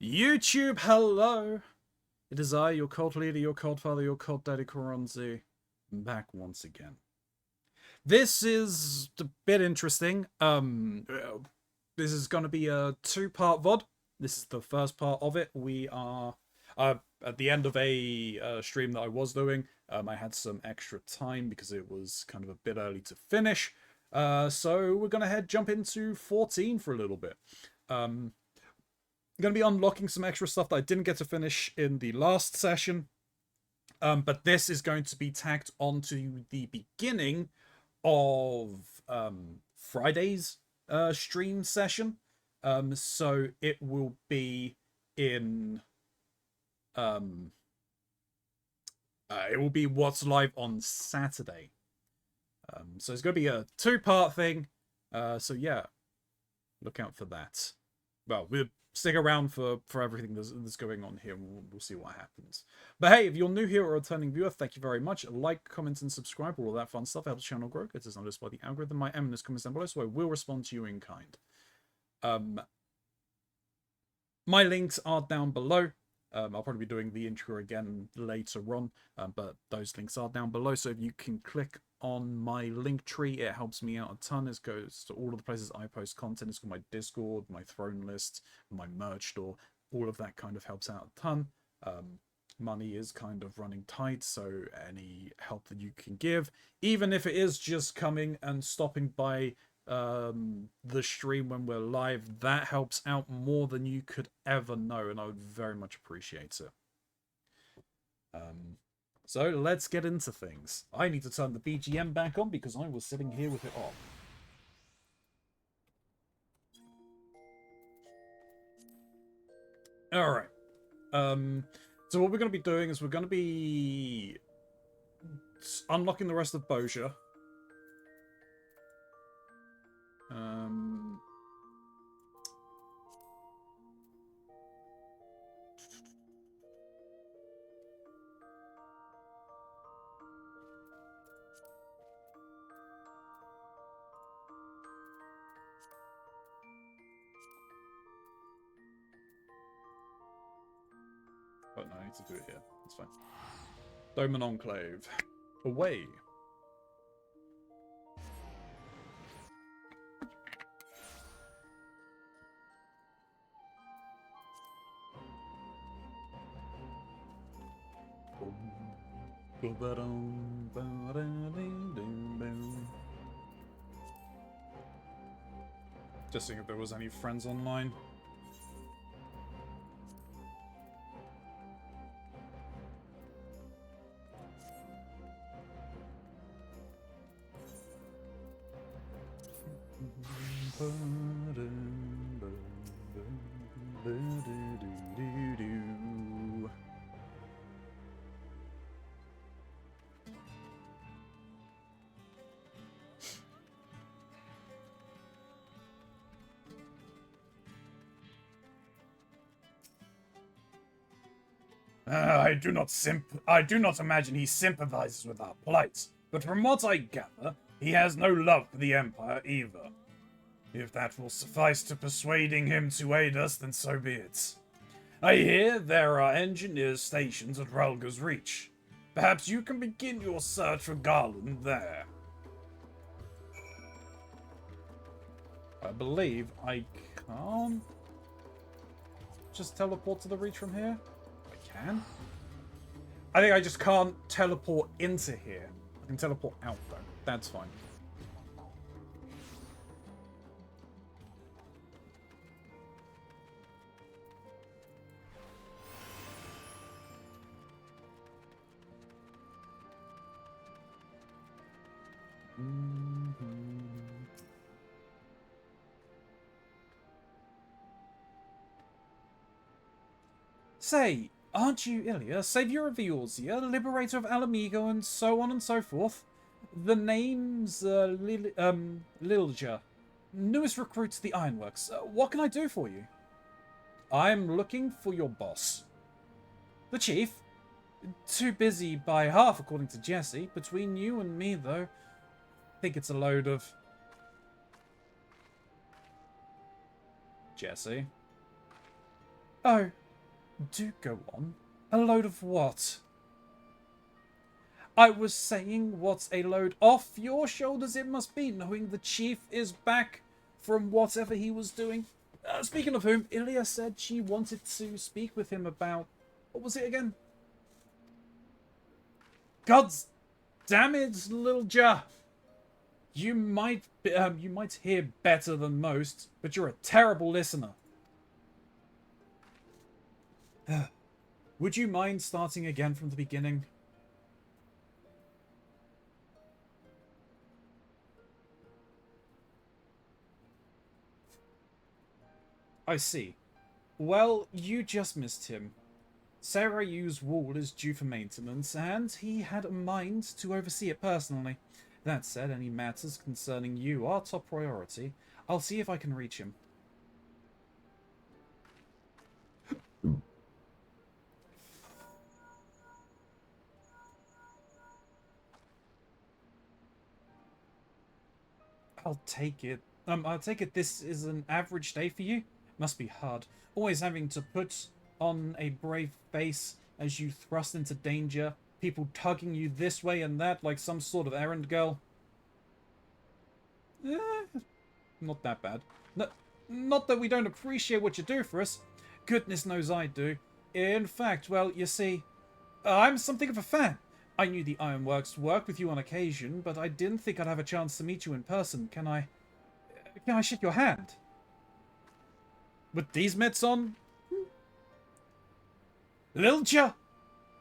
YouTube, hello! It is I, your cult leader, your cult father, your cult daddy, Keronzi, back once again. This is a bit interesting. This is going to be a two-part VOD. This is the first part of it. We are at the end of a stream that I was doing. I had some extra time because it was kind of a bit early to finish. So we're going to jump into 14 for a little bit. I'm going to be unlocking some extra stuff that I didn't get to finish in the last session. But this is going to be tacked onto the beginning of Friday's stream session. So it will be in it will be what's live on Saturday. So it's going to be a two-part thing. So yeah, look out for that. Well, we'll stick around for everything that's going on here. We'll see what happens. But hey, if you're new here or a returning viewer, thank you very much. Like, comment, and subscribe. All of that fun stuff helps the channel grow. It is noticed by the algorithm. My eminence comments down below, so I will respond to you in kind. My links are down below. I'll probably be doing the intro again later on, but those links are down below. So if you can click on my link tree, it helps me out a ton. It goes to all of the places I post content. It's got my Discord, my throne list, my merch store. All of that kind of helps out a ton. Money is kind of running tight, so any help that you can give, even if it is just coming and stopping by the stream when we're live, that helps out more than you could ever know, and I would very much appreciate it. So let's get into things. I need to turn the BGM back on because I was sitting here with it off. Alright. So what we're going to be doing is we're going to be unlocking the rest of Boja. Oh no, I need to do it here. That's fine. Doman Enclave. Away. Just seeing if there was any friends online. I do not imagine he sympathizes with our plight, but from what I gather, he has no love for the Empire either. If that will suffice to persuading him to aid us, then so be it. I hear there are engineers stationed at Ralga's Reach. Perhaps you can begin your search for Garland there. I believe I can't just teleport to the Reach from here. I can. I think I just can't teleport into here. I can teleport out though. That's fine. Say, aren't you Ilya, savior of Eorzea, liberator of Alamigo, and so on and so forth? The name's Lilja, newest recruit to the Ironworks. What can I do for you? I'm looking for your boss. The chief? Too busy by half, according to Jesse. Between you and me, though, I think it's a load of... Jesse? Oh, do go on. A load of what? I was saying what a load off your shoulders it must be, knowing the chief is back from whatever he was doing. Speaking of whom, Ilya said she wanted to speak with him about... What was it again? God's damn it, little Ja. You might hear better than most, but you're a terrible listener. Would you mind starting again from the beginning? I see. Well, you just missed him. Sarayu's wall is due for maintenance, and he had a mind to oversee it personally. That said, any matters concerning you are top priority. I'll see if I can reach him. I'll take it. I'll take it this is an average day for you? Must be hard. Always having to put on a brave face as you thrust into danger. People tugging you this way and that like some sort of errand girl. Not that bad. No, not that we don't appreciate what you do for us. Goodness knows I do. In fact, well, you see, I'm something of a fan. I knew the Ironworks worked with you on occasion, but I didn't think I'd have a chance to meet you in person. Can I shake your hand? With these mitts on? Lilja!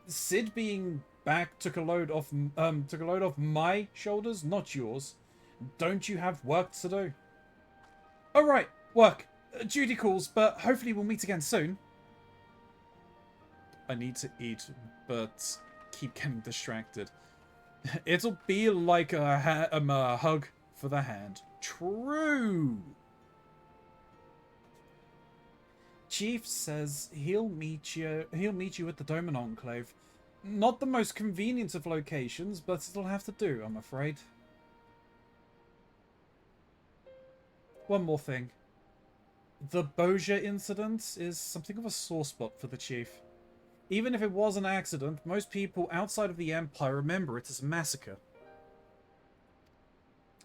Sid being back took a load off my shoulders, not yours. Don't you have work to do? Oh right, work. Duty calls, but hopefully we'll meet again soon. I need to eat, but keep getting distracted. It'll be like a hug for the hand. True. Chief says he'll meet you at the Doman Enclave. Not the most convenient of locations, but it'll have to do, I'm afraid. One more thing. The Boja incident is something of a sore spot for the Chief. Even if it was an accident, most people outside of the Empire remember it as a massacre.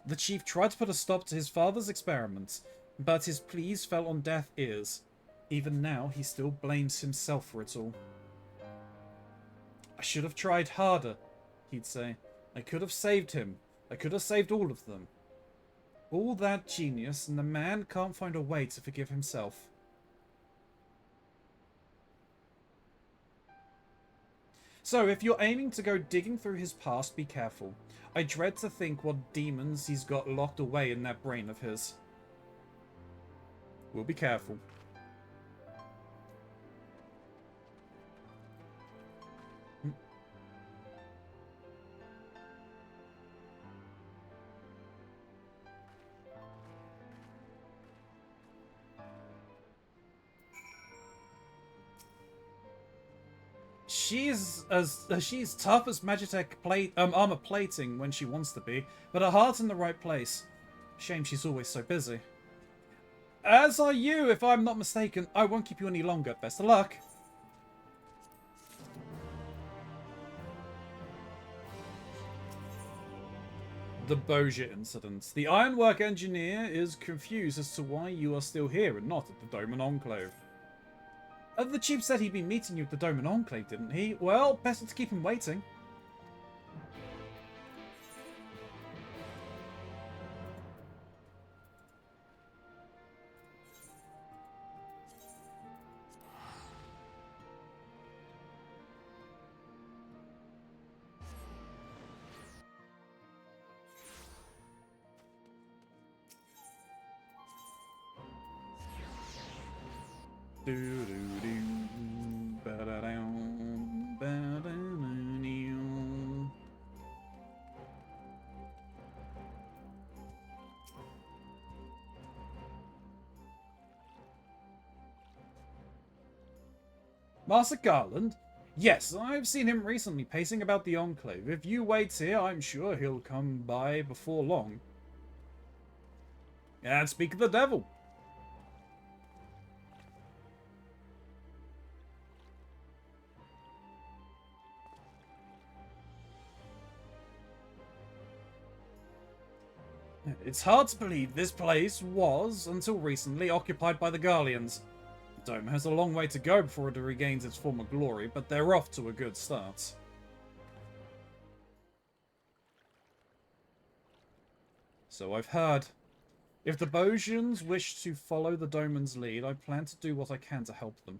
The Chief tried to put a stop to his father's experiments, but his pleas fell on deaf ears. Even now, he still blames himself for it all. I should have tried harder, he'd say. I could have saved him. I could have saved all of them. All that genius, and the man can't find a way to forgive himself. So, if you're aiming to go digging through his past, be careful. I dread to think what demons he's got locked away in that brain of his. We'll be careful. She's tough as Magitech armor plating when she wants to be, but her heart's in the right place. Shame she's always so busy. As are you, if I'm not mistaken. I won't keep you any longer. Best of luck. The Boja incident. The ironwork engineer is confused as to why you are still here and not at the Doman Enclave. The Chief said he'd be meeting you at the Doman Enclave, didn't he? Well, better to keep him waiting. Master Garland? Yes, I've seen him recently pacing about the Enclave. If you wait here, I'm sure he'll come by before long. And speak of the devil. It's hard to believe this place was, until recently, occupied by the Garleans. The dome has a long way to go before it regains its former glory, but they're off to a good start. So I've heard. If the Bojans wish to follow the Doman's lead, I plan to do what I can to help them.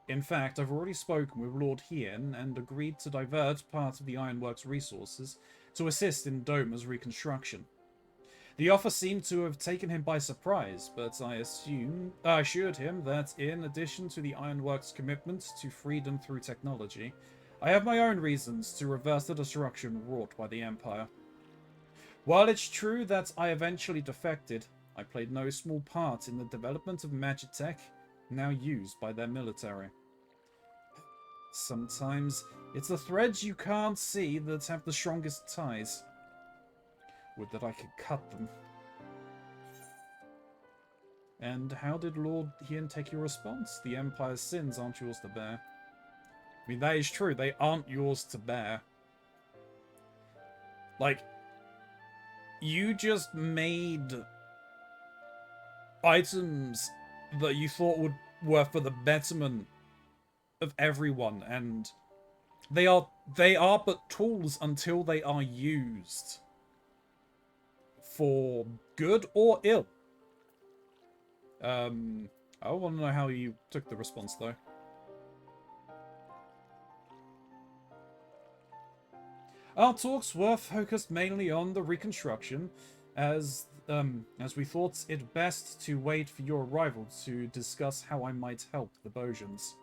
In fact, I've already spoken with Lord Hien and agreed to divert part of the Ironworks resources to assist in Doma's reconstruction. The offer seemed to have taken him by surprise, but I assured him that in addition to the Ironworks' commitment to freedom through technology, I have my own reasons to reverse the destruction wrought by the Empire. While it's true that I eventually defected, I played no small part in the development of magitech now used by their military. Sometimes it's the threads you can't see that have the strongest ties. Would that I could cut them. And how did Lord Hien take your response? The Empire's sins aren't yours to bear. I mean, that is true. They aren't yours to bear. Like, you just made items that you thought were for the betterment of everyone, and they are but tools until they are used for good or ill. I want to know how you took the response, though. Our talks were focused mainly on the reconstruction, as we thought it best to wait for your arrival to discuss how I might help the Bojans.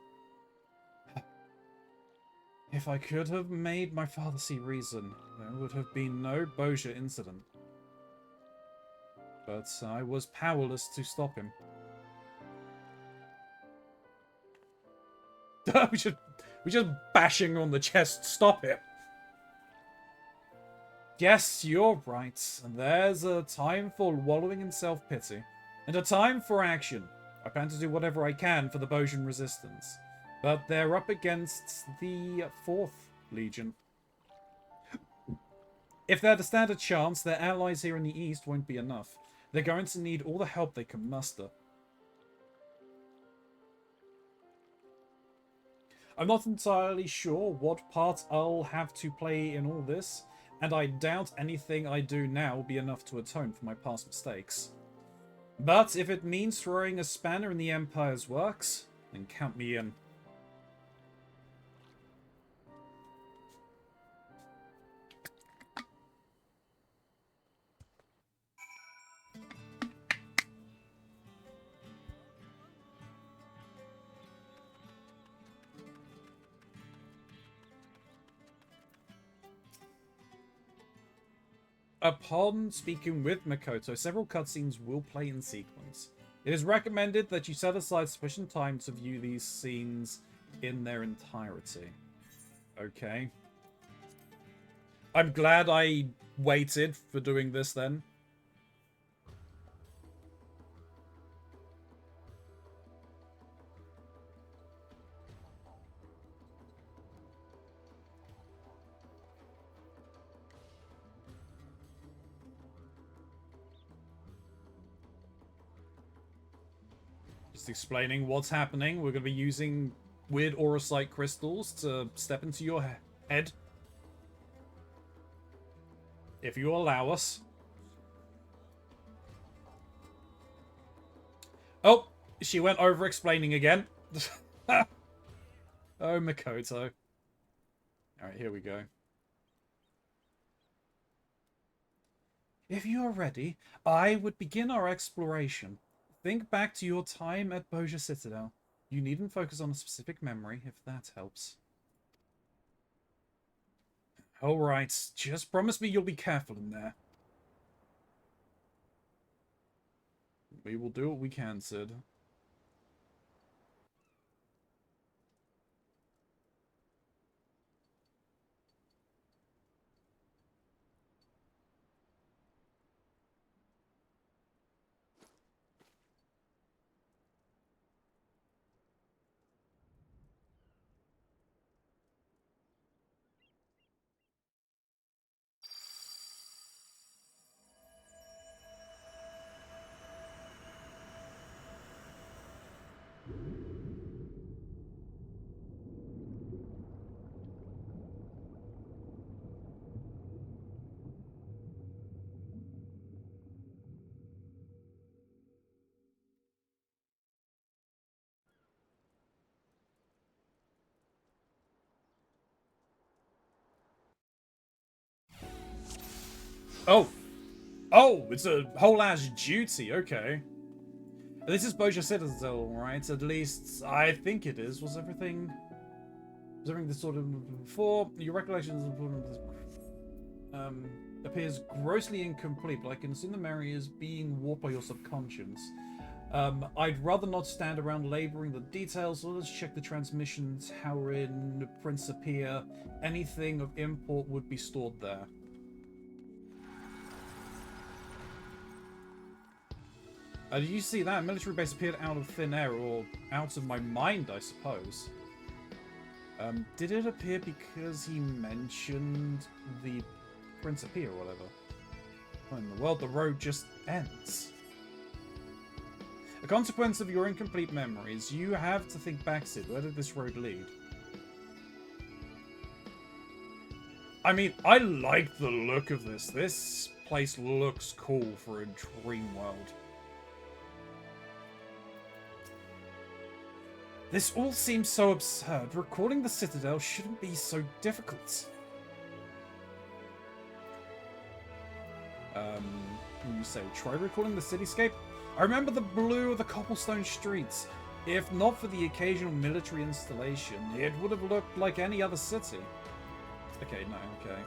If I could have made my father see reason, there would have been no Boja incident. But I was powerless to stop him. We're just bashing on the chest. Stop it. Yes, you're right. There's a time for wallowing in self-pity, and a time for action. I plan to do whatever I can for the Bojan resistance, but they're up against the 4th Legion. If they're to stand a chance, their allies here in the east won't be enough. They're going to need all the help they can muster. I'm not entirely sure what part I'll have to play in all this, and I doubt anything I do now will be enough to atone for my past mistakes. But if it means throwing a spanner in the Empire's works, then count me in. Upon speaking with Makoto, several cutscenes will play in sequence. It is recommended that you set aside sufficient time to view these scenes in their entirety. Okay. I'm glad I waited for doing this then. Just explaining what's happening. We're going to be using weird aurosite crystals to step into your head. If you allow us. Oh, she went over explaining again. Oh, Makoto. Alright, here we go. If you are ready, I would begin our exploration. Think back to your time at Boja Citadel. You needn't focus on a specific memory, if that helps. Alright, just promise me you'll be careful in there. We will do what we can, Sid. Oh! Oh! It's a whole ass duty, okay. This is Boja Citadel, right? At least, I think it is. Was everything distorted before? Your recollections appears grossly incomplete, but I can assume the memory is being warped by your subconscious. I'd rather not stand around laboring the details, so let's check the transmissions, how we're in Principia. Anything of import would be stored there. Did you see that? A military base appeared out of thin air, or out of my mind, I suppose. Did it appear because he mentioned the Principia or whatever? What in the world? The road just ends. A consequence of your incomplete memories, you have to think back, Sid. Where did this road lead? I mean, I like the look of this. This place looks cool for a dream world. This all seems so absurd. Recalling the Citadel shouldn't be so difficult. You say, try recalling the cityscape? I remember the blue of the cobblestone streets. If not for the occasional military installation, it would have looked like any other city. Okay, no, okay.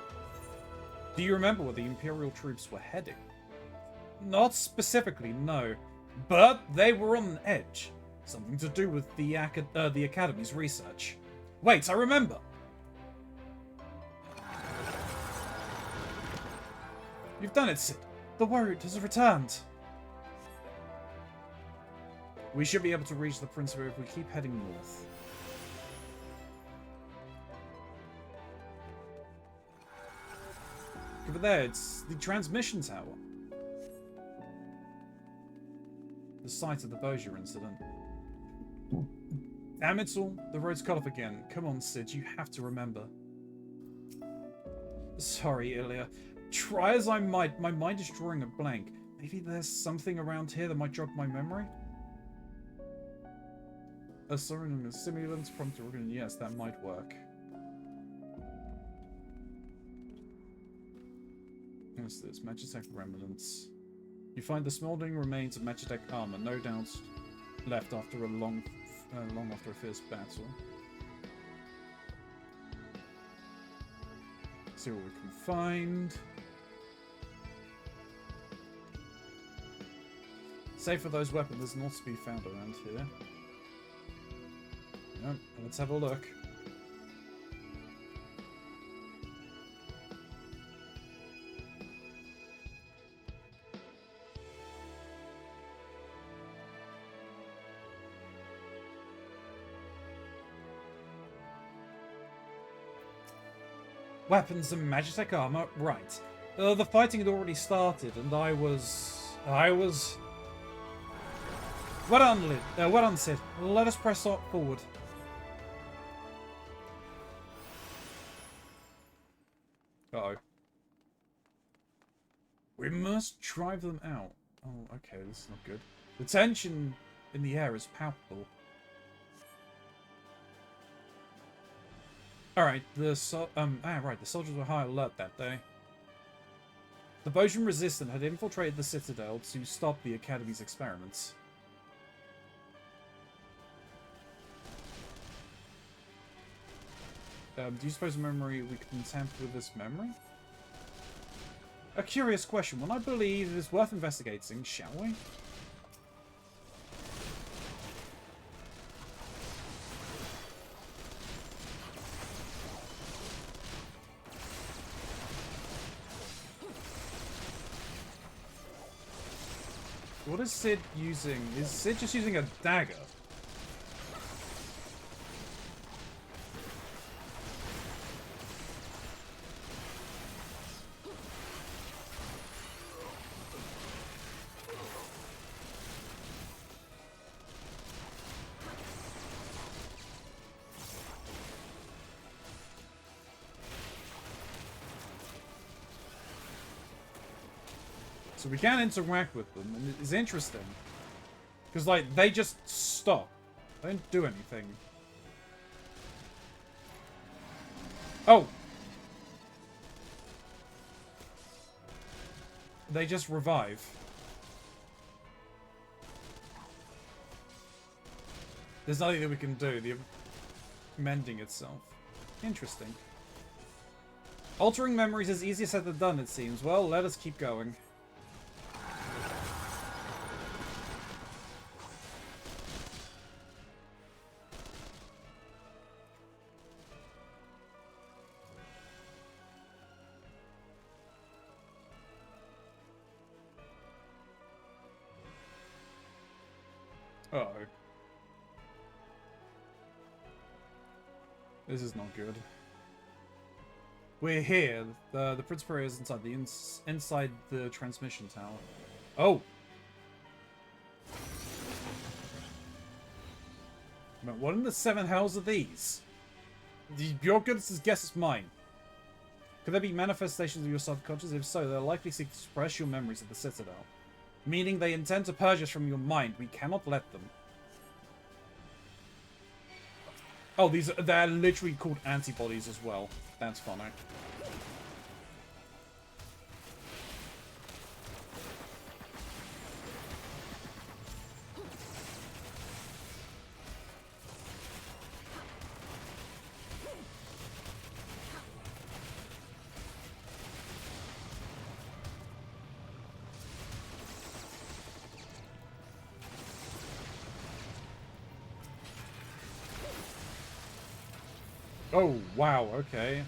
Do you remember where the Imperial troops were heading? Not specifically, no. But they were on edge. Something to do with the Academy's research. Wait, I remember! You've done it, Sid. The road has returned. We should be able to reach the Principia if we keep heading north. Over there, it's the transmission tower. The site of the Boja incident. Damn it all, the road's cut off again. Come on, Sid, you have to remember. Sorry, Ilya. Try as I might, my mind is drawing a blank. Maybe there's something around here that might jog my memory? A surrendering of simulants prompt organ. Yes, that might work. What's this? Magitech remnants. You find the smoldering remains of Magitech armor, no doubt left after a long after a fierce battle. See what we can find. Save for those weapons, there's not to be found around here. Yep, let's have a look. Weapons and Magitech armor, right. The fighting had already started, and I was... Well done, Sid. Let us press forward. Uh-oh. We must drive them out. Oh, okay, this is not good. The tension in the air is palpable. Alright, the soldiers were high alert that day. The Bojan Resistance had infiltrated the Citadel to stop the Academy's experiments. Do you suppose memory we can tamper with this memory? A curious question. One I believe it is worth investigating, shall we? What is Sid using? Is Sid just using a dagger? So we can interact with them, and it's interesting. Because, like, they just stop. They don't do anything. Oh! They just revive. There's nothing that we can do. The mending itself. Interesting. Altering memories is easier said than done, it seems. Well, let us keep going. Uh-oh. This is not good. We're here. The principal area is inside the inside the transmission tower. Oh. But what in the seven hells are these? Your goodness guess is mine. Could there be manifestations of your subconscious? If so, they're likely seek to suppress your memories of the Citadel. Meaning they intend to purge us from your mind. We cannot let them. Oh, they're literally called antibodies as well. That's funny. Oh, wow, okay.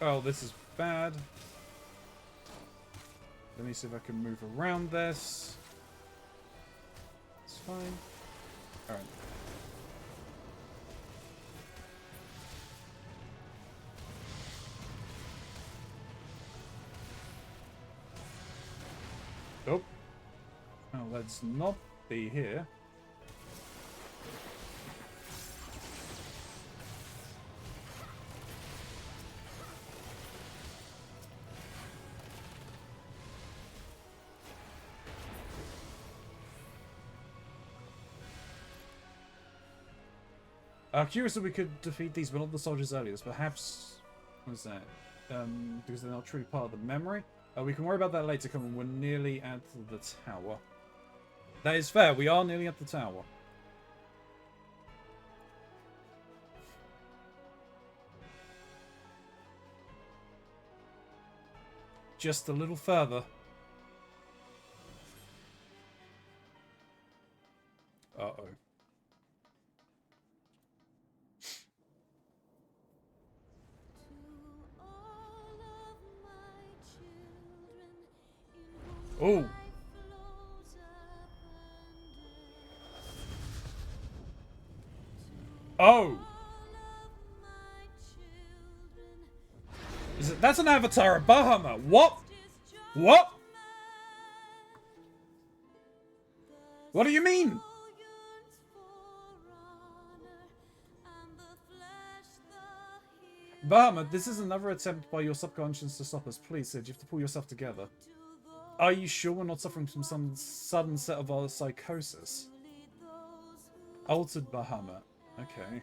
Oh, this is bad. Let me see if I can move around this. It's fine. Alright. Oh. Oh, let's not be here. Curious if we could defeat these, but not the soldiers earlier. Perhaps... What is that? Because they're not truly part of the memory? We can worry about that later, come on. We're nearly at the tower. That is fair. We are nearly at the tower. Just a little further. Uh-oh. Oh. Oh. Is it? That's an avatar of Bahamut. What? What? What do you mean? Bahamut, this is another attempt by your subconscious to stop us. Please, Sid, you have to pull yourself together. Are you sure we're not suffering from some sudden set of our psychosis? Altered Bahamut. Okay.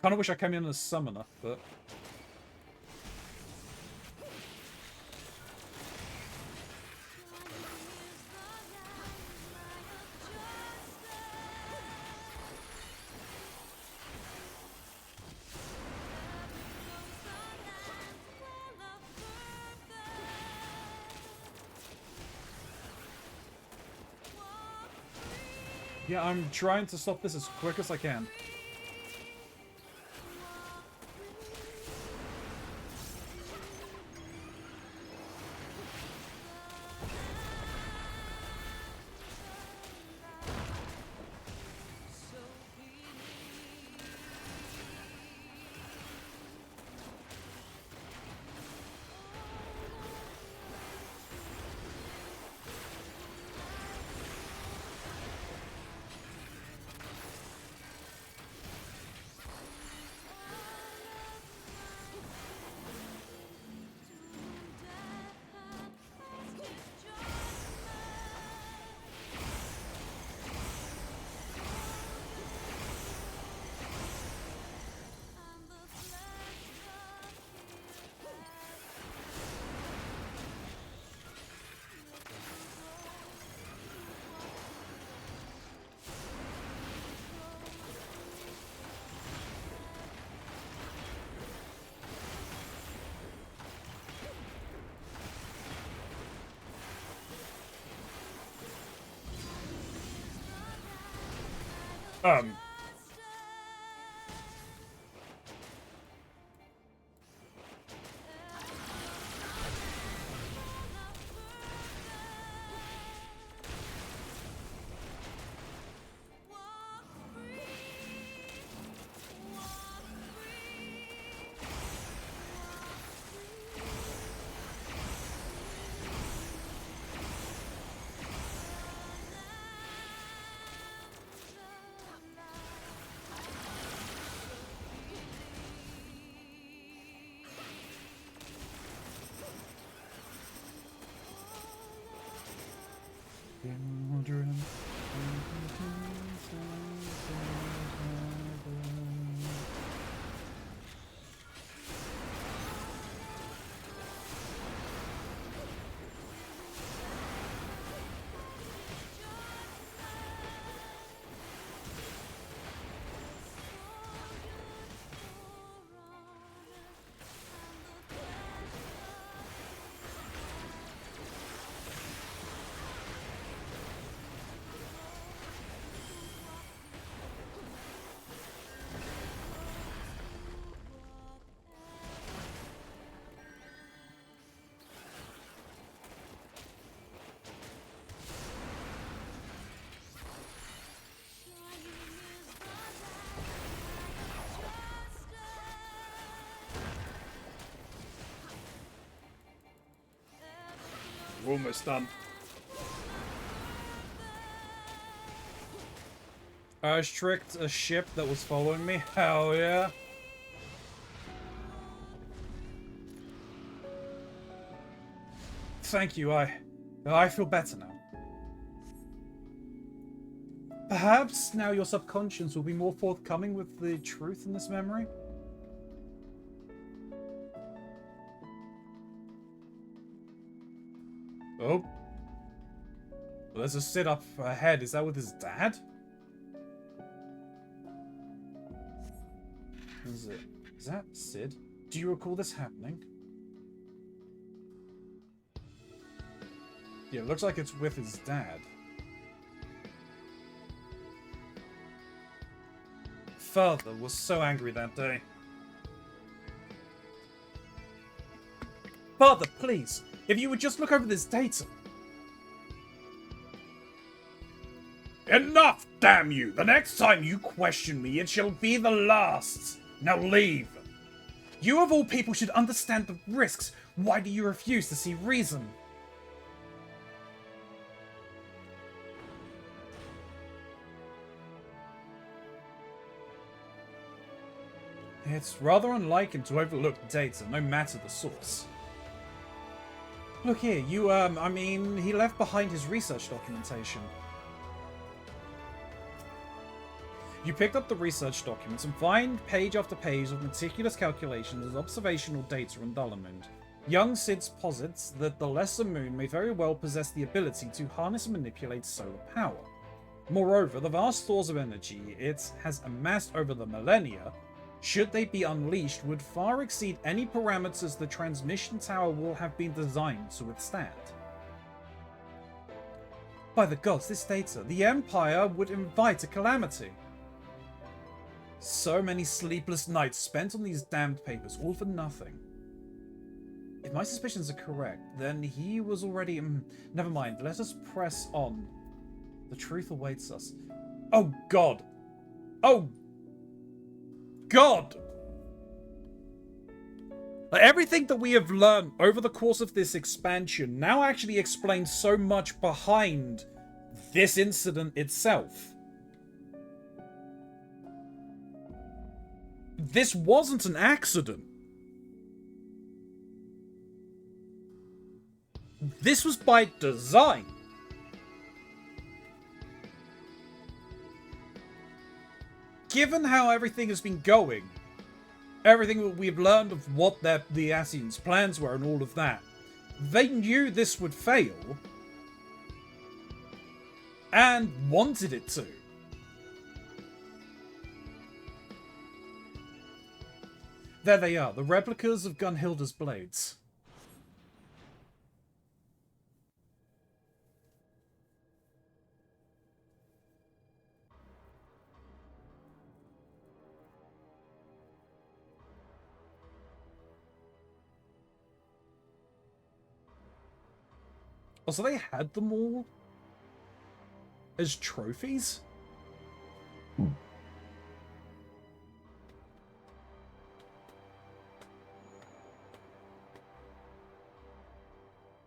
Kind of wish I came in as summoner, but... Yeah, I'm trying to stop this as quick as I can. Um. We're almost done. I tricked a ship that was following me. Hell yeah. Thank you, I feel better now. Perhaps now your subconscious will be more forthcoming with the truth in this memory? Oh. Well, there's a sit up ahead. Is that with his dad? Is it? Is that Sid? Do you recall this happening? Yeah, it looks like it's with his dad. Father was so angry that day. Father, please, if you would just look over this data. Enough, damn you! The next time you question me, it shall be the last. Now leave. You of all people should understand the risks. Why do you refuse to see reason? It's rather unlike him to overlook data, no matter the source. Look here, you, I mean, he left behind his research documentation. You picked up the research documents and find page after page of meticulous calculations as observational data on Dalamund. Young Sid posits that the Lesser Moon may very well possess the ability to harness and manipulate solar power. Moreover, the vast stores of energy it has amassed over the millennia, should they be unleashed, would far exceed any parameters the transmission tower will have been designed to withstand. By the gods, this data, the Empire would invite a calamity. So many sleepless nights spent on these damned papers, all for nothing. If my suspicions are correct, then he was already... never mind, let us press on. The truth awaits us. Oh God! Oh God! Like, everything that we have learned over the course of this expansion now actually explains so much behind this incident itself. This wasn't an accident. This was by design. Given how everything has been going, everything that we've learned of what the Ascians' plans were and all of that, they knew this would fail and wanted it to. There they are, the replicas of Gunhilda's blades. Oh, so they had them all as trophies?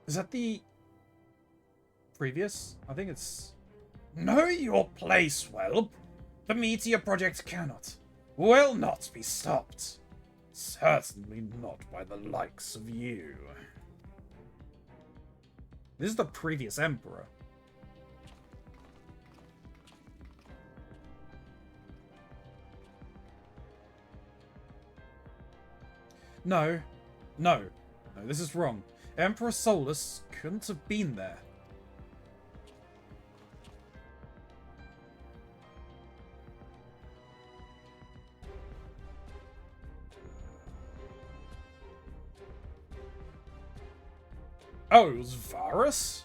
Is that the previous? I think it's... Know your place, whelp. The Meteor Project cannot, will not be stopped. Certainly not by the likes of you. This is the previous Emperor. No. No. No, this is wrong. Emperor Solus couldn't have been there. Oh, it was Varus?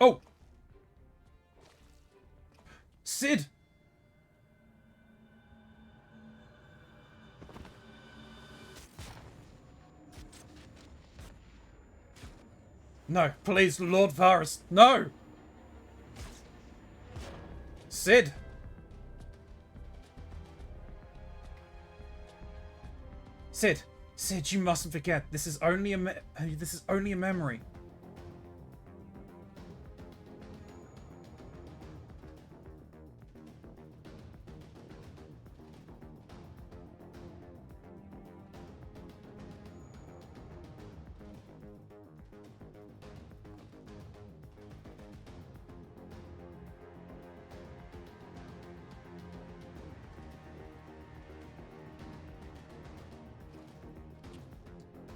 Oh! Sid! No, please, Lord Varus, no! Sid! Sid, you mustn't forget. This is only a memory.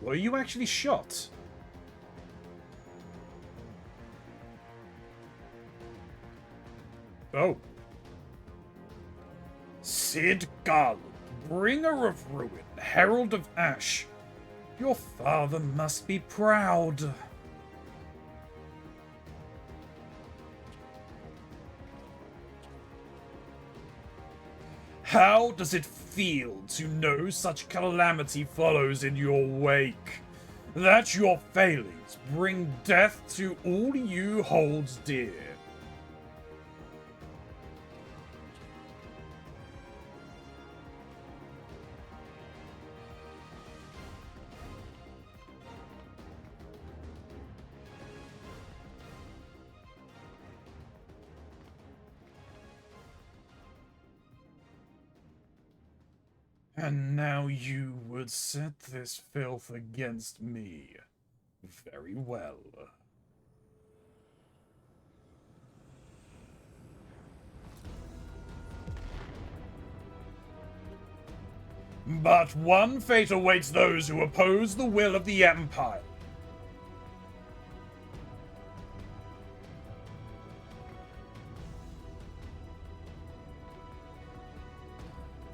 Were you actually shot? Oh. Sid Garland, bringer of ruin, herald of ash. Your father must be proud. How does it feel to know such calamity follows in your wake? That your failings bring death to all you hold dear? And now you would set this filth against me. Very well. But one fate awaits those who oppose the will of the Empire.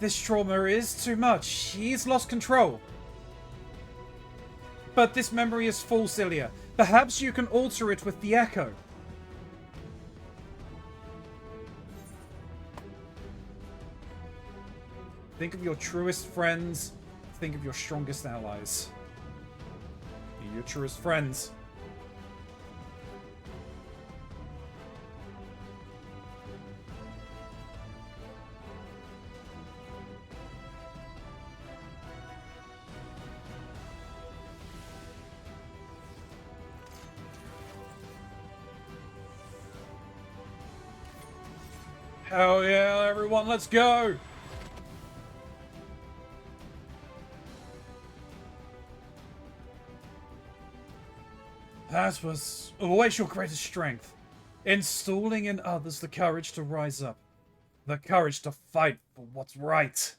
This trauma is too much. He's lost control. But this memory is false, Ilya. Perhaps you can alter it with the echo. Think of your truest friends. Think of your strongest allies. Your truest friends. Hell yeah, everyone, let's go! That was always your greatest strength. Installing in others the courage to rise up. The courage to fight for what's right.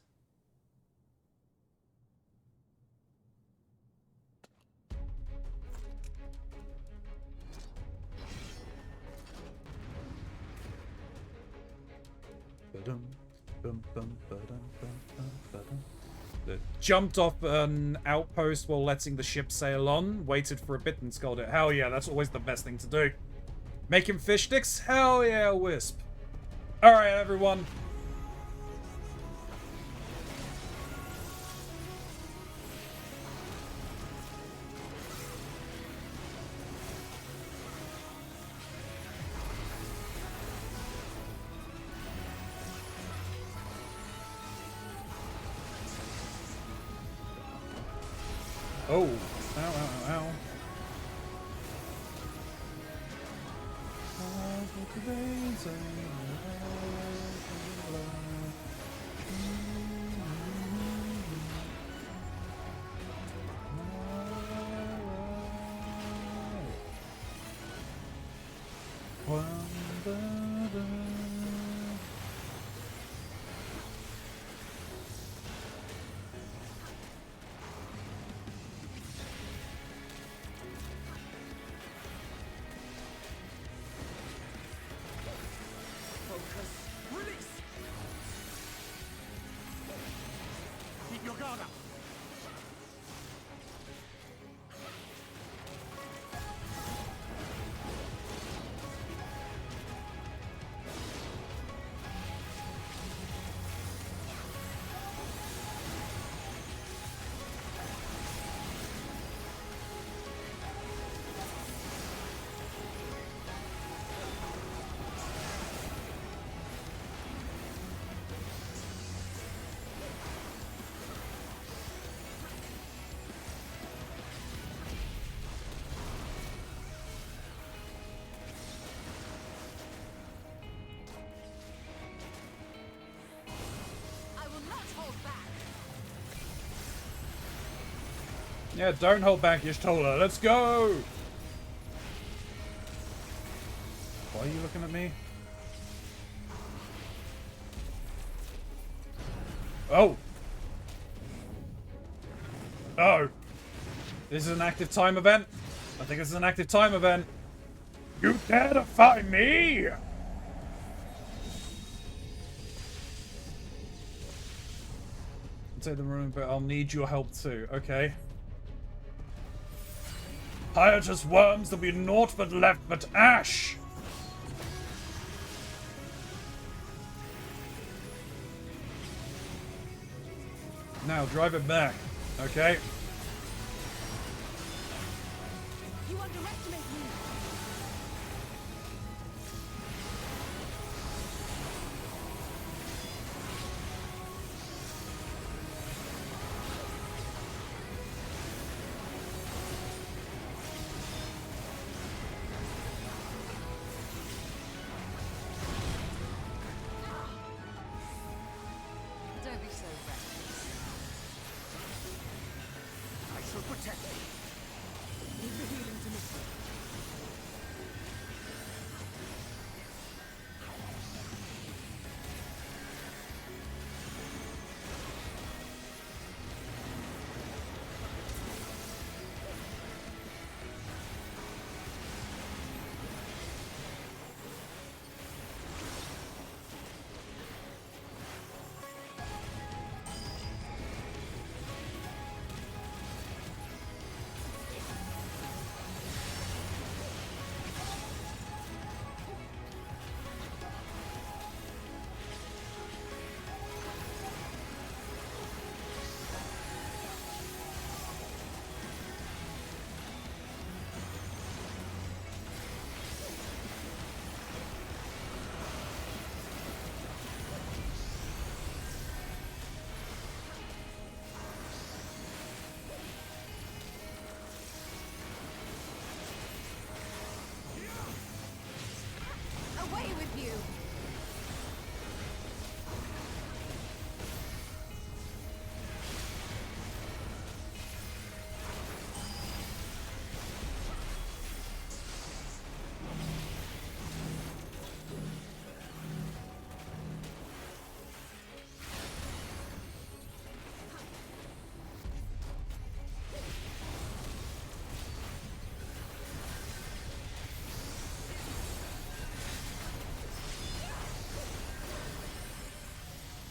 Jumped off an outpost while letting the ship sail on, waited for a bit and scolded it. Hell yeah, that's always the best thing to do. Making fish sticks? Hell yeah, Wisp. Alright, everyone. Oh. Ow, ow, ow. Keep your guard up. Yeah, don't hold back, Y'shtola. Let's go! Why are you looking at me? Oh! Oh! This is an active time event? I think this is an active time event. You dare to fight me? I'll take the room, but I'll need your help too, okay? Hiatus worms, there'll be naught but left but ash! Now, drive it back, okay? You underestimate me. Don't be so reckless. I shall protect you. Leave the healing to me. Away with you!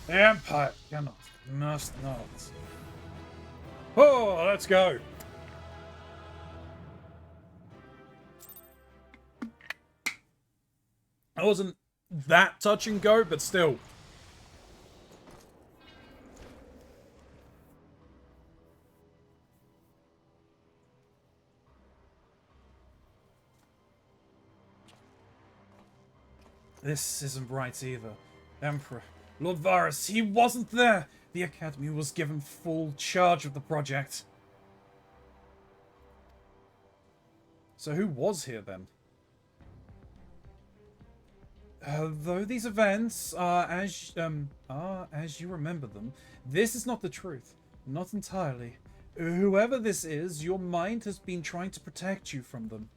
The Empire cannot, must not. Oh, let's go. I wasn't that touch and go, but still. This isn't right either. Emperor, Lord Varus, he wasn't there. The Academy was given full charge of the project. So who was here then? Though these events are as you remember them, this is not the truth. Not entirely. Whoever this is, your mind has been trying to protect you from them.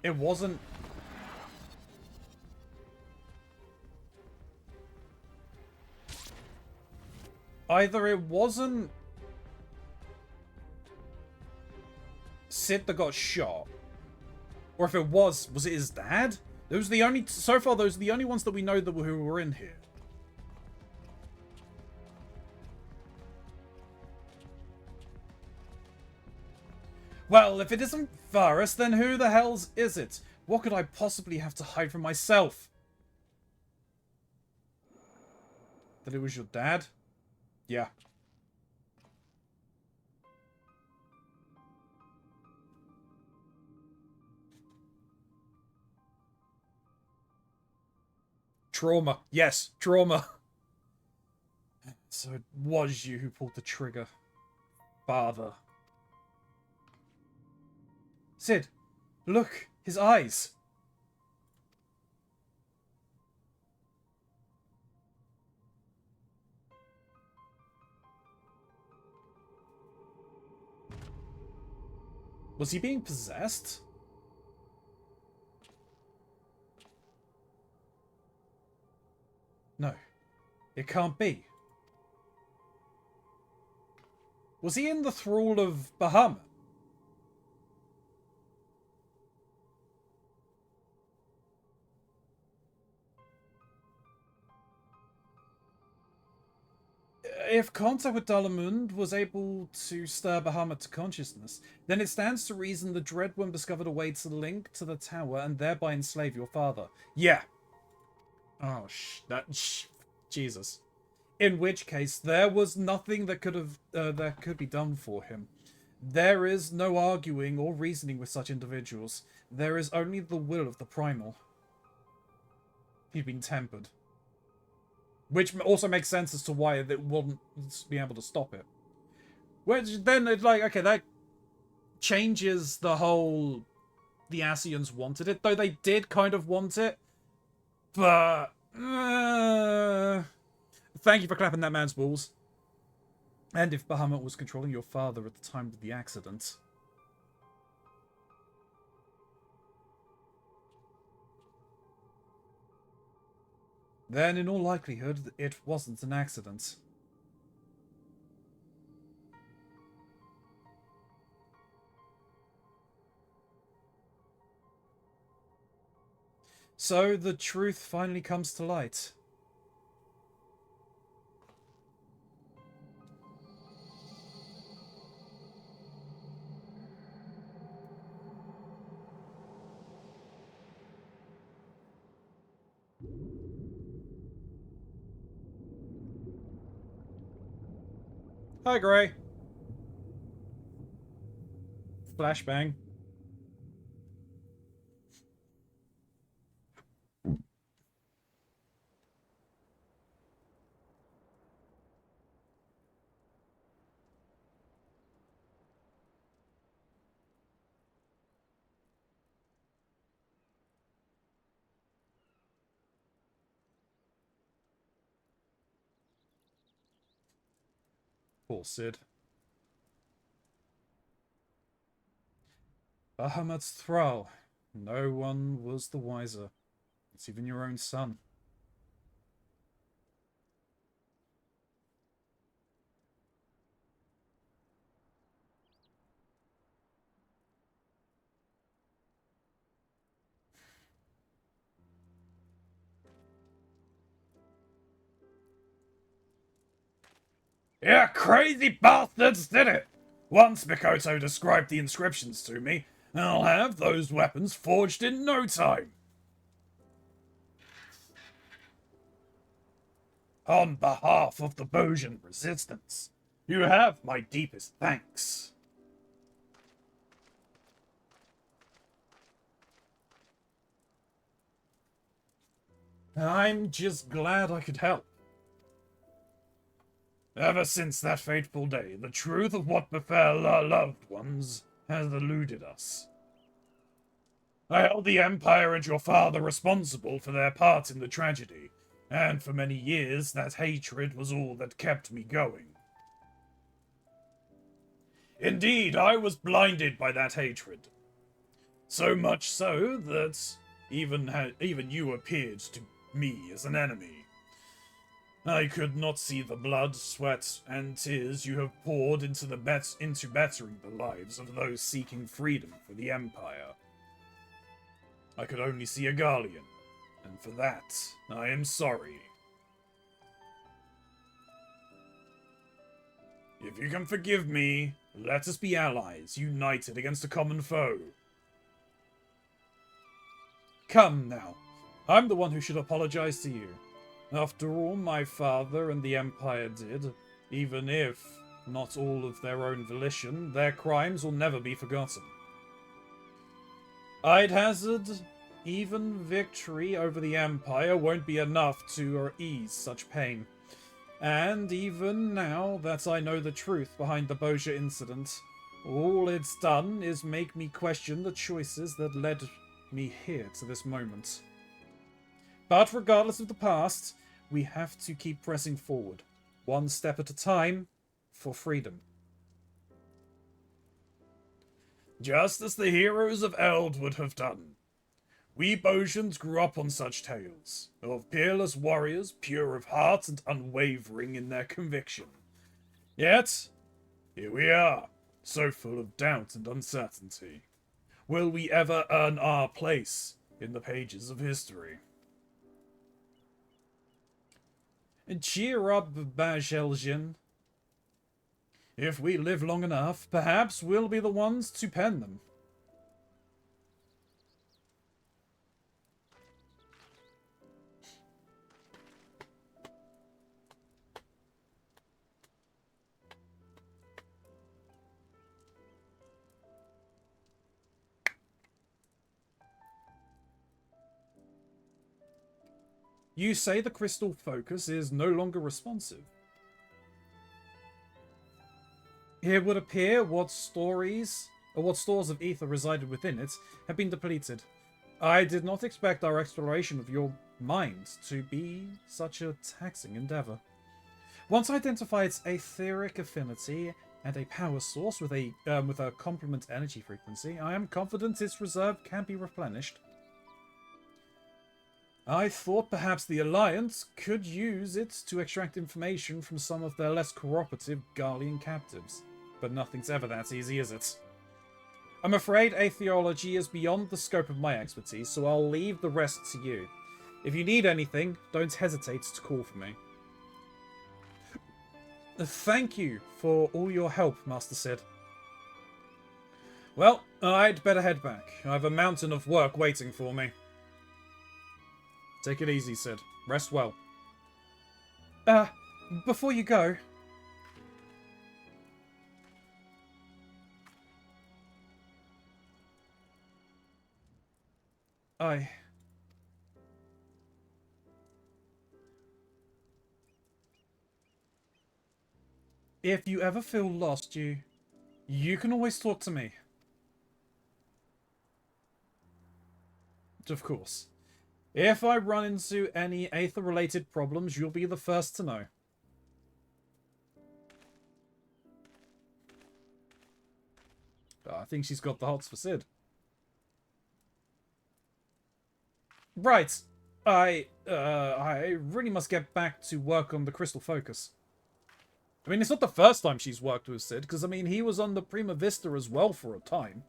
It wasn't... Either it wasn't Sid that got shot, or if it was it his dad? Those are the only... So far, those are the only ones that we know that who were in here. Well, if it isn't Varus, then who the hell's is it? What could I possibly have to hide from myself? That it was your dad? Yeah. Trauma. Yes, trauma. So it was you who pulled the trigger. Father. Sid, look, his eyes. Was he being possessed? No, it can't be. Was he in the thrall of Bahamut? If contact with Dalamund was able to stir Bahamut to consciousness, then it stands to reason the Dreadworm discovered a way to link to the tower and thereby enslave your father. Yeah. Oh, Jesus. In which case, there was nothing that could be done for him. There is no arguing or reasoning with such individuals. There is only the will of the primal. He'd been tempered. Which also makes sense as to why they wouldn't be able to stop it. Which then it's like, okay, that changes the whole... The Asians wanted it, though they did kind of want it. But... thank you for clapping that man's balls. And if Bahamut was controlling your father at the time of the accident... then in all likelihood, it wasn't an accident. So the truth finally comes to light. Hi, Grey. Flashbang. Poor Sid. Bahamut's thrall. No one was the wiser. It's even your own son. You crazy bastards did it! Once Mikoto described the inscriptions to me, I'll have those weapons forged in no time. On behalf of the Bojang resistance, you have my deepest thanks. I'm just glad I could help. Ever since that fateful day, the truth of what befell our loved ones has eluded us. I held the Empire and your father responsible for their part in the tragedy, and for many years that hatred was all that kept me going. Indeed, I was blinded by that hatred. So much so that even you appeared to me as an enemy. I could not see the blood, sweat, and tears you have poured into bettering the lives of those seeking freedom for the Empire. I could only see a Guardian, and for that, I am sorry. If you can forgive me, let us be allies, united against a common foe. Come now, I'm the one who should apologize to you. After all, my father and the Empire did, even if not all of their own volition, their crimes will never be forgotten. I'd hazard even victory over the Empire won't be enough to ease such pain. And even now that I know the truth behind the Bojang incident, all it's done is make me question the choices that led me here to this moment. But regardless of the past, we have to keep pressing forward, one step at a time, for freedom. Just as the heroes of Eld would have done. We Bojans grew up on such tales, of peerless warriors, pure of heart and unwavering in their conviction. Yet, here we are, so full of doubt and uncertainty. Will we ever earn our place in the pages of history? Cheer up, Bajeljian. If we live long enough, perhaps we'll be the ones to pen them. You say the crystal focus is no longer responsive. It would appear what stores of ether resided within it have been depleted. I did not expect our exploration of your mind to be such a taxing endeavor. Once I identify its etheric affinity and a power source with a complement energy frequency, I am confident its reserve can be replenished. I thought perhaps the Alliance could use it to extract information from some of their less cooperative Garlean captives. But nothing's ever that easy, is it? I'm afraid atheology is beyond the scope of my expertise, so I'll leave the rest to you. If you need anything, don't hesitate to call for me. Thank you for all your help, Master Sid. Well, I'd better head back. I have a mountain of work waiting for me. Take it easy, Sid. Rest well. Before you go... If you ever feel lost, you can always talk to me. Of course. If I run into any Aether-related problems, you'll be the first to know. I think she's got the hots for Sid. Right. I really must get back to work on the crystal focus. I mean, it's not the first time she's worked with Sid, because, I mean, he was on the Prima Vista as well for a time.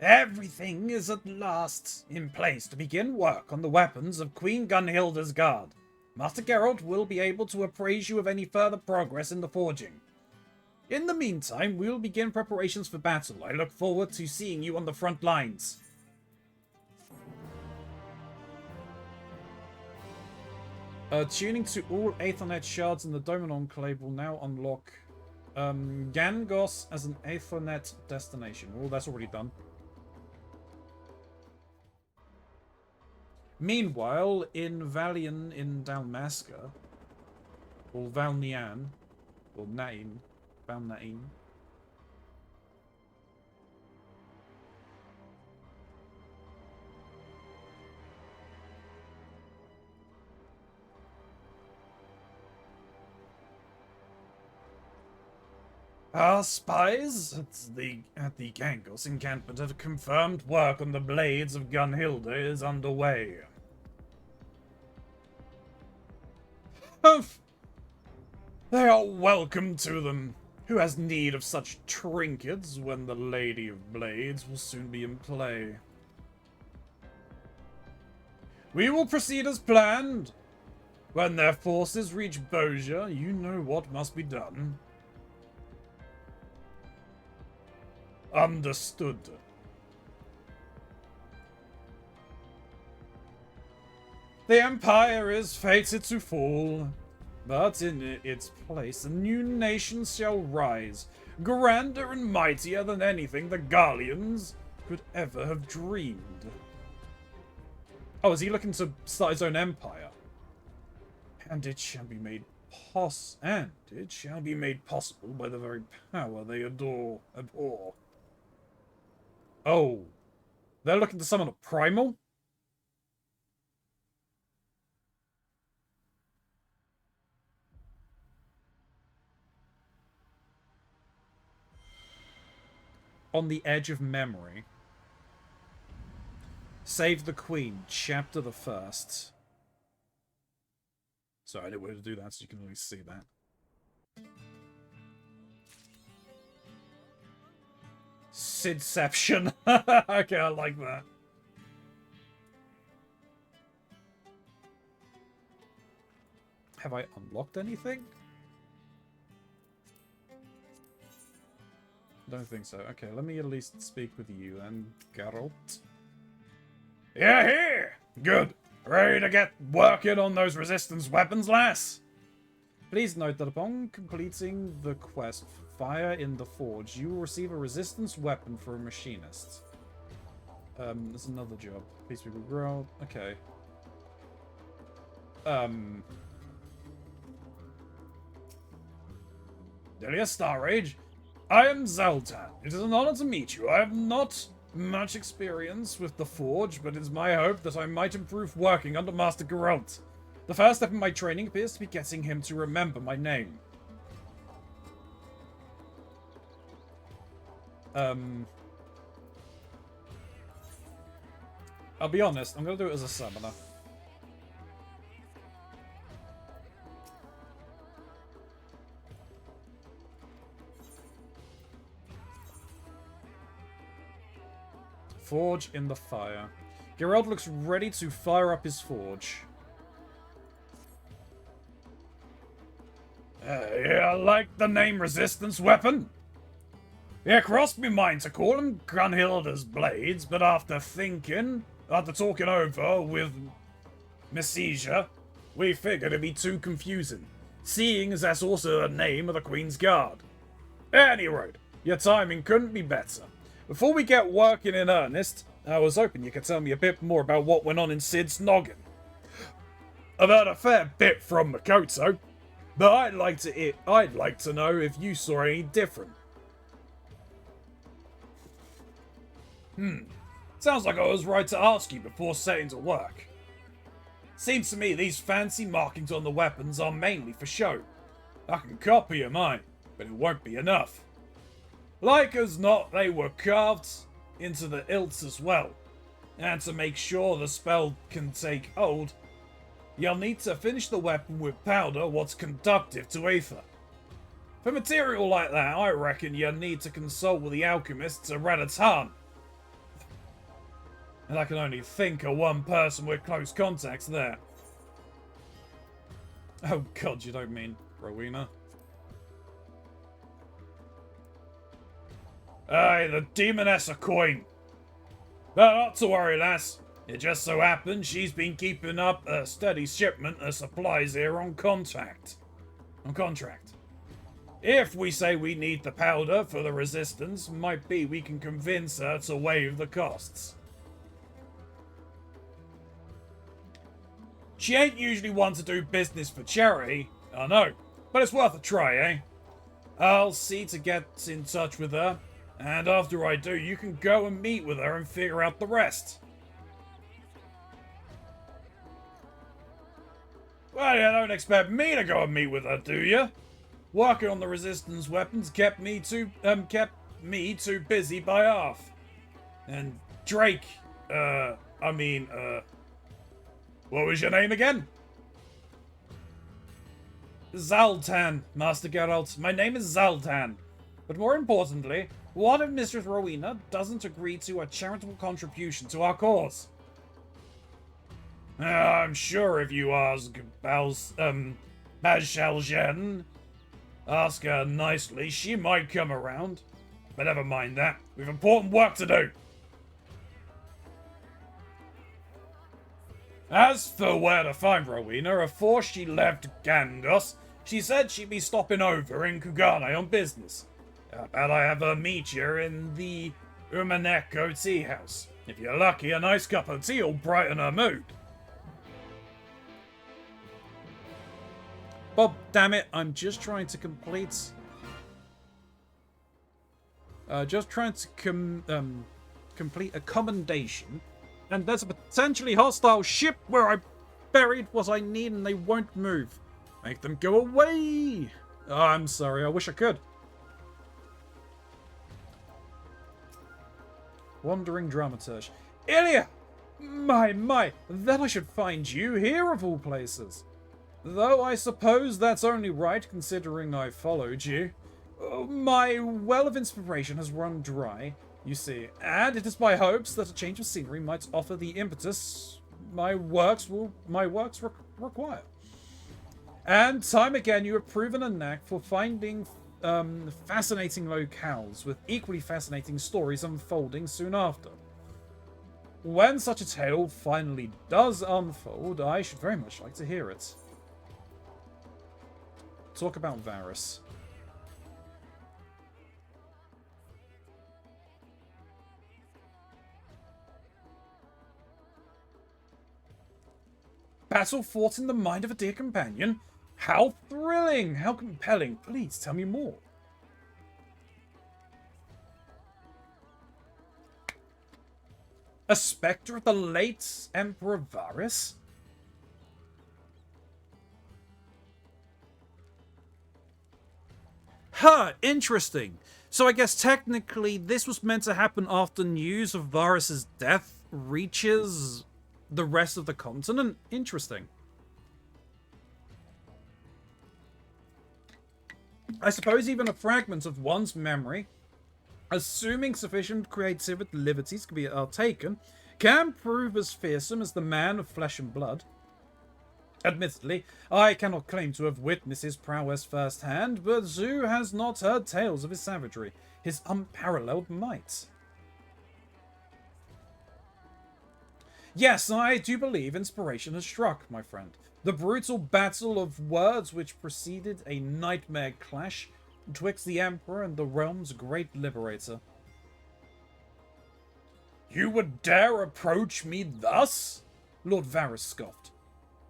Everything is at last in place to begin work on the weapons of Queen Gunhilda's guard. Master Geralt will be able to appraise you of any further progress in the forging. In the meantime, we will begin preparations for battle. I look forward to seeing you on the front lines. Tuning to all Aethernet shards in the Doman Enclave will now unlock Gangos as an Aethernet destination. Oh, that's already done. Meanwhile, in Valian in Dalmasca, or Valnian, or Nain, Valnain. Our spies at the Gangos encampment have confirmed work on the blades of Gunhilda is underway. Humph! They are welcome to them. Who has need of such trinkets when the Lady of Blades will soon be in play? We will proceed as planned. When their forces reach Bosia, you know what must be done. Understood. The Empire is fated to fall, but in its place a new nation shall rise, grander and mightier than anything the Garleans could ever have dreamed. Oh, is he looking to start his own empire? And it shall be made possible by the very power they abhor. Oh, they're looking to summon a primal? On the Edge of Memory. Save the Queen, chapter the 1st. So I didn't want to do that, so you can at least see that. Sidception. Okay, I like that. Have I unlocked anything? Don't think so. Okay, let me at least speak with you then, Geralt. Yeah, here! Good. Ready to get working on those resistance weapons, lass? Please note that upon completing the quest Fire in the Forge, you will receive a resistance weapon for a machinist. There's another job. Please people grow. Okay. Delia Starrage. I am Zoltan. It is an honor to meet you. I have not much experience with the Forge, but it is my hope that I might improve working under Master Geralt. The first step in my training appears to be getting him to remember my name. I'll be honest, I'm gonna do it as a summoner. Forge in the fire. Geralt looks ready to fire up his forge. Yeah, I like the name Resistance Weapon. Yeah, crossed me mind to call them Gunhilda's Blades, but after talking over with Messia, we figured it'd be too confusing, seeing as that's also the name of the Queen's Guard. At any rate, your timing couldn't be better. Before we get working in earnest, I was hoping you could tell me a bit more about what went on in Sid's noggin. I've heard a fair bit from Makoto, but I'd like to know if you saw any different. Sounds like I was right to ask you before setting to work. Seems to me these fancy markings on the weapons are mainly for show. I can copy mine, but it won't be enough. Like as not, they were carved into the hilts as well. And to make sure the spell can take hold, you'll need to finish the weapon with powder what's conductive to ether. For material like that, I reckon you'll need to consult with the alchemists at Radatan. And I can only think of one person with close contacts there. Oh god, you don't mean Rowena? Aye, the demoness a coin. But not to worry, lass. It just so happens she's been keeping up a steady shipment of supplies here on contract. If we say we need the powder for the resistance, might be we can convince her to waive the costs. She ain't usually one to do business for charity, I know, but it's worth a try, eh? I'll see to get in touch with her, and after I do, you can go and meet with her and figure out the rest. Well, you don't expect me to go and meet with her, do you? Working on the resistance weapons kept me too busy by half. And Drake, what was your name again? Zaltan, Master Geralt. My name is Zaltan. But more importantly, what if Mistress Rowena doesn't agree to a charitable contribution to our cause? I'm sure if you ask Bazhalgen, ask her nicely, she might come around. But never mind that. We've important work to do. As for where to find Rowena, afore she left Gangos, she said she'd be stopping over in Kugane on business. I bet I have her meet you in the Umaneko tea house. If you're lucky, a nice cup of tea will brighten her mood. Bob, damn it, I'm just trying to complete... complete a commendation. And there's a potentially hostile ship where I buried what I need and they won't move. Make them go away! Oh, I'm sorry, I wish I could. Wandering dramaturge. Ilya! My, then I should find you here of all places. Though I suppose that's only right, considering I followed you. My well of inspiration has run dry, you see, and it is my hopes that a change of scenery might offer the impetus my works require. And time again you have proven a knack for finding fascinating locales with equally fascinating stories unfolding soon after. When such a tale finally does unfold, I should very much like to hear it. Talk about Varys. Battle fought in the mind of a dear companion? How thrilling! How compelling! Please tell me more. A spectre of the late Emperor Varys? Huh, interesting. So I guess technically this was meant to happen after news of Varys' death reaches the rest of the continent? Interesting. I suppose even a fragment of one's memory, assuming sufficient creative liberties can be taken, can prove as fearsome as the man of flesh and blood. Admittedly, I cannot claim to have witnessed his prowess firsthand, but who has not heard tales of his savagery, his unparalleled might? Yes, I do believe inspiration has struck, my friend. The brutal battle of words which preceded a nightmare clash twixt the Emperor and the realm's great liberator. You would dare approach me thus? Lord Varys scoffed.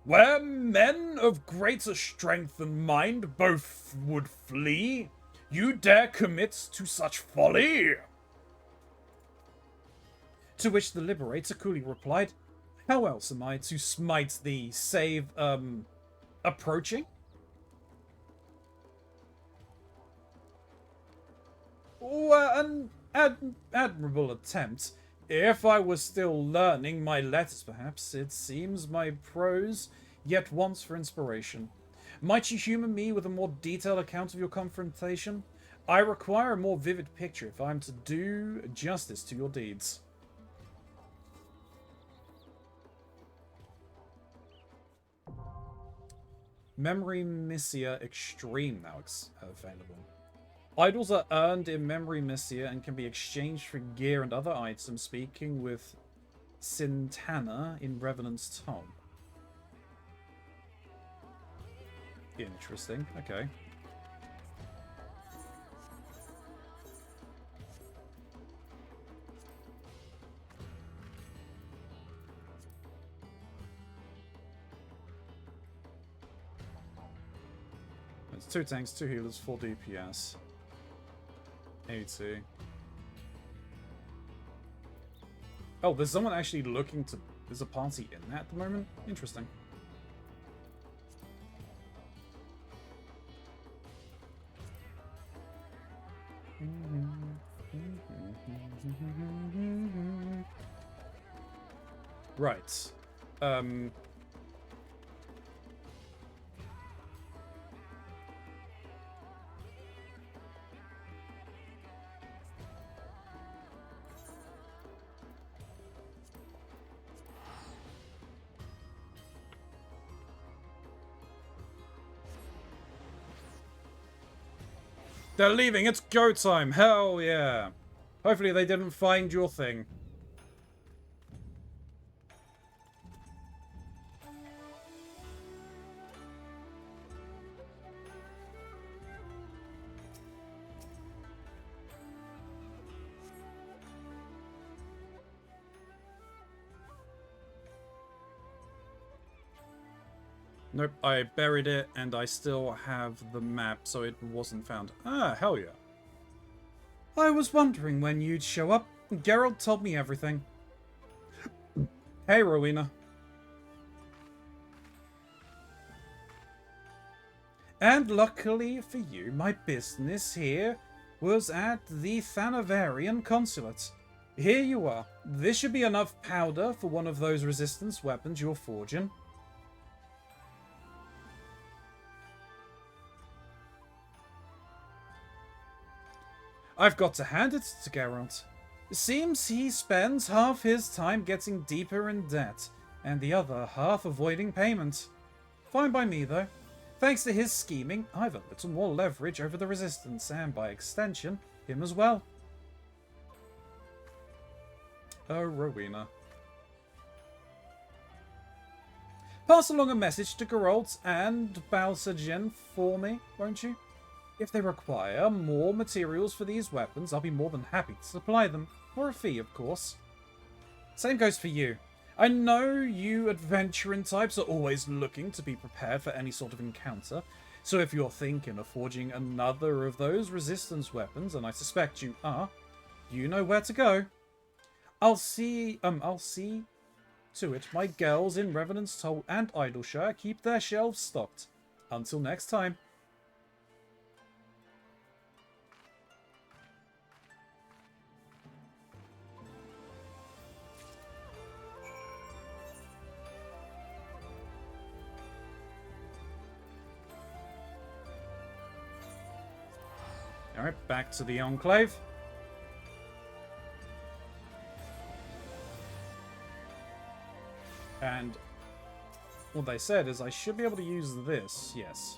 Where men of greater strength and mind both would flee, you dare commit to such folly? To which the liberator coolly replied, how else am I to smite thee, save, approaching? An admirable attempt. If I was still learning my letters, perhaps, it seems my prose yet wants for inspiration. Might you humour me with a more detailed account of your confrontation? I require a more vivid picture if I am to do justice to your deeds. Memory Missia Extreme now available. Idols are earned in Memory Missia and can be exchanged for gear and other items, speaking with Sintana in Revenant's Tome. Interesting. Okay. It's 2 tanks, 2 healers, 4 DPS. 80. Oh, there's someone actually looking to... There's a party in that at the moment? Interesting. Right. They're leaving. It's go time. Hell yeah. Hopefully they didn't find your thing. Nope, I buried it and I still have the map, so it wasn't found. Ah, hell yeah. I was wondering when you'd show up. Geralt told me everything. Hey, Rowena. And luckily for you, my business here was at the Thanavarian consulate. Here you are. This should be enough powder for one of those resistance weapons you're forging. I've got to hand it to Geralt. Seems he spends half his time getting deeper in debt, and the other half avoiding payment. Fine by me, though. Thanks to his scheming, I've a little more leverage over the Resistance, and by extension, him as well. Oh, Rowena. Pass along a message to Geralt and Balsagen for me, won't you? If they require more materials for these weapons, I'll be more than happy to supply them. For a fee, of course. Same goes for you. I know you adventuring types are always looking to be prepared for any sort of encounter, so if you're thinking of forging another of those resistance weapons, and I suspect you are, you know where to go. I'll see to it my girls in Revenant's Toll and Idleshire keep their shelves stocked. Until next time. Alright, back to the Enclave. And what they said is I should be able to use this, yes.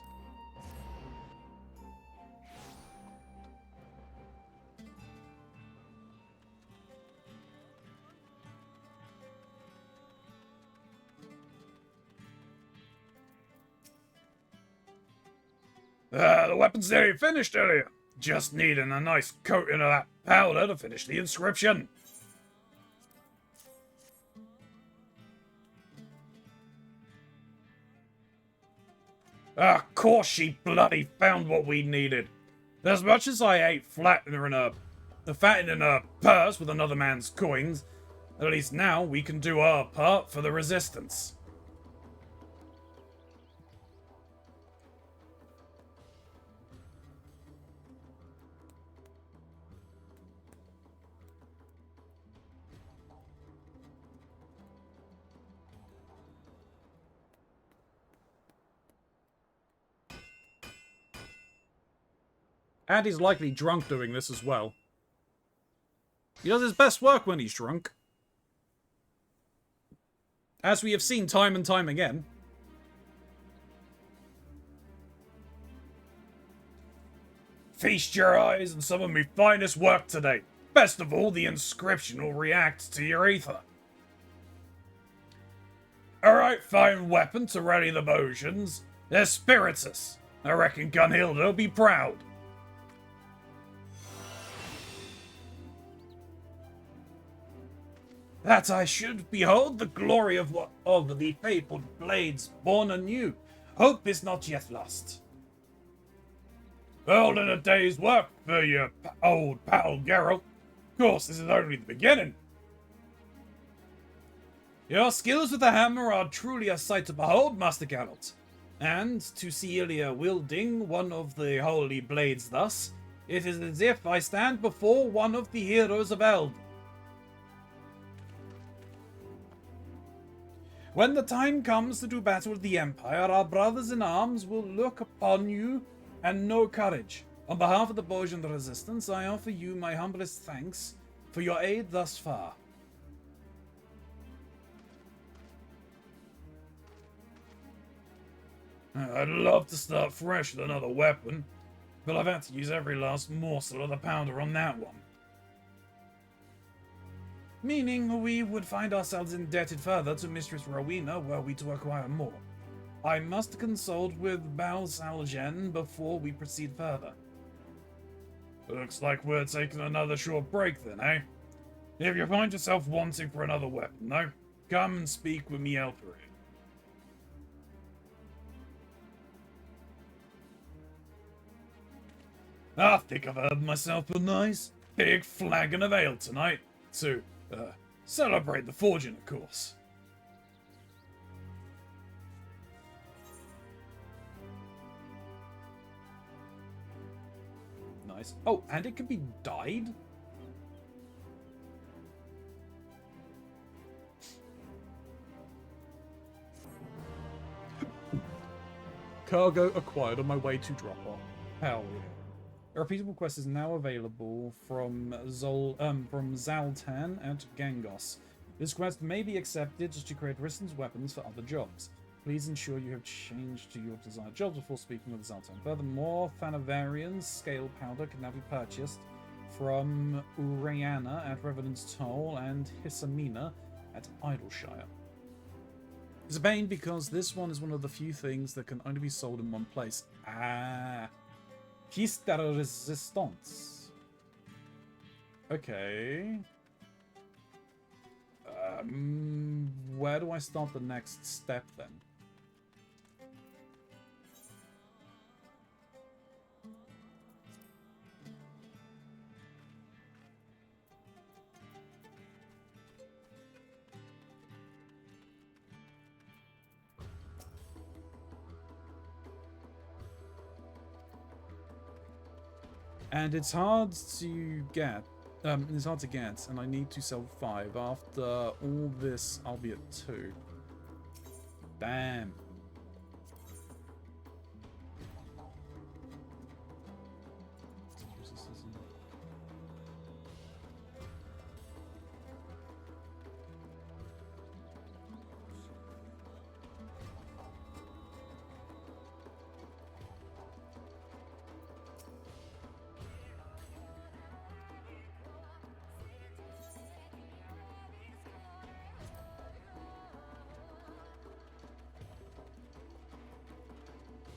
The weapon's nearly finished earlier. Just needing a nice coating of that powder to finish the inscription. Of course she bloody found what we needed. As much as I hate fattening her purse with another man's coins, at least now we can do our part for the Resistance. And he's likely drunk doing this as well. He does his best work when he's drunk. As we have seen time and time again. Feast your eyes on some of my finest work today. Best of all, the inscription will react to your ether. Alright, fine weapon to rally the motions. There's Spiritus. I reckon Gunhilde'll be proud. That I should behold the glory of the fabled blades born anew. Hope is not yet lost. All in a day's work for your old pal Geralt. Of course, this is only the beginning. Your skills with the hammer are truly a sight to behold, Master Geralt. And to see Ilya wielding one of the holy blades thus, it is as if I stand before one of the heroes of Eld. When the time comes to do battle with the Empire, our brothers in arms will look upon you and know courage. On behalf of the Borgia and the Resistance, I offer you my humblest thanks for your aid thus far. I'd love to start fresh with another weapon, but I've had to use every last morsel of the powder on that one. Meaning we would find ourselves indebted further to Mistress Rowena were we to acquire more. I must consult with Bal Salgen before we proceed further. Looks like we're taking another short break then, eh? If you find yourself wanting for another weapon, though, come and speak with me elsewhere. I think I've earned myself a nice big flagon of ale tonight to celebrate the forging, of course. Nice. Oh, and it can be dyed? Cargo acquired on my way to drop off. Hell yeah. A repeatable quest is now available from Zaltan at Gangos. This quest may be accepted to create Risten's weapons for other jobs. Please ensure you have changed to your desired jobs before speaking with Zaltan. Furthermore, Fanavarian's scale powder can now be purchased from Uriana at Revenant's Toll and Hissamina at Idleshire. It's a pain because this one is one of the few things that can only be sold in one place. Pièce de résistance. Okay. Where do I start the next step then? And it's hard to get. It's hard to get, and I need to sell 5. After all this, I'll be at 2. Damn.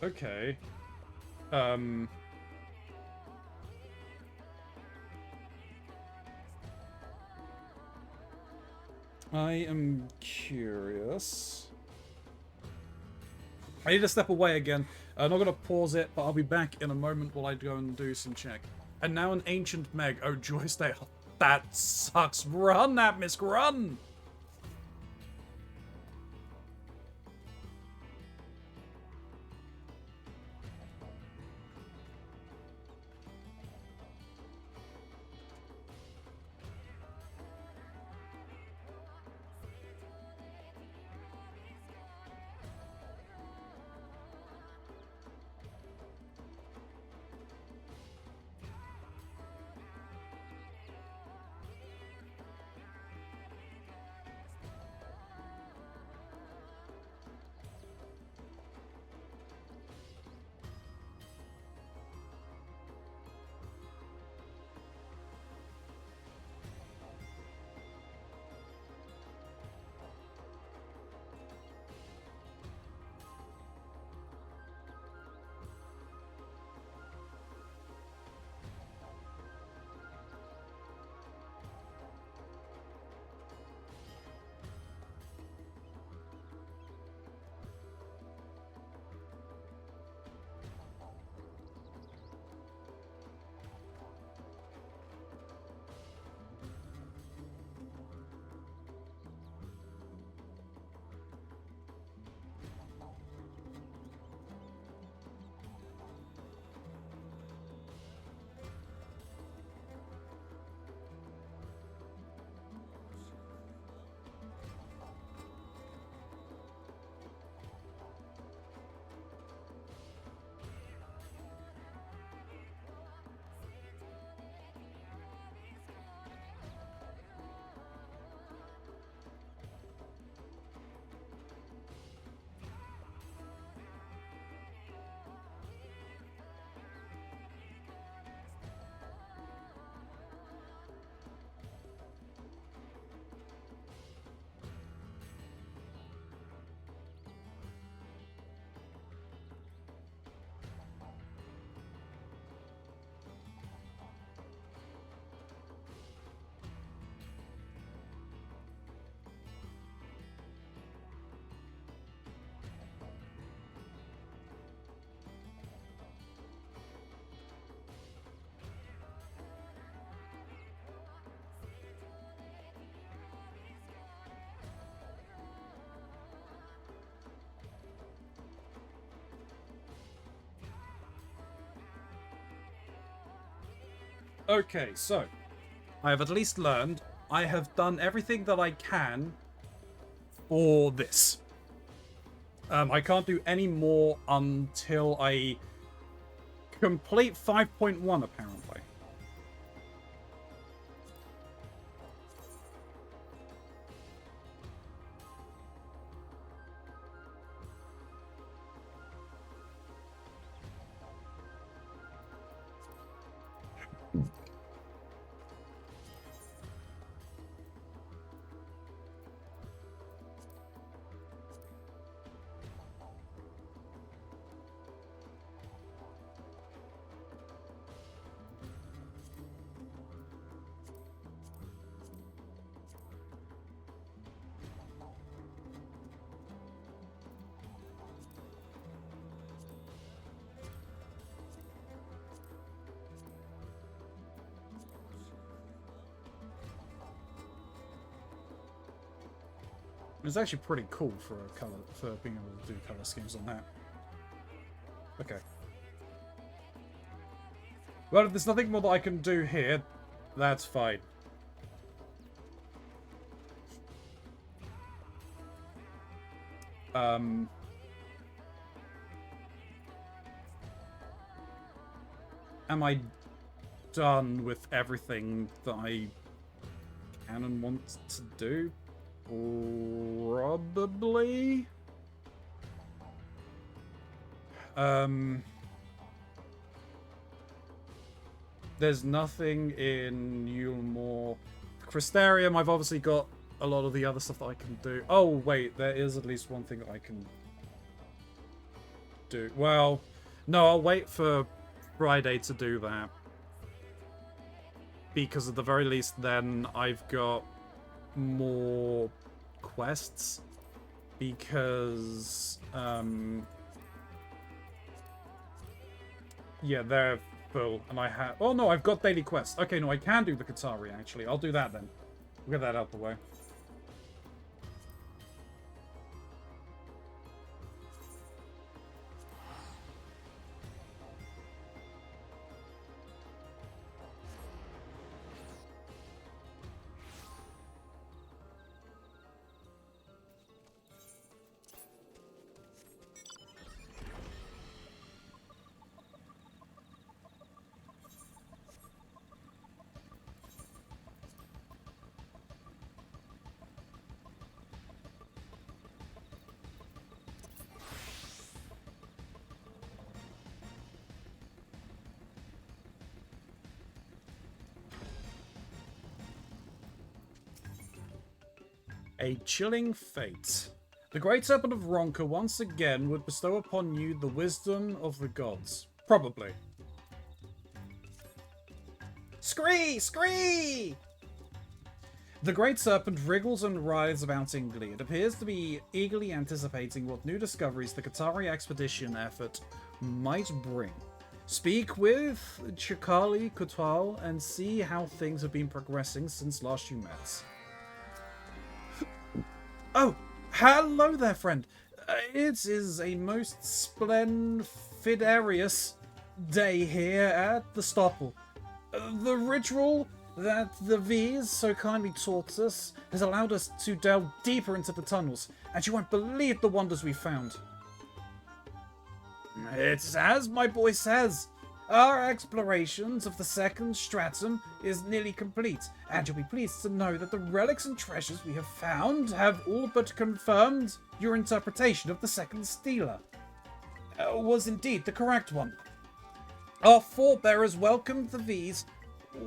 Okay. I am curious. I need to step away again. I'm not going to pause it, but I'll be back in a moment while I go and do some check. And now an Ancient Meg. Oh, Joysdale. That sucks. Run, Atmisk, run! Okay, so I have at least learned I have done everything that I can for this. I can't do any more until I complete 5.1, apparently. It's actually pretty cool for a color, for being able to do color schemes on that. Okay. Well, if there's nothing more that I can do here, that's fine. Am I done with everything that I can and want to do? Probably. There's nothing in Yulmore. Crystarium, I've obviously got a lot of the other stuff that I can do. Oh, wait, there is at least one thing that I can do. Well, no, I'll wait for Friday to do that. Because at the very least, then I've got more quests. Because, yeah, they're full, and I have... Oh, no, I've got daily quests. Okay, no, I can do the Qatari, actually. I'll do that, then. We'll get that out the way. A chilling fate. The Great Serpent of Ronka once again would bestow upon you the wisdom of the gods. Probably. Scree! Scree! The Great Serpent wriggles and writhes about in glee. It appears to be eagerly anticipating what new discoveries the Qatari expedition effort might bring. Speak with Chikali Kutwal and see how things have been progressing since last you met. Oh, hello there, friend. It is a most splendidarious day here at the Stopple. The ritual that the V's so kindly taught us has allowed us to delve deeper into the tunnels, and you won't believe the wonders we found. It's as my boy says. Our explorations of the second stratum is nearly complete, and you'll be pleased to know that the relics and treasures we have found have all but confirmed your interpretation of the second stela. Was indeed the correct one. Our forebearers welcomed the V's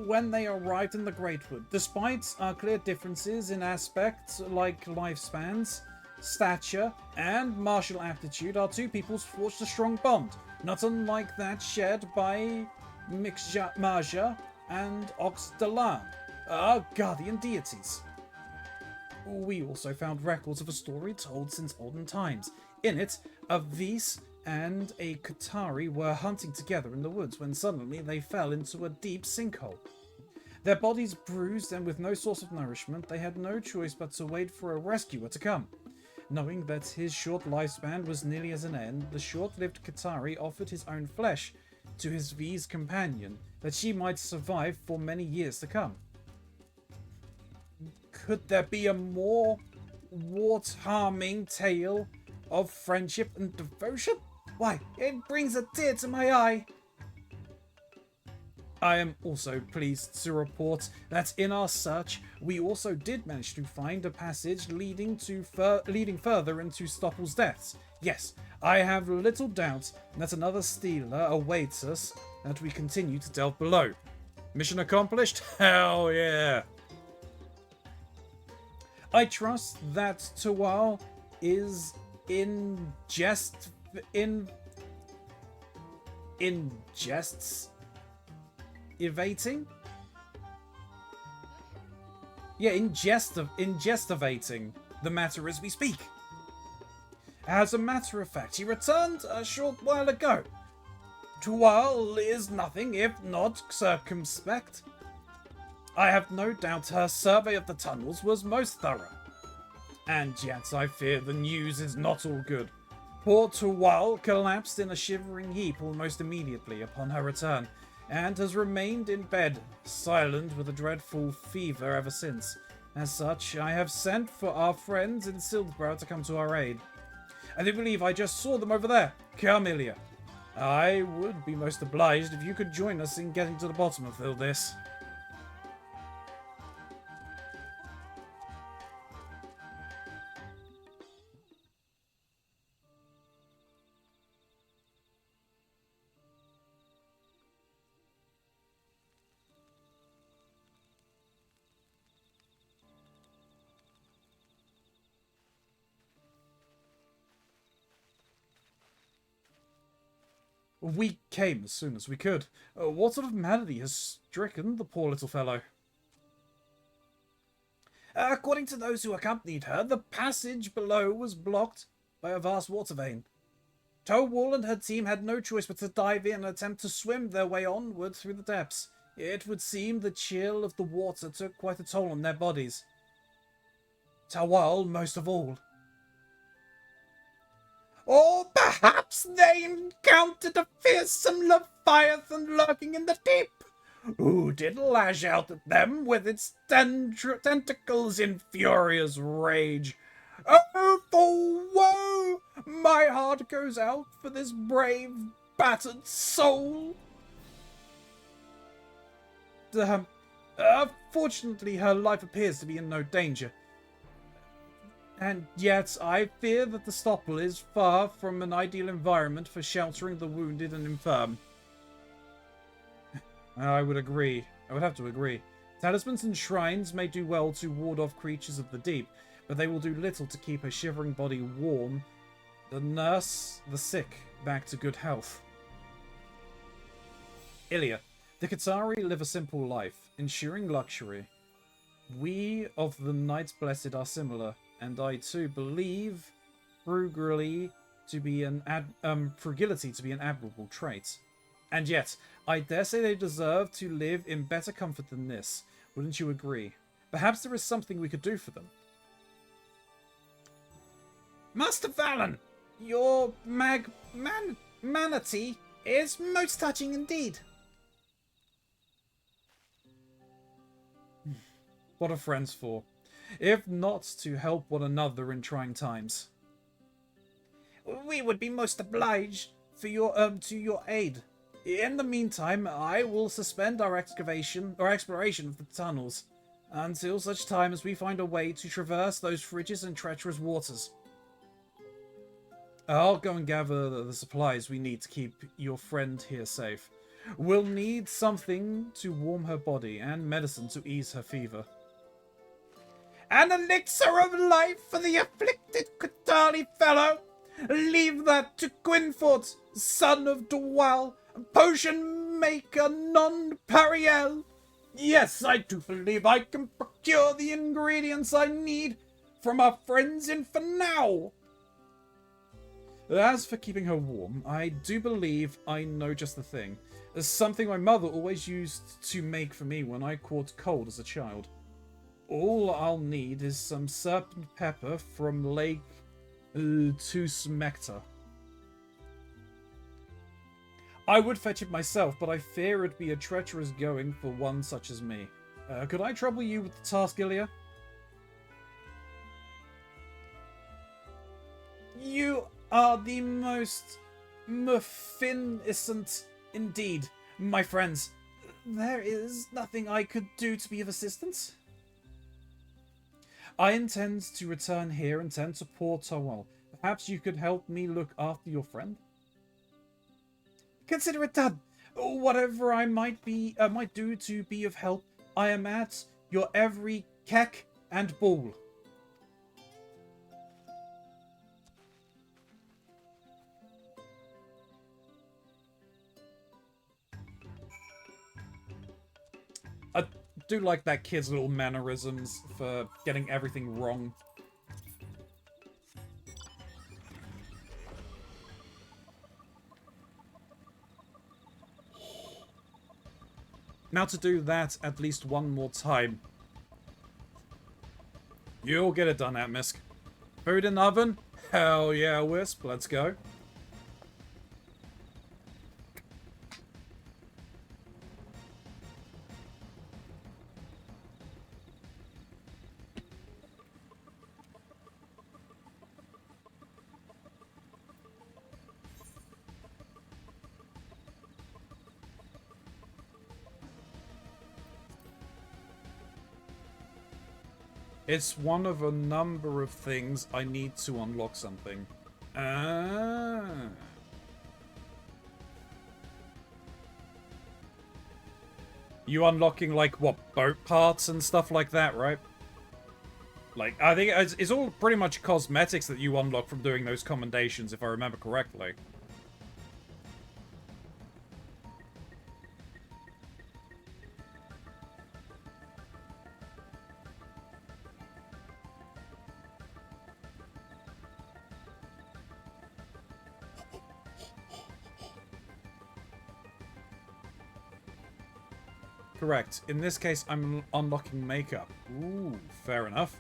when they arrived in the Greatwood. Despite our clear differences in aspects like lifespans, stature, and martial aptitude, our two peoples forged a strong bond, not unlike that shared by Maja and Oxdalan, our guardian deities. We also found records of a story told since olden times. In it, a Vis and a Qatari were hunting together in the woods when suddenly they fell into a deep sinkhole. Their bodies bruised and with no source of nourishment, they had no choice but to wait for a rescuer to come. Knowing that his short lifespan was nearly at an end, the short-lived Qatari offered his own flesh to his V's companion that she might survive for many years to come. Could there be a more wart-harming tale of friendship and devotion? Why, it brings a tear to my eye. I am also pleased to report that in our search, we also did manage to find a passage leading further into Stoppel's depths. Yes, I have little doubt that another Stealer awaits us, that we continue to delve below. Mission accomplished? Hell yeah! I trust that Tawal is ingests evading? Yeah, ingestivating the matter as we speak. As a matter of fact, he returned a short while ago. Tual is nothing if not circumspect. I have no doubt her survey of the tunnels was most thorough. And yet I fear the news is not all good. Poor Tual collapsed in a shivering heap almost immediately upon her return, and has remained in bed, silent with a dreadful fever ever since. As such, I have sent for our friends in Sildbrow to come to our aid. I do believe I just saw them over there. Carmelia. I would be most obliged if you could join us in getting to the bottom of all this. We came as soon as we could. What sort of malady has stricken the poor little fellow? According to those who accompanied her, the passage below was blocked by a vast water vein. Towal and her team had no choice but to dive in and attempt to swim their way onward through the depths. It would seem the chill of the water took quite a toll on their bodies. Tawal most of all. Or perhaps they encountered a fearsome leviathan lurking in the deep, who did lash out at them with its tentacles in furious rage. Oh, for woe! My heart goes out for this brave, battered soul. Fortunately, her life appears to be in no danger. And yet, I fear that the Stopple is far from an ideal environment for sheltering the wounded and infirm. I would agree. I would have to agree. Talismans and shrines may do well to ward off creatures of the deep, but they will do little to keep a shivering body warm, nurse the sick back to good health. Ilya, the Qatari live a simple life, ensuring luxury. We of the Knights Blessed are similar, and I too believe frugility to be an admirable trait. And yet, I dare say they deserve to live in better comfort than this. Wouldn't you agree? Perhaps there is something we could do for them. Master Valen, your manatee is most touching indeed. What are friends for, if not to help one another in trying times? We would be most obliged for your to your aid. In the meantime, I will suspend our exploration of the tunnels until such time as we find a way to traverse those frigid and treacherous waters. I'll go and gather the supplies we need to keep your friend here safe. We'll need something to warm her body and medicine to ease her fever. An elixir of life for the afflicted Qatari fellow. Leave that to Gwynfort, son of Dual, potion maker non-Pariel. Yes, I do believe I can procure the ingredients I need from our friends in Fanau. As for keeping her warm, I do believe I know just the thing. It's something my mother always used to make for me when I caught cold as a child. All I'll need is some serpent pepper from Lake Tusmecta. I would fetch it myself, but I fear it'd be a treacherous going for one such as me. Could I trouble you with the task, Ilya? You are the most muffiniscent indeed, my friends. There is nothing I could do to be of assistance. I intend to return here and tend to poor Towel. Perhaps you could help me look after your friend? Consider it done. Whatever I might do to be of help, I am at your every keck and ball. I do like that kid's little mannerisms for getting everything wrong. Now to do that at least one more time. You'll get it done, Atmisk. Food in the oven? Hell yeah, Wisp. Let's go. It's one of a number of things I need to unlock something. Ah. You unlocking, like, what, boat parts and stuff like that, right? Like, I think it's all pretty much cosmetics that you unlock from doing those commendations, if I remember correctly. Correct. In this case, I'm unlocking makeup. Ooh, fair enough.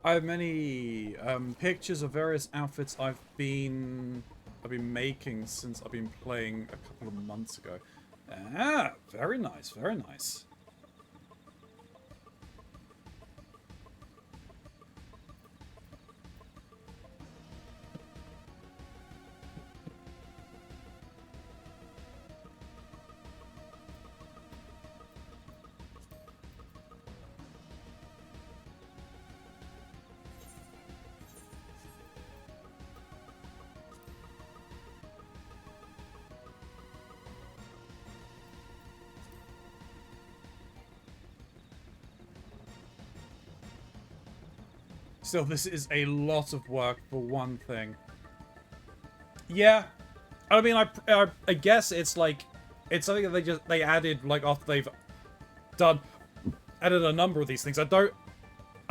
I have many pictures of various outfits I've been making since I've been playing a couple of months ago. Ah, very nice, very nice. Still, this is a lot of work for one thing. Yeah, I mean, I guess it's like, it's something that they added, like, after they've added a number of these things. I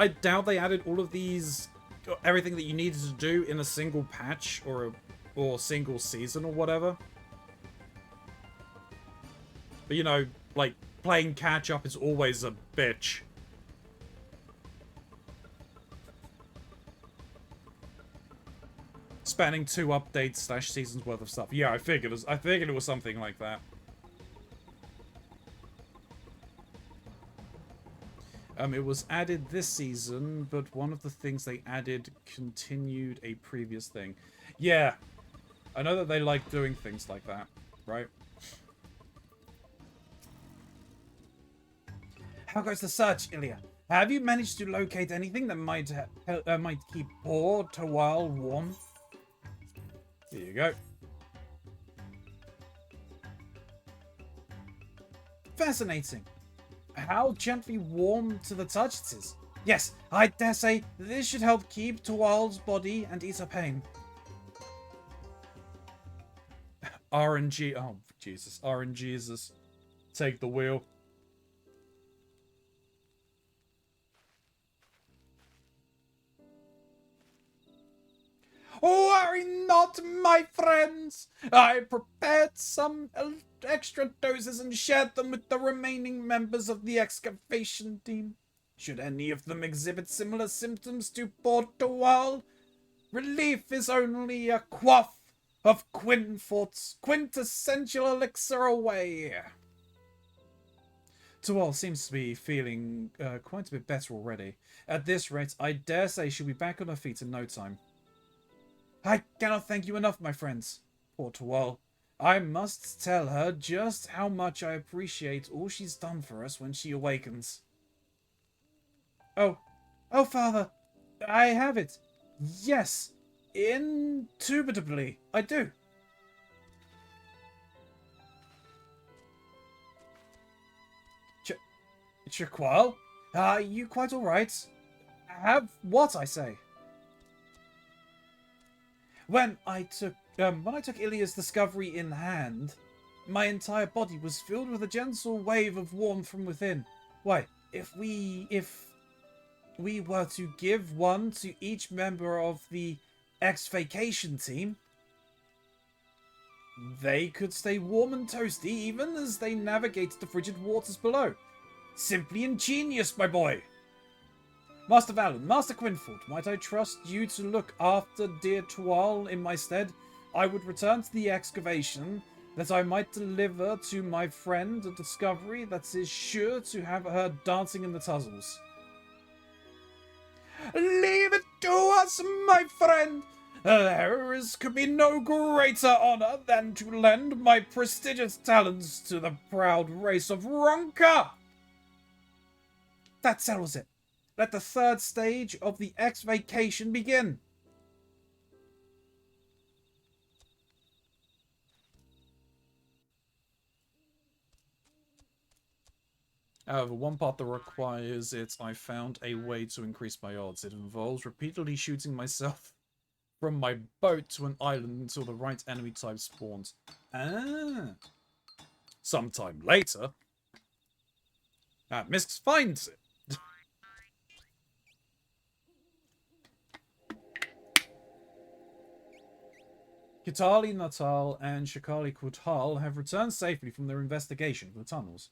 doubt they added all of these, everything that you needed to do in a single patch or single season or whatever. But, you know, like, playing catch up is always a bitch. Spanning 2 updates / seasons worth of stuff. Yeah, I figured it was something like that. It was added this season, but one of the things they added continued a previous thing. Yeah, I know that they like doing things like that, right? How goes the search, Ilya? Have you managed to locate anything that might keep poor Tawal warm? Here you go. Fascinating. How gently warm to the touch it is. Yes, I dare say this should help keep Tawal's body and ease her pain. RNG. Oh, Jesus. RNGesus. Take the wheel. Worry not, my friends. I prepared some extra doses and shared them with the remaining members of the excavation team. Should any of them exhibit similar symptoms to Portugal, relief is only a quaff of Quinfort's quintessential elixir away. Tual seems to be feeling quite a bit better already. At this rate, I dare say she'll be back on her feet in no time. I cannot thank you enough, my friends. Poor Tual. I must tell her just how much I appreciate all she's done for us when she awakens. Oh, Father, I have it. Yes, indubitably, I do. Chiqual, are you quite all right? Have what, I say? When I took Ilya's discovery in hand, my entire body was filled with a gentle wave of warmth from within. Why, if we were to give one to each member of the ex-vacation team, they could stay warm and toasty even as they navigated the frigid waters below. Simply ingenious, my boy! Master Valen, Master Quinford, might I trust you to look after dear Tual in my stead? I would return to the excavation, that I might deliver to my friend a discovery that is sure to have her dancing in the tussles. Leave it to us, my friend! Could be no greater honour than to lend my prestigious talents to the proud race of Ronka! That settles it. Let the third stage of the ex-vacation begin. However, one part that requires it, I found a way to increase my odds. It involves repeatedly shooting myself from my boat to an island until the right enemy type spawns. Ah. Sometime later, Misk finds it. Kitali Natal and Shakali Kutal have returned safely from their investigation of the tunnels.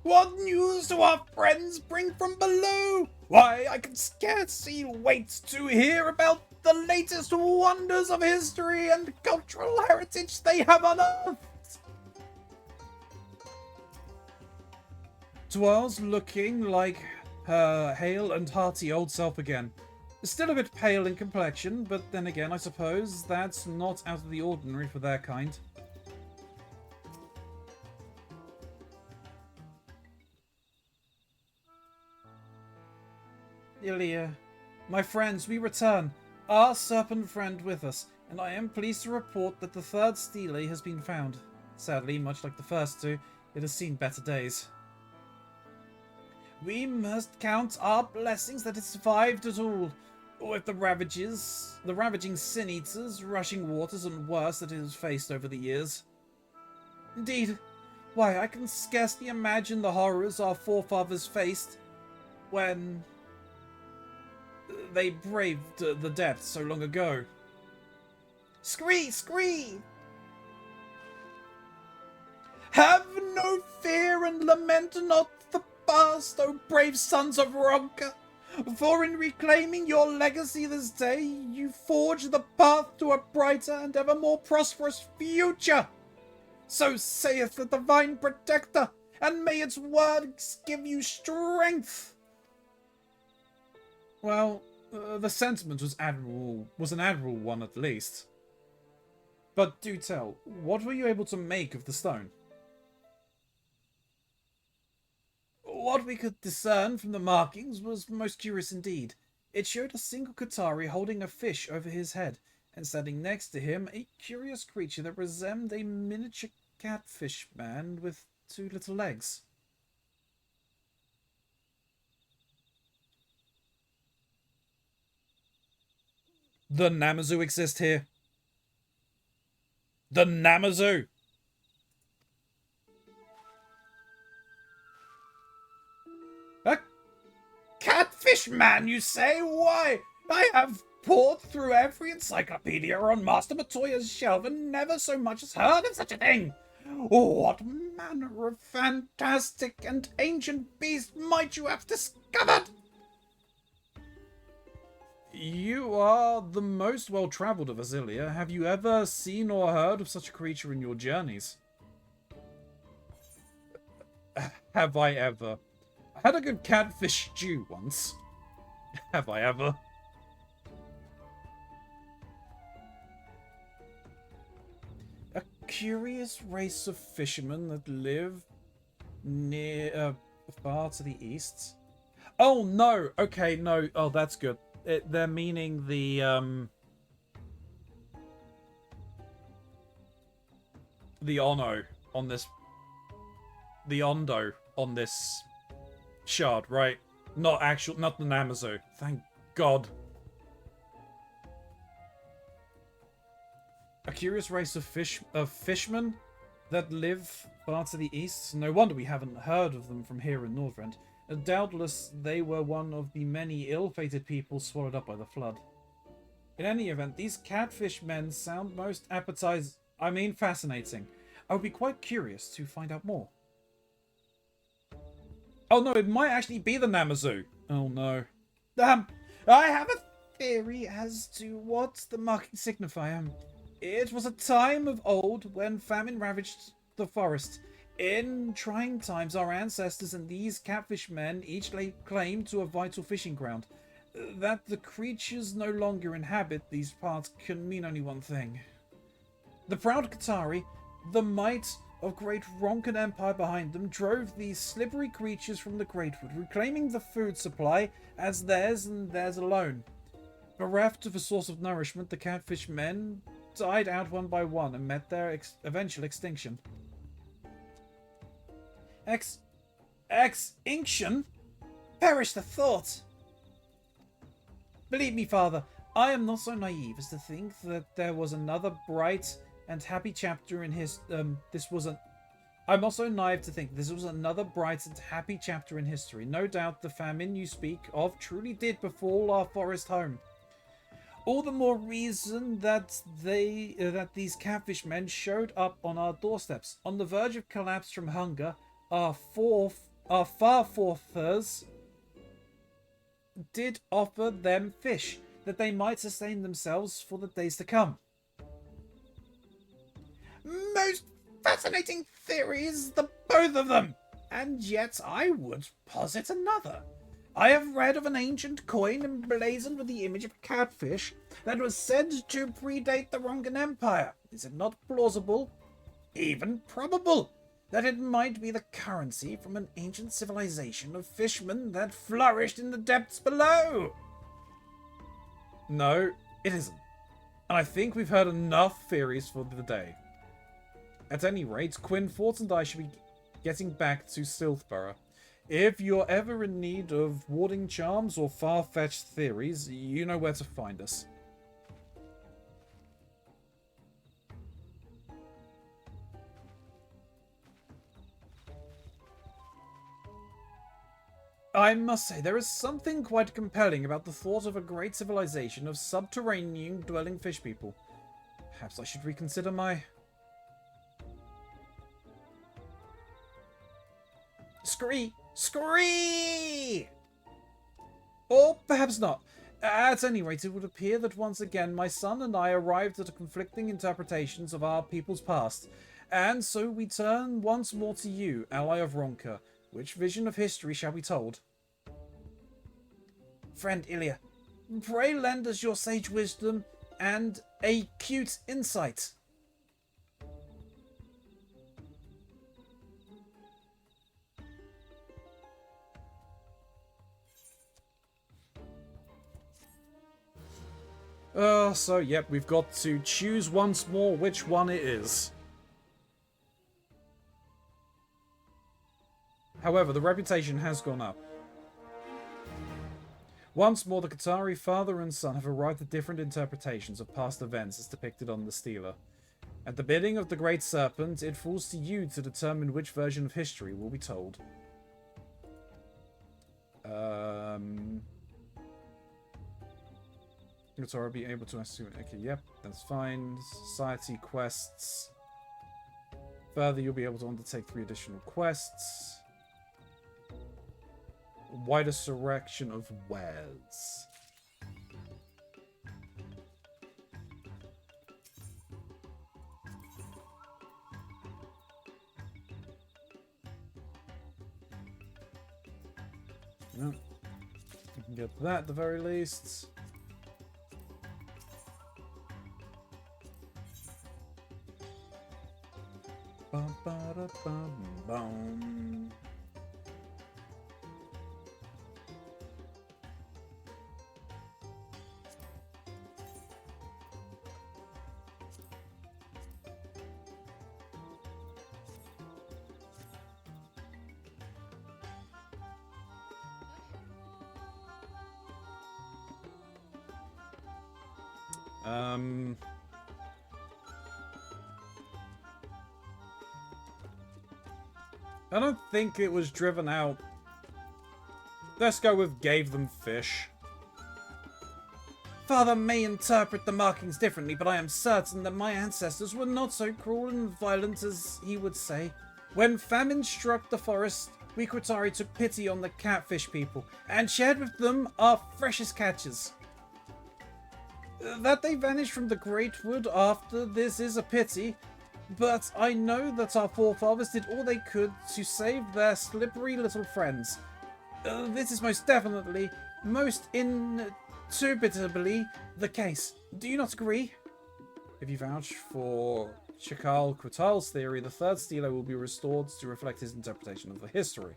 What news do our friends bring from below? Why, I can scarcely wait to hear about the latest wonders of history and cultural heritage they have unearthed. Tual's looking like her hale and hearty old self again. Still a bit pale in complexion, but then again, I suppose that's not out of the ordinary for their kind. Ilya, my friends, we return. Our serpent friend with us, and I am pleased to report that the third stele has been found. Sadly, much like the first two, it has seen better days. We must count our blessings that it survived at all. With the ravaging sin-eaters, rushing waters, and worse that it has faced over the years. Indeed, why, I can scarcely imagine the horrors our forefathers faced when they braved the depths so long ago. Scree! Have no fear and lament not the past, O brave sons of Ronka, for in reclaiming your legacy this day, you forge the path to a brighter and ever more prosperous future. So saith the divine protector, and may its words give you strength. Well, the sentiment was an admirable one at least. But do tell, what were you able to make of the stone? What we could discern from the markings was most curious indeed. It showed a single Qatari holding a fish over his head, and standing next to him a curious creature that resembled a miniature catfish man with 2 little legs. The Namazu exist here. The Namazu! A catfish man, you say? Why? I have pored through every encyclopedia on Master Matoya's shelf and never so much as heard of such a thing. What manner of fantastic and ancient beast might you have discovered? You are the most well-travelled of Azilia. Have you ever seen or heard of such a creature in your journeys? Have I ever? I had a good catfish stew once. Have I ever? A curious race of fishermen that live near, far to the east. Oh, no! Okay, no. Oh, that's good. They're meaning the Ono on this, the Ondo on this shard, right? Not the Namazu. Thank God. A curious race of fishermen that live far to the east. No wonder we haven't heard of them from here in Northrend. Doubtless they were one of the many ill-fated people swallowed up by the flood. In any event, these catfish men sound most fascinating. I would be quite curious to find out more. Oh no, it might actually be the Namazu. Oh no. I have a theory as to what the markings signify. It was a time of old when famine ravaged the forest. In trying times, our ancestors and these catfish men each laid claim to a vital fishing ground. That the creatures no longer inhabit these parts can mean only one thing. The proud Qatari, the might of great Ronkan Empire behind them, drove these slippery creatures from the Greatwood, reclaiming the food supply as theirs and theirs alone. Bereft of a source of nourishment, the catfish men died out one by one and met their eventual extinction. Extinction? Perish the thought! Believe me, Father, I am not so naive as to think that there was another bright and happy chapter in I'm not so naive to think this was another bright and happy chapter in history. No doubt the famine you speak of truly did befall our forest home. All the more reason that these catfish men showed up on our doorsteps, on the verge of collapse from hunger. Our far forefathers did offer them fish, that they might sustain themselves for the days to come. Most fascinating theories, the both of them! And yet I would posit another. I have read of an ancient coin emblazoned with the image of a catfish that was said to predate the Rongan Empire. Is it not plausible, even probable, that it might be the currency from an ancient civilization of fishermen that flourished in the depths below? No, it isn't. And I think we've heard enough theories for the day. At any rate, Quinn, Fort and I should be getting back to Silthborough. If you're ever in need of warding charms or far-fetched theories, you know where to find us. I must say, there is something quite compelling about the thought of a great civilization of subterranean-dwelling fish people. Perhaps I should reconsider my... Scree! Or perhaps not. At any rate, it would appear that once again my son and I arrived at conflicting interpretations of our people's past, and so we turn once more to you, ally of Ronka. Which vision of history shall be told? Friend Ilya, pray lend us your sage wisdom and acute insight. So yep, we've got to choose once more which one it is. However, the reputation has gone up. Once more, the Qatari father and son have arrived at different interpretations of past events as depicted on the stela. At the bidding of the Great Serpent, it falls to you to determine which version of history will be told. Qatari be able to assume. Okay, yep, that's fine. Society quests. Further, you'll be able to undertake 3 additional quests. Wider selection of wares. No. You can get that at the very least. Bum, ba, da, bum, bum. I don't think it was driven out. Let's go with gave them fish. Father may interpret the markings differently, but I am certain that my ancestors were not so cruel and violent as he would say. When famine struck the forest, we Qatari took pity on the catfish people and shared with them our freshest catches. That they vanished from the Great Wood after this is a pity, but I know that our forefathers did all they could to save their slippery little friends. This is most definitely, most indubitably the case. Do you not agree? If you vouch for Chakal Quatal's theory, the third stela will be restored to reflect his interpretation of the history.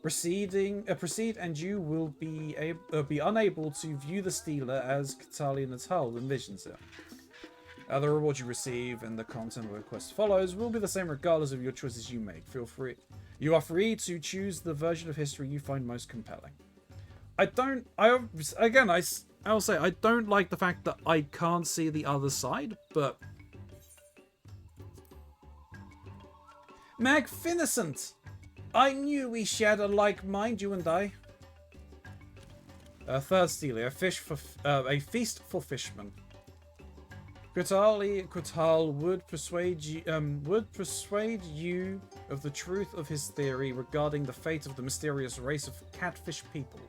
Proceed and you will be unable to view the stela as Qatali Natal envisions it. The reward you receive and the content of the quest follows will be the same regardless of your choices you make. You are free to choose the version of history you find most compelling. I'll say I don't like the fact that I can't see the other side, but magnificent! I knew we shared a like mind, you and I. Third stela, a feast for fishmen. Quatal would persuade you of the truth of his theory regarding the fate of the mysterious race of catfish people.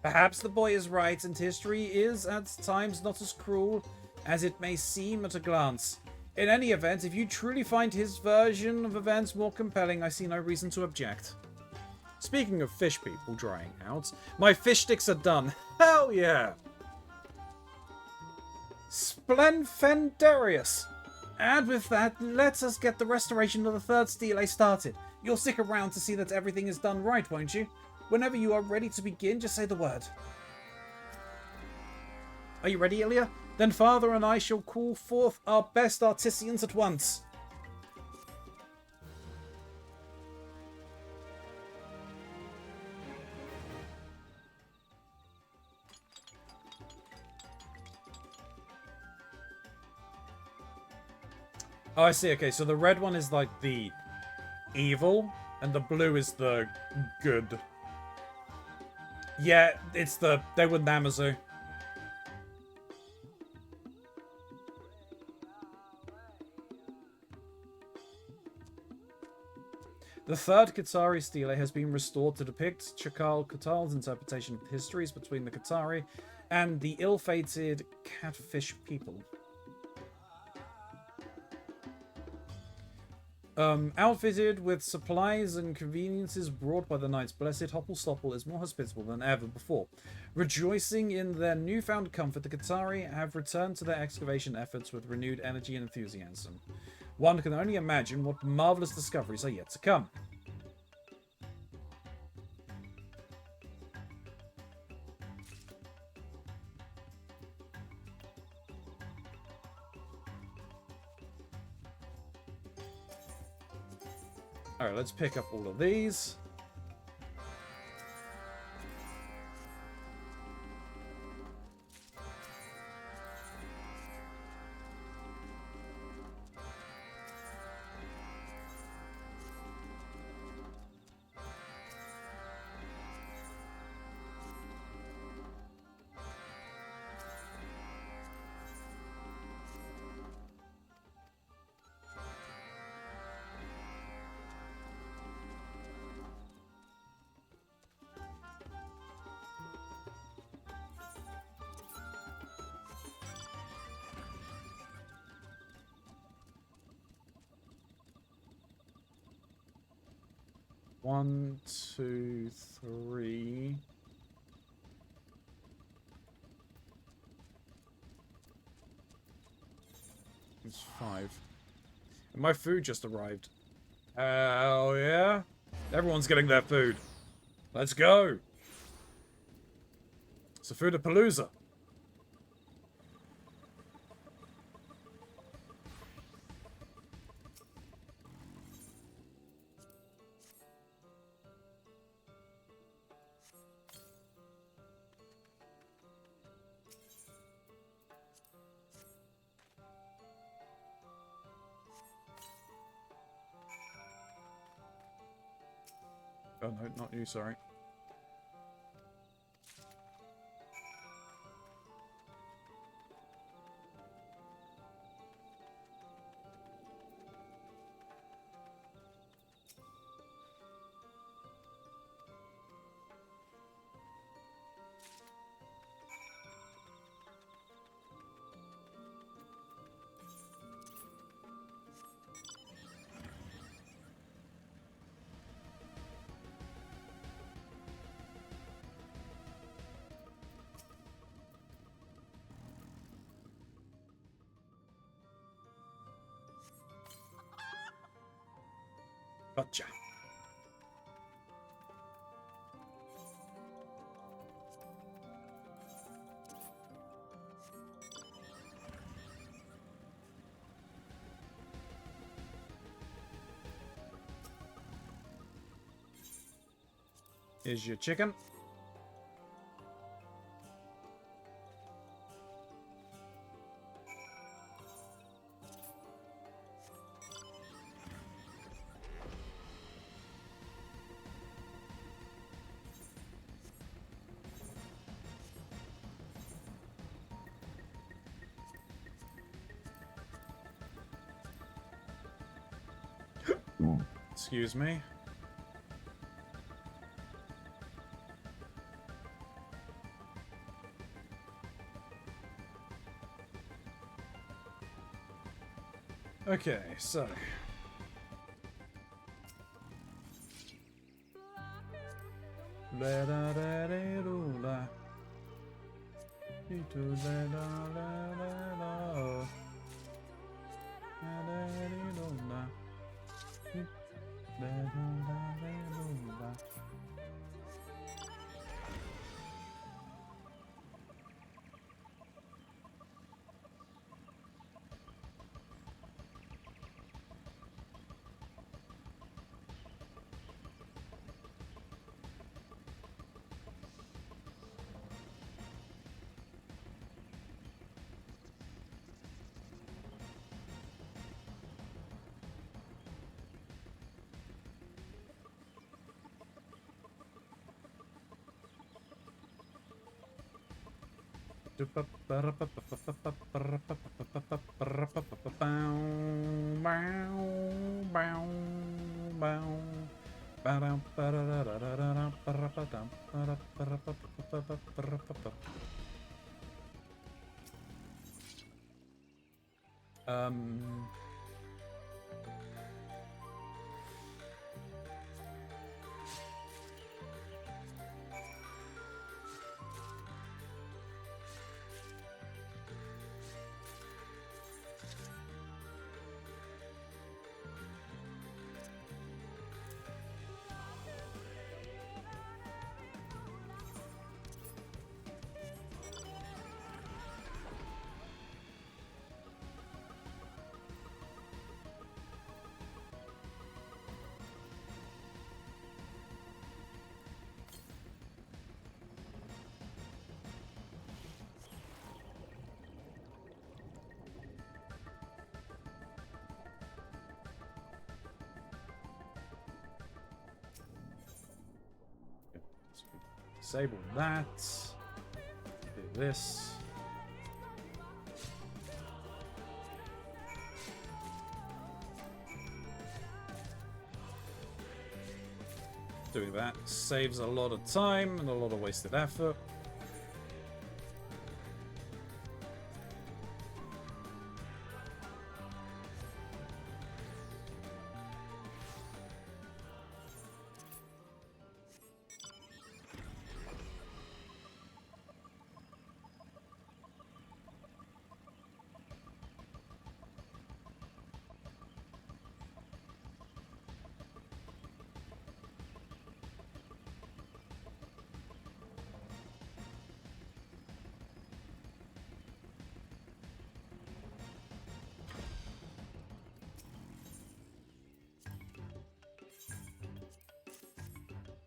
Perhaps the boy is right, and history is at times not as cruel as it may seem at a glance. In any event, if you truly find his version of events more compelling, I see no reason to object. Speaking of fish people drying out, my fish sticks are done. Hell yeah! Splenfendarius! And with that, let us get the restoration of the third stele started. You'll stick around to see that everything is done right, won't you? Whenever you are ready to begin, just say the word. Are you ready, Ilya? Then Father and I shall call forth our best artisans at once. Oh, I see. Okay, so the red one is like the evil, and the blue is the good. Yeah, they were Namazu. The third Qatari stele has been restored to depict Chakal Qatal's interpretation of the histories between the Qatari and the ill-fated catfish people. Outfitted with supplies and conveniences brought by the Knights Blessed, Hopple is more hospitable than ever before. Rejoicing in their newfound comfort, the Qatari have returned to their excavation efforts with renewed energy and enthusiasm. One can only imagine what marvelous discoveries are yet to come. Alright, let's pick up all of these. One, two, three. It's 5. And my food just arrived. Hell yeah. Everyone's getting their food. Let's go. It's a food-a-palooza. Oh no, not you, sorry. Gotcha. Here's your chicken. Excuse me. Okay, so la da da da do la. Do la la la la la. La da da do la. La da da da do la. Um... Disable that. Do this. Doing that saves a lot of time and a lot of wasted effort.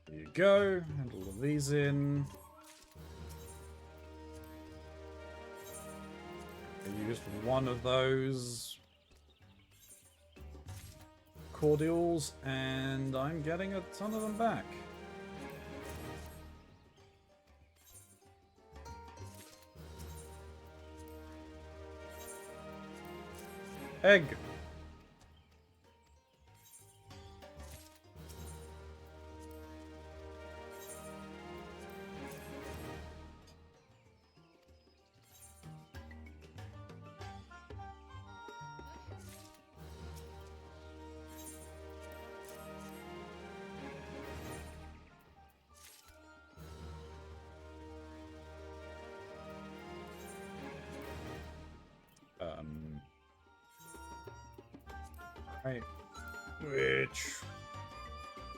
There you go. And all of these in. I used one of those cordials, and I'm getting a ton of them back. Egg. Right. Which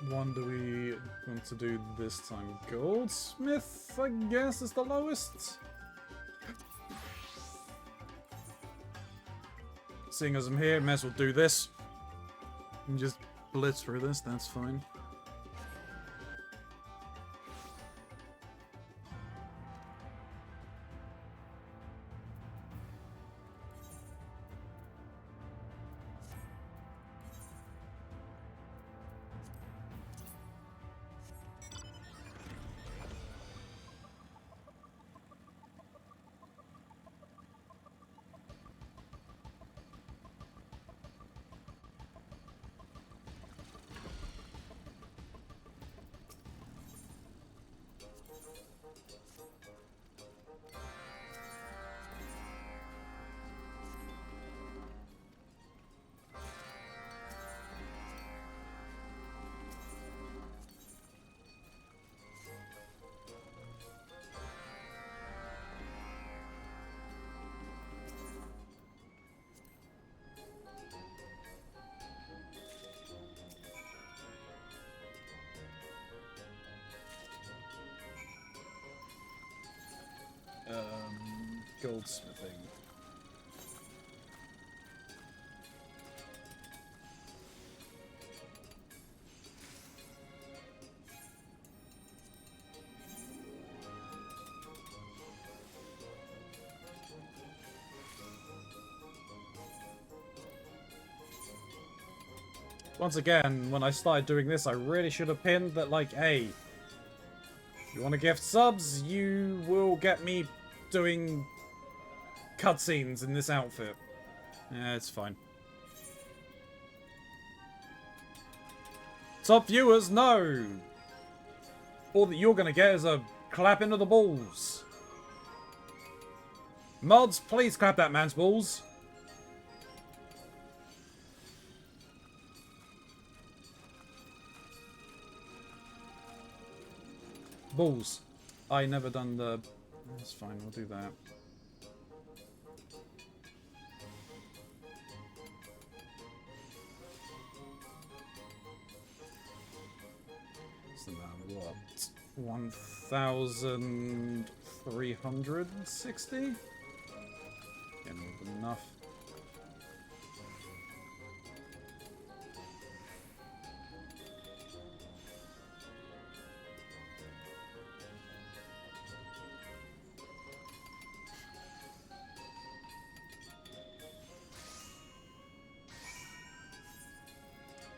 one do we want to do this time? Goldsmith, I guess, is the lowest. Seeing as I'm here, may as well do this. And just blitz through this, that's fine. Goldsmithing. Once again, when I started doing this, I really should have pinned that, like, hey, if you want to gift subs, you will get me doing cutscenes in this outfit. Yeah, it's fine. Top viewers, no! All that you're gonna get is a clap into the balls. Mods, please clap that man's balls. Balls. I never done the... That's fine, we'll do that. So now what? 1,360? Yeah, more than enough.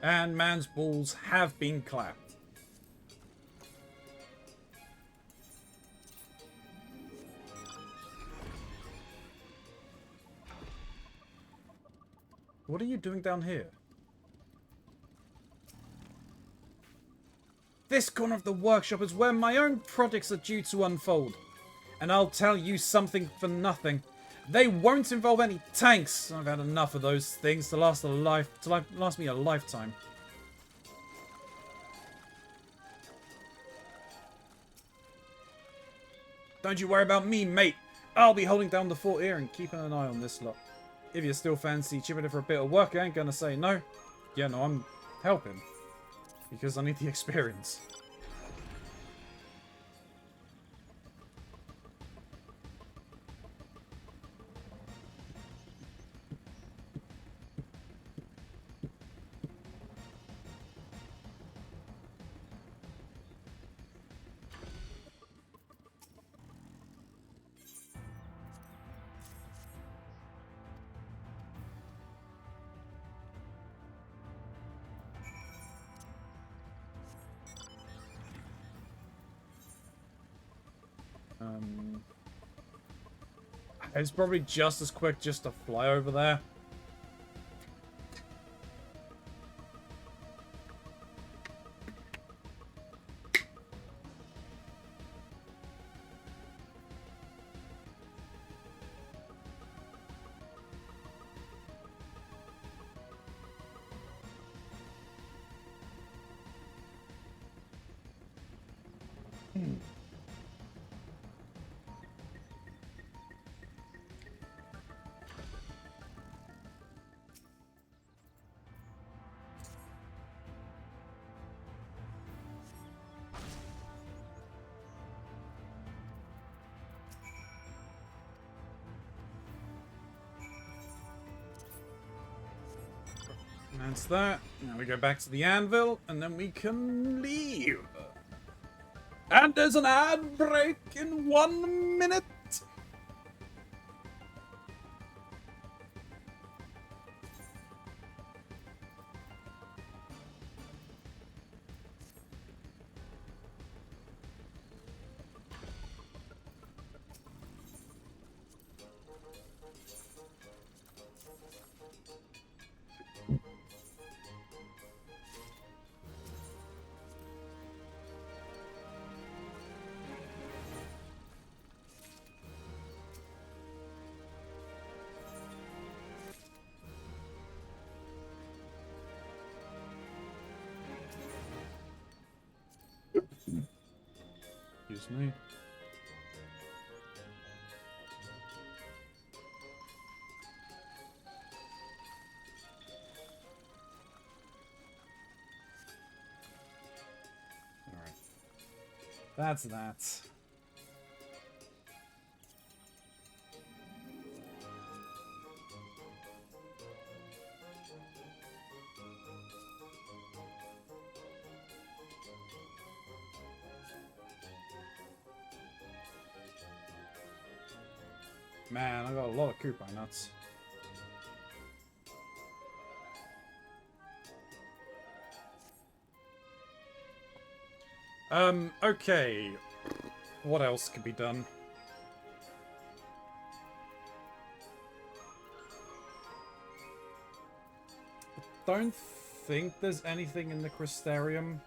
And man's balls have been clapped. What are you doing down here? This corner of the workshop is where my own projects are due to unfold. And I'll tell you something for nothing. They won't involve any tanks. I've had enough of those things to last me a lifetime. Don't you worry about me, mate. I'll be holding down the fort here and keeping an eye on this lot. If you still fancy chipping in for a bit of work, I ain't gonna say no. Yeah, no, I'm helping. Because I need the experience. It's probably just as quick just to fly over there. That's that. Now we go back to the anvil, and then we can leave. And there's an ad break in 1 minute. Excuse me. Alright. That's that. Man, I got a lot of coupon nuts. Okay. What else could be done? Don't think there's anything in the Crystarium.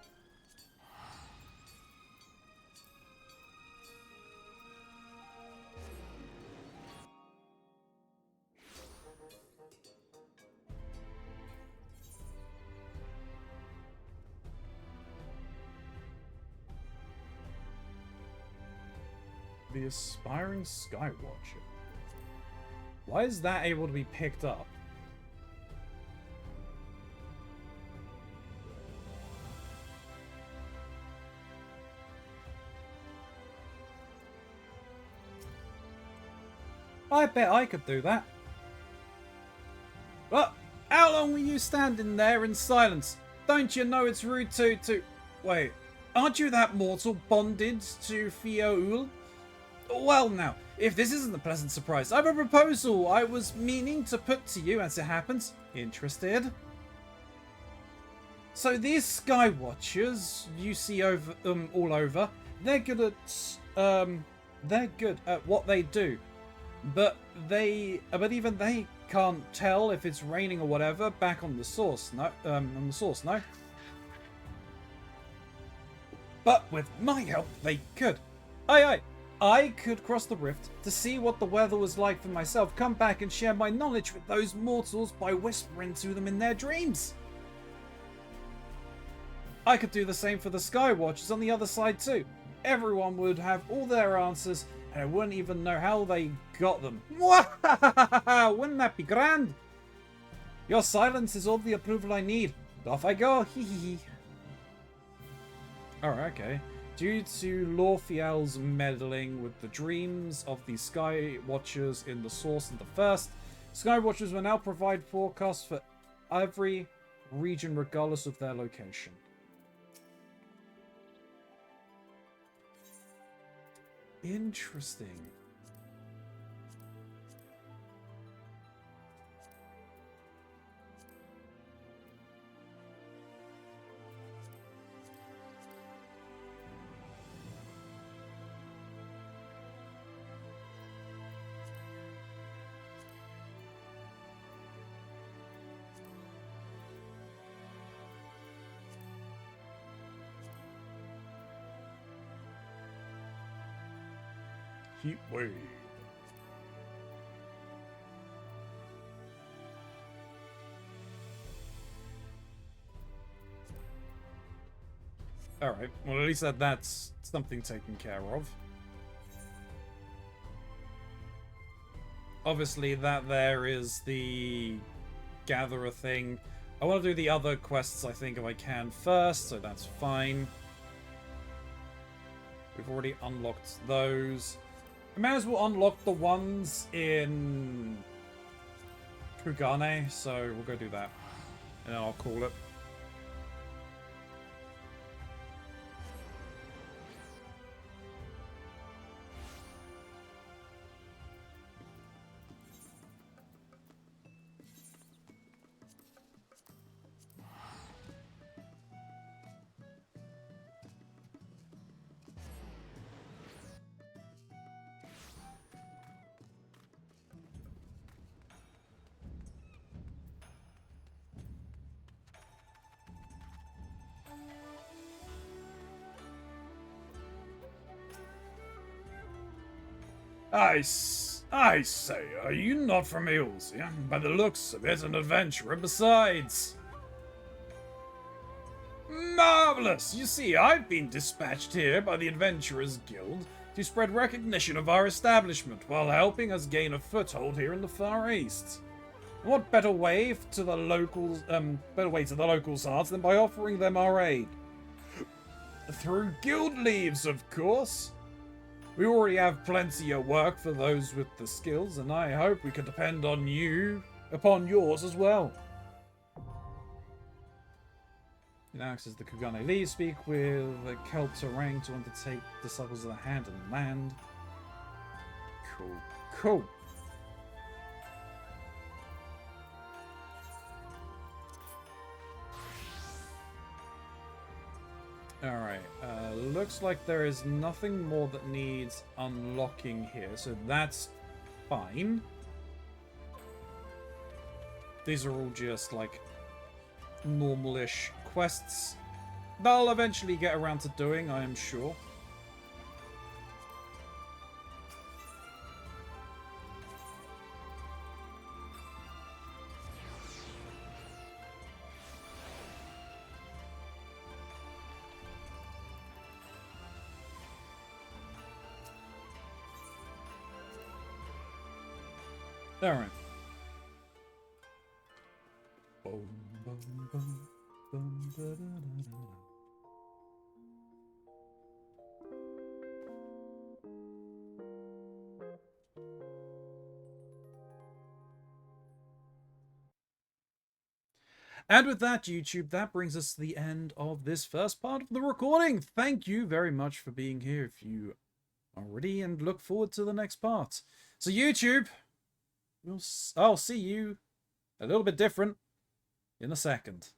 The Aspiring Skywatcher. Why is that able to be picked up? I bet I could do that. Well, how long were you standing there in silence? Don't you know it's rude to... Wait, aren't you that mortal bonded to Fioul? Well now, if this isn't a pleasant surprise, I have a proposal I was meaning to put to you as it happens. Interested? So these Skywatchers you see over all over, they're good at what they do. But even they can't tell if it's raining or whatever back on the source. No, on the source, no. But with my help, they could. Aye. I could cross the rift to see what the weather was like for myself, come back and share my knowledge with those mortals by whispering to them in their dreams. I could do the same for the Sky Watchers on the other side too. Everyone would have all their answers, and I wouldn't even know how they got them. Wouldn't that be grand? Your silence is all the approval I need. Off I go. Alright, okay. Due to Lorthiel's meddling with the dreams of the Sky Watchers in the Source and the First, Sky Watchers will now provide forecasts for every region regardless of their location. Interesting. Heat wave. Alright, well at least that's something taken care of. Obviously that there is the gatherer thing. I want to do the other quests I think if I can first, so that's fine. We've already unlocked those. I may as well unlock the ones in Kugane, so we'll go do that. And then I'll call it. I say, are you not from Eolzia? By the looks of it, an adventurer besides. Marvelous! You see, I've been dispatched here by the Adventurers Guild to spread recognition of our establishment while helping us gain a foothold here in the Far East. What better way to the locals' hearts than by offering them our aid? Through guild leaves, of course. We already have plenty of work for those with the skills, and I hope we can depend on upon yours as well. Now access the Kugane Leaves, speak with the Keltarang to undertake Disciples of the Hand and Land. Cool. Alright, looks like there is nothing more that needs unlocking here, so that's fine. These are all just, like, normal-ish quests that I'll eventually get around to doing, I am sure. Alright. And with that, YouTube, that brings us to the end of this first part of the recording. Thank you very much for being here if you are ready, and look forward to the next part. So YouTube, I'll see you a little bit different in a second.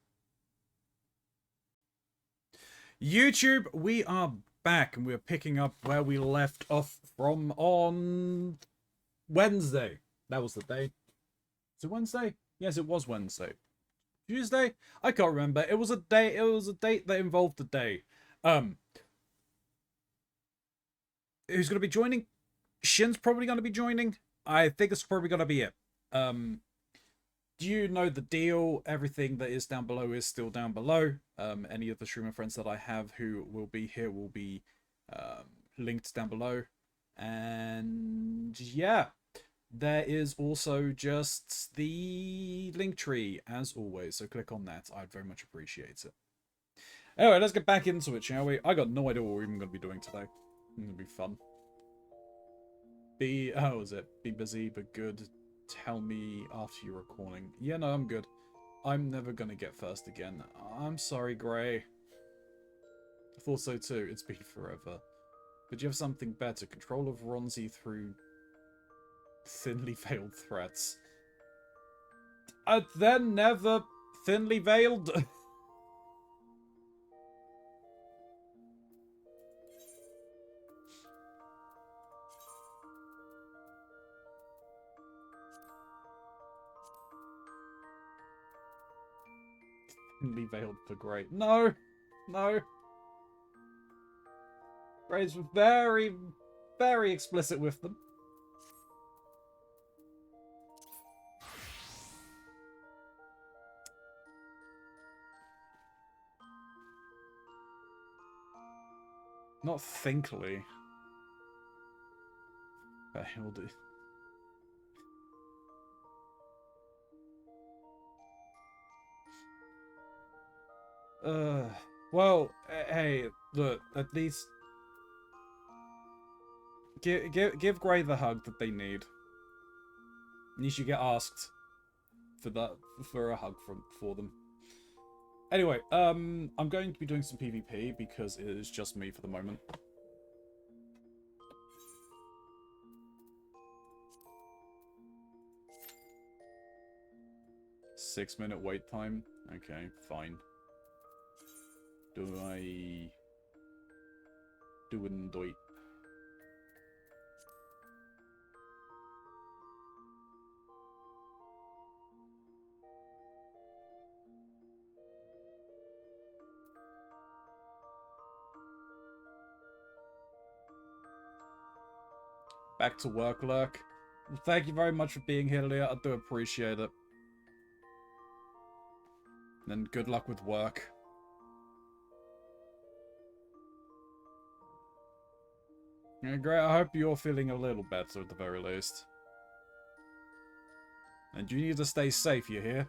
YouTube, we are back and we're picking up where we left off from on Wednesday. That was the day. Is it Wednesday? Yes, it was Wednesday. Tuesday? I can't remember. It was a day. It was a date that involved a day. Who's going to be joining? Shin's probably going to be joining. I think it's probably going to be it. Do you know the deal? Everything that is down below is still down below. Any of the streamer friends that I have who will be here will be linked down below. And yeah, there is also just the link tree as always. So click on that. I'd very much appreciate it. Anyway, let's get back into it, shall we? I got no idea what we're even going to be doing today. It's going to be fun. Be busy but good. Tell me after you're recording. Yeah, no, I'm good. I'm never gonna get first again. I'm sorry, Gray. I thought so too. It's been forever. Could you have something better? Control of Ronzi through thinly veiled threats. They're never thinly veiled. Thinly veiled for Grey. No! No! Grey's very, very explicit with them. Not thinkly. Veiled. Well, hey, look, at least give Grey the hug that they need. And you should get asked for a hug for them. Anyway, I'm going to be doing some PvP because it is just me for the moment. Six-minute wait time. Okay, fine. Do it? Back to work, Lurk. Well, thank you very much for being here, Leah. I do appreciate it. And good luck with work. Yeah, great. I hope you're feeling a little better at the very least. And you need to stay safe, you hear?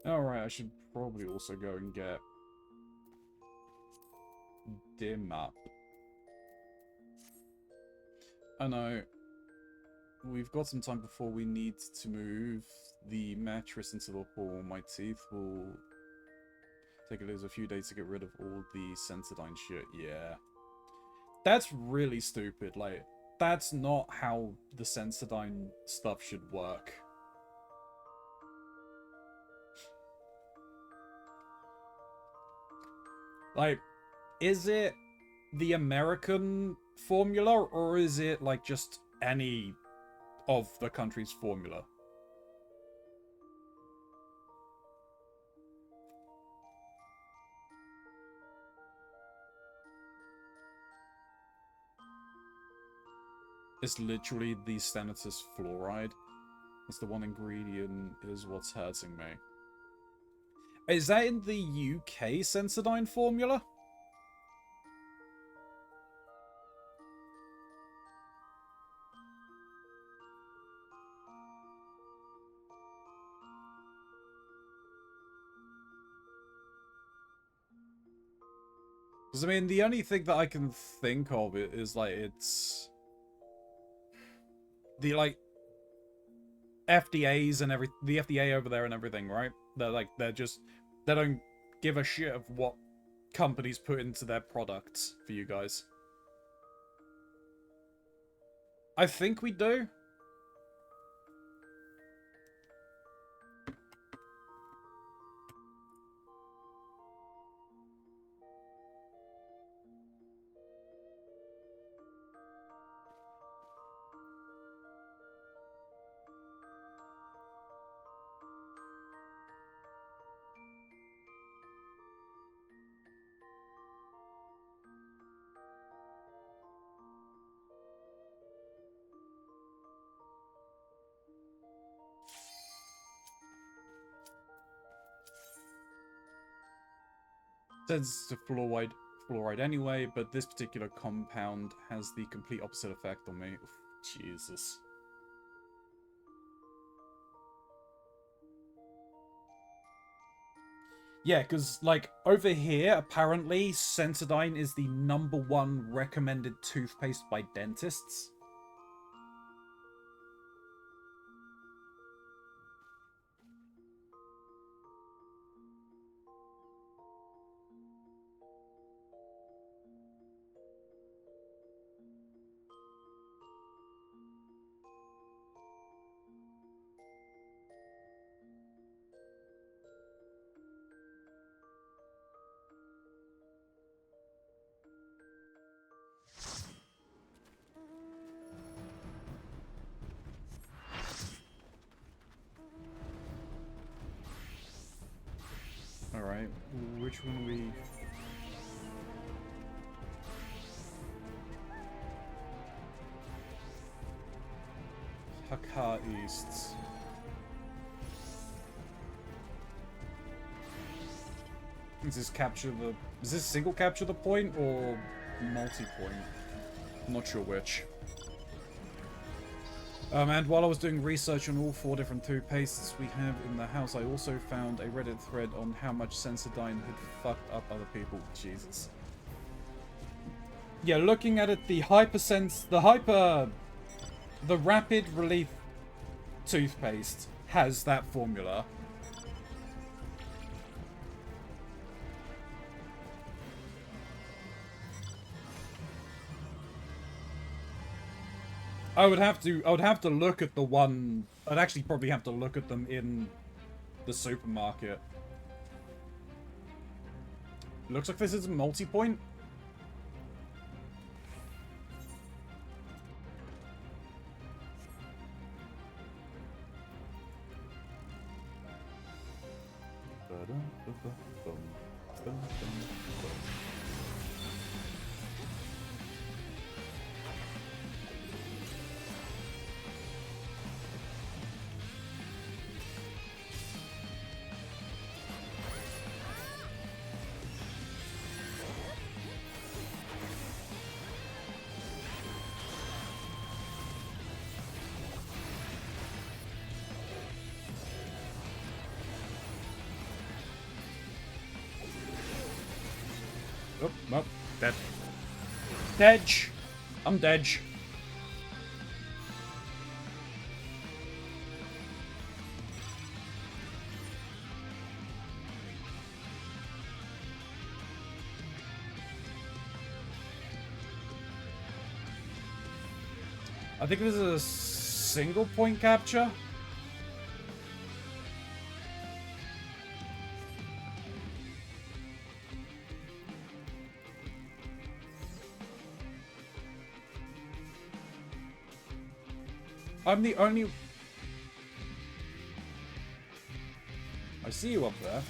Alright, I should probably also go and get dim up. I know. We've got some time before we need to move the mattress into the hall. My teeth will take at least a few days to get rid of all the Sensodyne shit. Yeah. That's really stupid. Like, that's not how the Sensodyne stuff should work. Like, is it the American formula, or is it, like, just any of the country's formula? It's literally the Stanatus fluoride. It's the one ingredient is what's hurting me. Is that in the UK Sensodyne formula? Because, I mean, the only thing that I can think of is, like, it's the like FDAs and the FDA over there and everything, right? They don't give a shit of what companies put into their products for you guys. I think we do. Says to fluoride anyway, but this particular compound has the complete opposite effect on me. Oof, Jesus. Yeah, because, like, over here, apparently, Sensodyne is the #1 recommended toothpaste by dentists. Alright, which one are we... Hakar East. Does this single capture the point or multi-point? I'm not sure which. And while I was doing research on all 4 different toothpastes we have in the house, I also found a Reddit thread on how much Sensodyne had fucked up other people. Jesus. Yeah, looking at it, the Rapid Relief toothpaste has that formula. I would have to look at the one. I'd actually probably have to look at them in the supermarket. Looks like this is a multi-point. Oh, well, dead. Dead. I'm dead. I think this is a single point capture. I'm the only... I see you up there.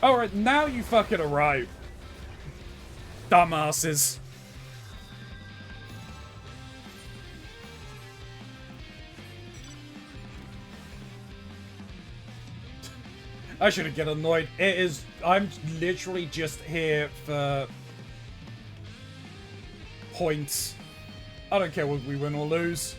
Alright, now you fucking arrive. Dumbasses. I shouldn't get annoyed. It is... I'm literally just here for... points. I don't care whether we win or lose.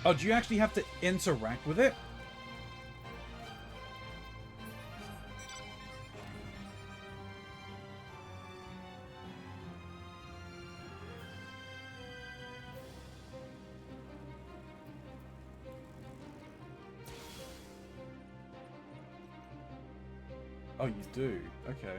Oh, do you actually have to interact with it? Oh, you do? Okay.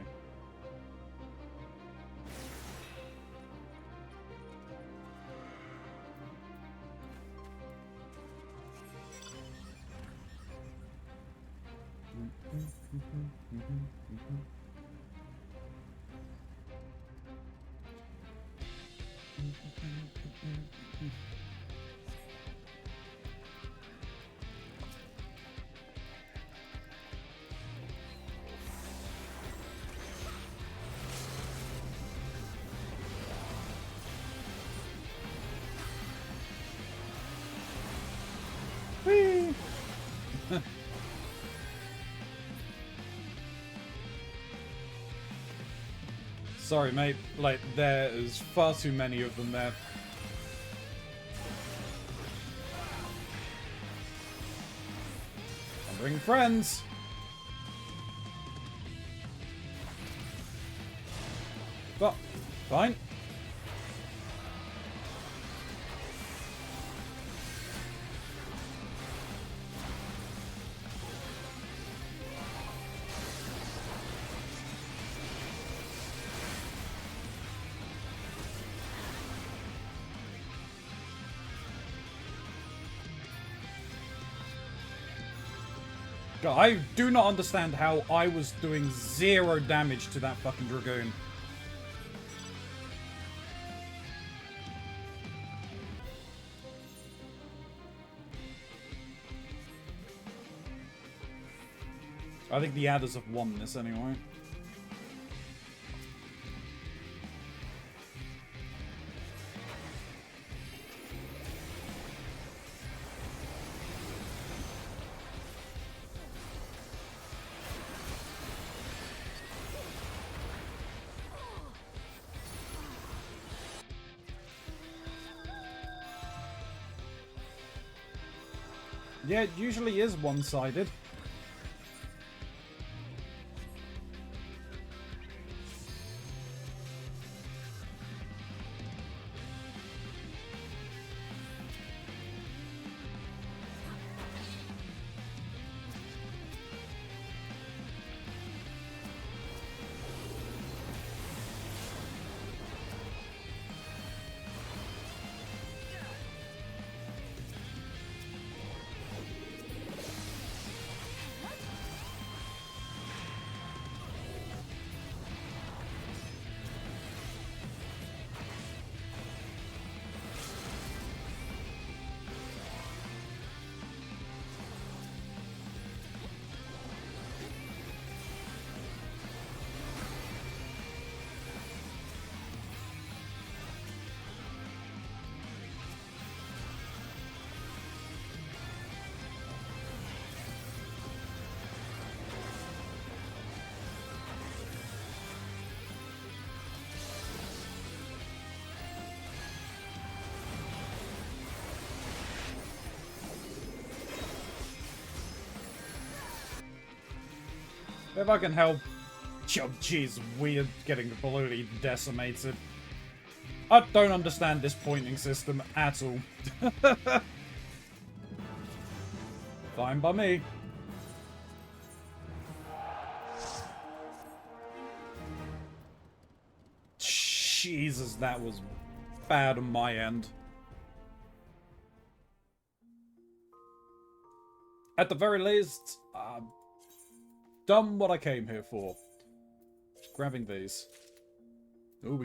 Whee! Sorry, mate. Like, there is far too many of them there. I'm bringing friends. But, fine. I do not understand how I was doing 0 damage to that fucking Dragoon. I think the adders have won this anyway. Yeah, it usually is one-sided. If I can help... Oh, jeez, we're getting completely decimated. I don't understand this pointing system at all. Fine by me. Jesus, that was bad on my end. At the very least, done what I came here for. Just grabbing these. Oh,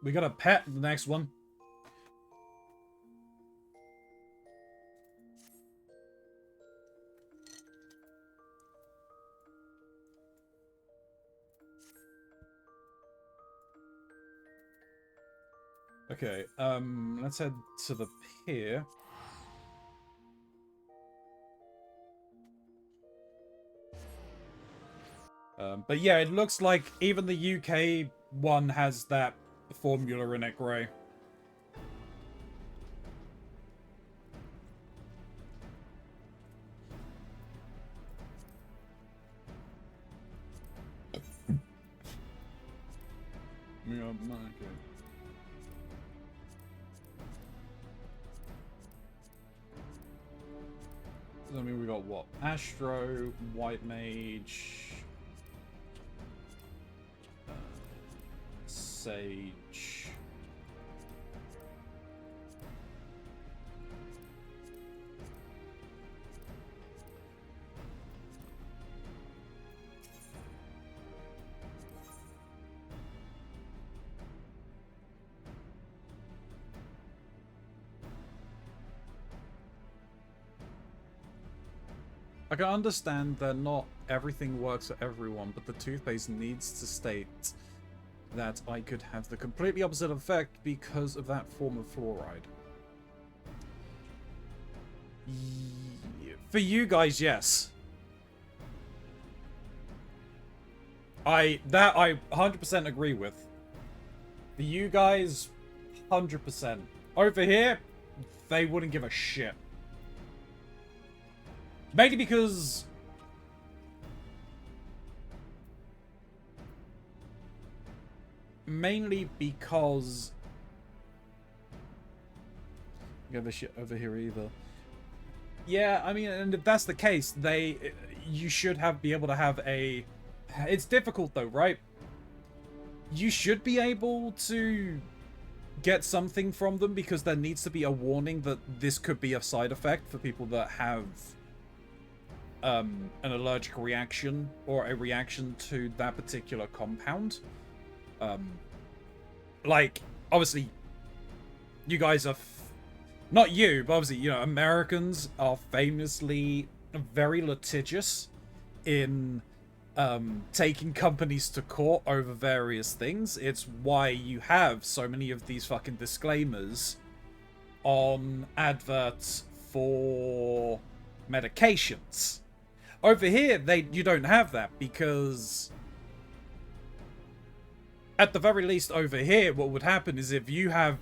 we got a pet in the next one. Okay, let's head to the pier. But yeah, it looks like even the UK one has that formula in it, Gray. Yeah, okay. I mean, we got what? Astro, White Mage, Sage. I can understand that not everything works for everyone, but the toothpaste needs to state that I could have the completely opposite effect because of that form of fluoride. For you guys, yes. I 100% agree with. For you guys, 100%. Over here, they wouldn't give a shit. Mainly because... Get this shit over here either. Yeah, I mean, and if that's the case, you should be able to have a... It's difficult though, right? You should be able to get something from them because there needs to be a warning that this could be a side effect for people that have an allergic reaction or a reaction to that particular compound. Like, obviously, you guys are... Not you, but obviously, you know, Americans are famously very litigious in taking companies to court over various things. It's why you have so many of these fucking disclaimers on adverts for medications. Over here, you don't have that because... At the very least, over here, what would happen is if you find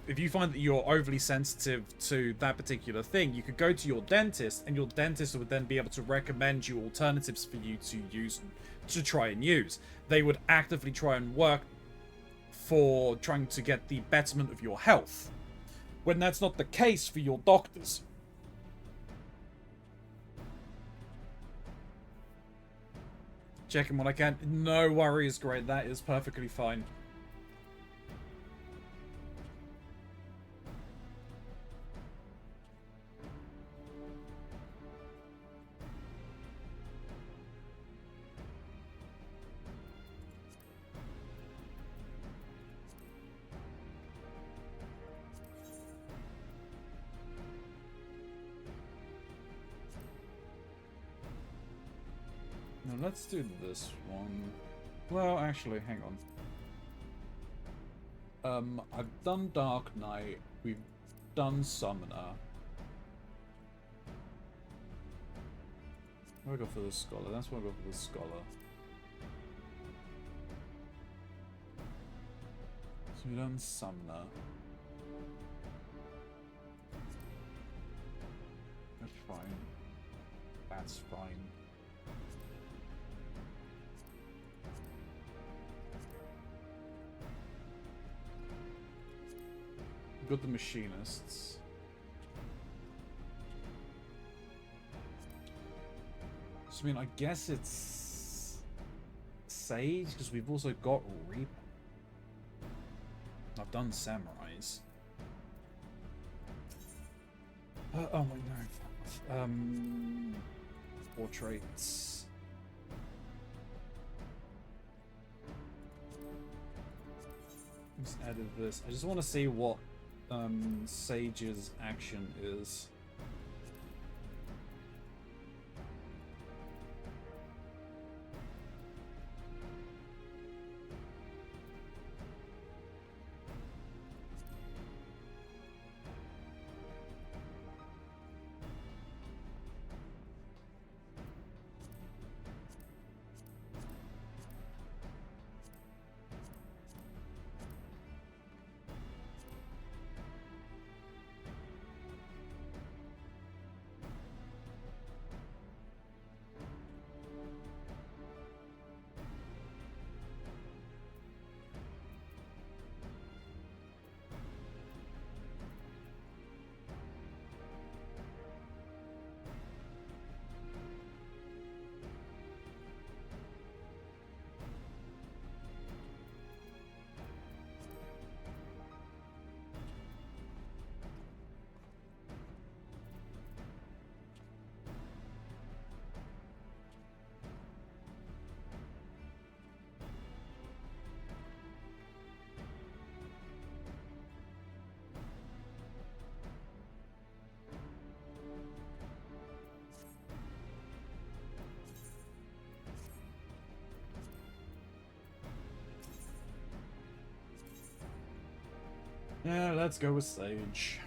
that you're overly sensitive to that particular thing, you could go to your dentist, and your dentist would then be able to recommend you alternatives for you to use, to try and use. They would actively try and work for trying to get the betterment of your health, when that's not the case for your doctors. Checking what I can. No worries, great. That is perfectly fine. Now let's do this one. Well, actually, hang on. I've done Dark Knight. We've done Summoner. I'm gonna go for the Scholar. That's why I go for the Scholar. So we've done Summoner. That's fine. That's fine. Got the Machinists. So, I mean, I guess it's Sage, because we've also got Reap. I've done Samurais. Oh my god. portraits. Just added this. I just want to see what Sage's action is. Yeah, let's go with Sage.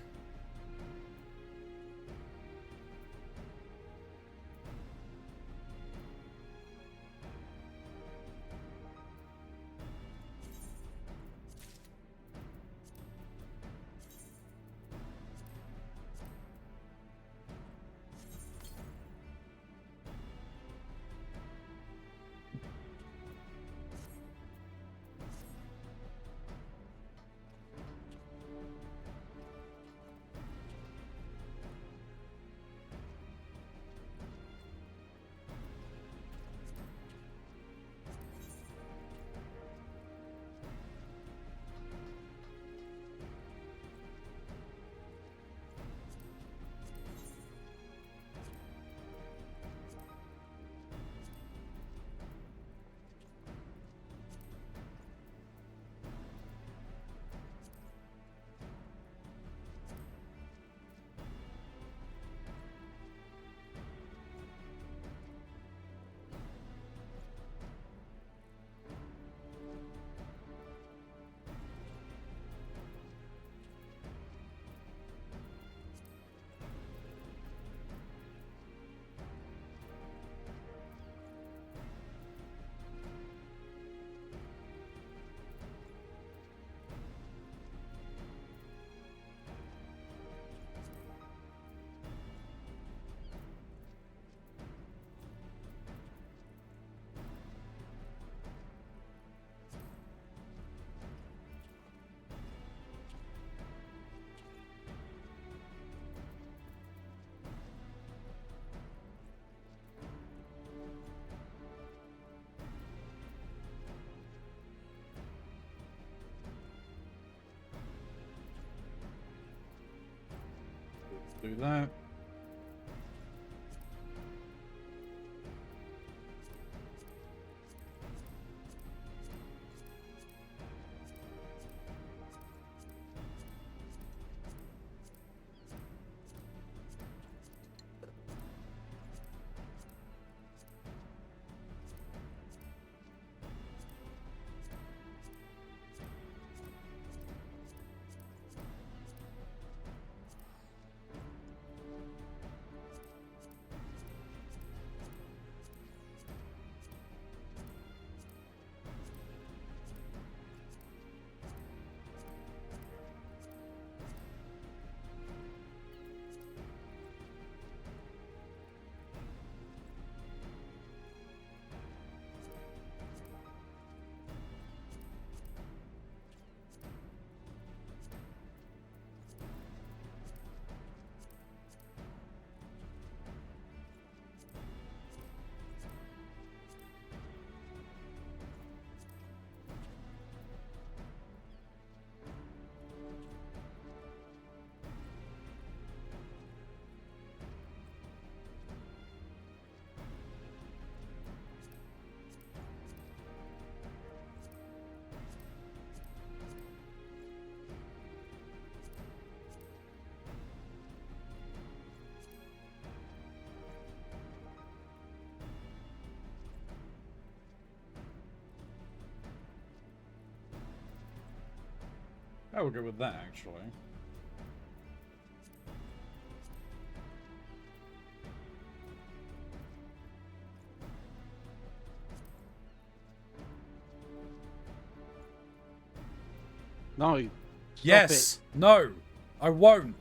Do that. I will go with that, actually. No. Stop Yes! No! I won't!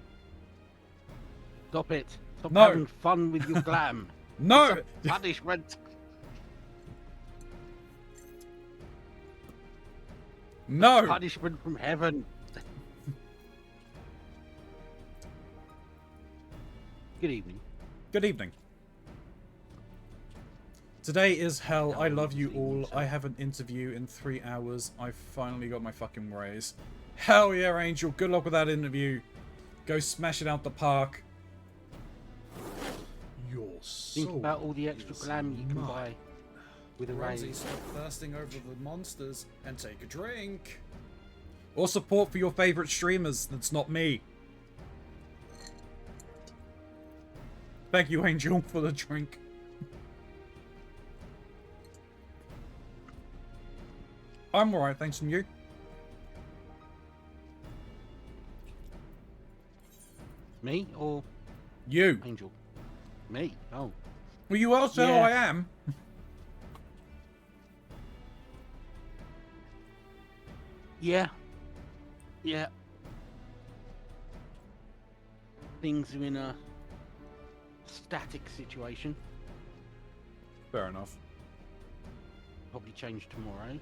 Stop it. Stop No. having fun with your glam. No! It's a punishment. No! Punishment from heaven. Good evening. Good evening. Today is hell. How I are love you you feeling all. yourself? I have an interview in 3 hours. I finally got my fucking raise. Hell yeah, Angel. Good luck with that interview. Go smash it out the park. You're so... Think about all the extra glam you can mine. buy with a Keronzi, raise. stop thirsting over the monsters and take a drink. Or support for your favorite streamers. That's not me. Thank you, Angel, for the drink. I'm alright, thanks, and you? Me or You. Angel? Me. Oh. Well, you also know Yeah. I am. Yeah. Yeah. Things are in a static situation. Fair enough. Probably change tomorrow.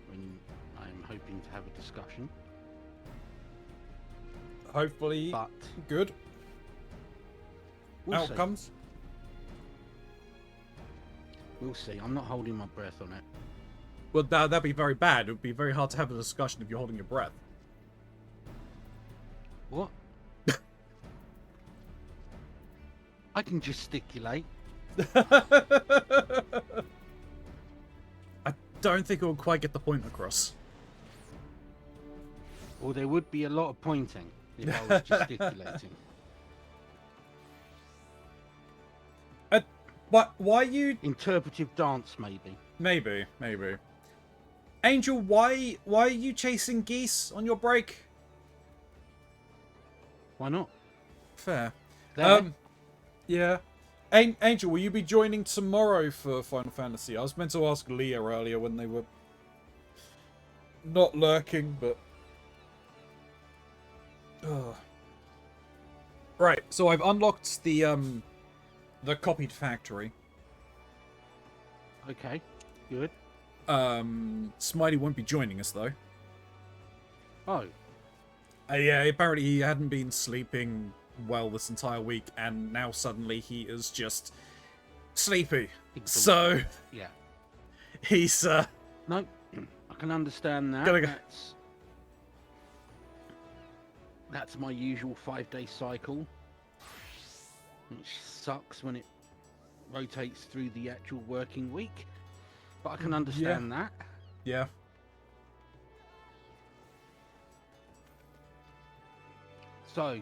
When I'm hoping to have a discussion. Hopefully, But good we'll see. outcomes. We'll see. I'm not holding my breath on it. Well, that'd be very bad. It would be very hard to have a discussion if you're holding your breath. What? I can gesticulate. I don't think it will quite get the point across. Or there would be a lot of pointing if I was gesticulating. But why you... Interpretive dance, maybe. Maybe. Angel, why are you chasing geese on your break? Why not? Fair. There. Yeah. Angel, will you be joining tomorrow for Final Fantasy? I was meant to ask Leah earlier when they were not lurking, but... Ugh. Right, so I've unlocked the copied factory. Okay, good. Smiley won't be joining us, though. Oh, Yeah, apparently he hadn't been sleeping well this entire week, and now suddenly he is just sleepy. Exhausted. So, yeah. he's, No, I can understand that. Gotta go. That's my usual 5-day cycle. Which sucks when it rotates through the actual working week. But I can understand that. yeah. So,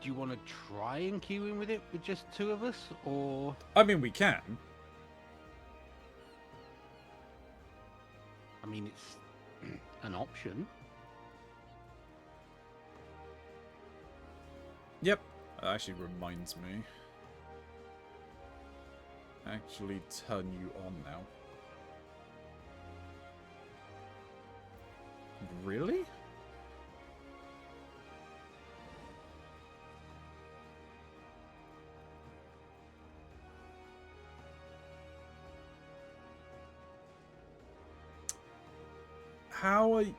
do you want to try and queue in with it with just 2 of us? Or... I mean, we can. I mean, it's an option. Yep. That actually reminds me. Actually turn you on now. Really? How are you...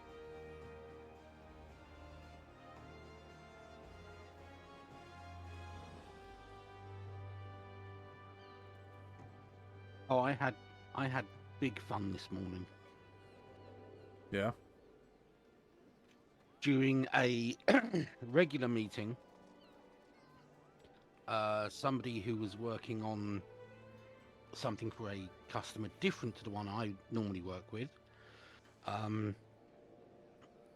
Oh, I had big fun this morning. Yeah. During a regular meeting, somebody who was working on something for a customer different to the one I normally work with,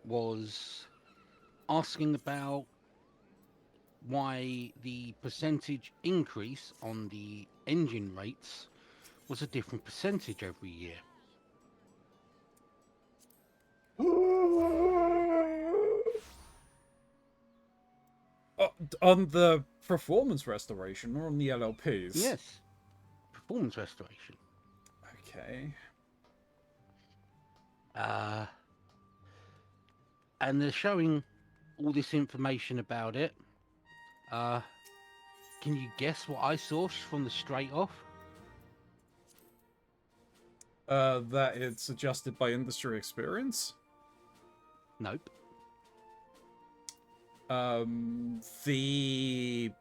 was asking about why the percentage increase on the engine rates was a different percentage every year. On the performance restoration or on the LLPs? Yes. Performance restoration. Okay. And they're showing all this information about it. Can you guess what I saw from the straight off? That it's adjusted by industry experience? Nope. The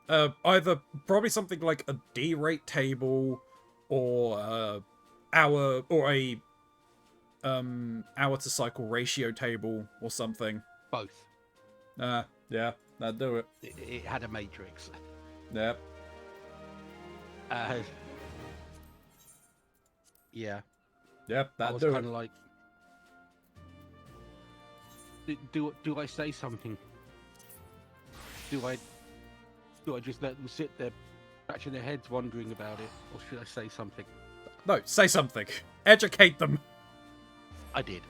either probably something like a D rate table or hour or a hour to cycle ratio table or something. Both. Yeah, that'd do it. It had a matrix. Yep. Yeah. Yep, I that'd was do kind it. of like, do I say something? Do I just let them sit there, scratching their heads, wondering about it, or should I say something? No, say something. Educate them. I did.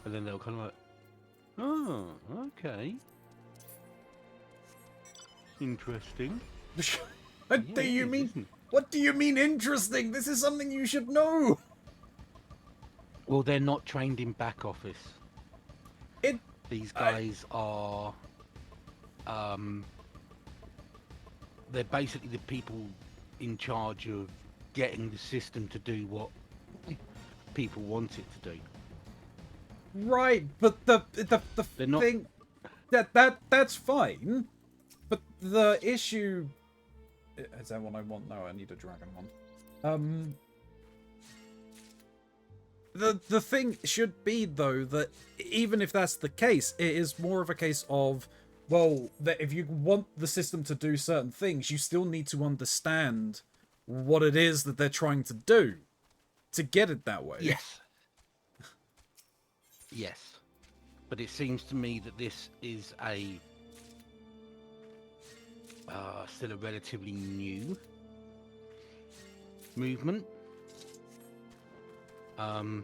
And then they were kind of like, oh, okay. Interesting. What do Yeah, you it mean? isn't. What do you mean interesting? This is something you should know. Well, they're not trained in back office. It. These guys are, they're basically the people in charge of getting the system to do what people want it to do. Right, but the They're not- thing that's fine. But the issue is that what I want? No, I need a dragon one. The thing should be though that even if that's the case, it is more of a case of, well, that if you want the system to do certain things, you still need to understand what it is that they're trying to do to get it that way. Yes. Yes. But it seems to me that this is a still a relatively new movement. And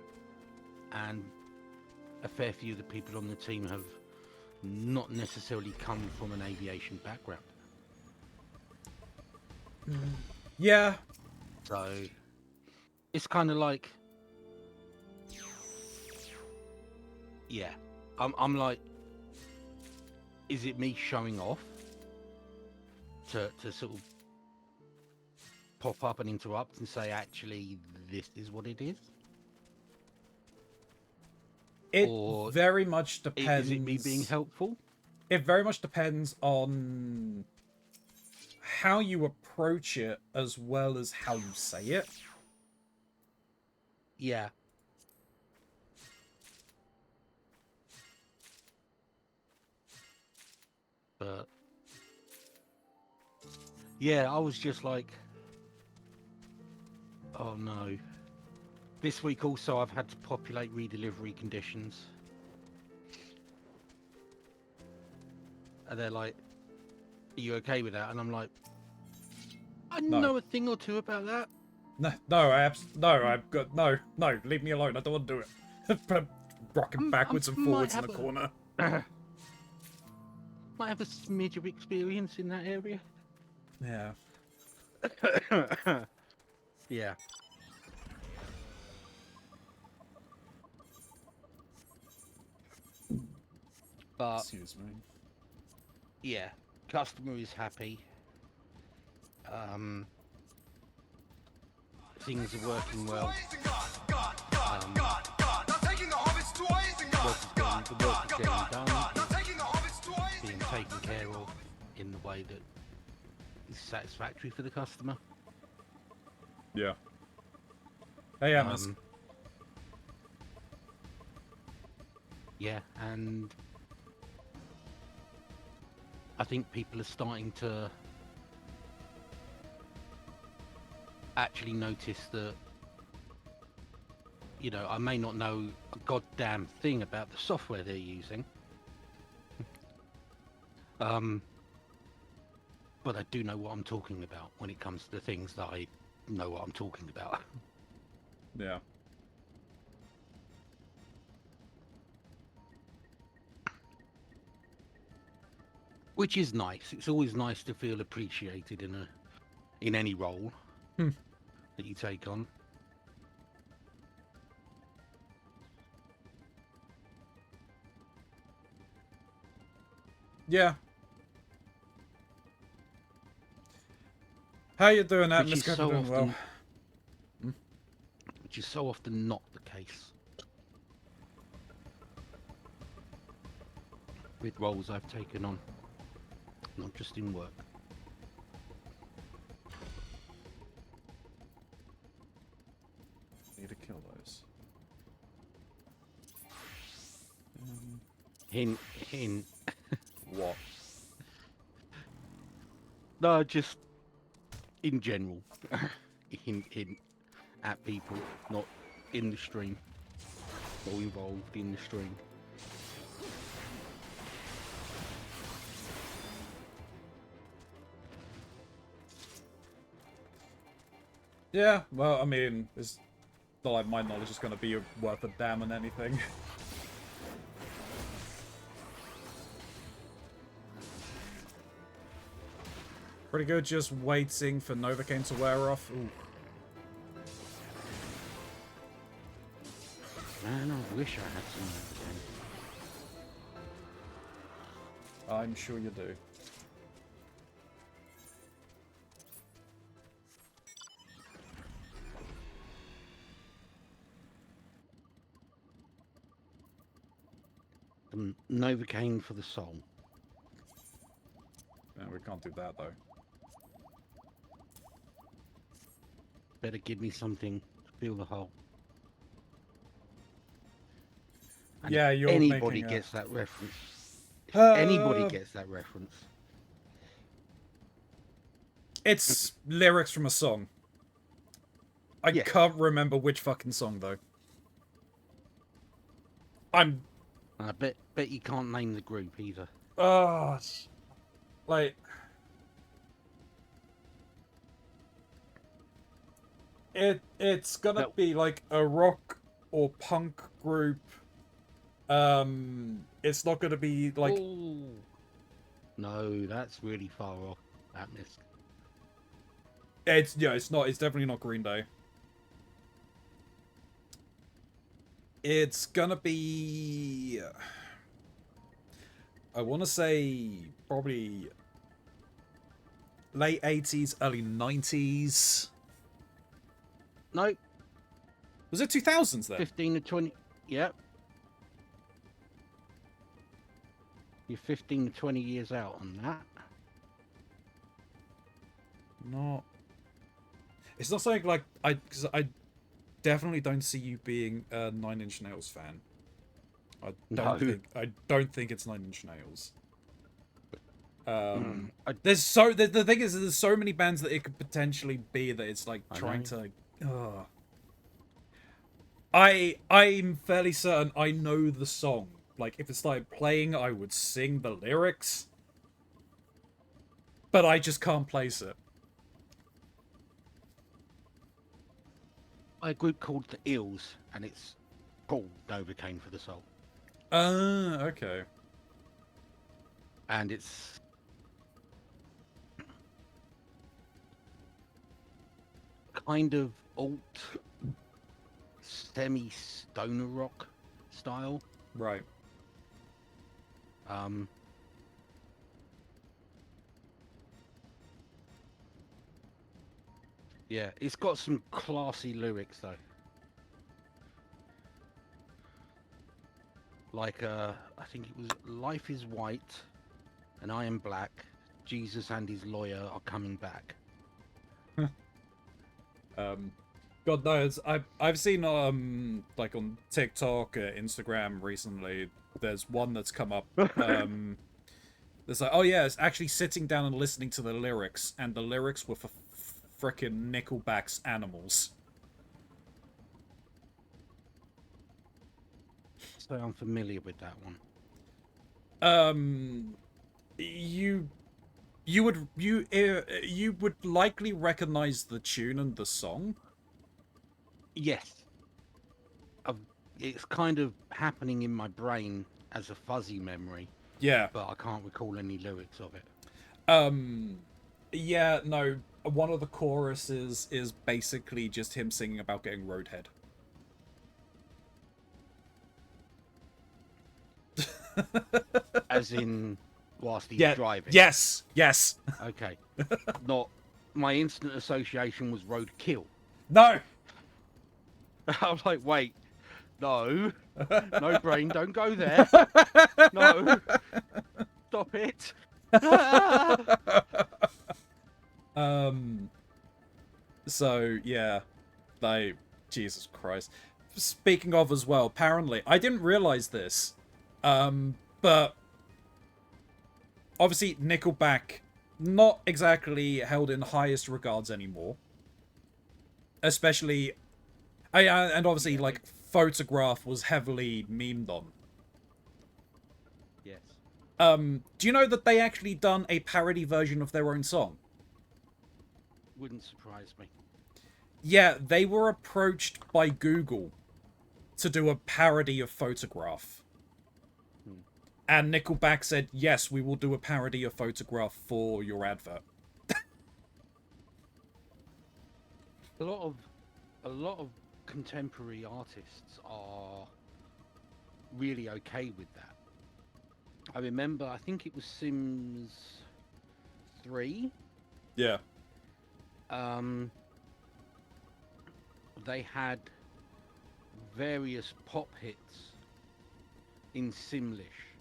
a fair few of the people on the team have not necessarily come from an aviation background. Yeah. So it's kind of like, yeah, I'm like, is it me showing off to sort of pop up and interrupt and say, actually, this is what it is? It Or very much depends. Is it me being helpful? It very much depends on how you approach it as well as how you say it. Yeah. But yeah, I was just like, oh no. This week also I've had to populate redelivery conditions. And they're like, are you okay with that? And I'm like, I No. know a thing or two about that. I've got no, leave me alone. I don't want to do it. Rocking backwards and forwards in the corner. Might have a smidge of experience in that area. Yeah. Yeah. But Excuse me. yeah, customer is happy. Things are working well. The work is getting done. It's being taken care of in the way that is satisfactory for the customer. Yeah. Hey, Amos. Yeah, and I think people are starting to actually notice that, you know, I may not know a goddamn thing about the software they're using, but I do know what I'm talking about when it comes to the things that I know what I'm talking about. Yeah. which is nice. It's always nice to feel appreciated in any role Hmm. that you take on. Yeah. How you doing, Which Atmos? is Hope so you're doing well. often, which is so often not the case with roles I've taken on, not just in work. Need to kill those. Hint, hint. What? No, just in general. hint, hint at people not in the stream or involved in the stream. Yeah, well, I mean, it's not like my knowledge is going to be worth a damn on anything. Pretty good, just waiting for Novocaine to wear off. Ooh. Man, I wish I had some Novocaine. I'm sure you do. Some Novocaine for the soul. Yeah, we can't do that, though. Better give me something to fill the hole. And Yeah, if you're anybody making a- gets that reference. If anybody Uh, gets that reference. It's lyrics from a song. I Yeah. can't remember which fucking song, though. I'm... I bet you can't name the group either. Oh, like... It's gonna No. be like a rock or punk group. It's not gonna be like... Ooh. No, that's really far off. That miss. It's definitely not Green Day. It's gonna be... I want to say probably late 80s, early 90s. No, Was it 2000s then? 15 to 20. Yep. You're 15 to 20 years out on that. Not... It's not something like... Because I definitely don't see you being a Nine Inch Nails fan. I don't think it's Nine Inch Nails. The thing is, there's so many bands that it could potentially be that it's like trying to. I'm fairly certain I know the song. Like if it started playing, I would sing the lyrics, but I just can't place it. A group called the Eels, and it's called Novocaine for the Soul. Okay. And it's kind of alt, semi-stoner rock style. Right. Yeah, it's got some classy lyrics though. Like, I think it was "Life is white, and I am black. Jesus and his lawyer are coming back." God knows, I've seen like on TikTok, Instagram recently. There's one that's come up. There's like, oh yeah, it's actually sitting down and listening to the lyrics, and the lyrics were for frickin' Nickelback's "Animals." So I'm familiar with that one. You would likely recognize the tune and the song. Yes. It's kind of happening in my brain as a fuzzy memory. Yeah. but I can't recall any lyrics of it. Yeah, no. One of the choruses is basically just him singing about getting roadhead. As in, whilst he's Yeah. driving. Yes. Yes. Okay. Not. My instant association was roadkill. No. I was like, wait, no, no, brain, don't go there. No, stop it. So yeah, like Jesus Christ. Speaking of as well, apparently I didn't realize this, but obviously Nickelback not exactly held in highest regards anymore, especially. And obviously, Yeah, like, Photograph was heavily memed on. Yes. Do you know that they actually done a parody version of their own song? Wouldn't surprise me. Yeah, they were approached by Google to do a parody of Photograph. And Nickelback said, yes, we will do a parody of Photograph for your advert. A lot of contemporary artists are really okay with that. I remember, I think it was Sims 3. Yeah. They had various pop hits in Simlish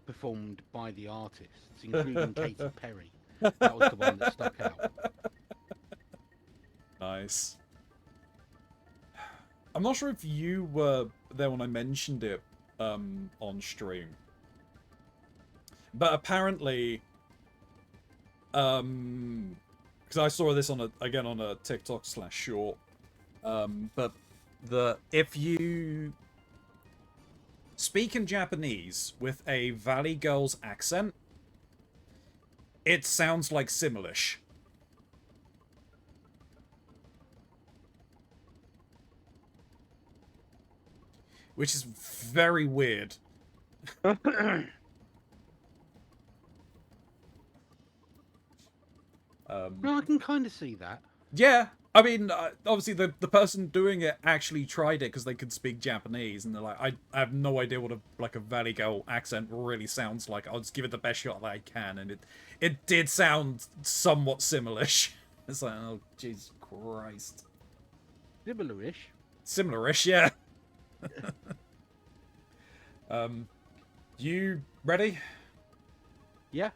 performed by the artists, including Katy Perry. That was the one that stuck out. Nice. I'm not sure if you were there when I mentioned it on stream. But apparently, because I saw this on a TikTok/short. But if you speak in Japanese with a Valley Girl's accent, it sounds like Simlish. Which is very weird. No, I can kind of see that. Yeah, I mean, obviously the person doing it actually tried it because they could speak Japanese, and they're like, I have no idea what a Valley Girl accent really sounds like. I'll just give it the best shot that I can, and it did sound somewhat Simlish. It's like, oh Jesus Christ, Similar-ish. Similarish, yeah. You ready? Yeah.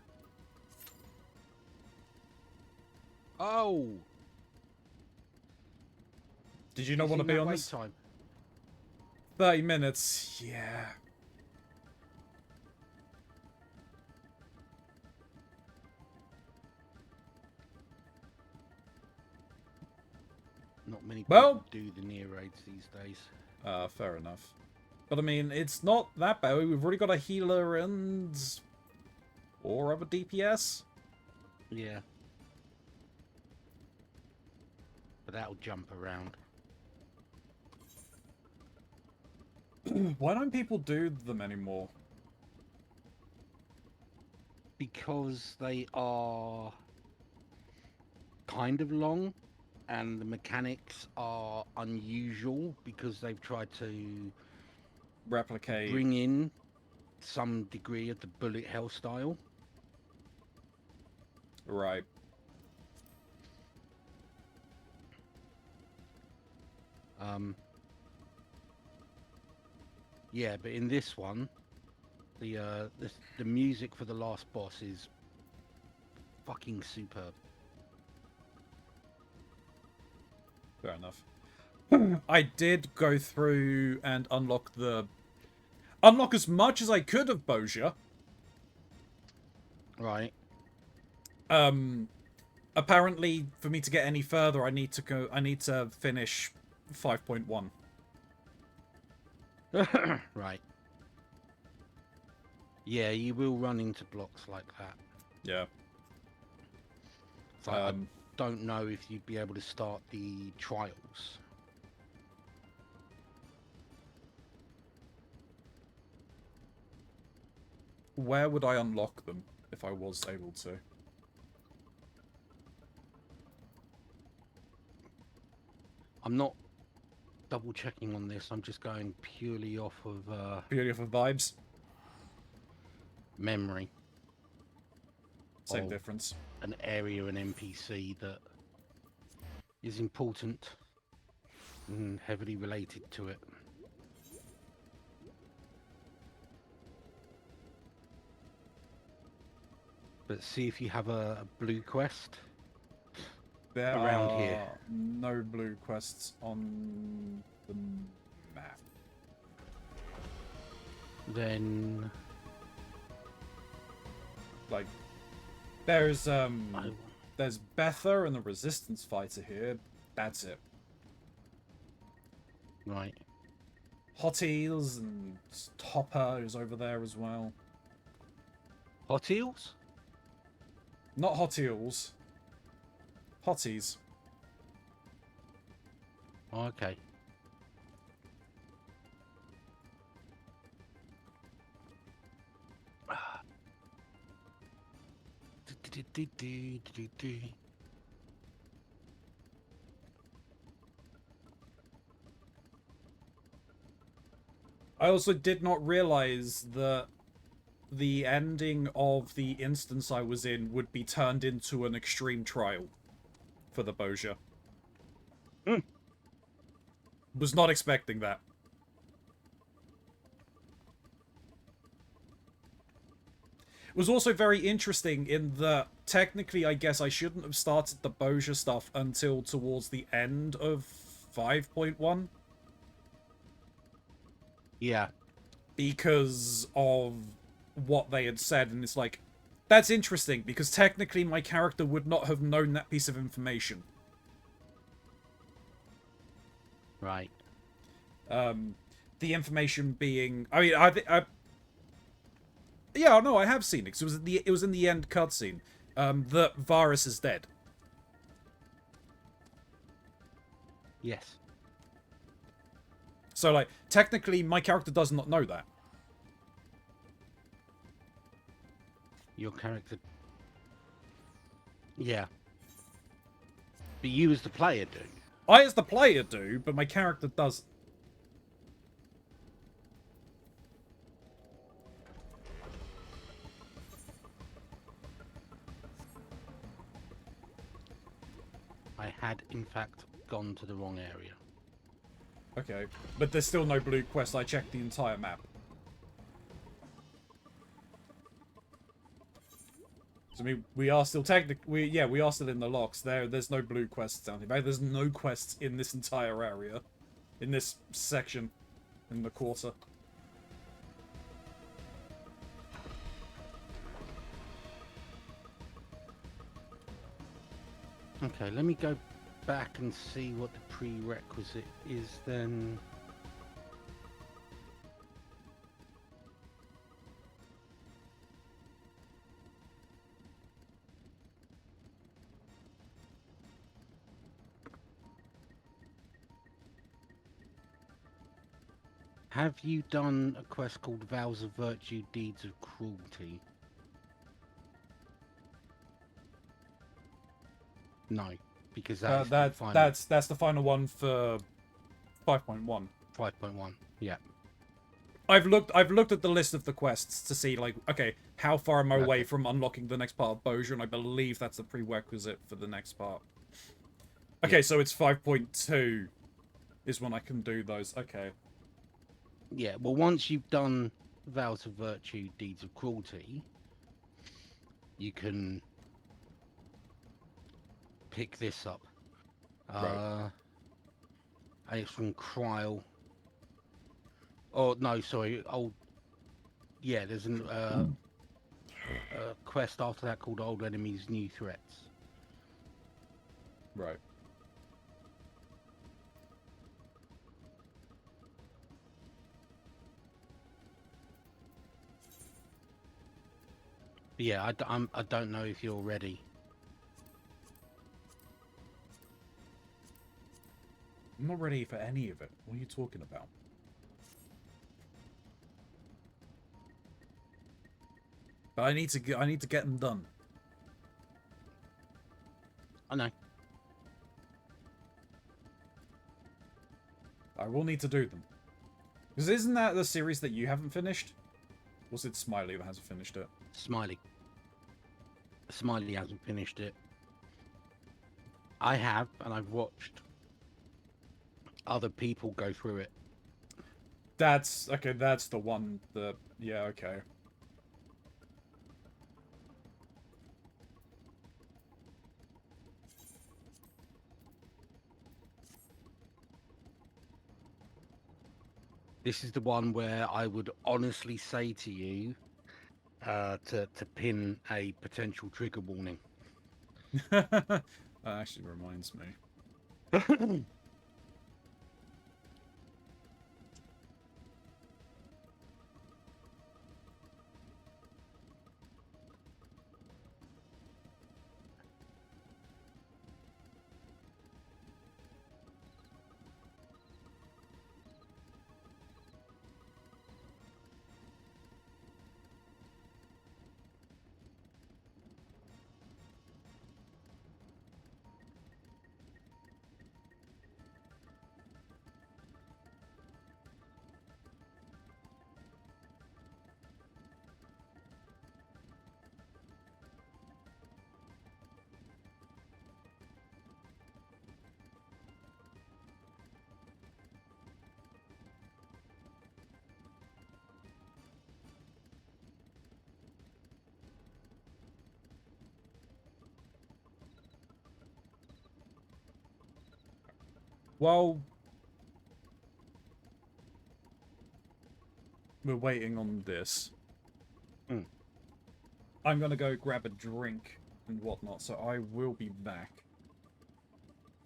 Oh. Did you not want to be on this? Time? 30 minutes, yeah. Not many people do the near raids these days. Fair enough. But I mean, it's not that bad. We've already got a healer and 4 other DPS. Yeah. But that'll jump around. Why don't people do them anymore? Because they are kind of long and the mechanics are unusual because they've tried to Replicate. bring in some degree of the bullet hell style. Right. Yeah, but in this one, the music for the last boss is fucking superb. Fair enough. I did go through and unlock as much as I could of Bosia. Right. Apparently, for me to get any further, I need to finish 5.1. Right. Yeah, you will run into blocks like that. Yeah. So I don't know if you'd be able to start the trials. where would I unlock them if I was able to? I'm not double checking on this. I'm just going purely off of Purely off of vibes. memory. Same of difference. An area, an NPC that is important and heavily related to it. But see if you have a blue quest. There Around are here. no blue quests on the map. Then Like, there's Betha and the Resistance fighter here. That's it. right. Hot Eels and Topper is over there as well. Hot eels? Not Hot Eels. Hotties. Oh, okay. I also did not realize that the ending of the instance I was in would be turned into an extreme trial for the Boja. Was not expecting that. It was also very interesting in that technically I guess I shouldn't have started the Boja stuff until towards the end of 5.1. Yeah. Because of what they had said, and it's like, that's interesting, because technically my character would not have known that piece of information. Right. The information being, I mean, I yeah, no, I have seen it, 'cause it was in the end cutscene, that Varus is dead. Yes. So, like, technically my character does not know that. Your character. Yeah. But you as the player do. I as the player do, but my character doesn't. I had, in fact, gone to the wrong area. Okay, but there's still no blue quest. I checked the entire map. So, I mean, we are still technically, we are still in the locks. There's no blue quests down here. There's no quests in this entire area, in this section, in the quarter. Okay, let me go back and see what the prerequisite is then. Have you done a quest called Vows of Virtue, Deeds of Cruelty? No, because that's the final one for 5.1. 5.1. Yeah. I've looked at the list of the quests to see, like, okay, how far am I away from unlocking the next part of Boja, and I believe that's the prerequisite for the next part. Okay, yeah. So it's 5.2 is when I can do those. Okay. Yeah, well, once you've done Vows of Virtue, Deeds of Cruelty, you can pick this up. Right. And it's from Kryl. Oh, no, sorry. Oh, yeah, there's a quest after that called Old Enemies, New Threats. Right. But yeah, I don't know if you're ready. I'm not ready for any of it. What are you talking about? But I need to get them done. I know. I will need to do them. Because isn't that the series that you haven't finished? Or was it Smiley that hasn't finished it? Smiley. Smiley hasn't finished it. I have, and I've watched other people go through it. That's okay. That's the one that. Yeah. Okay. This is the one where I would honestly say to you to pin a potential trigger warning. That actually reminds me. While we're waiting on this, I'm gonna go grab a drink and whatnot, so I will be back.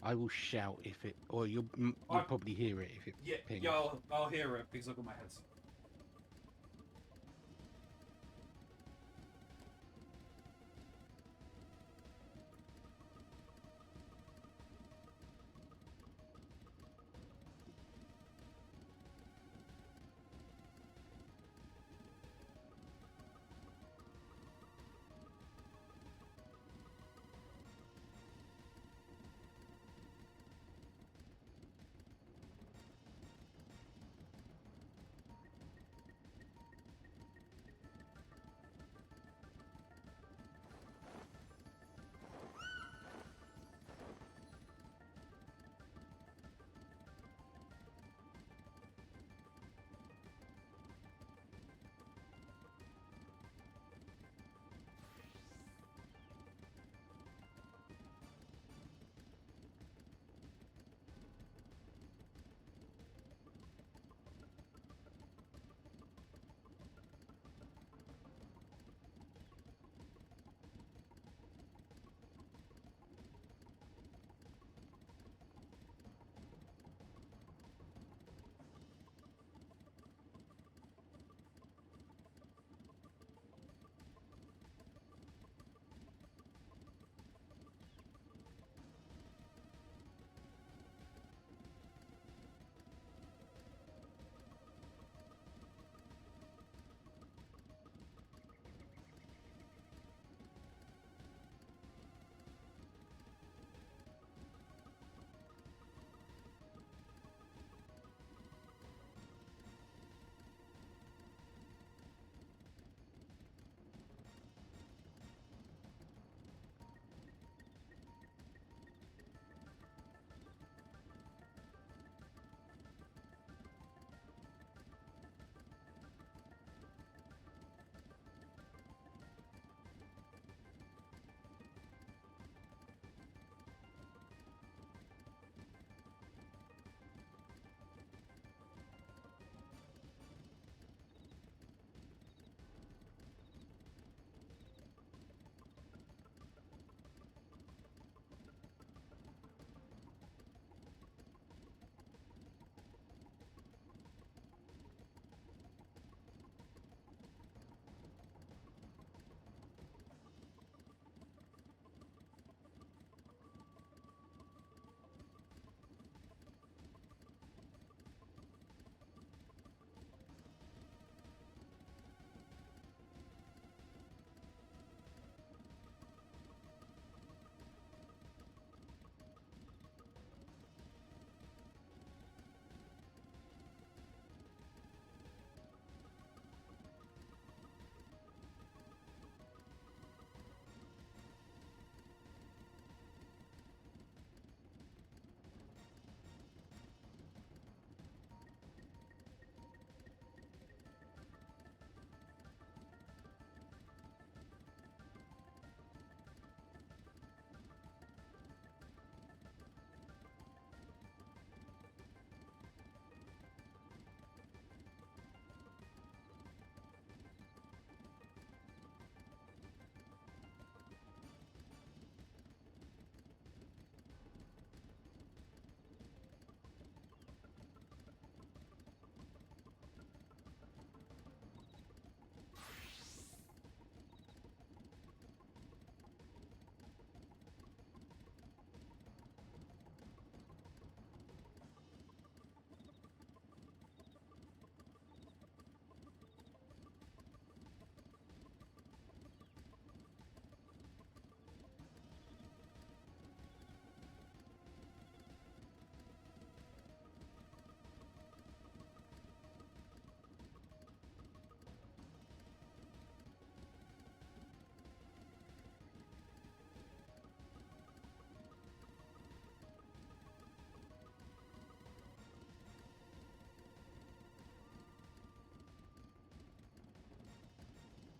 I will shout if it, or you'll probably hear it if it pings. I'll hear it because I've got my headset.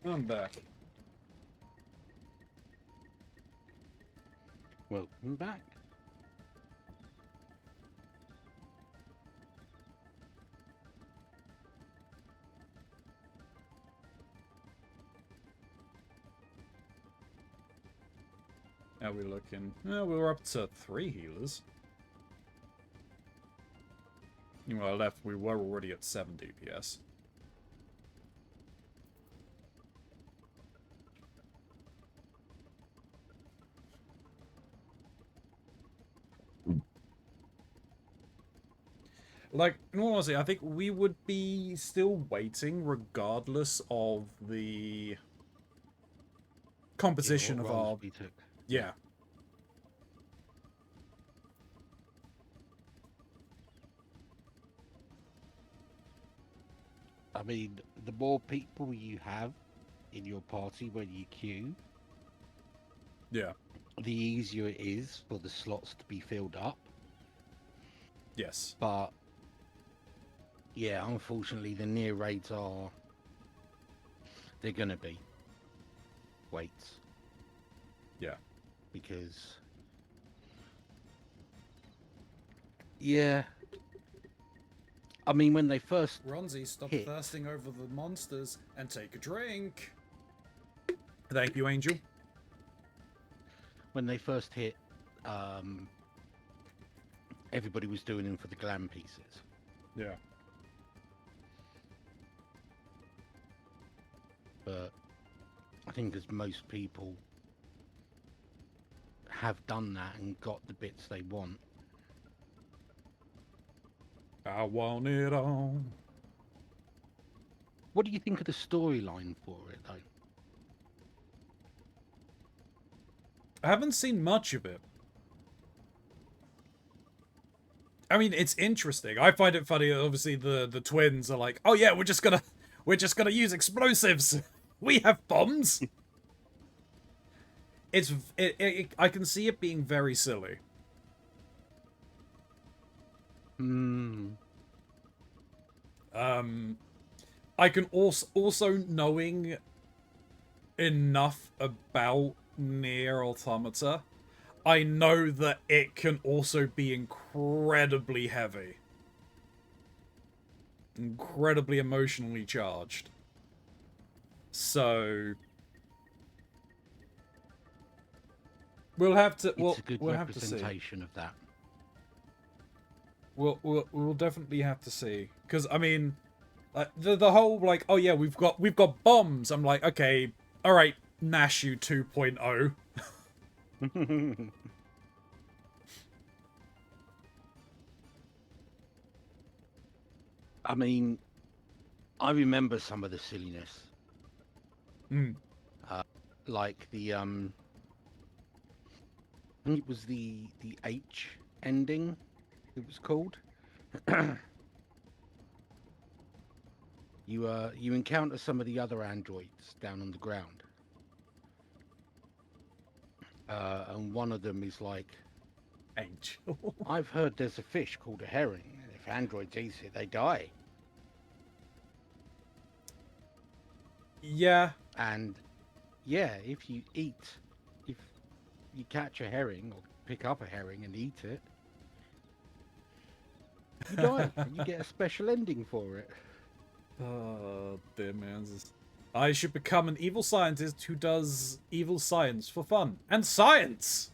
I'm back. Welcome back. How are we looking? Well, we were up to 3 healers. When I left, we were already at 7 DPS. Like, in all honesty, I think we would be still waiting regardless of the composition what of roles our... we took. Yeah. I mean, the more people you have in your party when you queue, Yeah. the easier it is for the slots to be filled up. Yes. But yeah, unfortunately, the near raids are they're gonna be waits. Yeah. Because yeah, I mean when they first Keronzi, stop hit. thirsting over the monsters and take a drink. Thank you, Angel. when they first hit, everybody was doing them for the glam pieces. Yeah. But I think as most people have done that and got the bits they want. I want it all. What do you think of the storyline for it, though? I haven't seen much of it. I mean, it's interesting. I find it funny that obviously the twins are like, oh yeah, we're just gonna use explosives. We have bombs. I can see it being very silly. Hmm. I can also knowing enough about Nier Automata, I know that it can also be incredibly heavy. Incredibly emotionally charged. So we'll have to It's a good we'll have to see. representation of that. We'll definitely have to see, because I mean, the whole like, oh yeah, we've got bombs. I'm like, okay, all right, Nashu 2.0. I mean, I remember some of the silliness. Mm. Like the I think it was the H ending it was called. You encounter some of the other androids down on the ground. And one of them is like, Angel. I've heard there's a fish called a herring, and if androids eat it, they die. Yeah. And yeah, if you catch a herring or pick up a herring and eat it, you die, and you get a special ending for it. Oh, dear man. I should become an evil scientist who does evil science for fun. And science!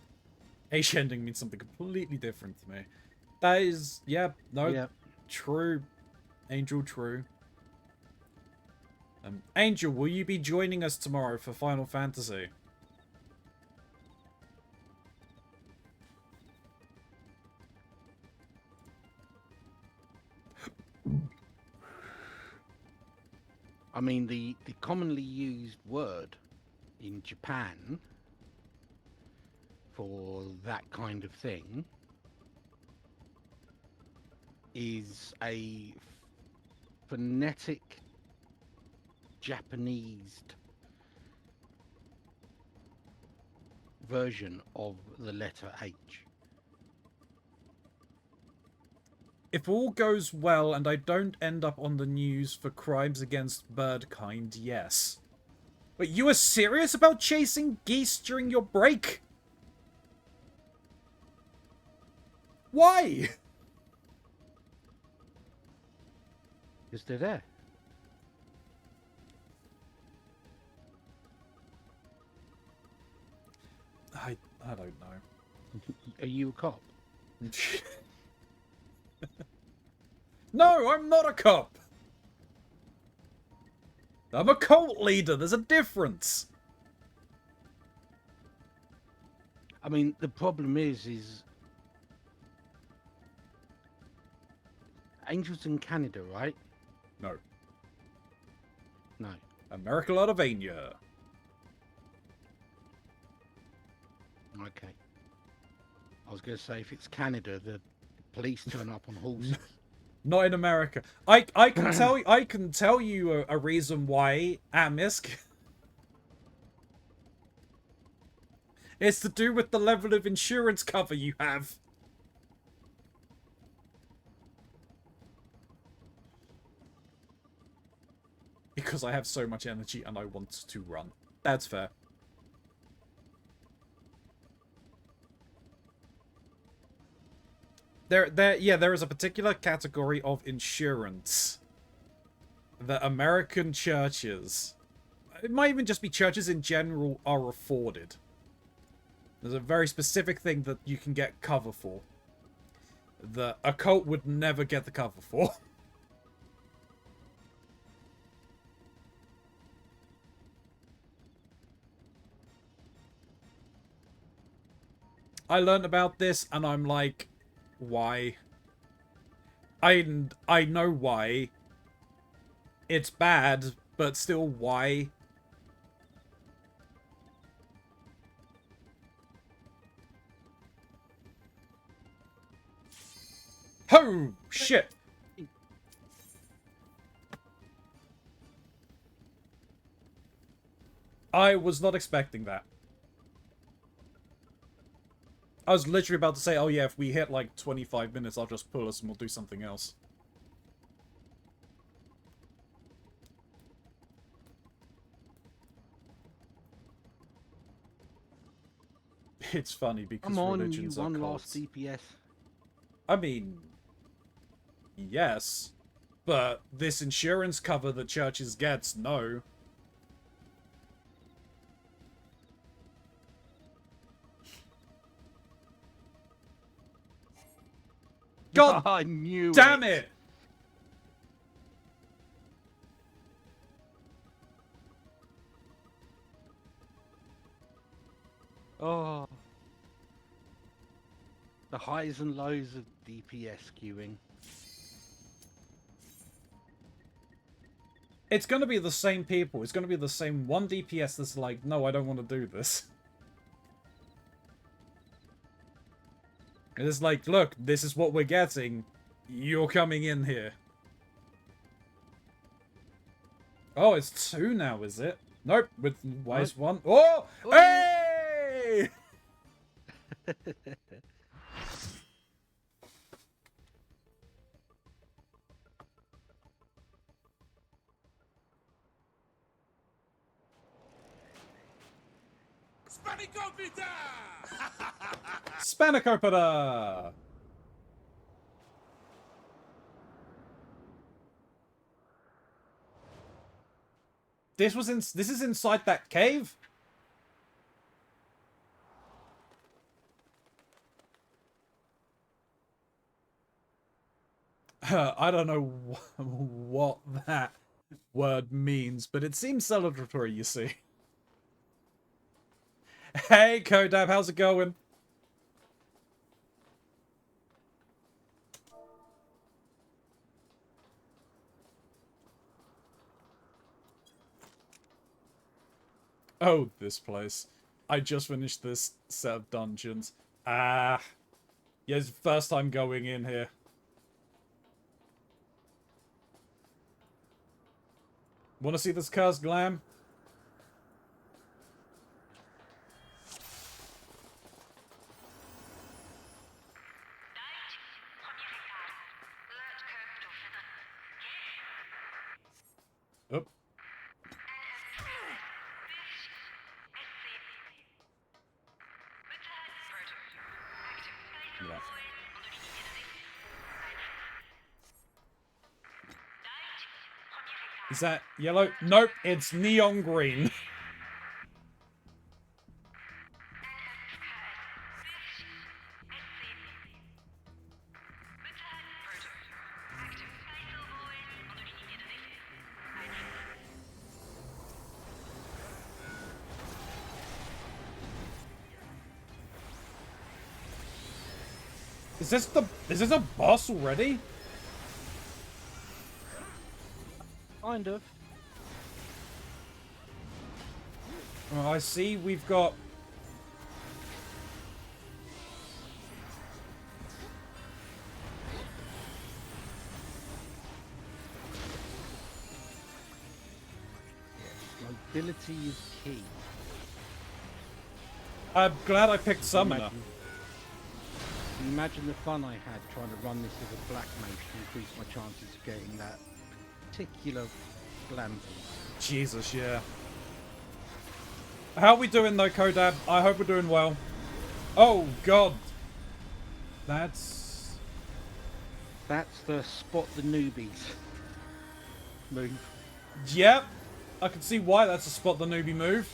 H ending means something completely different to me. That is, yeah, no, Yeah. true. Angel, true. Angel, will you be joining us tomorrow for Final Fantasy? I mean, the commonly used word in Japan for that kind of thing is a phonetic Japanesed version of the letter H. If all goes well and I don't end up on the news for crimes against birdkind, yes. Wait, you were serious about chasing geese during your break? Why? Because they're there. I don't know. Are you a cop? No, I'm not a cop. I'm a cult leader. There's a difference. I mean, the problem is Angels in Canada, right? No. No. America Latvania. Okay. I was going to say, if it's Canada, the police turn up on horses. Not in America. I can tell you a reason why, Amisk. It's to do with the level of insurance cover you have. Because I have so much energy and I want to run. That's fair. There is a particular category of insurance that American churches, it might even just be churches in general, are afforded. There's a very specific thing that you can get cover for that a cult would never get the cover for. I learned about this and I'm like, why? I know why. It's bad, but still, why? Oh, shit! I was not expecting that. I was literally about to say, oh yeah, if we hit like 25 minutes, I'll just pull us and we'll do something else. It's funny because Come on, you religions are one cults. last DPS. I mean, yes, but this insurance cover that churches gets, no. God I knew damn it! Oh. The highs and lows of DPS queuing. It's gonna be the same people. It's gonna be the same one DPS that's like, no, I don't want to do this. And it's like, look, this is what we're getting. You're coming in here. Oh, it's 2 now, is it? Nope, with why is 1? Oh! Oh. Hey! Spanakopita! This is inside that cave? I don't know what that word means, but it seems celebratory, you see. Hey, Kodab, how's it going? Oh, this place. I just finished this set of dungeons. Ah. Yeah, it's the first time going in here. Wanna see this cursed glam? Oop. Is that yellow? Nope, it's neon green. Is this a boss already? Kind of. Oh, I see we've got... Mobility is key. I'm glad I picked Summoner. Can you imagine the fun I had trying to run this as a black mage to increase my chances of getting that particular glam piece? Jesus, yeah. How are we doing though, Kodab? I hope we're doing well. Oh, God. That's the spot the newbies move. Yep. I can see why that's a spot the newbie move.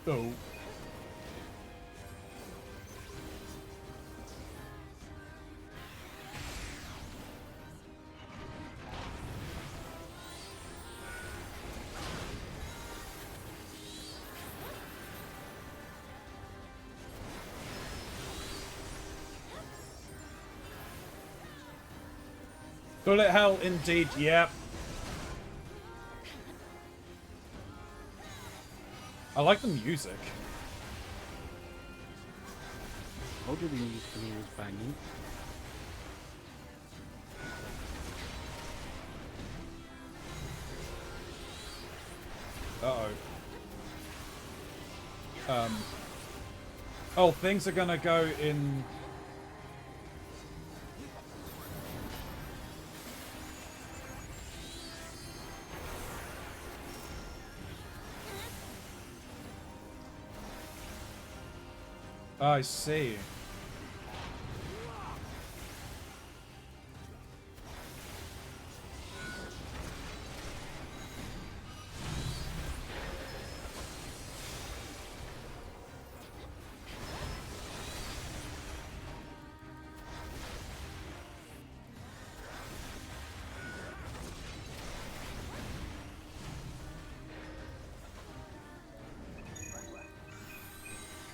Oh. Bullet hell indeed, yep. I like the music. Told you the music was banging. Uh-oh. Oh, things are gonna go in... I see.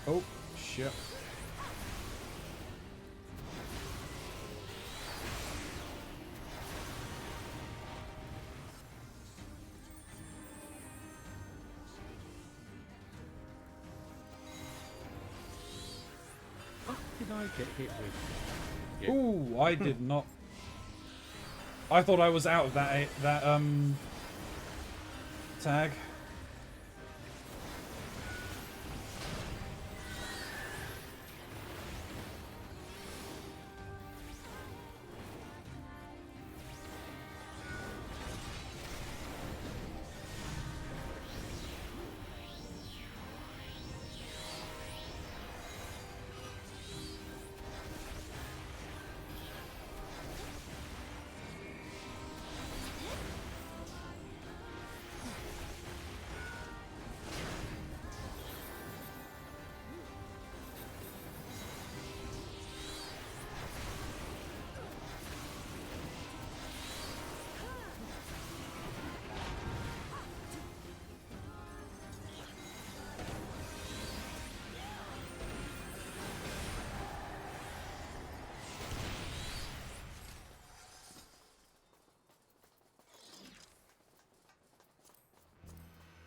Oh, shit. What did I get hit with? Yeah. Ooh, I did not. I thought I was out of that tag.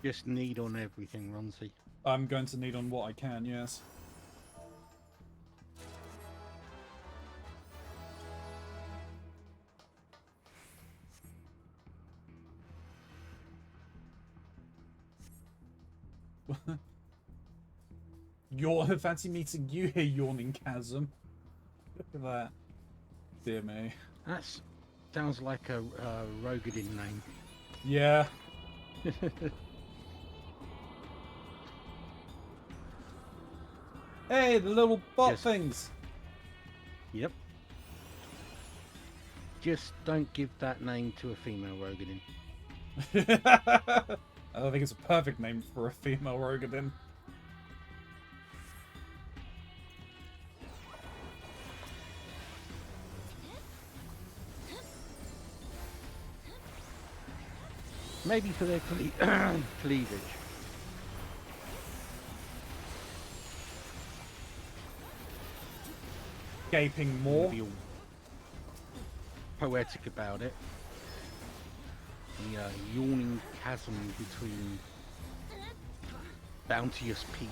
Just need on everything, Ronzi. I'm going to need on what I can, yes. Fancy meeting you here, yawning chasm. Look at that. Dear me. That sounds like a Rogadin name. Yeah. Hey, the little bot Yes. things. Yep. Just don't give that name to a female Rogadin. I don't think it's a perfect name for a female Rogadin. Maybe for their cleavage. Gaping more. Be all poetic about it. The yawning chasm between bounteous peaks.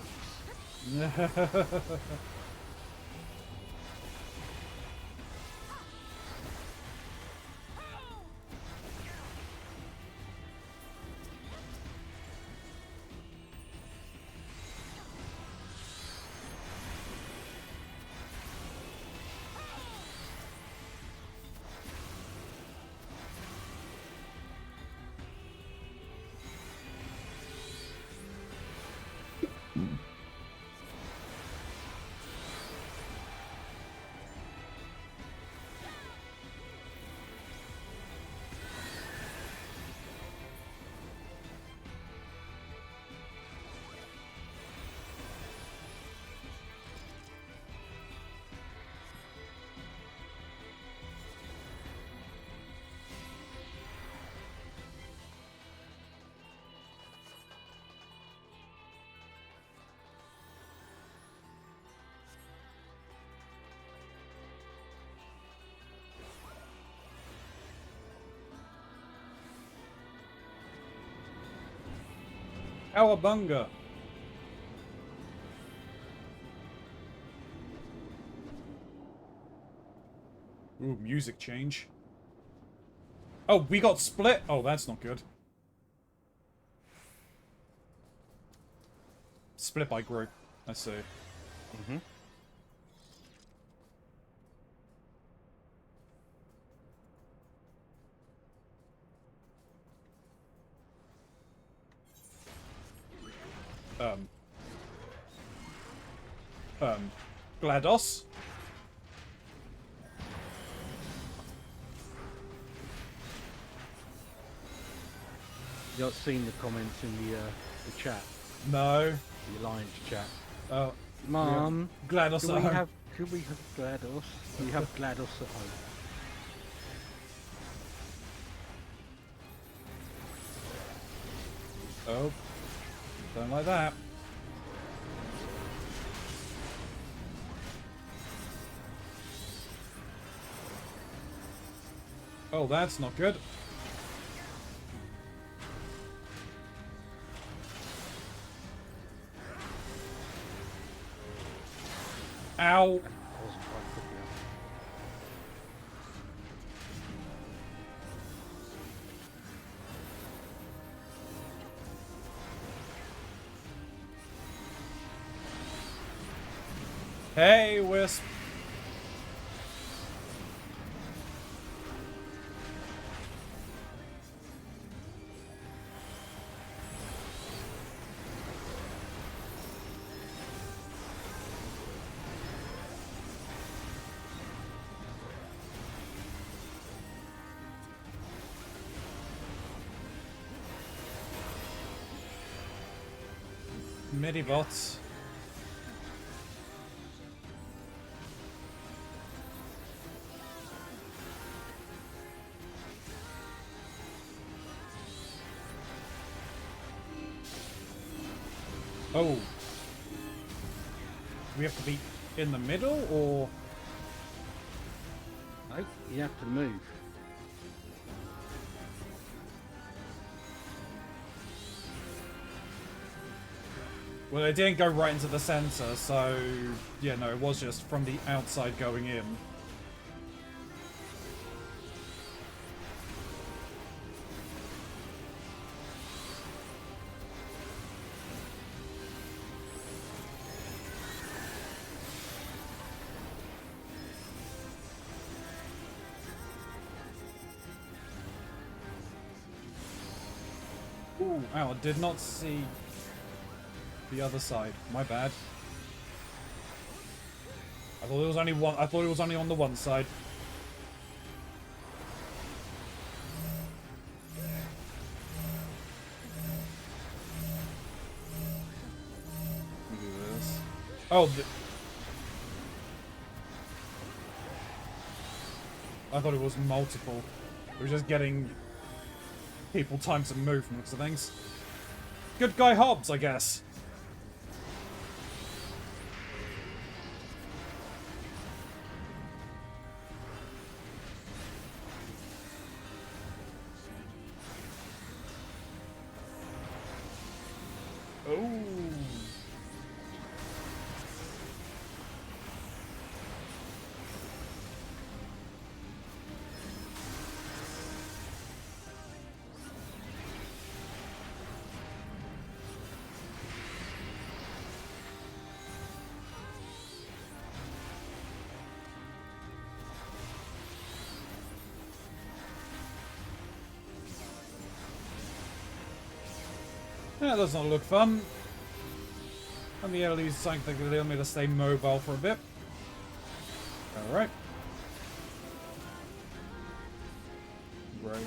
Cowabunga. Ooh, music change. Oh, we got split? Oh, that's not good. Split by group. I see. Mm-hmm. GLaDOS? You not seen the comments in the chat, No. the alliance chat. Oh, Mom, GLaDOS could at we home. have GLaDOS? We have GLaDOS at home. Oh. Don't like that. Oh, that's not good. Ow. Wasn't quite quick enough. Hey, Wisp. Midi bots. Oh. We have to be in the middle, or... No, you have to move. Well, it didn't go right into the center, so... Yeah, no, it was just from the outside going in. Ooh, ow, I did not see the other side. My bad. I thought it was only one. I thought it was only on the one side. Look at this. Oh, I thought it was multiple. It was just getting people time to move from looks of things. Good guy Hobbs, I guess. Oh. That does not look fun. Let me at least something to allow me to stay mobile for a bit. Alright. Right.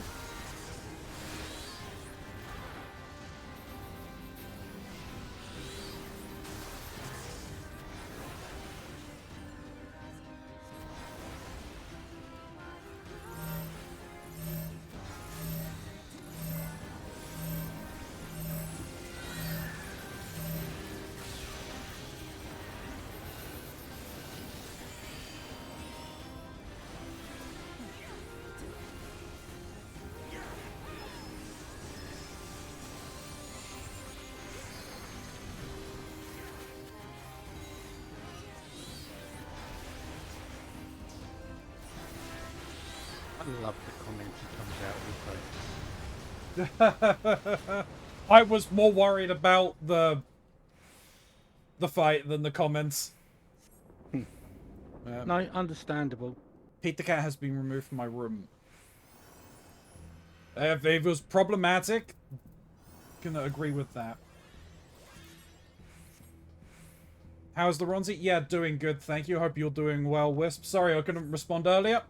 I love the comments he comes out with. I was more worried about the fight than the comments. No, understandable. Pete the Cat has been removed from my room. If it was problematic, can agree with that. How's the Ronzi? Yeah, doing good, thank you. Hope you're doing well, Wisp. Sorry I couldn't respond earlier.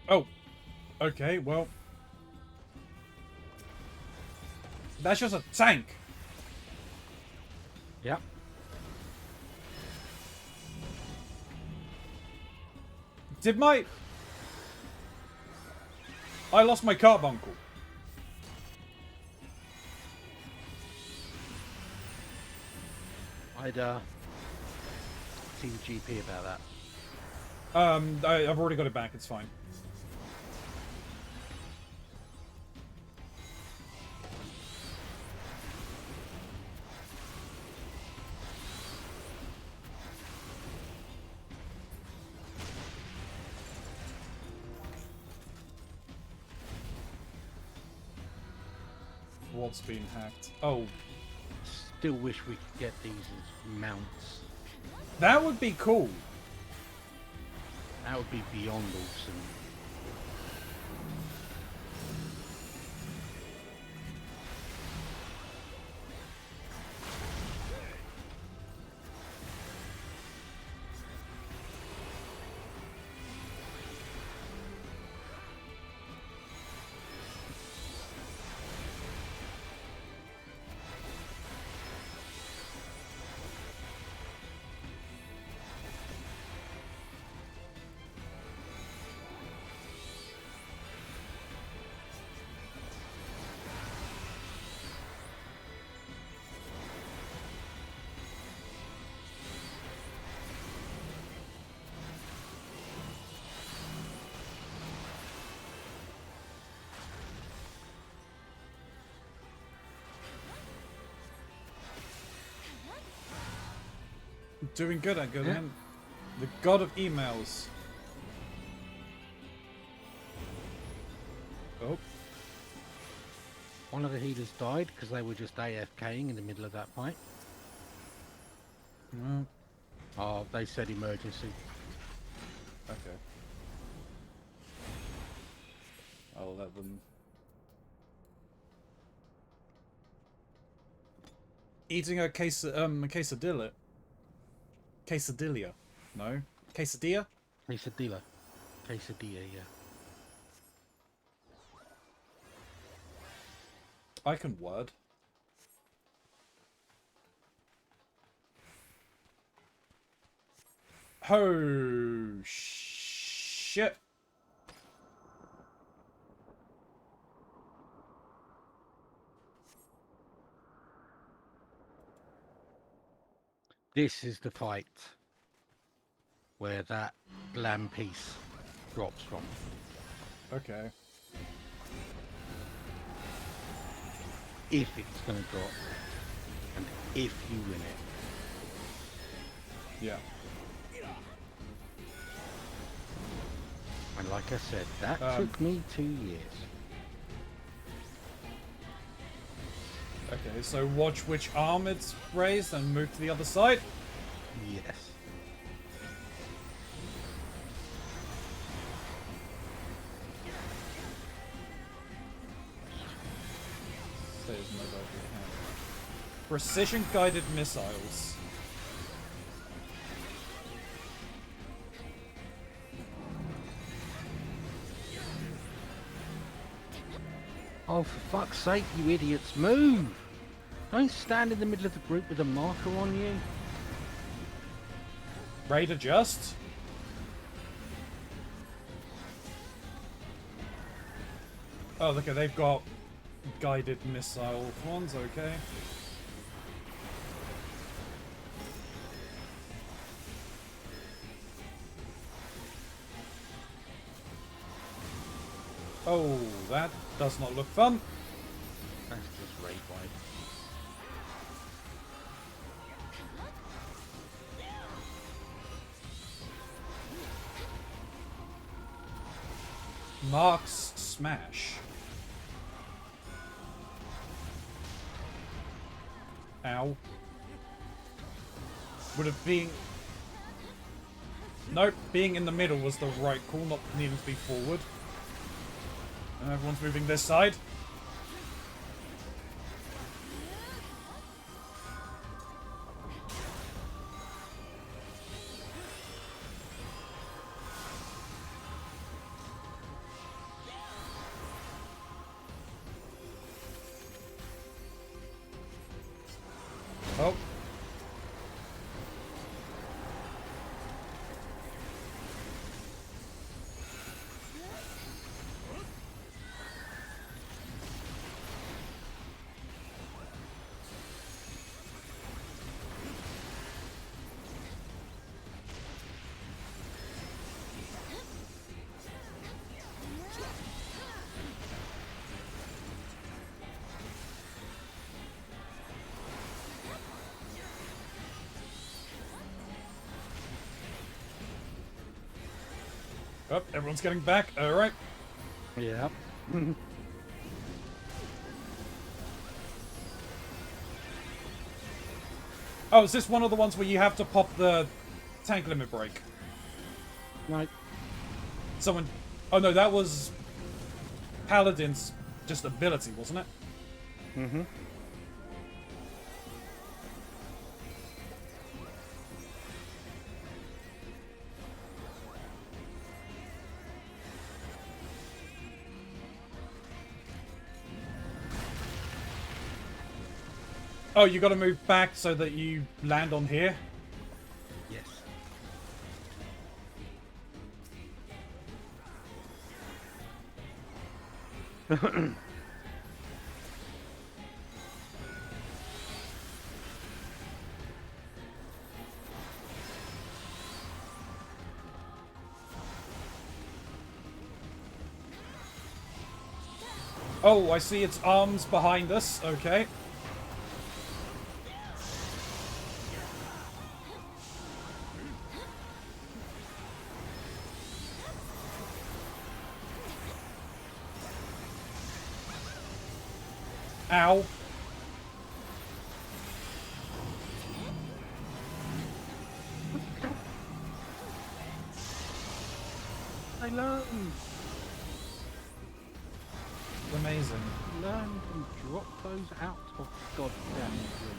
Oh, okay, well. That's just a tank. Yep. Did my... I lost my carbuncle. I'd see the GP about that. I've already got it back, it's fine. What's been hacked? Oh. Still wish we could get these as mounts. That would be cool. That would be beyond awesome. Doing good, I'm good, man. The god of emails. Oh. One of the healers died because they were just AFKing in the middle of that fight. Mm, Oh, they said emergency. okay. I'll let them... Eating a quesadilla. Quesadilla. No? Quesadilla? Quesadilla. Quesadilla, yeah. I can word. Oh, shit. This is the fight where that glam piece drops from. Okay. If it's going to drop, and if you win it. Yeah. And like I said, that took me 2 years. Okay, so watch which arm it's raised and move to the other side. Yes. Saves no hand. Precision guided missiles. Oh, for fuck's sake, you idiots, move! Don't stand in the middle of the group with a marker on you. Raid adjust. Oh, look, they've got guided missile ones, okay. Oh, that does not look fun. That's just raid wide. Mark's smash. Ow. Would have been... Nope, being in the middle was the right call, not needing to be forward. And everyone's moving this side. Oh. Oh, everyone's getting back. Alright. Yeah. Oh, is this one of the ones where you have to pop the tank limit break? Right. Someone... Oh no, that was Paladin's just ability, wasn't it? Mm-hmm. Oh, you gotta move back so that you land on here? Yes. Oh, I see its arms behind us. Okay. Ow. say learn. Amazing. Learn and drop those out of goddamn room.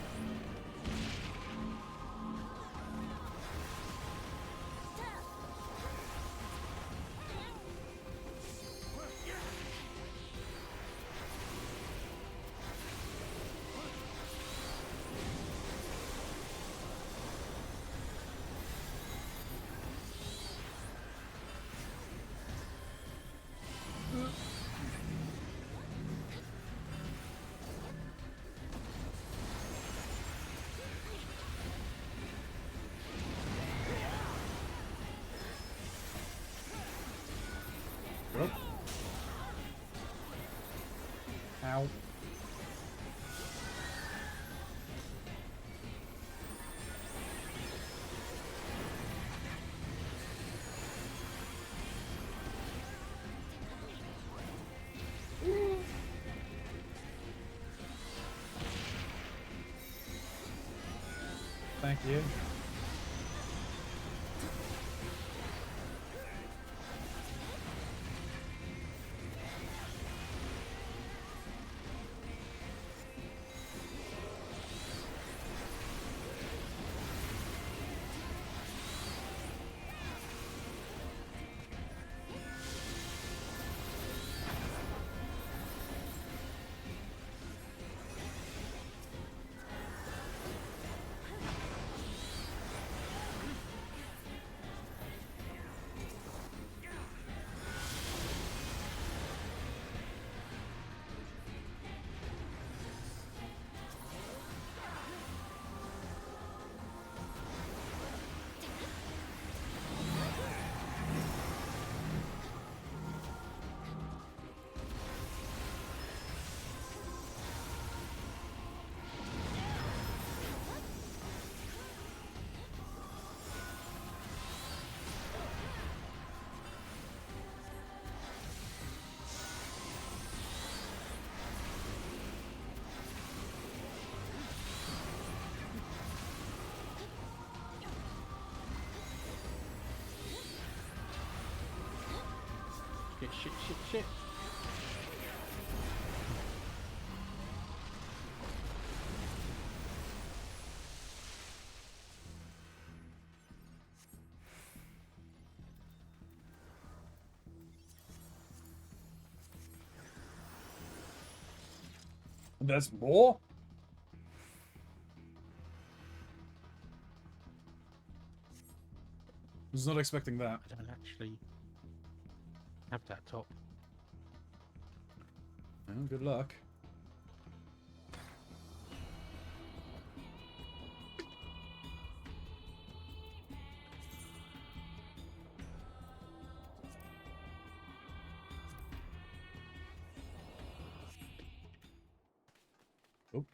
Whoop. Ow. Thank you. Shit. There's more? Was not expecting that. I don't actually have that top. Well, good luck. Oh.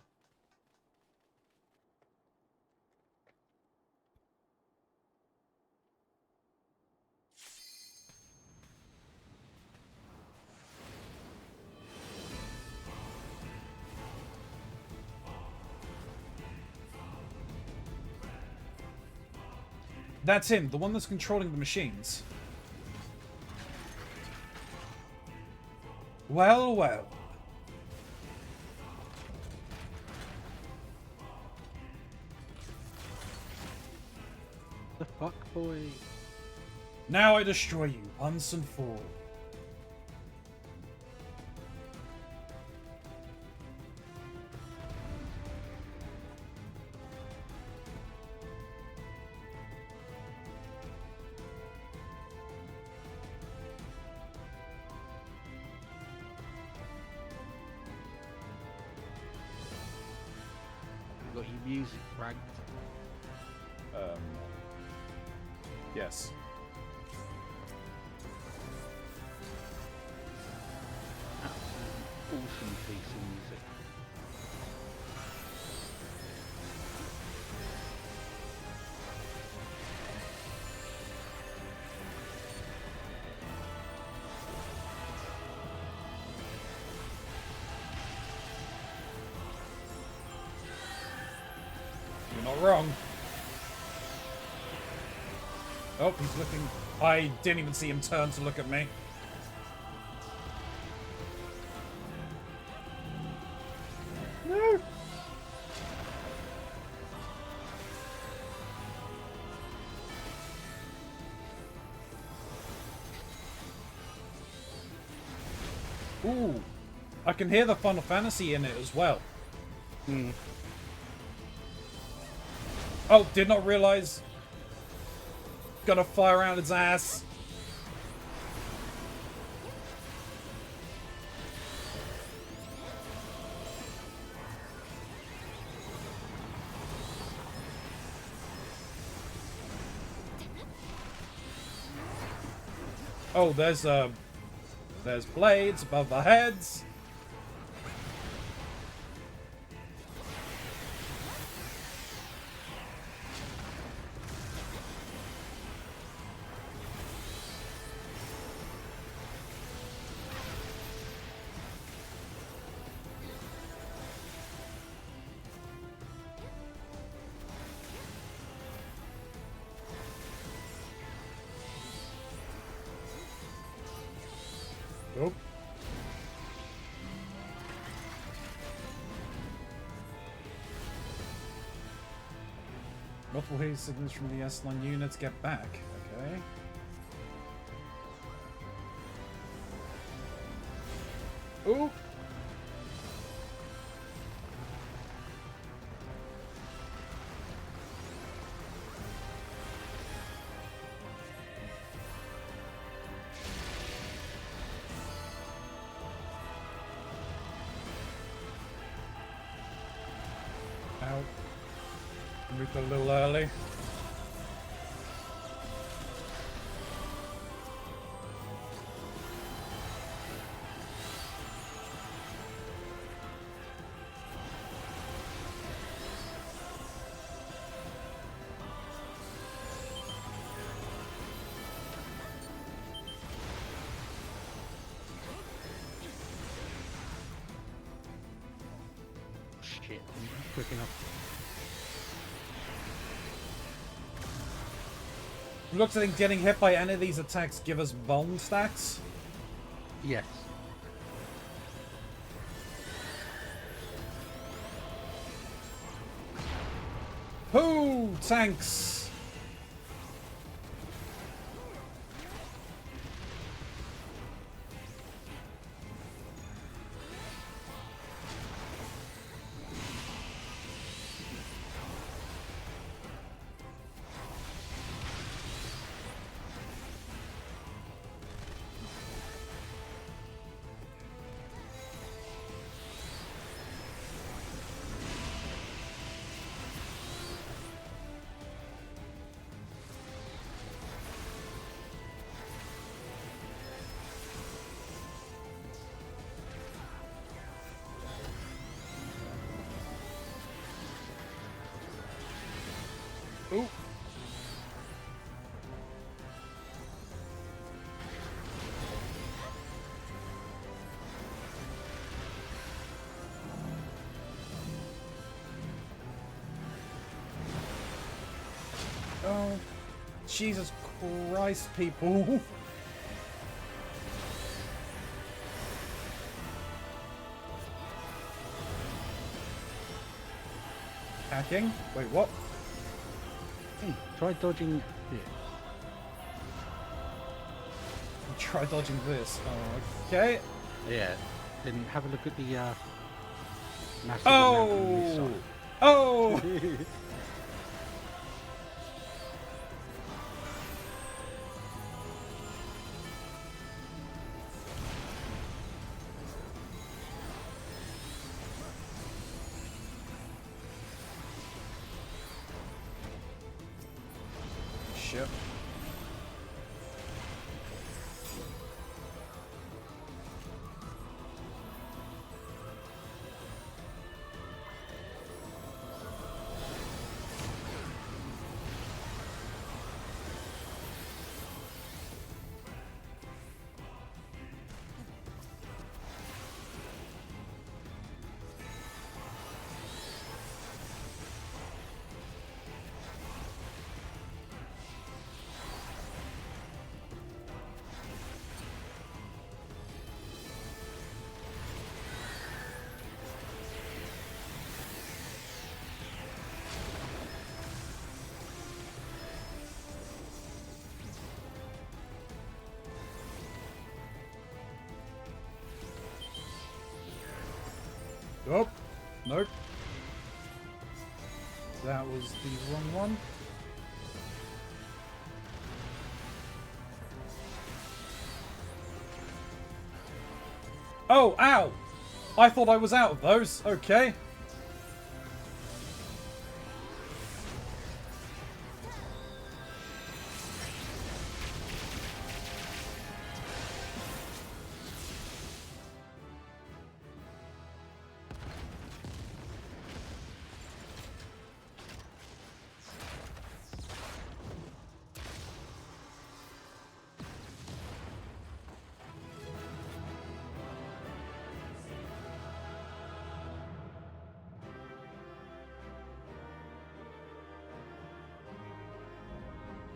That's him, the one that's controlling the machines. Well, well. The fuck, boy. Now I destroy you once and for all. You got your music ranked. Yes. Awesome piece of music. You're not wrong. Oh, he's looking. I didn't even see him turn to look at me. No! Ooh, I can hear the Final Fantasy in it as well. Hmm. Oh, did not realize. Gonna fly around its ass. Oh, there's blades above our heads. Oh. Multiple heat signals from the S-line units get back. Okay. Ooh. Ow. Moved a little early. Shit, I'm quick enough. Looks like getting hit by any of these attacks give us vuln stacks. Yes. Whoo! Tanks! Ooh. Oh, Jesus Christ, people. Hacking? Wait, what? Hey, try dodging here. Try dodging this. Oh, okay. Yeah. Then have a look at the massive amount Oh! on this side. Oh! Shit. Oh, nope. That was the wrong one. Oh, ow! I thought I was out of those. Okay.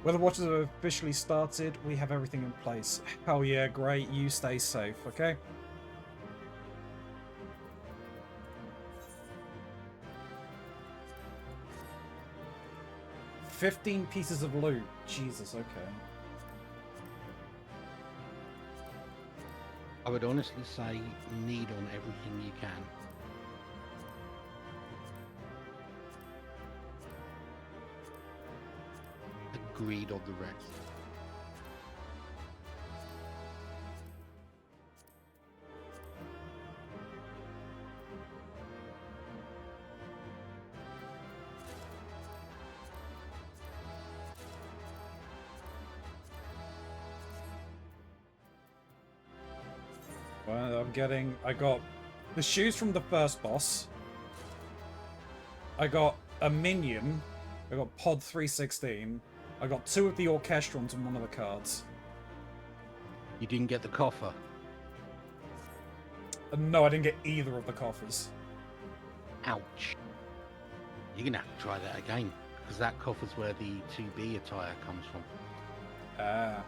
Weather watches have officially started. We have everything in place. Hell yeah, great. You stay safe, okay? $15 pieces of loot. Jesus, okay. I would honestly say need on everything you can. Agreed on the rest. Well, I got the shoes from the first boss. I got a minion. I got Pod 316. I got 2 of the Orchestrons on one of the cards. You didn't get the coffer. No, I didn't get either of the coffers. Ouch. You're gonna have to try that again, because that coffer's where the 2B attire comes from. Ah.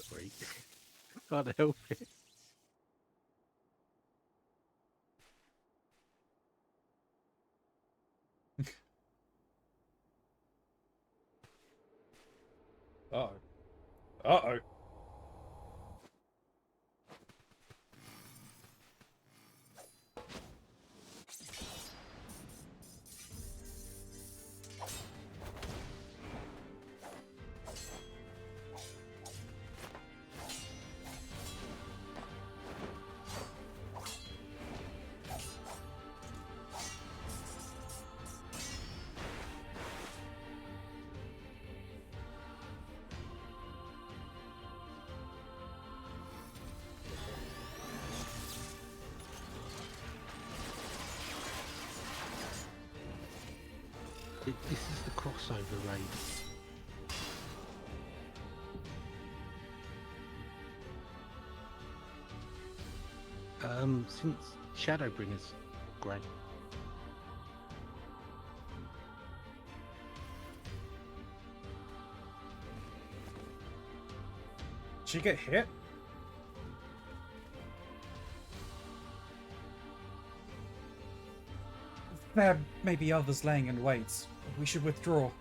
Sorry. Can't help it. Uh-oh. Uh-oh. This is the crossover raid. Since Shadowbringers, great. Did she get hit? There may be others laying in wait. We should withdraw.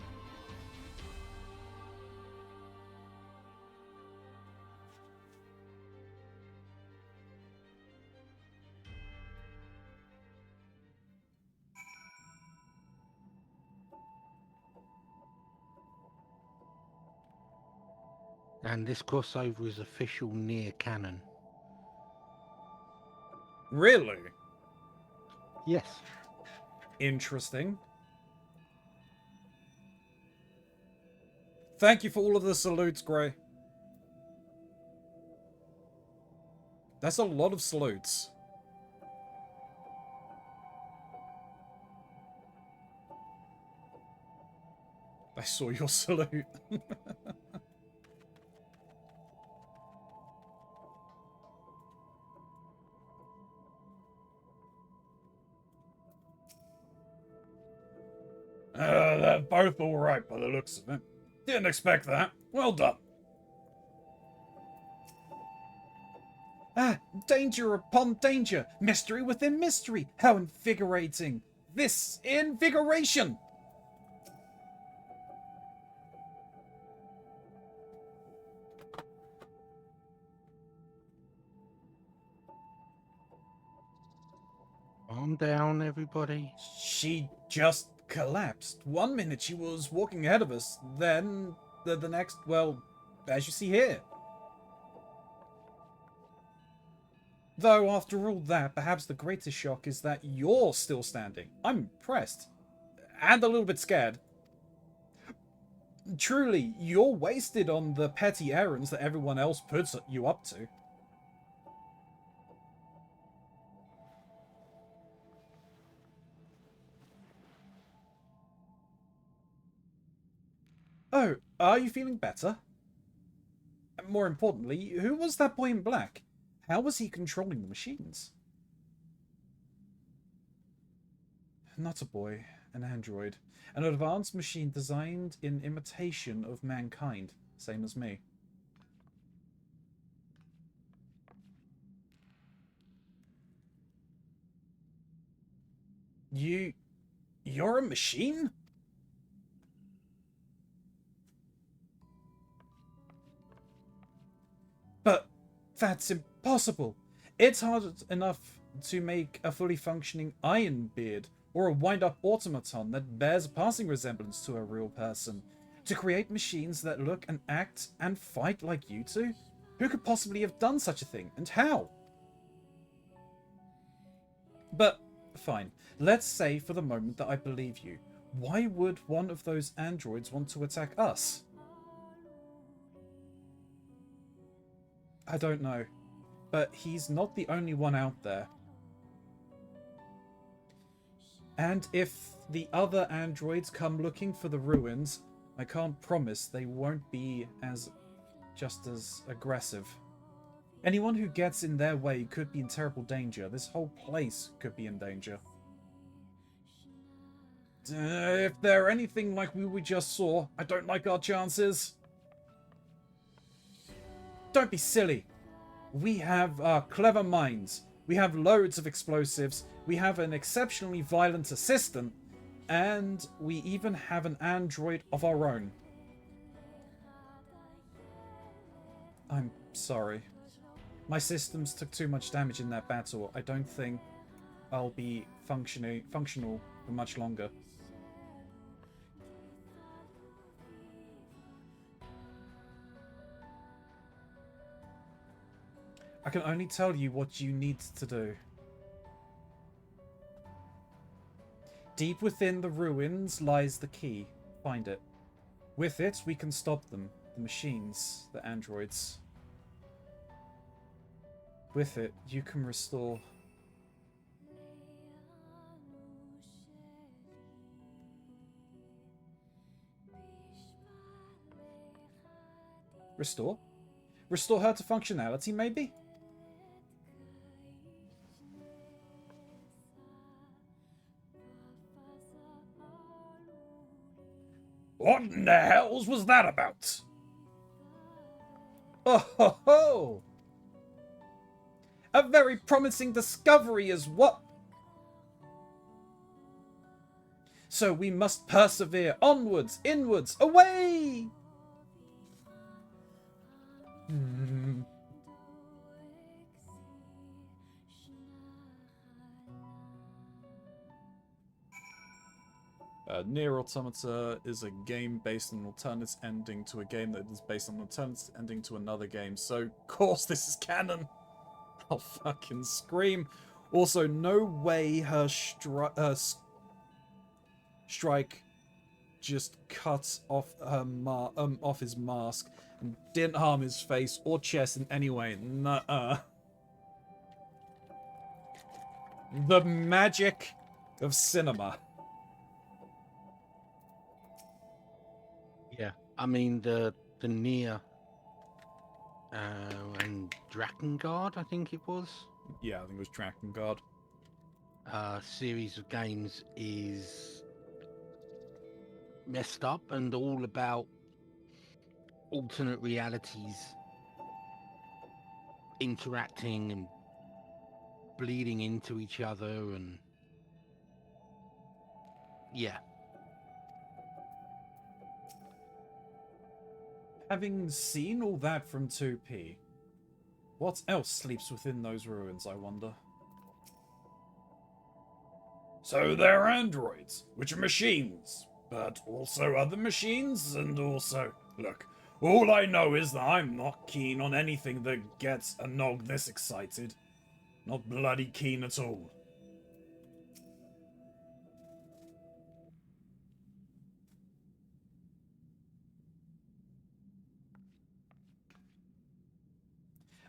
And this crossover is official near canon. Really? Yes. Interesting. Thank you for all of the salutes, Grey. That's a lot of salutes. I saw your salute. they're both alright by the looks of it. Didn't expect that. Well done. Ah, danger upon danger. Mystery within mystery. How invigorating. This invigoration. Calm down, everybody. She just collapsed. 1 minute she was walking ahead of us, then the next, well, as you see here. Though, after all that, perhaps the greatest shock is that you're still standing. I'm impressed. And a little bit scared. Truly, you're wasted on the petty errands that everyone else puts you up to. Oh, are you feeling better? More importantly, who was that boy in black? How was he controlling the machines? Not a boy, an android. An advanced machine designed in imitation of mankind, same as me. You're a machine? But that's impossible. It's hard enough to make a fully functioning iron beard or a wind-up automaton that bears a passing resemblance to a real person. To create machines that look and act and fight like you two? Who could possibly have done such a thing, and how? But, fine. Let's say for the moment that I believe you. Why would one of those androids want to attack us? I don't know. But he's not the only one out there. And if the other androids come looking for the ruins, I can't promise they won't be just as aggressive. Anyone who gets in their way could be in terrible danger. This whole place could be in danger. If they're anything like we just saw, I don't like our chances. Don't be silly. We have clever minds. We have loads of explosives. We have an exceptionally violent assistant. And we even have an android of our own. I'm sorry. My systems took too much damage in that battle. I don't think I'll be functional for much longer. I can only tell you what you need to do. Deep within the ruins lies the key. Find it. With it, we can stop them. The machines, the androids. With it, you can restore... Restore? Restore her to functionality, maybe? What in the hells was that about? Oh ho ho! A very promising discovery is what? So we must persevere onwards, inwards, away! Nier Automata is a game based on an alternate ending to a game that is based on an alternate ending to another game. So, of course, this is canon. I'll fucking scream. Also, no way her strike just cut off her off his mask and didn't harm his face or chest in any way. Nuh-uh. The magic of cinema. Yeah, I mean the Nier and Drakengard, I think it was. Yeah, I think it was Drakengard. Series of games is messed up and all about alternate realities interacting and bleeding into each other, and yeah. Having seen all that from 2P, what else sleeps within those ruins, I wonder? So they're androids, which are machines, but also other machines, and also... Look, all I know is that I'm not keen on anything that gets a nog this excited. Not bloody keen at all.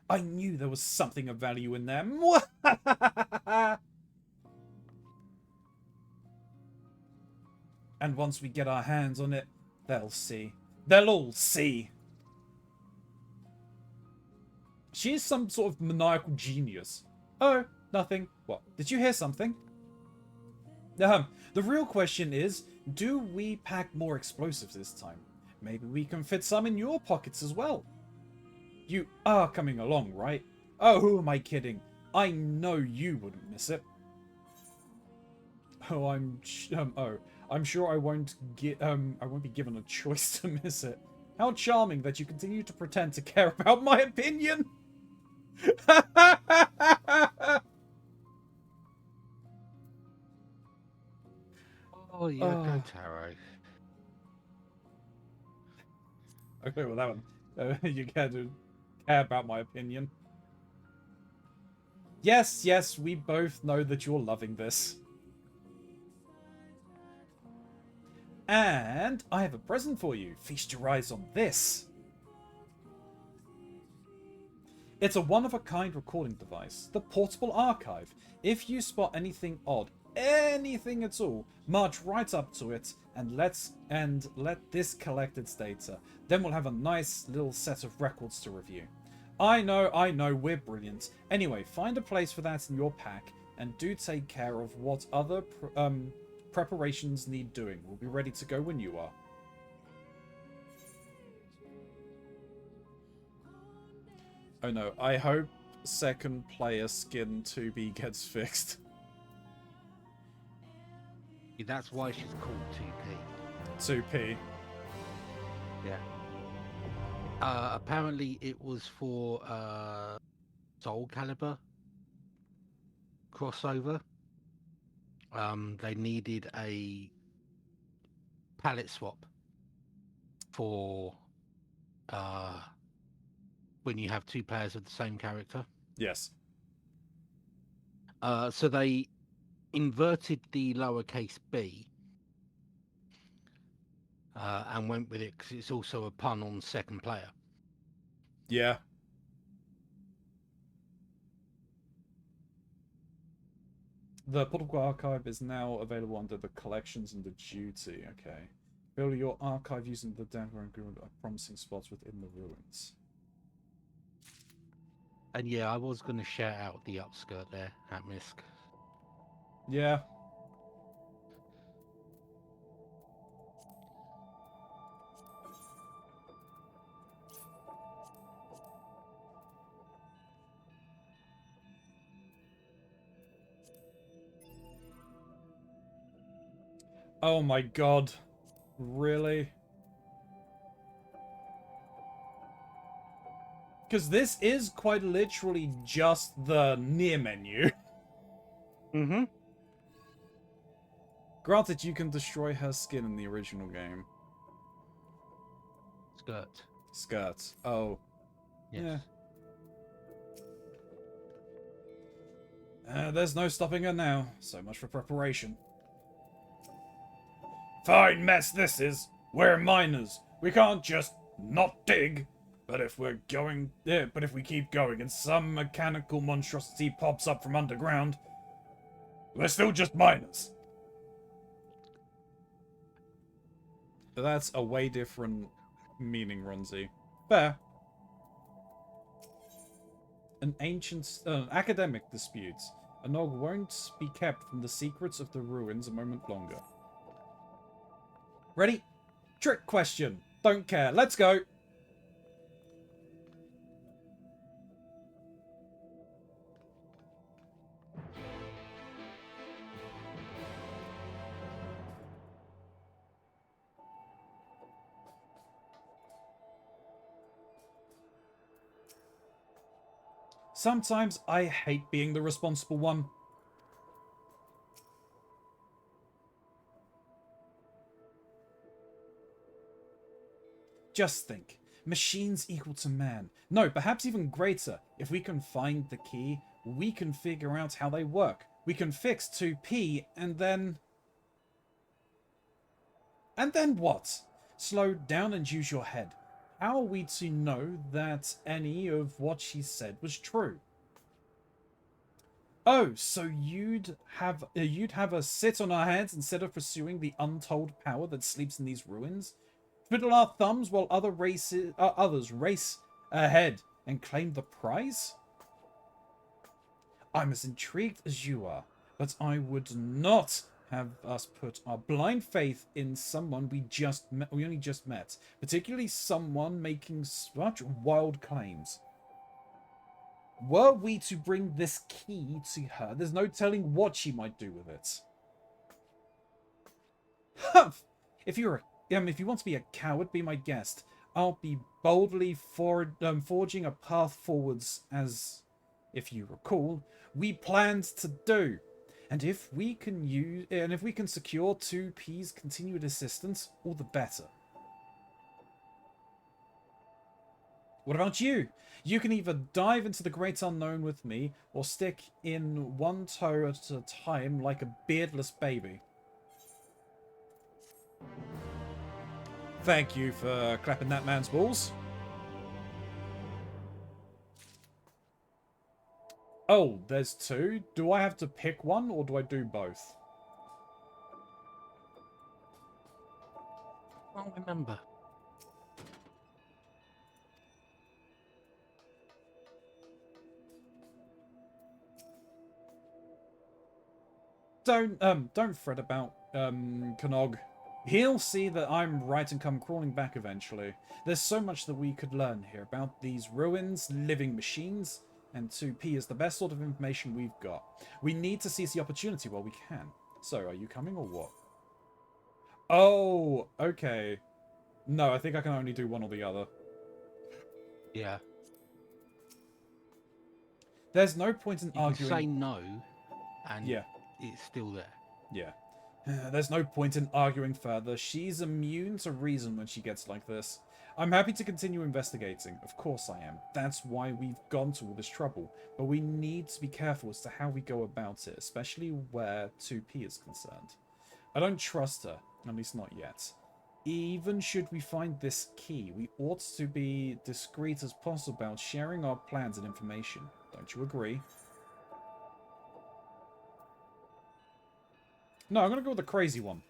I knew there was something of value in there. And once we get our hands on it, they'll see. They'll all see. She is some sort of maniacal genius. Oh, nothing. What? Did you hear something? The real question is, do we pack more explosives this time? Maybe we can fit some in your pockets as well. You are coming along, right? Oh, who am I kidding? I know you wouldn't miss it. Oh, I'm sure I won't be given a choice to miss it. How charming that you continue to pretend to care about my opinion. Oh, yeah, Taro. Okay, well that one. You care about my opinion. Yes, we both know that you're loving this. And I have a present for you. Feast your eyes on this. It's a one-of-a-kind recording device, the Portable Archive. If you spot anything odd, anything at all, march right up to it and let this collect its data. Then we'll have a nice little set of records to review. I know, we're brilliant. Anyway, find a place for that in your pack and do take care of what other preparations need doing. We'll be ready to go when you are. Oh no, I hope second player skin 2B gets fixed. Yeah, that's why she's called 2P. 2P. Yeah. Apparently it was for Soul Calibur crossover. They needed a palette swap for when you have two players of the same character. Yes. So they inverted the lowercase b and went with it because it's also a pun on second player. Yeah. The Portable Archive is now available under the Collections and the Duty. Okay. Build your archive using the Denver and Google are promising spots within the ruins. And yeah, I was going to shout out the upskirt there at Misk. Yeah. Oh my god. Really? Because this is quite literally just the near menu. Mm-hmm. Granted, you can destroy her skin in the original game. Skirt. Skirts. Oh. Yes. Yeah. There's no stopping her now. So much for preparation. Fine mess this is. We're miners. We can't just not dig. But if we're going... Yeah, but if we keep going and some mechanical monstrosity pops up from underground, we're still just miners. But that's a way different meaning, Ronzi. Fair. An academic dispute. A nog won't be kept from the secrets of the ruins a moment longer. Ready? Trick question. Don't care. Let's go. Sometimes I hate being the responsible one. Just think. Machines equal to man. No, perhaps even greater. If we can find the key, we can figure out how they work. We can fix 2P and then... And then what? Slow down and use your head. How are we to know that any of what she said was true? Oh, so you'd have us sit on our hands instead of pursuing the untold power that sleeps in these ruins? Twiddle our thumbs while others race ahead and claim the prize? I'm as intrigued as you are, but I would not have us put our blind faith in someone we only just met, particularly someone making such wild claims. Were we to bring this key to her, there's no telling what she might do with it. Humph! If you want to be a coward, be my guest. I'll be boldly forging a path forwards, as, if you recall, we planned to do. And if we can secure 2P's continued assistance, all the better. What about you? You can either dive into the great unknown with me, or stick in one toe at a time like a beardless baby. Thank you for clapping that man's balls. Oh, there's two. Do I have to pick one, or do I do both? I don't remember. Don't fret about Kenog. He'll see that I'm right and come crawling back eventually. There's so much that we could learn here about these ruins, living machines, and 2P is the best sort of information we've got. We need to seize the opportunity while we can. So, are you coming or what? Oh, okay. No, I think I can only do one or the other. Yeah. There's no point in You arguing. can say no, and Yeah. it's still there. Yeah. There's no point in arguing further. She's immune to reason when she gets like this. I'm happy to continue investigating. Of course I am. That's why we've gone to all this trouble. But we need to be careful as to how we go about it, especially where 2P is concerned. I don't trust her, at least not yet. Even should we find this key, we ought to be discreet as possible about sharing our plans and information. Don't you agree? No, I'm going to go with the crazy one.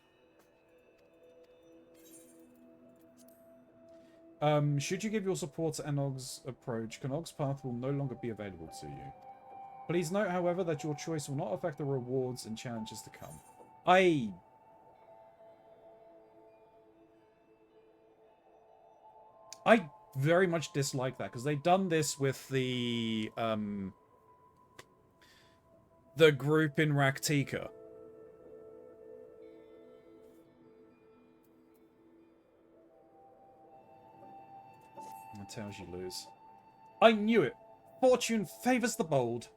Should you give your support to Enog's approach, Kenog's path will no longer be available to you. Please note, however, that your choice will not affect the rewards and challenges to come. I very much dislike that, because they've done this with the group in Raktika. Tells you lose. I knew it. Fortune favors the bold.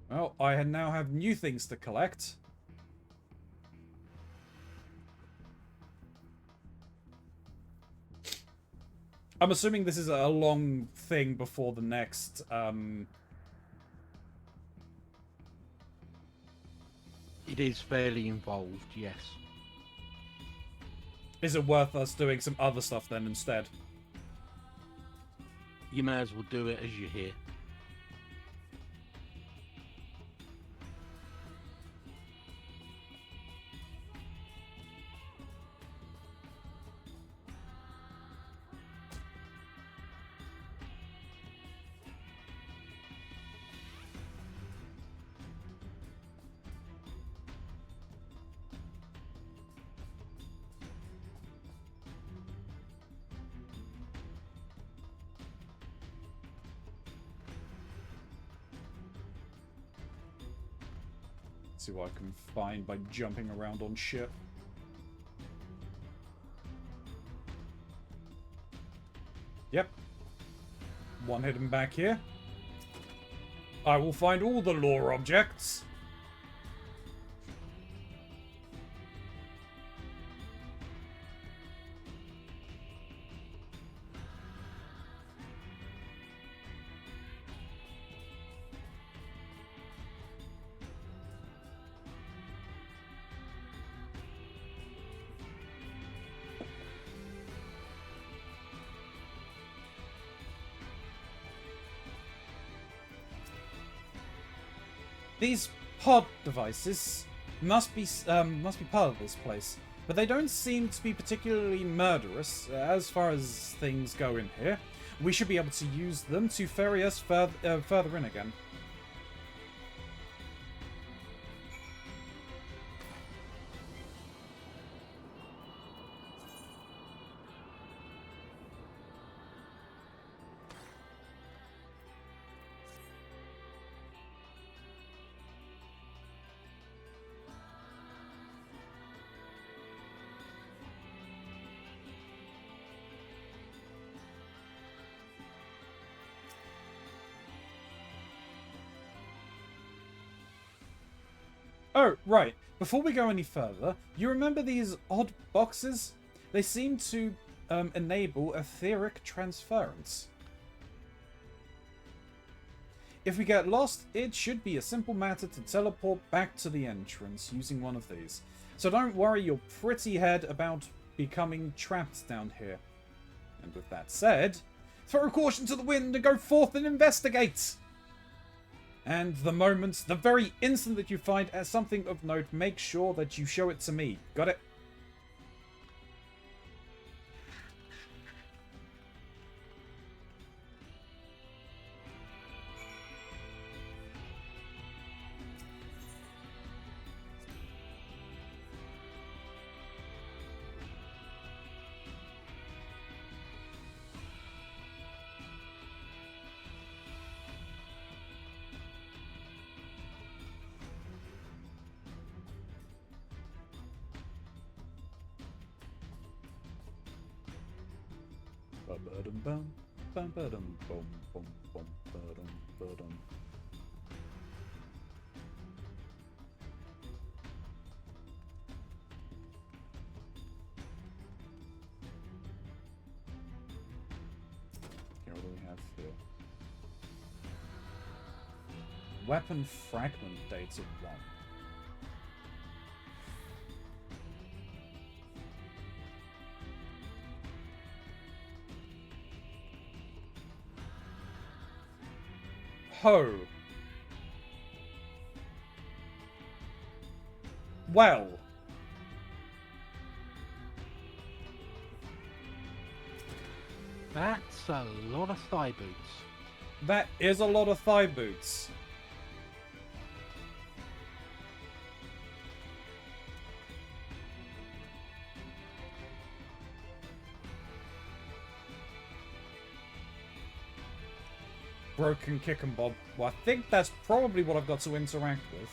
Well, I now have new things to collect. I'm assuming this is a long thing before the next, It is fairly involved, yes. Is it worth us doing some other stuff then instead? You may as well do it as you're here. See what I can find by jumping around on shit. Yep. One hidden back here. I will find all the lore objects. These pod devices must be part of this place, but they don't seem to be particularly murderous as far as things go in here. We should be able to use them to ferry us further in again. Oh, right. Before we go any further, you remember these odd boxes? They seem to enable etheric transference. If we get lost, it should be a simple matter to teleport back to the entrance using one of these. So don't worry your pretty head about becoming trapped down here. And with that said, throw caution to the wind and go forth and investigate! And the very instant that you find something of note, make sure that you show it to me. Got it? Here, what do we have here? Weapon fragment data 1. Ho. Well. That's a lot of thigh boots. That is a lot of thigh boots. Broken kick and bob. Well, I think that's probably what I've got to interact with.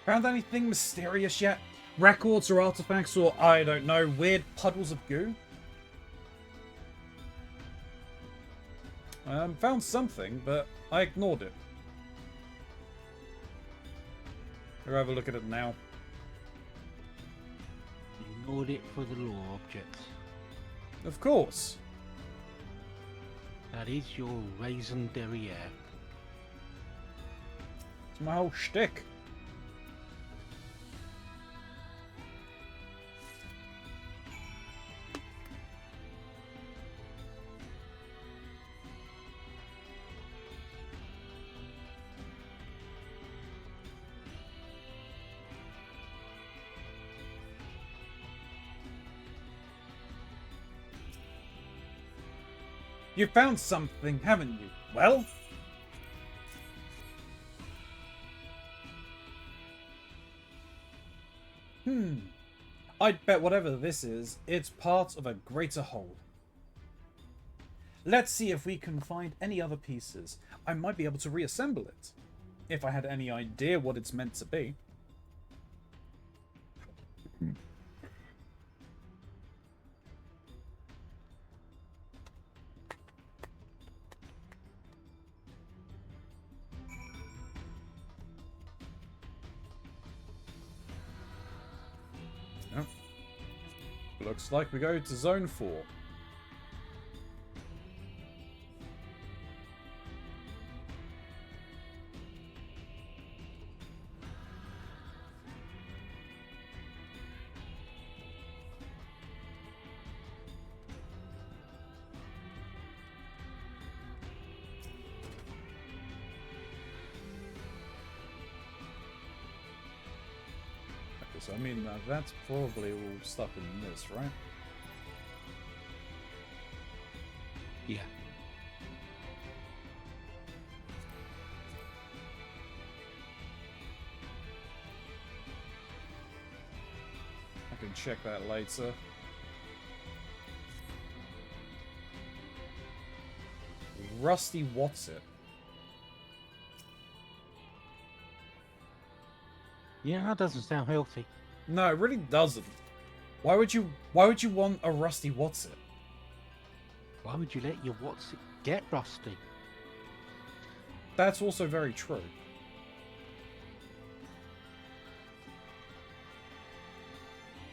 Found anything mysterious yet? Records or artifacts or, I don't know, weird puddles of goo? Found something, but I ignored it. I'll have a look at it now. You ignored it for the lore objects. Of course. That is your raison derriere. It's my whole shtick. You found something, haven't you? Well? I'd bet whatever this is, it's part of a greater whole. Let's see if we can find any other pieces. I might be able to reassemble it, if I had any idea what it's meant to be. Oh. Looks like we go to Zone 4. So I mean, that's probably all stuff in this, right? Yeah. I can check that later. Rusty Whatsit. Yeah, that doesn't sound healthy. No, it really doesn't. Why would you want a Rusty Whatsit? Why would you let your what's it get rusty? That's also very true.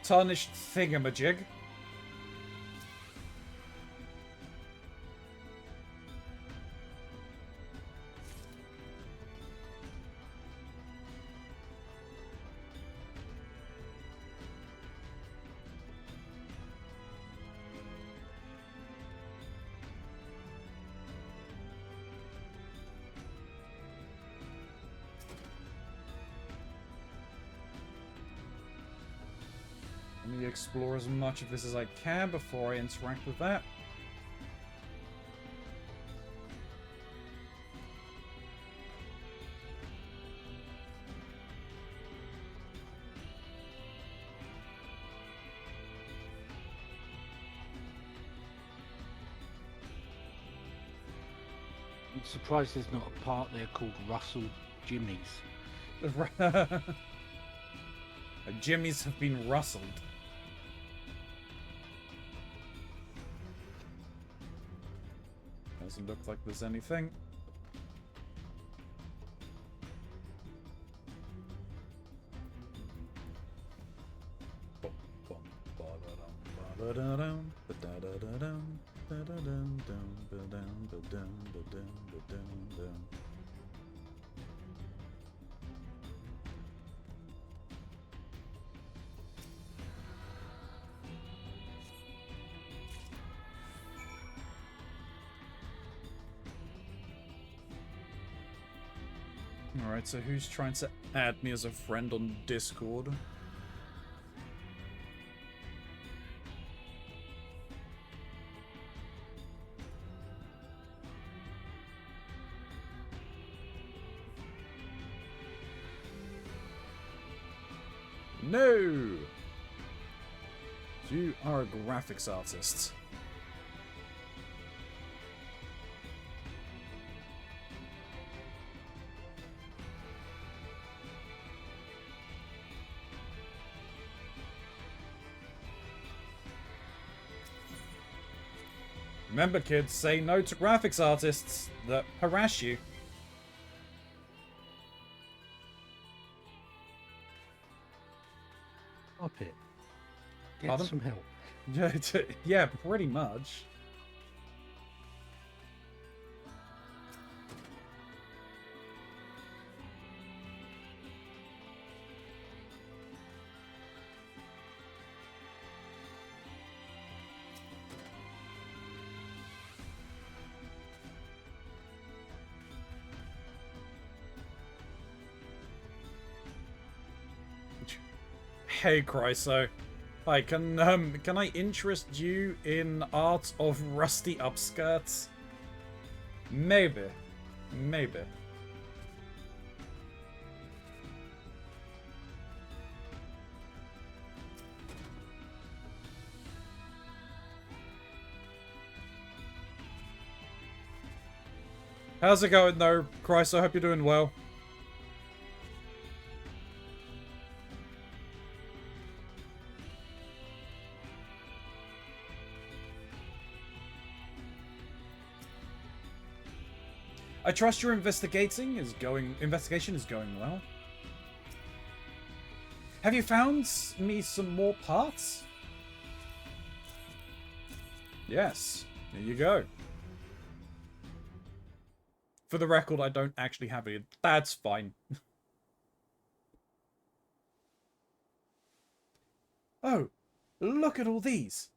Tarnished thingamajig. Let me explore as much of this as I can before I interact with that. I'm surprised there's not a part there called Russell Jimmies. Jimmies have been rustled. Doesn't look like there's anything. Alright, so who's trying to add me as a friend on Discord? No! You are a graphics artist. Remember, kids, say no to graphics artists that harass you. Up it. Get Pardon? some help. Yeah, pretty much. Hey, Chryso. Hi, can I interest you in art of rusty upskirts? Maybe. Maybe. How's it going though, Christ? I hope you're doing well. I trust your investigation is going well. Have you found me some more parts? Yes. There you go. For the record, I don't actually have it. That's fine. Oh, look at all these.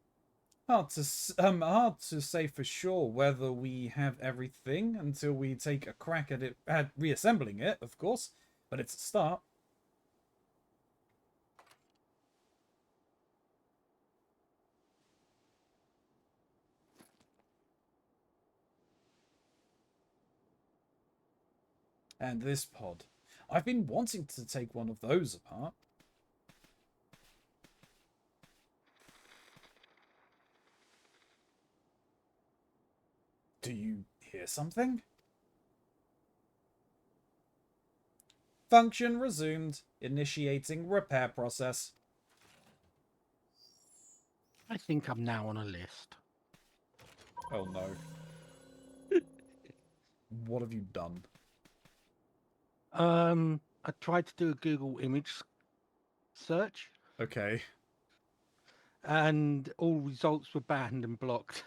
Hard to say for sure whether we have everything until we take a crack at it, at reassembling it, of course. But it's a start. And this pod. I've been wanting to take one of those apart. Do you hear something? Function resumed. Initiating repair process. I think I'm now on a list. Oh no. What have you done? I tried to do a Google image search, Okay. and all results were banned and blocked.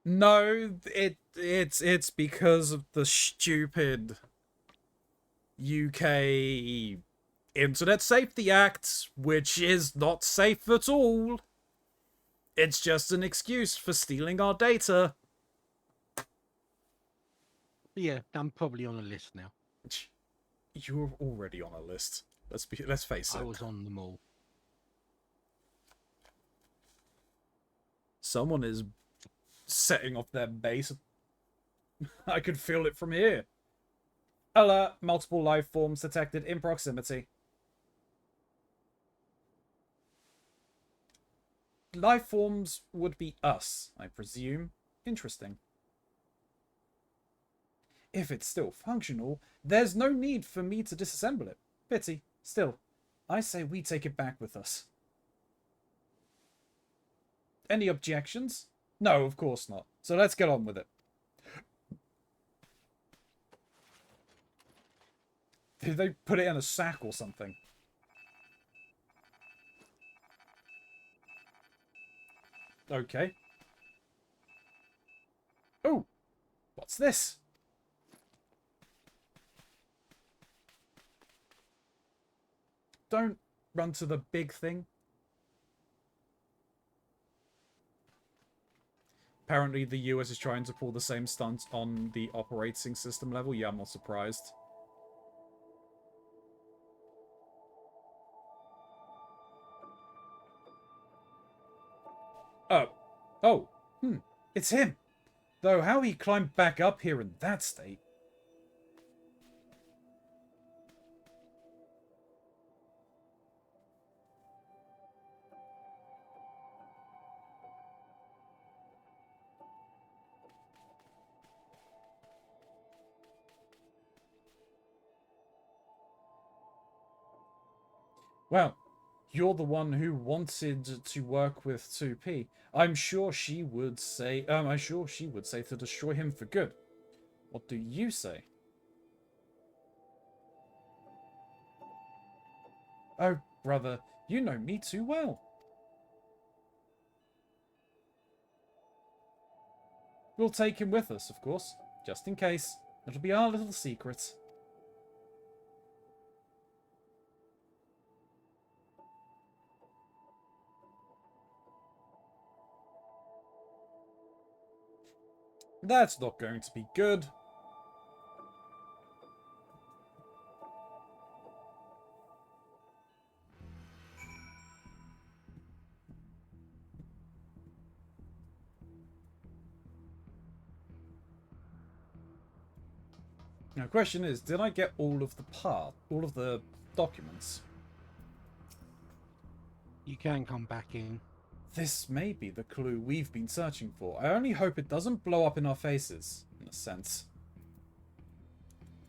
No, it's because of the stupid UK Internet Safety Act, which is not safe at all. It's just an excuse for stealing our data. But yeah, I'm probably on a list now. You're already on a list. Let's face it. I was on them all. Someone is setting off their base. I could feel it from here. Alert, multiple life forms detected in proximity. Life forms would be us, I presume. Interesting. If it's still functional, there's no need for me to disassemble it. Pity. Still, I say we take it back with us. Any objections? No, of course not. So let's get on with it. Did they put it in a sack or something? Okay. Oh! What's this? Don't run to the big thing. Apparently the US is trying to pull the same stunt on the operating system level. Yeah, I'm not surprised. Oh. Oh. It's him. Though how he climbed back up here in that state. Well, you're the one who wanted to work with 2P. I'm sure she would say to destroy him for good. What do you say? Oh, brother, you know me too well. We'll take him with us, of course, just in case. It'll be our little secret. That's not going to be good. Now, the question is, did I get all of the documents? You can come back in. This may be the clue we've been searching for. I only hope it doesn't blow up in our faces, in a sense.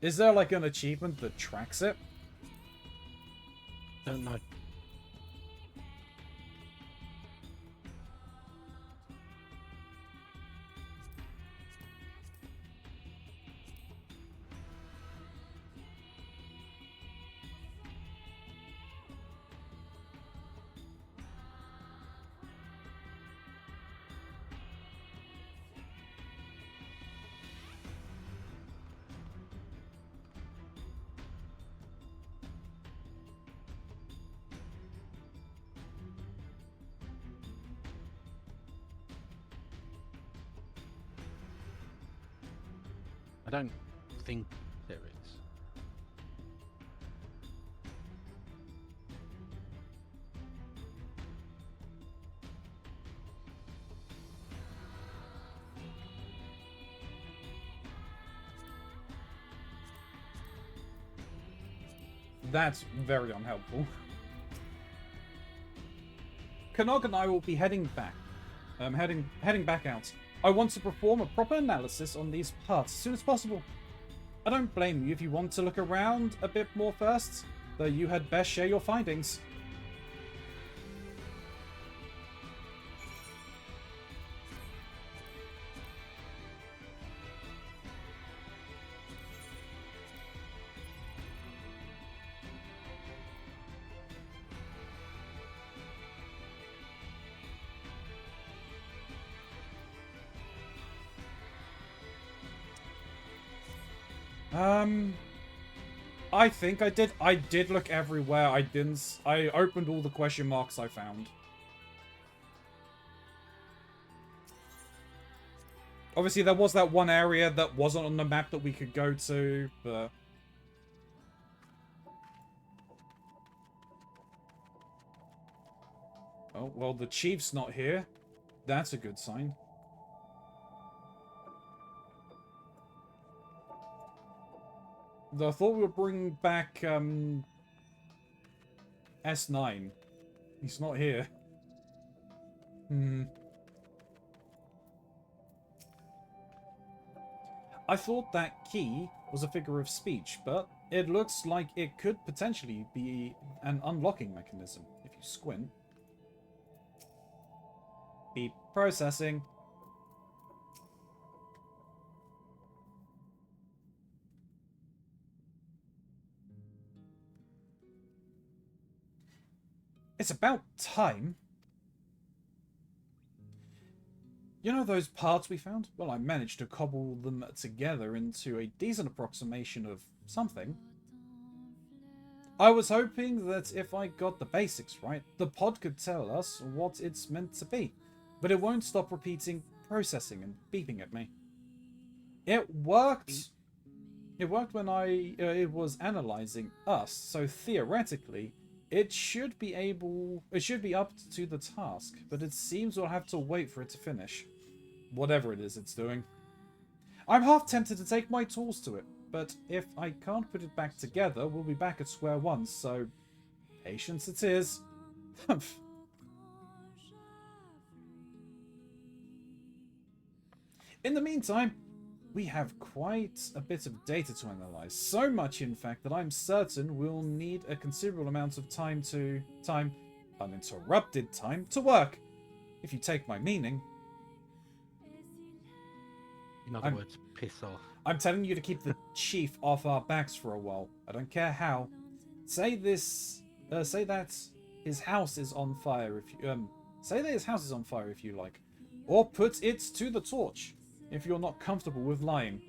Is there like an achievement that tracks it? Don't know. I don't think there is. That's very unhelpful. Canog and I will be heading back. Heading back out. I want to perform a proper analysis on these parts as soon as possible. I don't blame you if you want to look around a bit more first, though you had best share your findings. I think I did. I did look everywhere. I opened all the question marks I found. Obviously, there was that one area that wasn't on the map that we could go to, but... Oh, well, the chief's not here. That's a good sign. I thought we would bring back, S9. He's not here. I thought that key was a figure of speech, but it looks like it could potentially be an unlocking mechanism, if you squint. Be processing. It's about time. You know those parts we found? Well, I managed to cobble them together into a decent approximation of something. I was hoping that if I got the basics right, the pod could tell us what it's meant to be. But it won't stop repeating, processing, and beeping at me. It worked. It worked when it was analyzing us, so theoretically, it should be up to the task, but it seems we'll have to wait for it to finish. Whatever it is it's doing. I'm half tempted to take my tools to it, but if I can't put it back together, we'll be back at square one, so... patience it is. In the meantime, we have quite a bit of data to analyze. So much, in fact, that I'm certain we'll need a considerable amount of uninterrupted time to work. If you take my meaning. In other words, piss off. I'm telling you to keep the chief off our backs for a while. I don't care how. Say that his house is on fire if you, say that his house is on fire if you like. Or put it to the torch. If you're not comfortable with lying.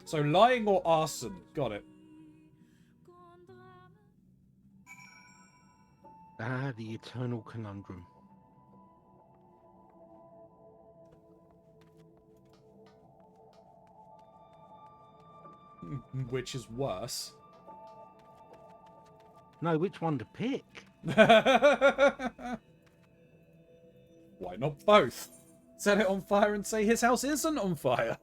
So lying or arson. Got it. Ah, the eternal conundrum. Which is worse. No, which one to pick? Why not both? Set it on fire and say his house isn't on fire.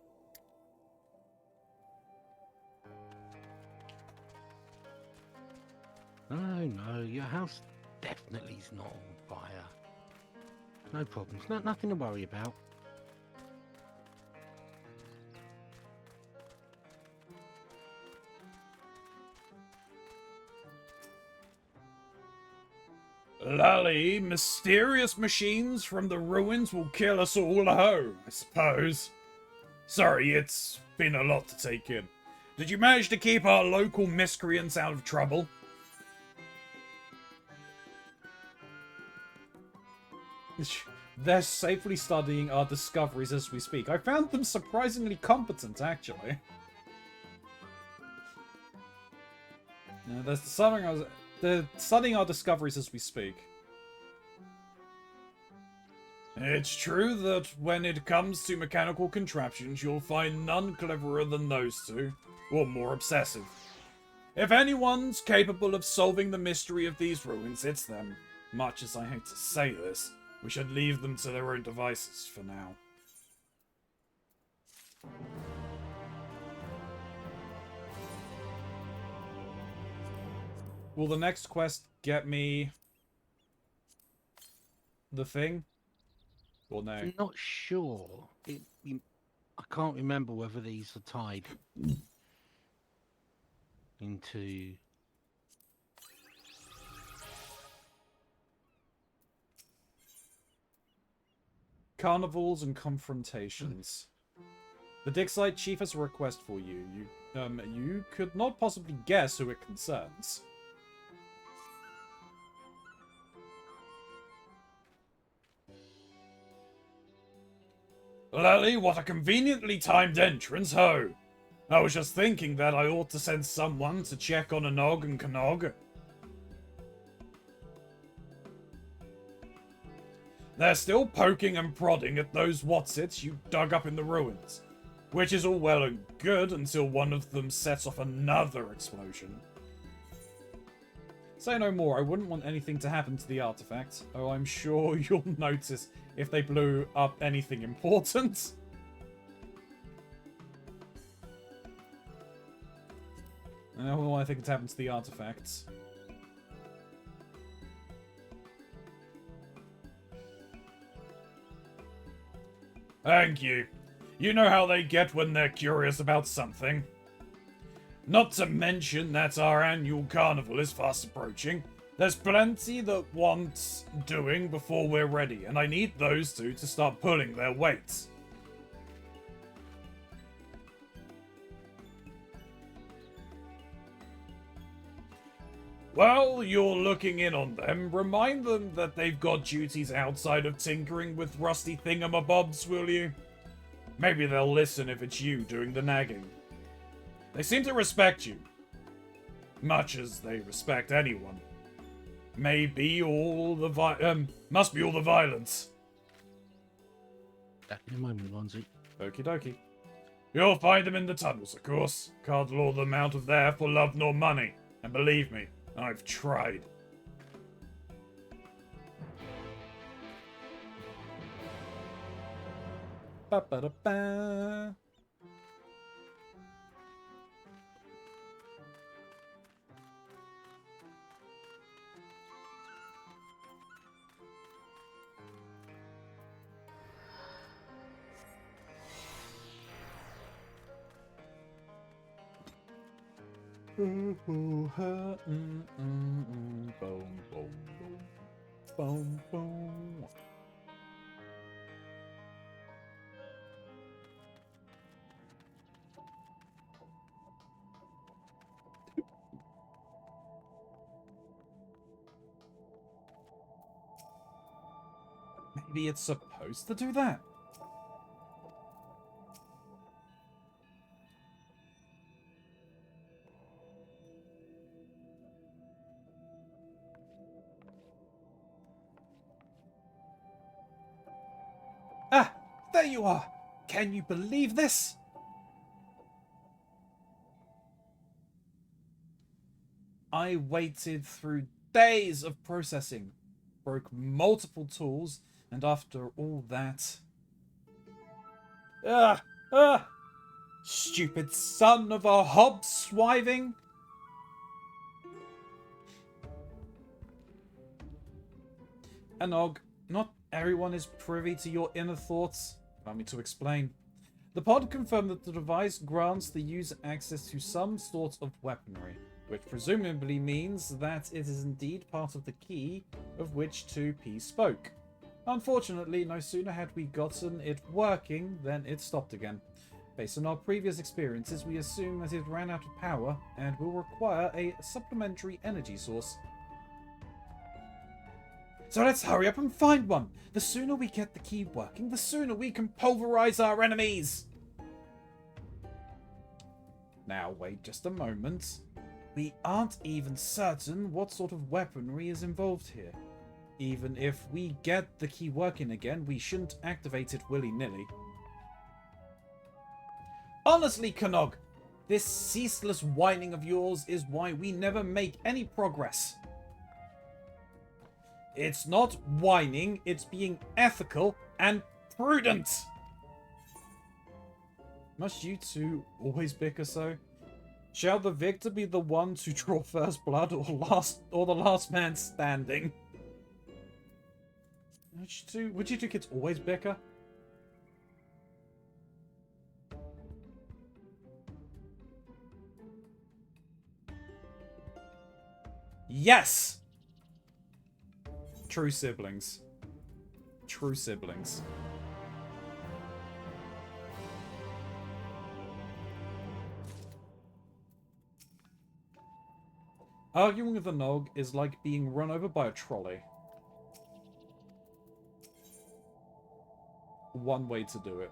No, your house definitely is not on fire. No problems, nothing to worry about. Lally, mysterious machines from the ruins will kill us all, I suppose. Sorry, it's been a lot to take in. Did you manage to keep our local miscreants out of trouble? They're safely studying our discoveries as we speak. I found them surprisingly competent, actually. They're studying our discoveries as we speak. It's true that when it comes to mechanical contraptions, you'll find none cleverer than those two, or more obsessive. If anyone's capable of solving the mystery of these ruins, it's them. Much as I hate to say this, we should leave them to their own devices for now. Will the next quest get me the thing? Or no? I'm not sure. I can't remember whether these are tied into... Carnivals and confrontations. The Dixite Chief has a request for you. You could not possibly guess who it concerns. Lally, what a conveniently timed entrance, ho! I was just thinking that I ought to send someone to check on Anog and Canog. They're still poking and prodding at those whatsits you dug up in the ruins, which is all well and good until one of them sets off another explosion. Say no more, I wouldn't want anything to happen to the artifact. Oh, I'm sure you'll notice if they blew up anything important. I don't want anything to happen to the artifacts. Thank you. You know how they get when they're curious about something. Not to mention that our annual carnival is fast approaching. There's plenty that wants doing before we're ready, and I need those two to start pulling their weights. Well, you're looking in on them. Remind them that they've got duties outside of tinkering with rusty thingamabobs, will you? Maybe they'll listen if it's you doing the nagging. They seem to respect you. Much as they respect anyone. Must be all the violence. Back in a moment, Lonzy. Okie dokie. You'll find them in the tunnels, of course. Can't lure them out of there for love nor money. And believe me, I've tried. Ba-ba-da-ba. Boom, boom, boom, boom. Maybe it's supposed to do that. Ah, there you are. Can you believe this? I waited through days of processing, broke multiple tools, and after all that... Stupid son of a hobswiving! Anog, not everyone is privy to your inner thoughts. Allow me to explain. The pod confirmed that the device grants the user access to some sort of weaponry, which presumably means that it is indeed part of the key of which 2P spoke. Unfortunately, no sooner had we gotten it working than it stopped again. Based on our previous experiences, we assume that it ran out of power and will require a supplementary energy source. So let's hurry up and find one! The sooner we get the key working, the sooner we can pulverize our enemies! Now, wait just a moment. We aren't even certain what sort of weaponry is involved here. Even if we get the key working again, we shouldn't activate it willy-nilly. Honestly, Canog, this ceaseless whining of yours is why we never make any progress. It's not whining, it's being ethical and prudent. Must you two always bicker so? Shall the victor be the one to draw first blood or the last man standing? Would you two kids always bicker? Yes! True siblings. True siblings. Arguing with a Nog is like being run over by a trolley. One way to do it.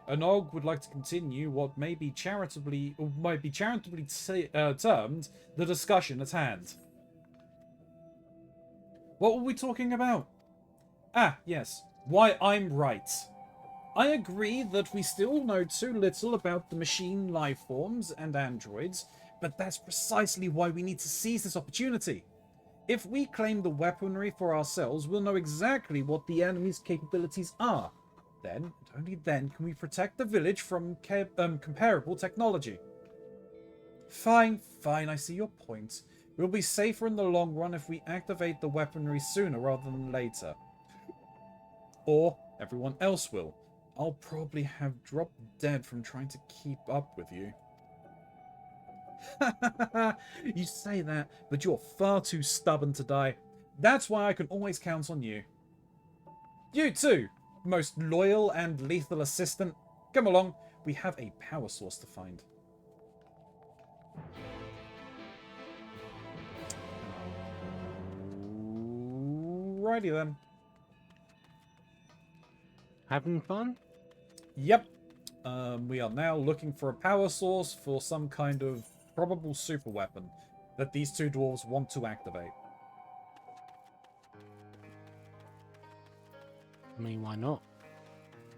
A Nog would like to continue what may be charitably termed the discussion at hand. What were we talking about? Ah, yes. Why I'm right. I agree that we still know too little about the machine life forms and androids, but that's precisely why we need to seize this opportunity. If we claim the weaponry for ourselves, we'll know exactly what the enemy's capabilities are. Then, and only then, can we protect the village from comparable technology. Fine, I see your point. We'll be safer in the long run if we activate the weaponry sooner rather than later. Or everyone else will. I'll probably have dropped dead from trying to keep up with you. You say that, but you're far too stubborn to die. That's why I can always count on you. You too, most loyal and lethal assistant. Come along, we have a power source to find. Alrighty then. Having fun? Yep. We are now looking for a power source for some kind of probable super weapon that these two dwarves want to activate. I mean, why not?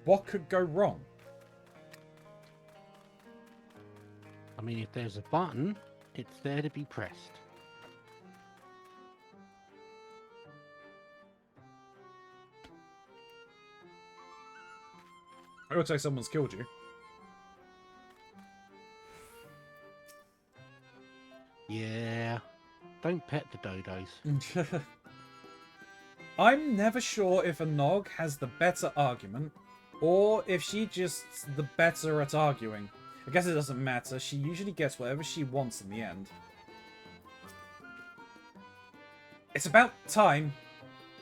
What could go wrong? I mean, if there's a button, it's there to be pressed. It looks like someone's killed you. Yeah. Don't pet the dodos. I'm never sure if a Nog has the better argument, or if she's just the better at arguing. I guess it doesn't matter. She usually gets whatever she wants in the end. It's about time.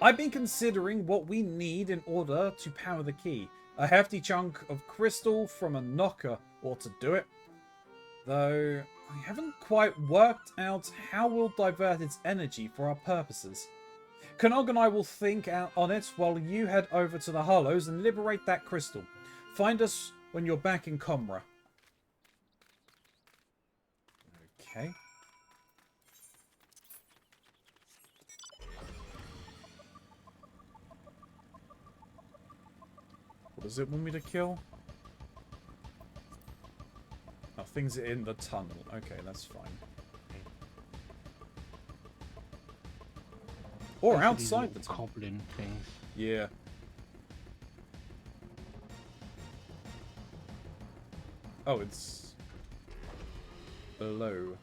I've been considering what we need in order to power the key. A hefty chunk of crystal from a knocker ought to do it. Though, I haven't quite worked out how we'll divert its energy for our purposes. Canog and I will think out on it while you head over to the Hollows and liberate that crystal. Find us when you're back in Comra. Okay. What does it want me to kill? Oh, things in the tunnel. Okay, that's fine. Or outside the tunnel. Goblin things. Yeah. Oh, it's below.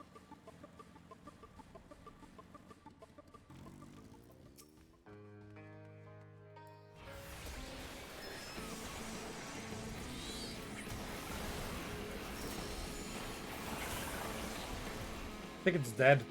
think it's dead.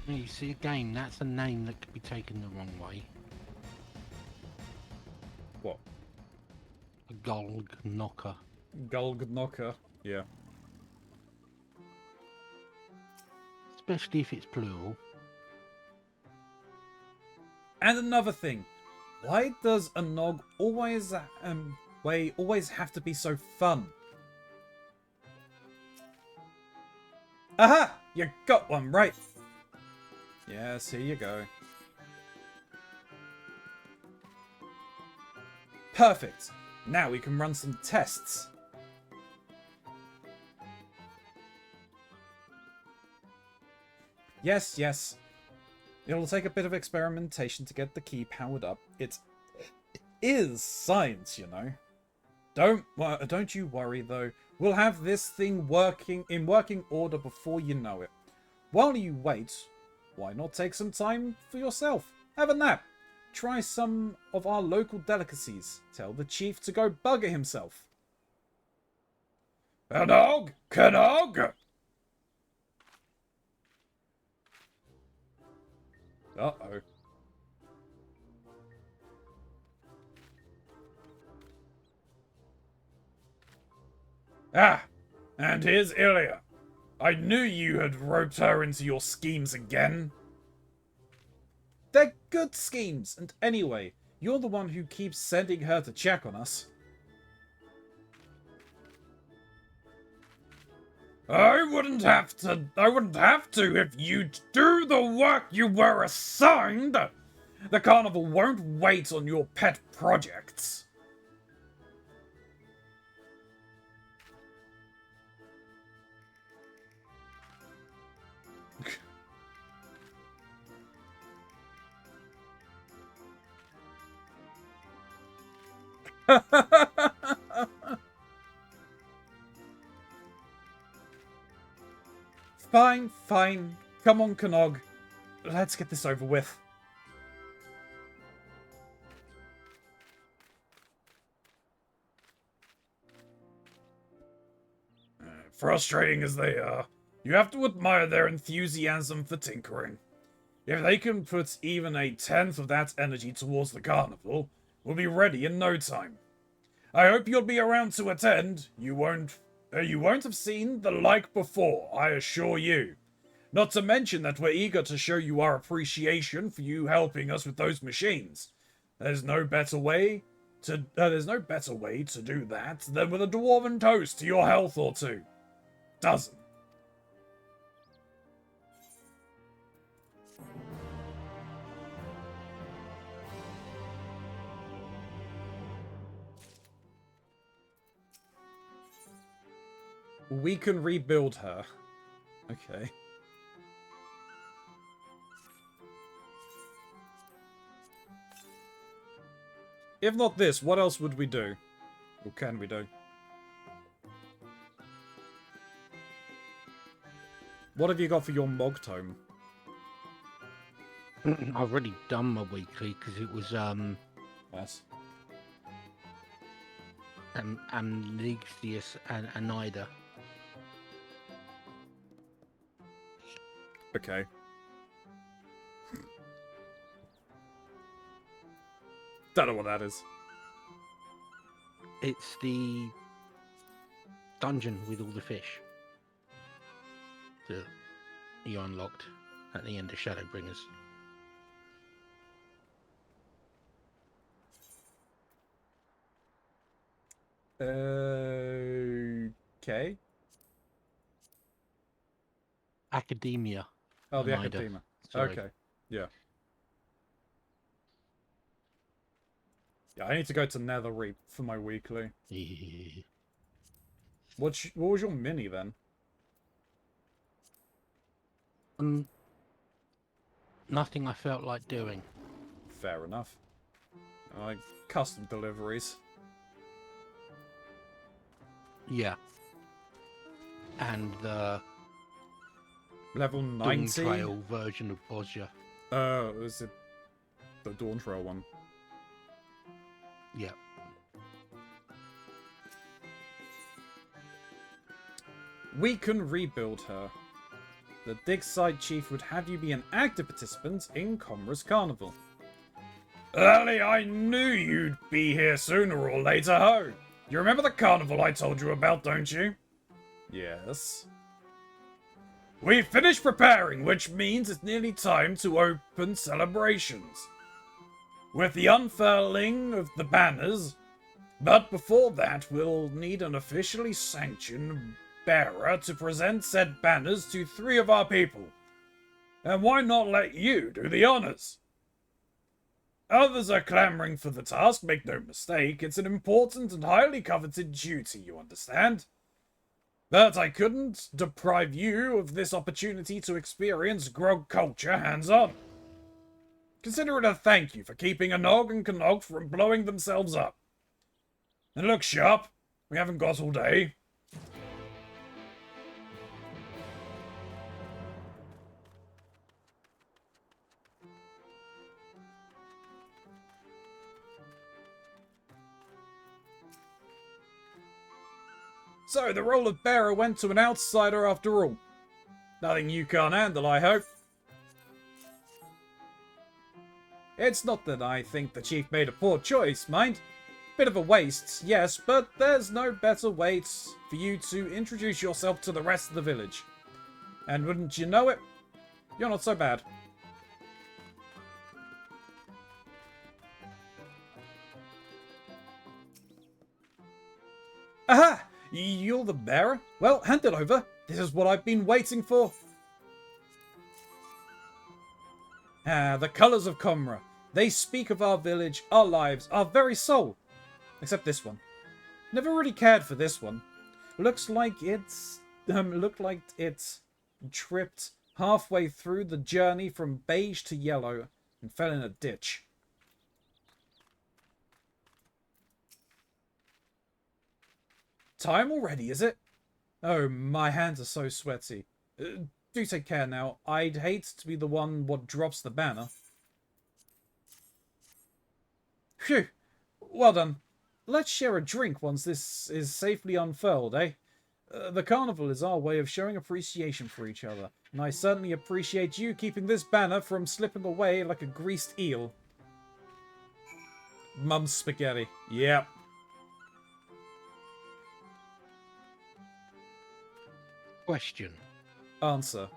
You see, again, that's a name that could be taken the wrong way. What? A Golg Knocker. Gulg Knocker. Yeah. Especially if it's plural. And another thing, why does a nog always have to be so fun? Aha! You got one right. Yes, here you go. Perfect. Now we can run some tests. Yes. It'll take a bit of experimentation to get the key powered up. It is science, you know. Don't you worry though. We'll have this thing in working order before you know it. While you wait, why not take some time for yourself? Have a nap. Try some of our local delicacies. Tell the chief to go bugger himself. Canog! Canog! Uh-oh. Ah! And here's Ilya. I knew you had roped her into your schemes again. They're good schemes, and anyway, you're the one who keeps sending her to check on us. I wouldn't have to if you'd do the work you were assigned. The carnival won't wait on your pet projects. Fine. Come on, Canog. Let's get this over with. Frustrating as they are, you have to admire their enthusiasm for tinkering. If they can put even a tenth of that energy towards the carnival, we'll be ready in no time. I hope you'll be around to attend. You won't have seen the like before, I assure you. Not to mention that we're eager to show you our appreciation for you helping us with those machines. There's no better way to do that than with a dwarven toast to your health or two. Doesn't. We can rebuild her. Okay. If not this, what else would we do? Or can we do? What have you got for your Mog Tome? I've already done my weekly because it was Yes. Amnesius and Anida. Okay. Don't know what that is. It's the dungeon with all the fish that you unlocked at the end of Shadowbringers. Okay. Academia. Oh, the Anida. Academia. Sorry. Okay. Yeah. Yeah, I need to go to Netherreap for my weekly. What was your mini then? Nothing I felt like doing. Fair enough. Like custom deliveries. Yeah. And the Level Dawn 90. Trail version of Bosja. Is it the Dawn Trail one? Yeah. We can rebuild her. The dig site chief would have you be an active participant in Comra's Carnival. Early, I knew you'd be here sooner or later, ho! You remember the carnival I told you about, don't you? Yes. We finished preparing, which means it's nearly time to open celebrations. With the unfurling of the banners, but before that, we'll need an officially sanctioned bearer to present said banners to 3 of our people. And why not let you do the honors? Others are clamoring for the task, make no mistake. It's an important and highly coveted duty, you understand? But I couldn't deprive you of this opportunity to experience grog culture hands-on. Consider it a thank you for keeping a Nog and Canog from blowing themselves up. And look sharp, we haven't got all day. So, the role of bearer went to an outsider after all. Nothing you can't handle, I hope. It's not that I think the chief made a poor choice, mind. Bit of a waste, yes, but there's no better way for you to introduce yourself to the rest of the village. And wouldn't you know it, you're not so bad. Aha! You're the bearer? Well, hand it over. This is what I've been waiting for. Ah, the colours of Comra. They speak of our village, our lives, our very soul. Except this one. Never really cared for this one. Looks like it's tripped halfway through the journey from beige to yellow and fell in a ditch. Time already, is it? Oh, my hands are so sweaty. Do take care now. I'd hate to be the one what drops the banner. Phew. Well done. Let's share a drink once this is safely unfurled, eh? The carnival is our way of showing appreciation for each other, and I certainly appreciate you keeping this banner from slipping away like a greased eel. Mum's spaghetti. Yep. Question. Answer.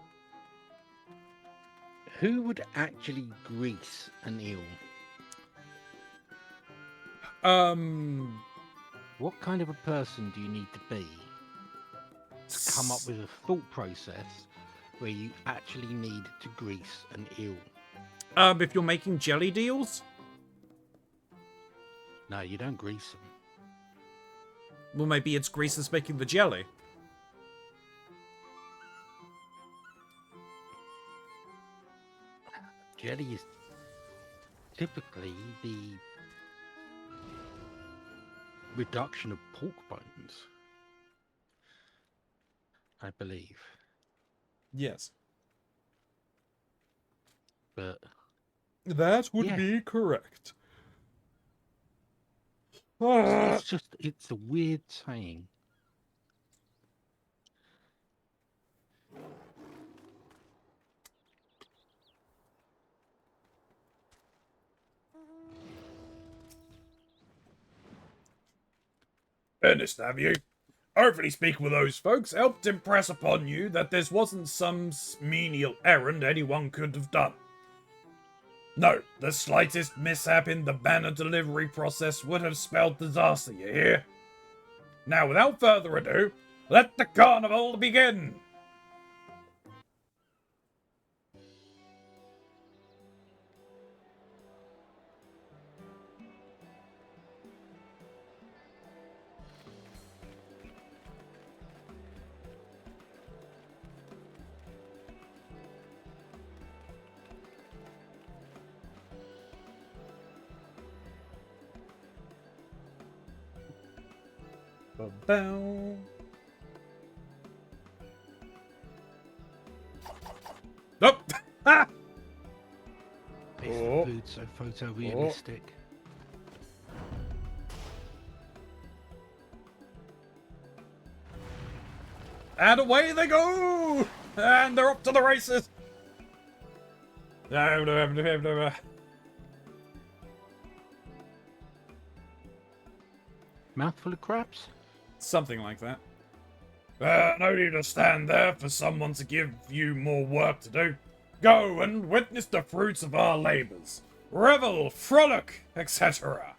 Who would actually grease an eel? What kind of a person do you need to be to come up with a thought process where you actually need to grease an eel? If you're making jelly deals? No, you don't grease them. Well, maybe it's grease that's making the jelly. Jelly is typically the reduction of pork bones, I believe. Yes. But that would yeah. be correct. It's a weird saying. Ernest, have you? Hopefully speaking with those folks helped impress upon you that this wasn't some menial errand anyone could have done. No, the slightest mishap in the banner delivery process would have spelled disaster, you hear? Now, without further ado, let the carnival begin! Ba-bow. Nope. Ah! It's Oh. the food so photorealistic. And away they go! And they're up to the races! Mouthful of crabs? Something like that. No need to stand there for someone to give you more work to do. Go and witness the fruits of our labours. Revel, frolic, etc.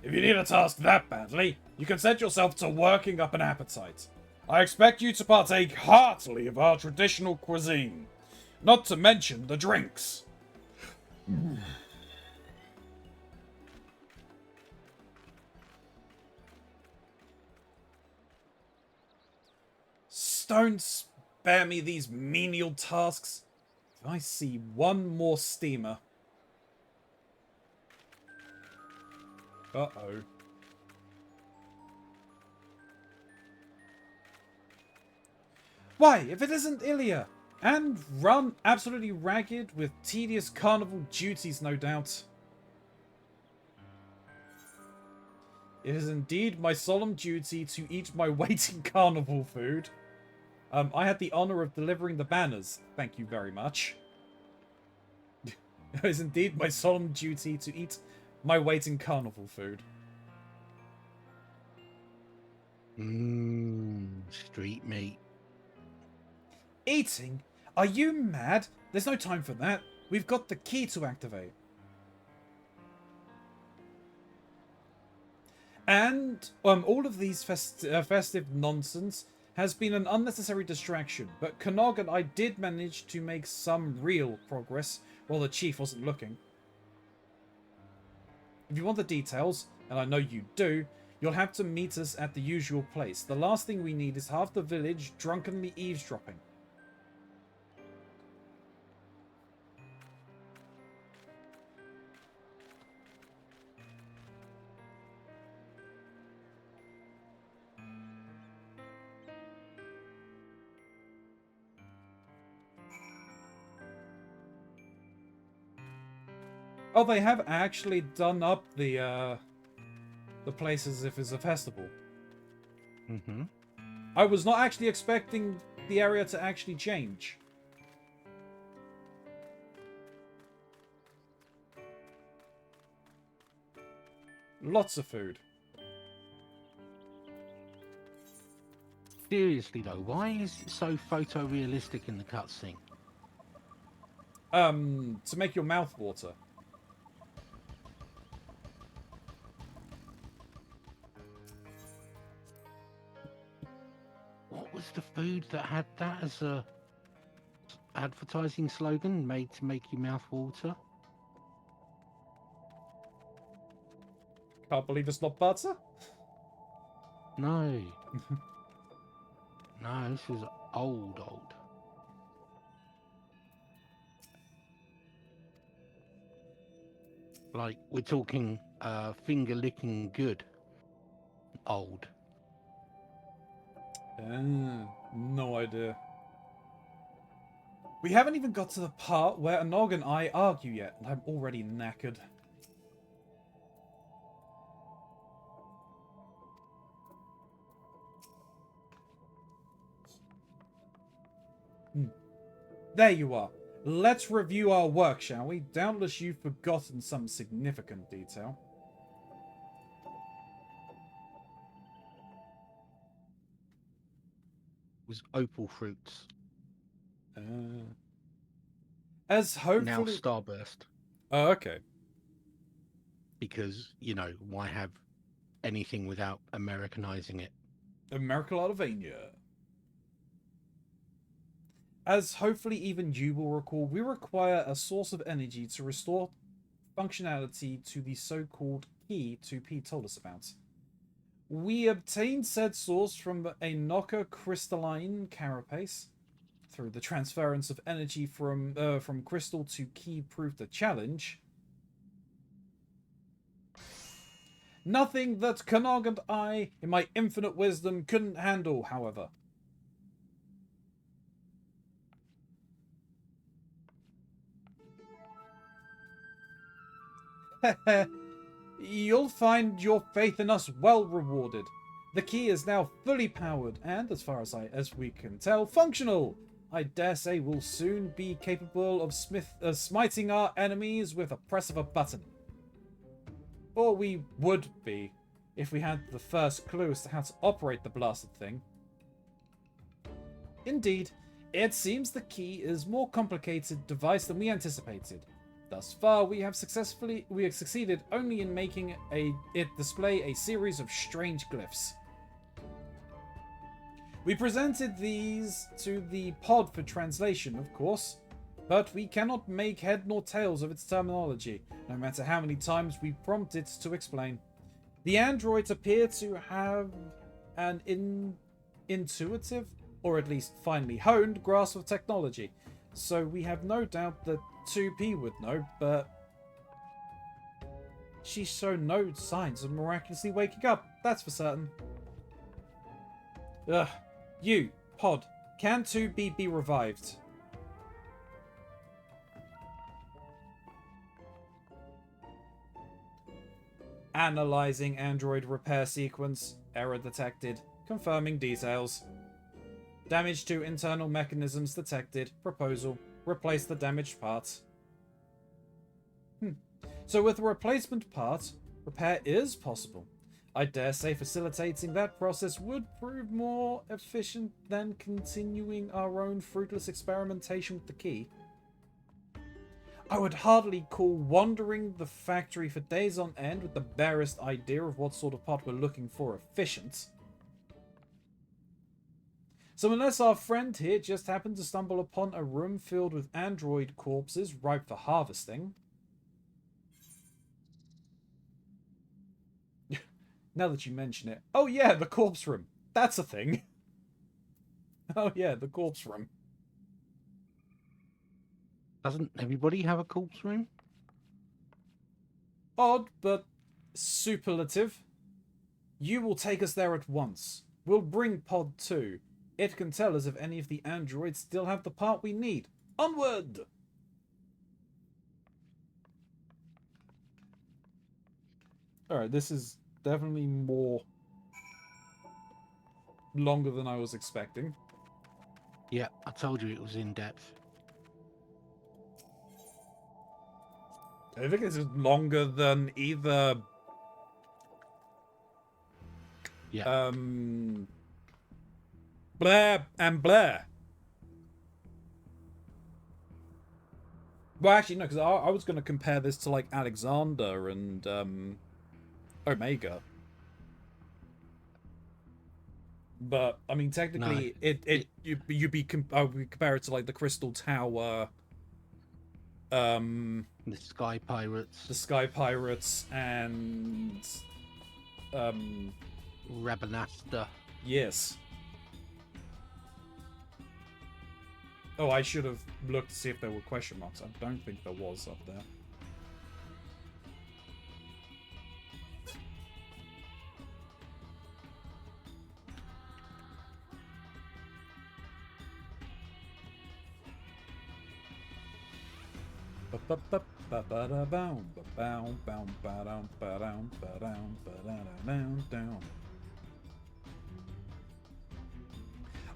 If you need a task that badly, you can set yourself to working up an appetite. I expect you to partake heartily of our traditional cuisine. Not to mention the drinks. Don't spare me these menial tasks. If I see one more steamer... Uh-oh. Why, if it isn't Ilya! And run absolutely ragged with tedious carnival duties, no doubt. It is indeed my solemn duty to eat my waiting carnival food. I had the honor of delivering the banners. Thank you very much. It is indeed my solemn duty to eat my waiting carnival food. Street meat. Eating? Are you mad? There's no time for that. We've got the key to activate. And all of these festive nonsense has been an unnecessary distraction, but Canog and I did manage to make some real progress while the chief wasn't looking. If you want the details, and I know you do, you'll have to meet us at the usual place. The last thing we need is half the village drunkenly eavesdropping. Oh, they have actually done up the place as if it's a festival. Mm-hmm. I was not actually expecting the area to actually change. Lots of food. Seriously though, why is it so photorealistic in the cutscene? To make your mouth water. What was the food that had that as a advertising slogan, made to make your mouth water? Can't believe it's not butter? No. No, this is old. Like, we're talking finger licking good. Old. No idea. We haven't even got to the part where Anog and I argue yet, and I'm already knackered. There you are. Let's review our work, shall we? Doubtless you've forgotten some significant detail. It was opal fruits. As hopefully... Now Starburst. Oh, okay. Because, you know, why have anything without Americanizing it? America Latvania. As hopefully even you will recall, we require a source of energy to restore functionality to the so-called key 2P told us about. We obtained said source from a knocker crystalline carapace. Through the transference of energy from crystal to key proved a challenge. Nothing that Canog and I, in my infinite wisdom, couldn't handle, however. You'll find your faith in us well rewarded. The key is now fully powered and, as far as we can tell, functional. I dare say we'll soon be capable of smiting our enemies with a press of a button. Or we would be, if we had the first clue as to how to operate the blasted thing. Indeed, it seems the key is more complicated device than we anticipated. Thus far, we have succeeded only in making it display a series of strange glyphs. We presented these to the pod for translation, of course, but we cannot make head nor tails of its terminology, no matter how many times we prompt it to explain. The androids appear to have an intuitive, or at least finely honed, grasp of technology, so we have no doubt that 2P would know, but she's shown no signs of miraculously waking up, that's for certain. Ugh. You, Pod, can 2B be revived? Analyzing android repair sequence. Error detected. Confirming details. Damage to internal mechanisms detected. Proposal. Replace the damaged parts. So with a replacement part, repair is possible. I dare say facilitating that process would prove more efficient than continuing our own fruitless experimentation with the key. I would hardly call wandering the factory for days on end with the barest idea of what sort of part we're looking for efficient. So unless our friend here just happened to stumble upon a room filled with android corpses ripe for harvesting. Now that you mention it. Oh yeah, the corpse room. That's a thing. Oh yeah, the corpse room. Doesn't everybody have a corpse room? Odd, but superlative. You will take us there at once. We'll bring Pod 2. It can tell us if any of the androids still have the part we need. Onward! Alright, this is definitely longer than I was expecting. Yeah, I told you it was in depth. I think this is longer than either Blair and Blair. Well, actually, no, because I was going to compare this to, like, Alexander and Omega. But, I mean, technically, no. You'd be compare it to, like, the Crystal Tower, the Sky Pirates. The Sky Pirates and Rabanasta. Yes. Oh, I should have looked to see if there were question marks. I don't think there was up there.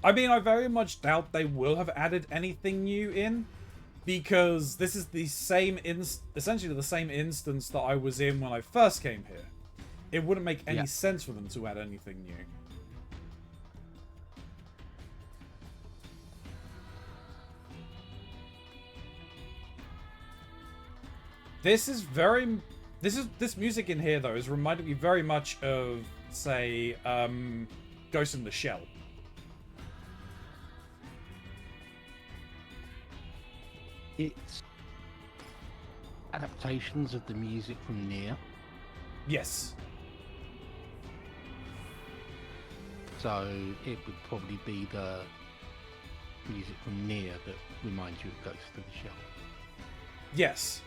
I mean, I very much doubt they will have added anything new in, because this is the same essentially the same instance that I was in when I first came here. It wouldn't make any sense for them to add anything new. This music in here though is reminding me very much of, say, Ghost in the Shell. It's adaptations of the music from Nier. Yes. So it would probably be the music from Nier that reminds you of Ghost of the Shell. Yes.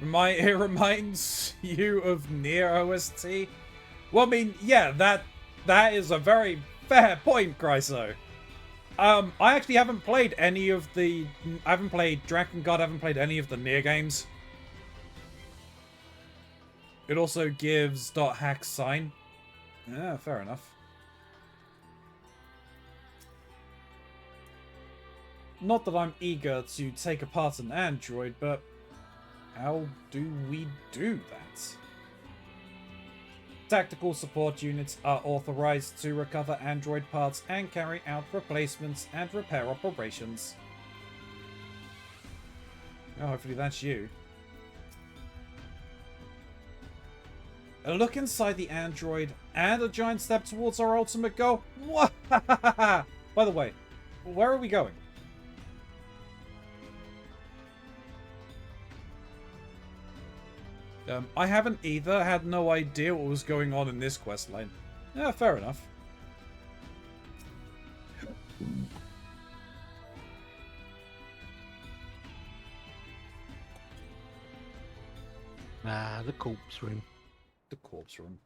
It reminds you of Nier OST. Well, I mean, yeah, that is a very fair point, Chryso. I actually haven't played any of the... I haven't played Dragon God, I haven't played any of the Nier games. It also gives .hack sign. Yeah, fair enough. Not that I'm eager to take apart an android, but how do we do that? Tactical support units are authorized to recover android parts and carry out replacements and repair operations. Oh, hopefully that's you. A look inside the android and a giant step towards our ultimate goal. By the way, where are we going? I haven't either. Had no idea what was going on in this quest line. Yeah, fair enough. The corpse room. The corpse room.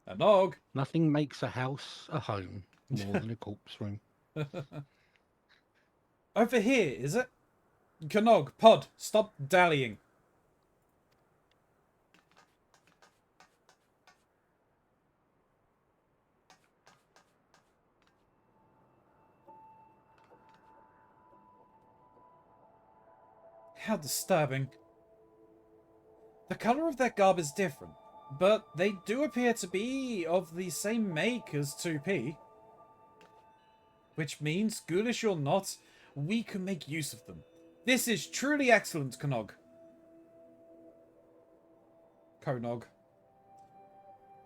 A dog. Nothing makes a house a home more than a corpse room. Over here, is it? Canog, Pod, stop dallying. How disturbing. The colour of their garb is different, but they do appear to be of the same make as 2P. Which means, ghoulish or not, we can make use of them. This is truly excellent, Konog.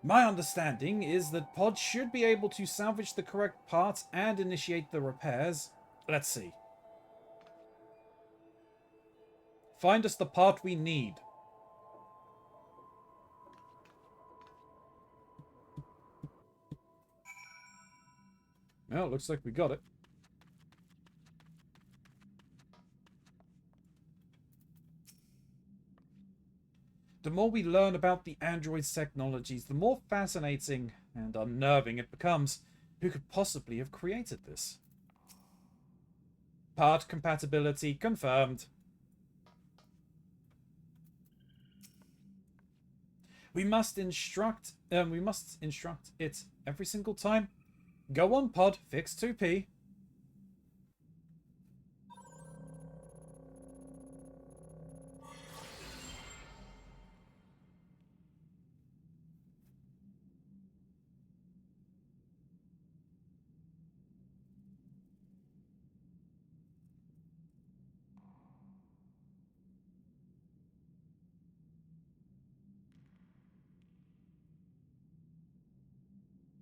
My understanding is that Pod should be able to salvage the correct parts and initiate the repairs. Let's see. Find us the part we need. Well, it looks like we got it. The more we learn about the android's technologies, the more fascinating and unnerving it becomes. Who could possibly have created this? Part compatibility confirmed. We must instruct it every single time. Go on, Pod, fix 2P.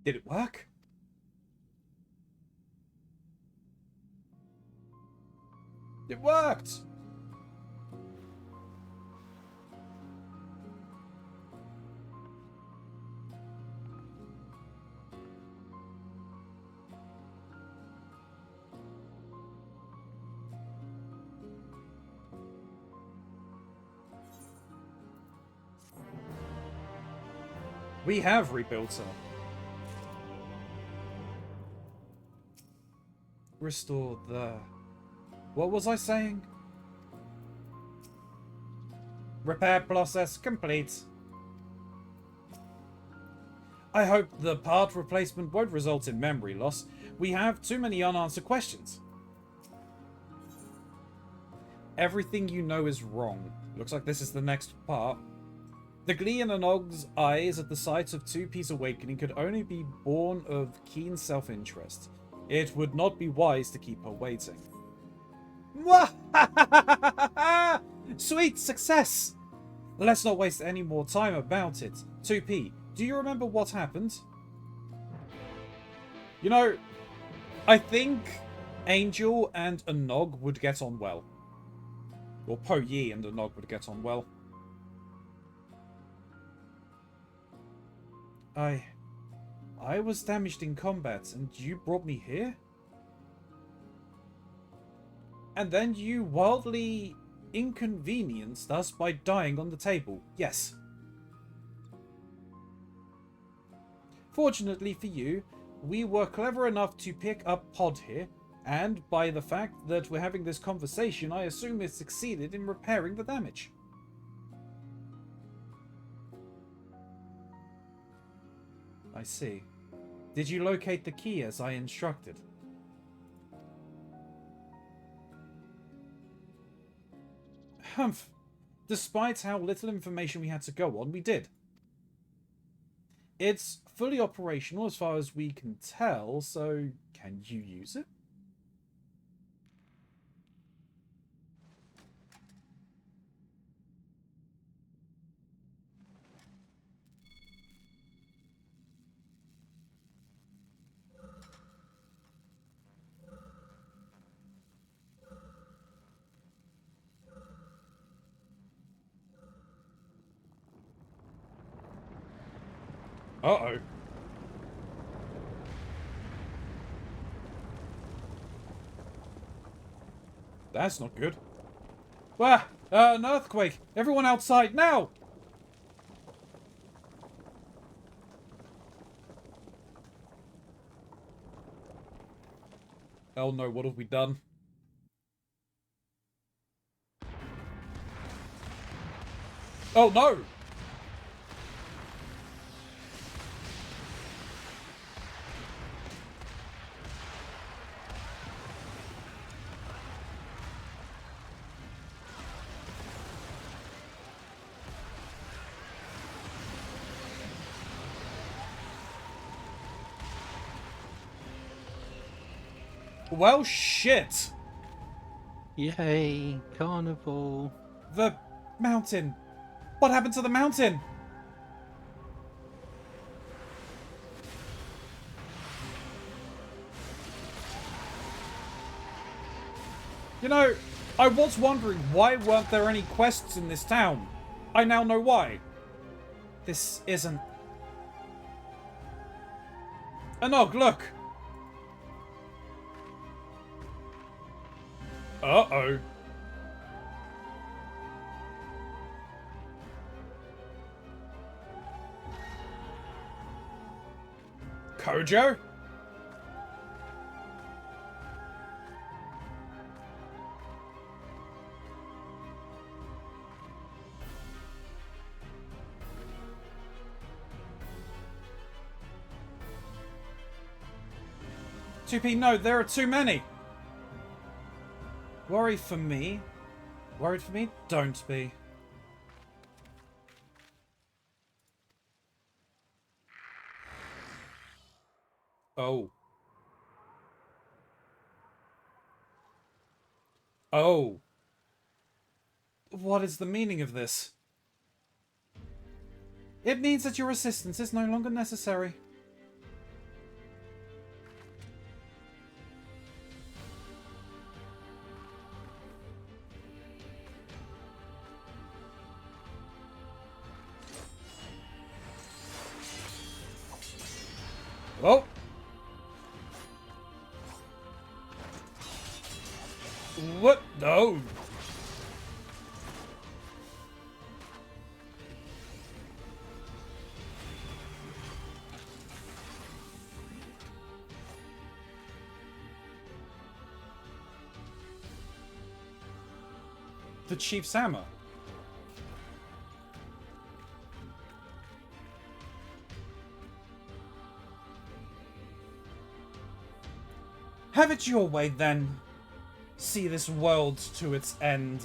Did it work? It worked! We have rebuilt her. Restore the... What was I saying? Repair process complete. I hope the part replacement won't result in memory loss. We have too many unanswered questions. Everything you know is wrong. Looks like this is the next part. The glee in Anog's eyes at the sight of 2P's awakening could only be born of keen self-interest. It would not be wise to keep her waiting. Sweet success! Let's not waste any more time about it. 2P, do you remember what happened? You know, I think Angel and Anog would get on well. Or Po Yi and Anog would get on well. I was damaged in combat, and you brought me here? And then you wildly inconvenienced us by dying on the table. Yes. Fortunately for you, we were clever enough to pick up Pod here, and by the fact that we're having this conversation, I assume it succeeded in repairing the damage. I see. Did you locate the key as I instructed? Humph. Despite how little information we had to go on, we did. It's fully operational as far as we can tell, so can you use it? Uh-oh. That's not good. Wah! An earthquake! Everyone outside, now! Oh no, what have we done? Oh no! Well, shit! Yay, carnival. The mountain. What happened to the mountain? You know, I was wondering why weren't there any quests in this town. I now know why. This isn't... Anog, look! Uh-oh. Kojo? Tupi, no, there are too many. Worry for me? Worried for me? Don't be. Oh. Oh. What is the meaning of this? It means that your assistance is no longer necessary. Oh! What? No! The Chief's hammer. Have it your way, then. See this world to its end.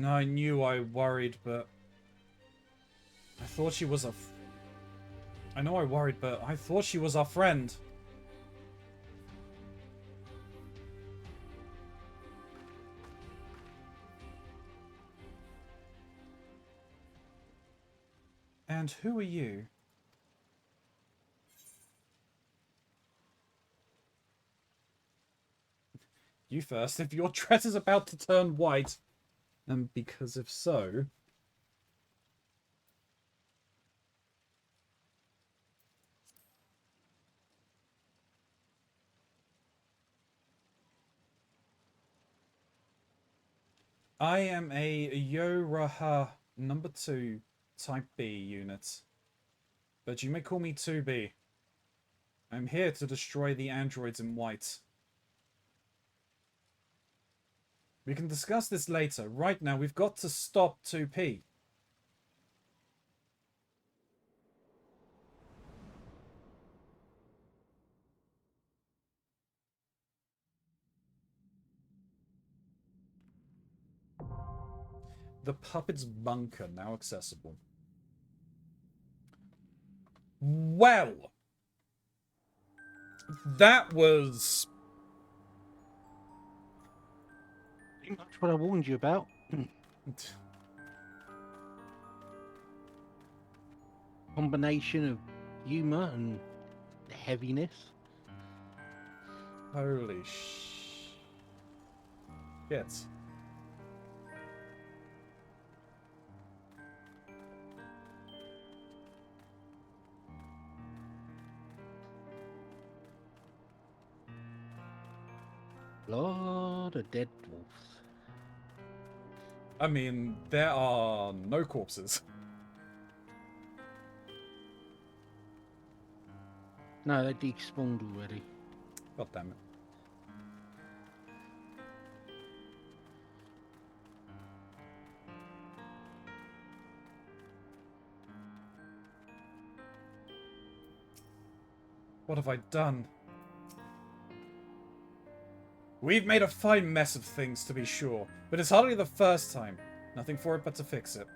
I knew I worried, but... I thought she was a... I know I worried, but I thought she was our friend. And who are you? You first. If your dress is about to turn white, and because if so... I am a Yoraha number 2 type B unit. But you may call me 2B. I'm here to destroy the androids in white. We can discuss this later. Right now, we've got to stop 2P. The puppet's bunker now accessible. Well, that was... Pretty much what I warned you about. Combination of humor and heaviness. Holy shit. Lot of dead dwarfs. I mean, there are no corpses. No, they despawned already. God damn it. What have I done? We've made a fine mess of things, to be sure, but it's hardly the first time. Nothing for it but to fix it.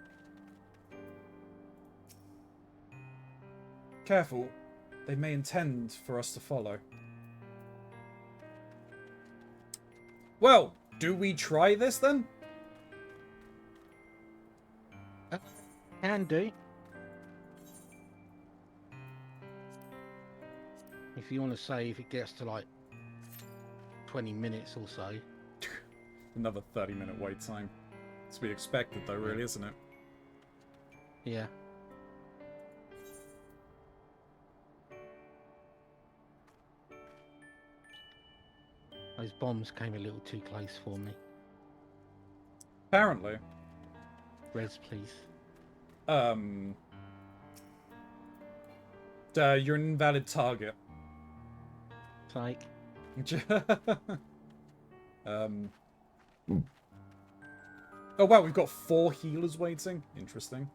Careful. They may intend for us to follow. Well, do we try this then? Can do. If you want to say if it gets to like 20 minutes or so. Another 30-minute wait time. It's to be expected though, really, isn't it? Yeah. Those bombs came a little too close for me. Apparently. Res, please. You're an invalid target. Psych. Oh wow, we've got 4 healers waiting. Interesting.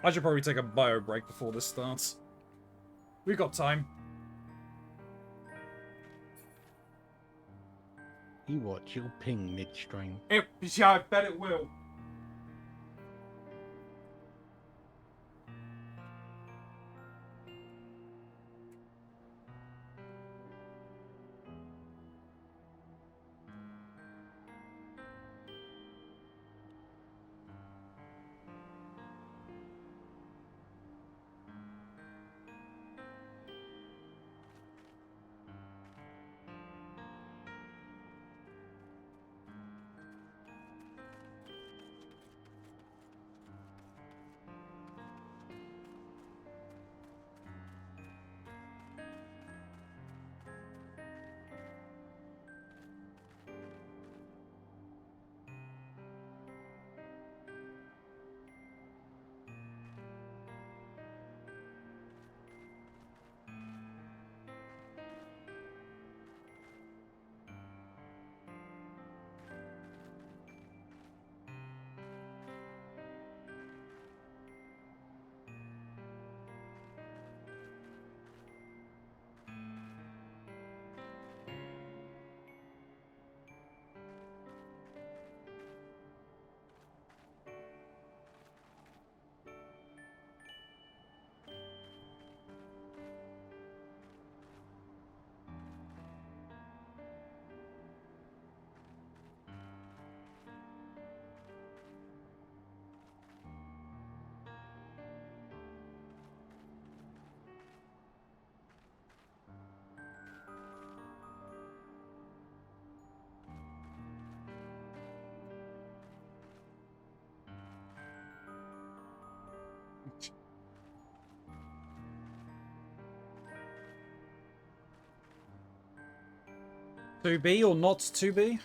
I should probably take a bio break before this starts. We've got time. You watch, you'll ping midstream. Yeah, I bet it will. To be or not to be?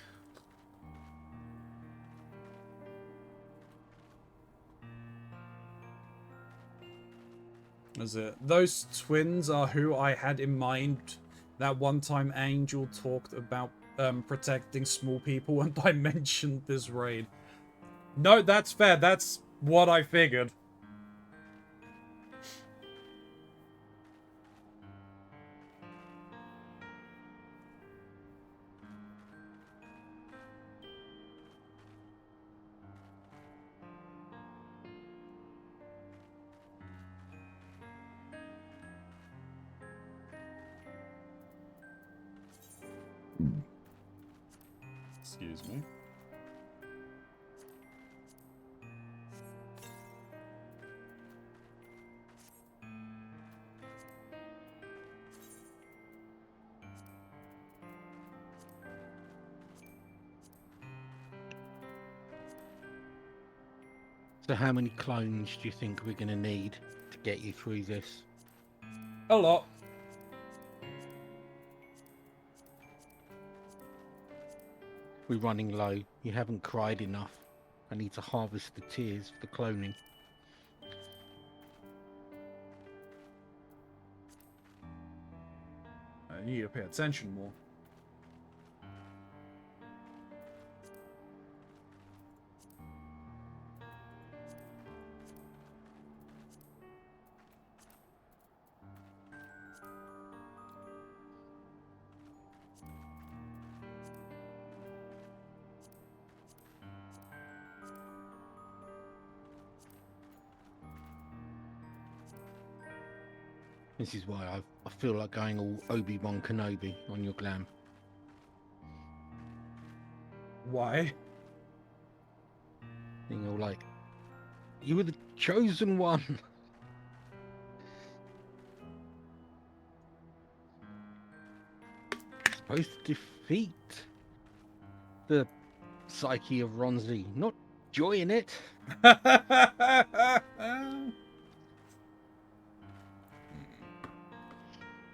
Is it? Those twins are who I had in mind. That one time Angel talked about protecting small people and I mentioned this raid. No, that's fair. That's what I figured. Excuse me. So how many clones do you think we're going to need to get you through this? A lot. We're running low. You haven't cried enough. I need to harvest the tears for the cloning. I need to pay attention more. This is why I feel like going all Obi-Wan Kenobi on your glam. Why? Being all like, you were the chosen one. Supposed to defeat the psyche of Ronzi, not join it.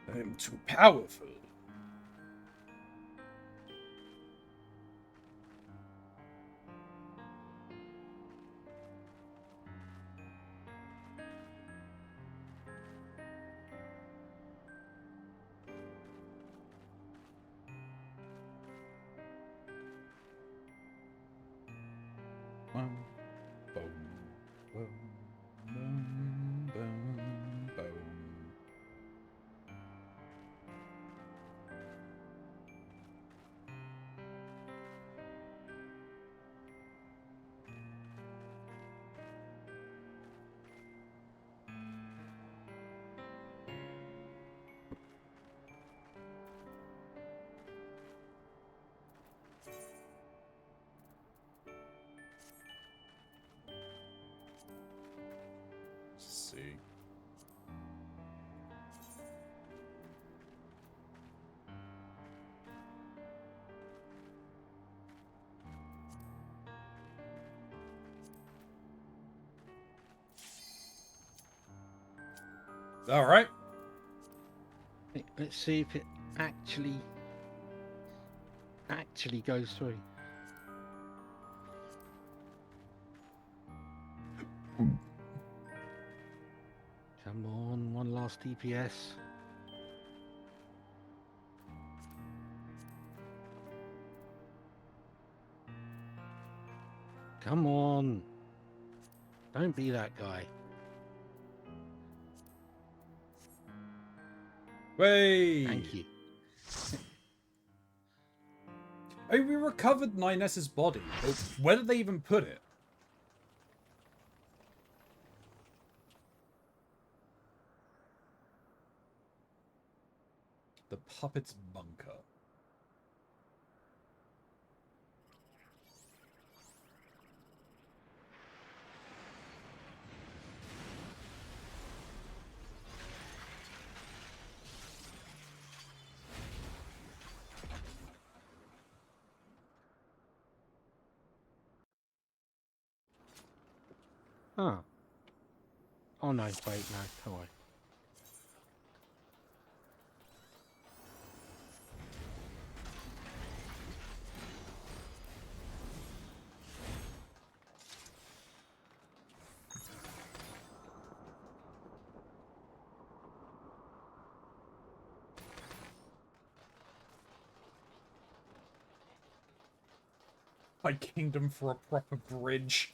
I'm too powerful. Boom, boom, boom, boom, boom, boom. Let's see. All right. Let's see if it actually goes through. Come on, one last DPS. Come on. Don't be that guy. Wait. Thank you. Oh, we recovered 9S's body. But where did they even put it? The puppet's bunker. Oh. Oh no, wait, no, come on. My kingdom for a proper bridge.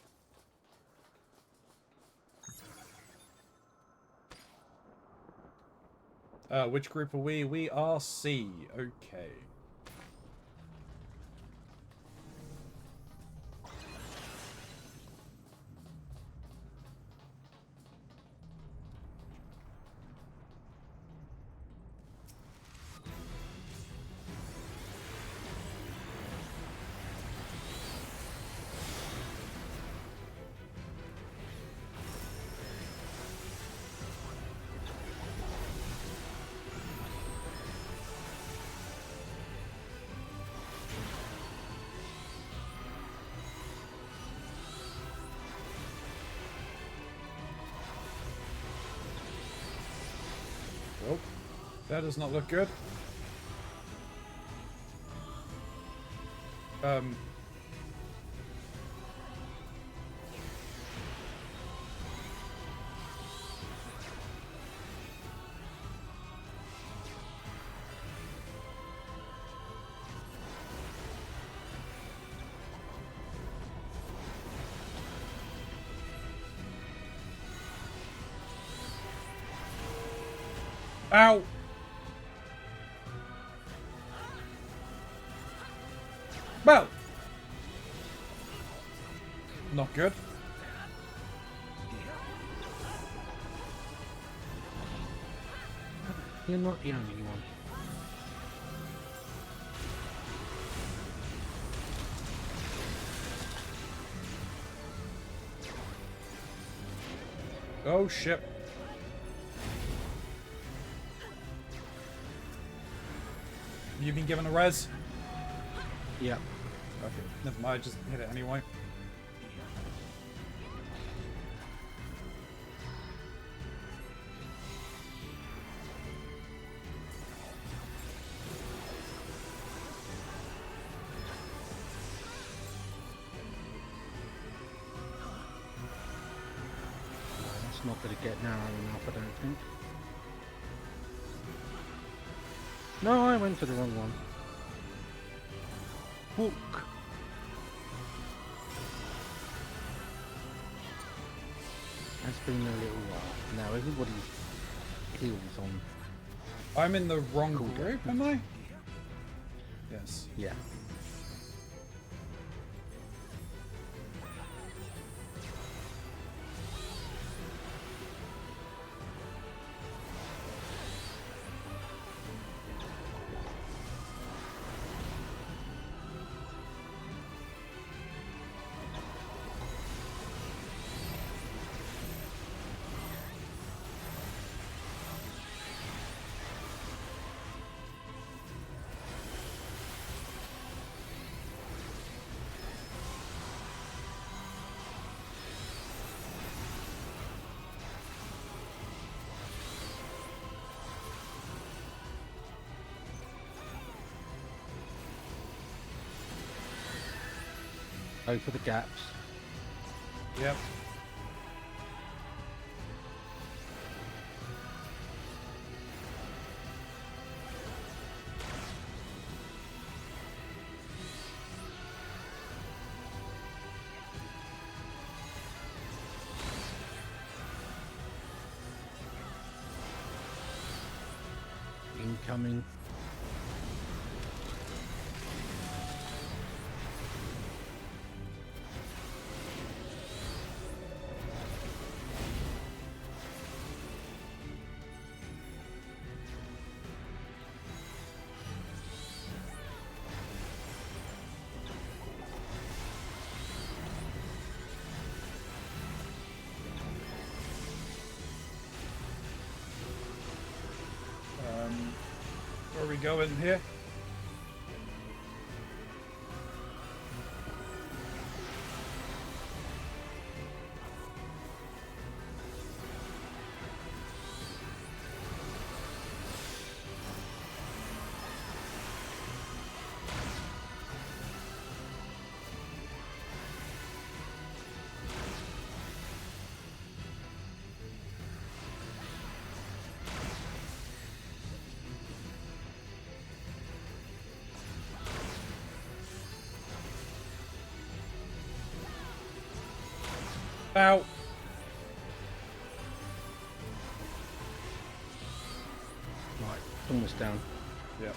Which group are we? We are C. Okay. Well, that does not look good. Ow! Well! Not good. You're not the only one. Oh shit. You been given a res? Yep. Okay, never mind, just hit it anyway. That's not going to get narrow enough, I don't think. No, I went to the wrong one. Hook. It's been a little while. Now everybody's heels on. I'm in the wrong Cool. group, am I? Yes. Yeah. Go for the gaps. Yep. Incoming. Where are we going here? Ow. Right, almost down. Yep.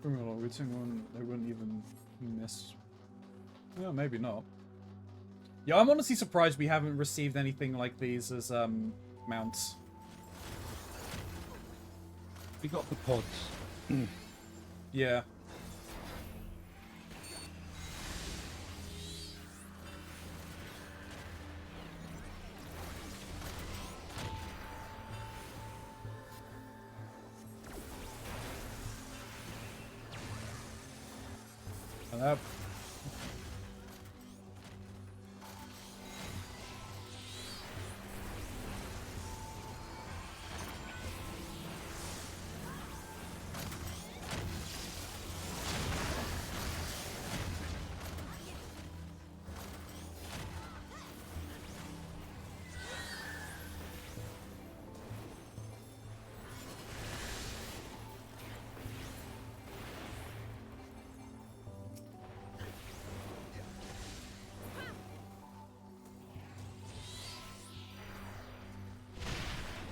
Well, we think they wouldn't even miss. Well, maybe not. Yeah, I'm honestly surprised we haven't received anything like these as mounts. We got the pods. Yeah. And that.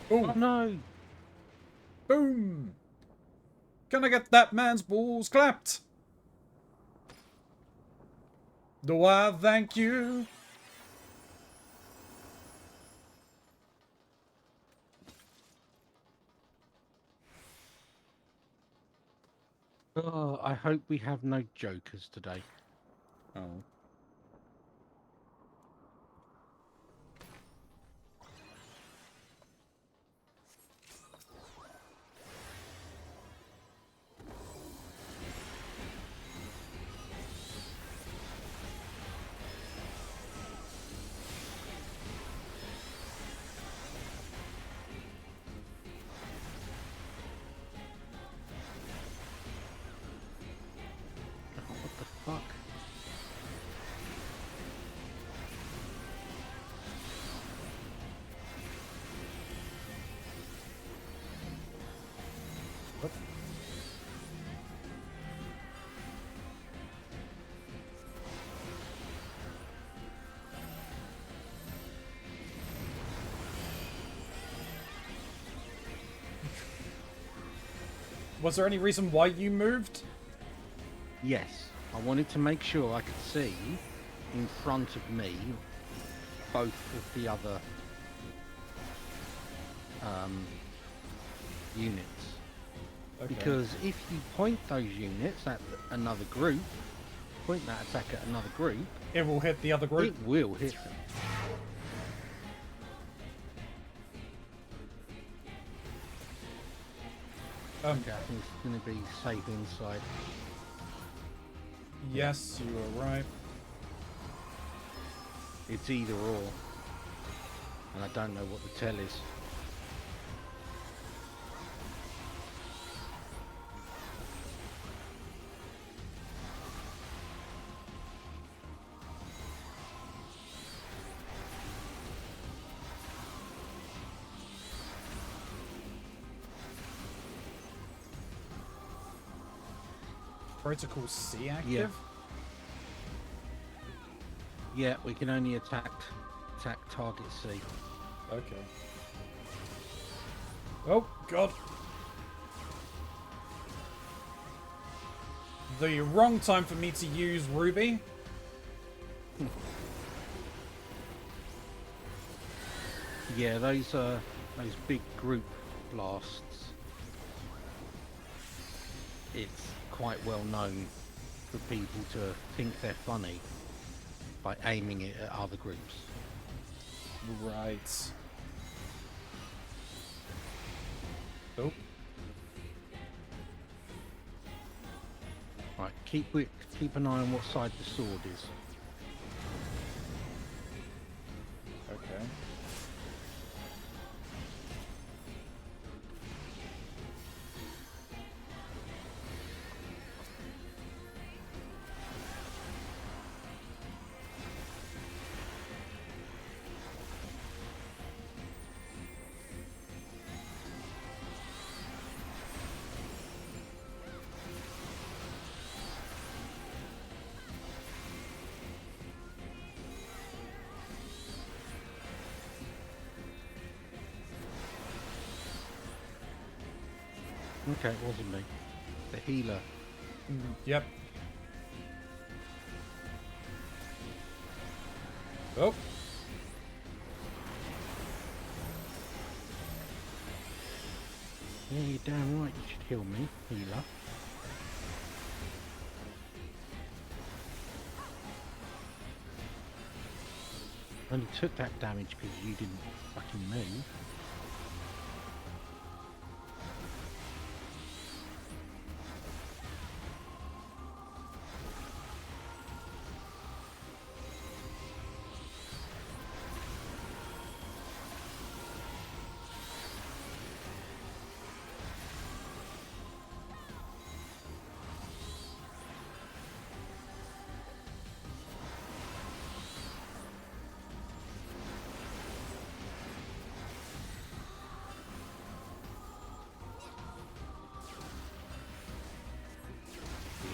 Oh no! Boom! Can I get that man's balls clapped? Do I thank you? Oh, I hope we have no jokers today. Oh. What the fuck? What? Was there any reason why you moved? Yes, I wanted to make sure I could see in front of me both of the other units. Okay. Because if you point those units at another group, point that attack at another group, It will hit the other group. it will hit them. Okay, I think it's going to be safe inside. Yes, you are right. It's either or. And I don't know what the tell is. Protocol C active? Yeah, we can only attack target C. Okay. Oh, God. The wrong time for me to use Ruby. Yeah, those big group blasts. It's quite well known for people to think they're funny by aiming it at other groups. Right. Oh. Right, keep an eye on what side the sword is. Okay. Okay, it wasn't me. The healer. Yep. Oh. Yeah, you're damn right you should heal me, healer. Only took that damage because you didn't fucking move.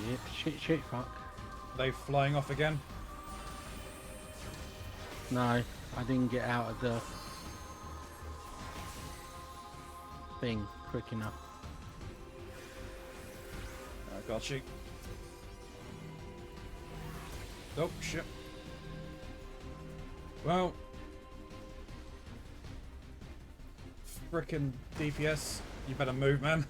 Yep, shit, fuck. They flying off again? No, I didn't get out of the thing quick enough. I got you. Oh, shit. Well. Frickin' DPS, you better move, man.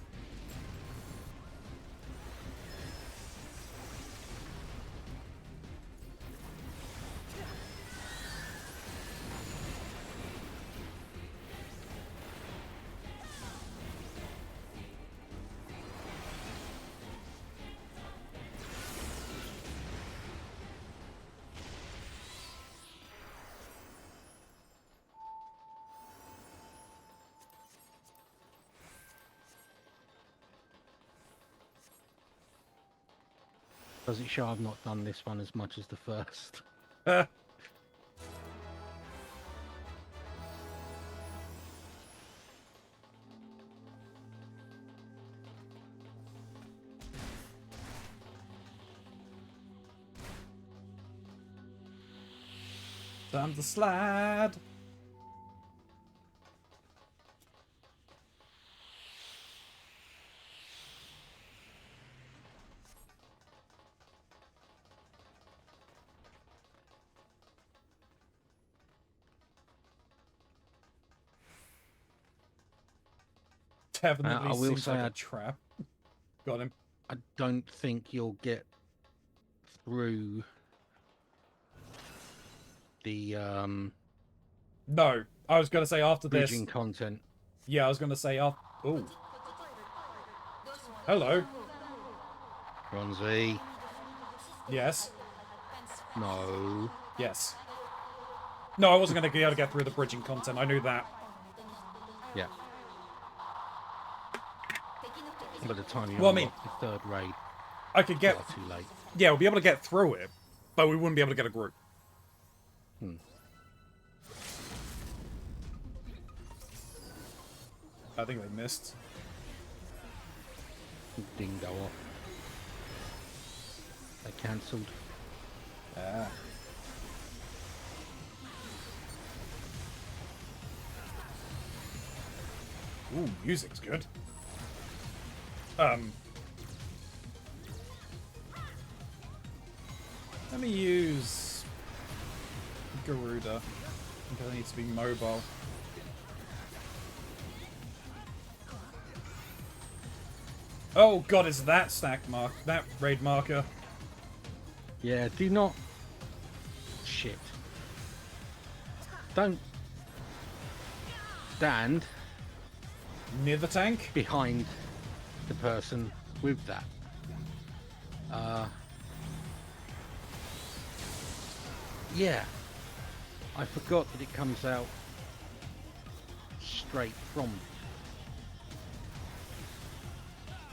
Does it show I've not done this one as much as the first? Time to slide. Definitely I will seems say like I- a trap. Got him. I don't think you'll get through the No, I was gonna say after this. bridging content. Yeah, I was gonna say after. Oh. Hello. Keronzi. Yes. No. Yes. No, I wasn't gonna be able to get through the bridging content. I knew that. Yeah. By the time you Well, I mean- unlock the third raid, I could get. far too late. Yeah, we'll be able to get through it, but we wouldn't be able to get a group. I think they missed. Didn't go off. They cancelled. Ah. Ooh, music's good. Let me use Garuda because I need to be mobile. Oh god, is that that raid marker? Yeah, do not... Shit. Don't stand Near the tank? behind the person with that. Yeah. I forgot that it comes out straight from...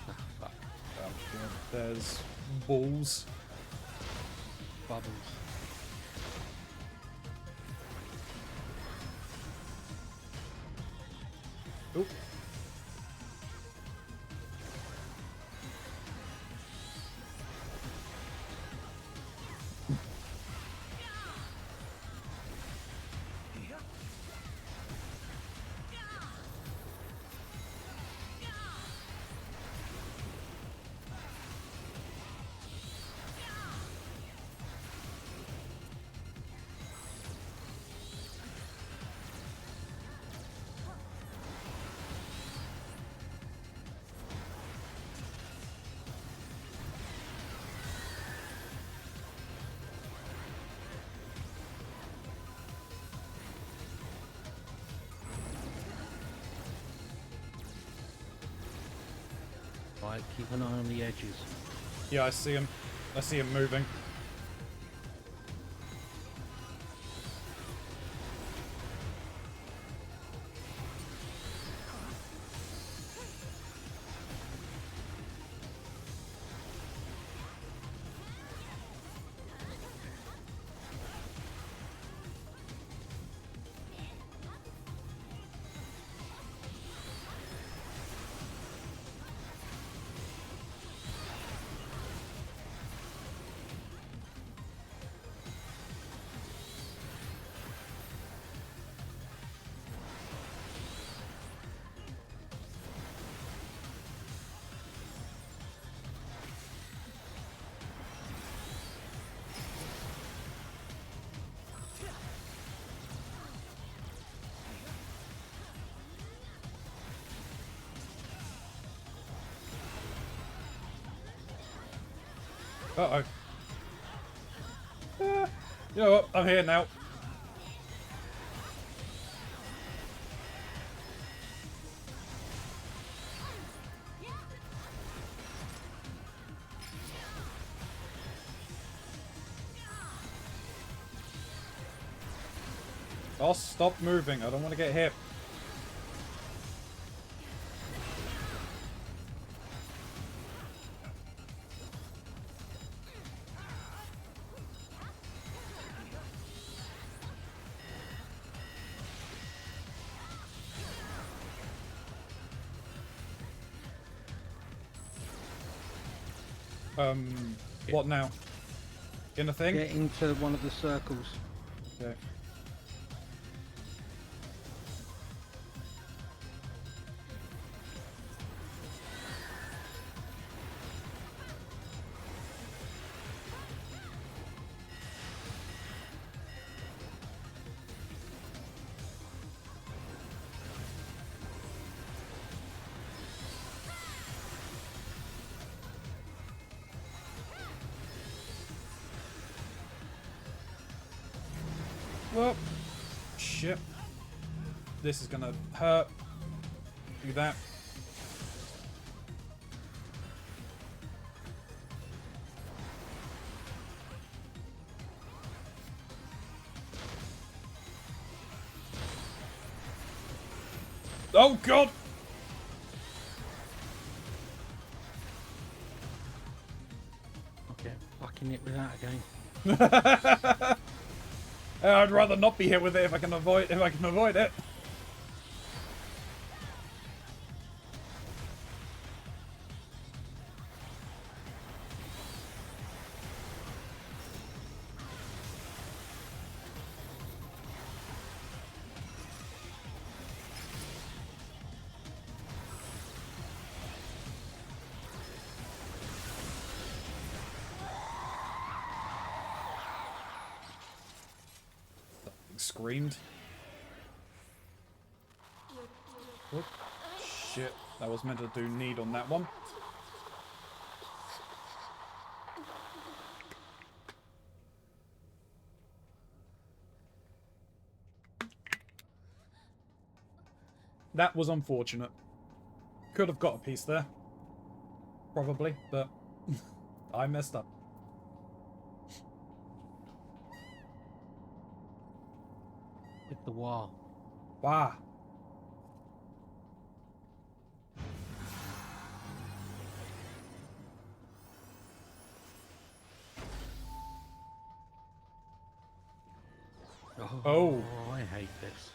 Ah, fuck. Oh god, there's balls. Bubbles. Oop. Like, keep an eye on the edges. Yeah, I see him. I see him moving. Uh-oh. You know what? I'm here now. Boss, stop moving. I don't want to get hit. What now? In the thing? Get into one of the circles. Okay. Well, shit. This is gonna hurt. Do that. Oh god! Okay, fucking hit with that again. I'd rather not be hit with it if I can avoid it. Screamed. Oh, shit. That was meant to do need on that one. That was unfortunate. Could have got a piece there. Probably, but I messed up. With the wall. Wow. Oh. I hate this.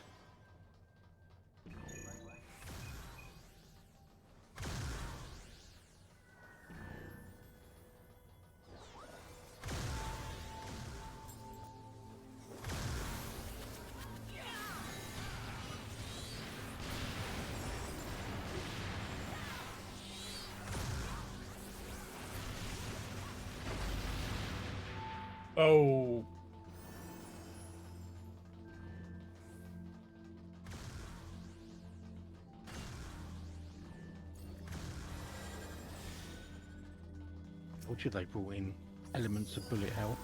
Oh. Told you they brought in elements of bullet hell.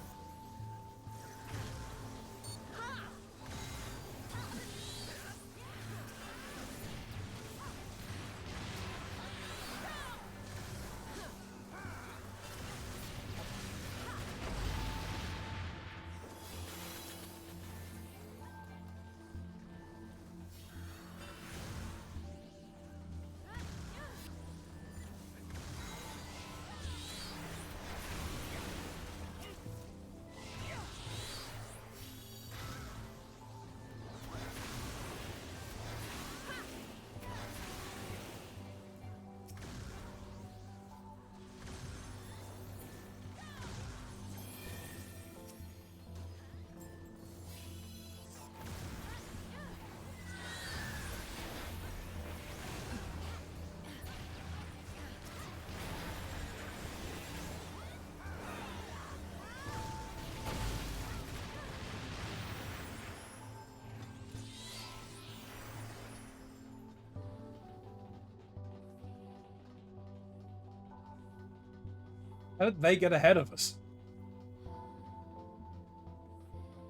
How did they get ahead of us?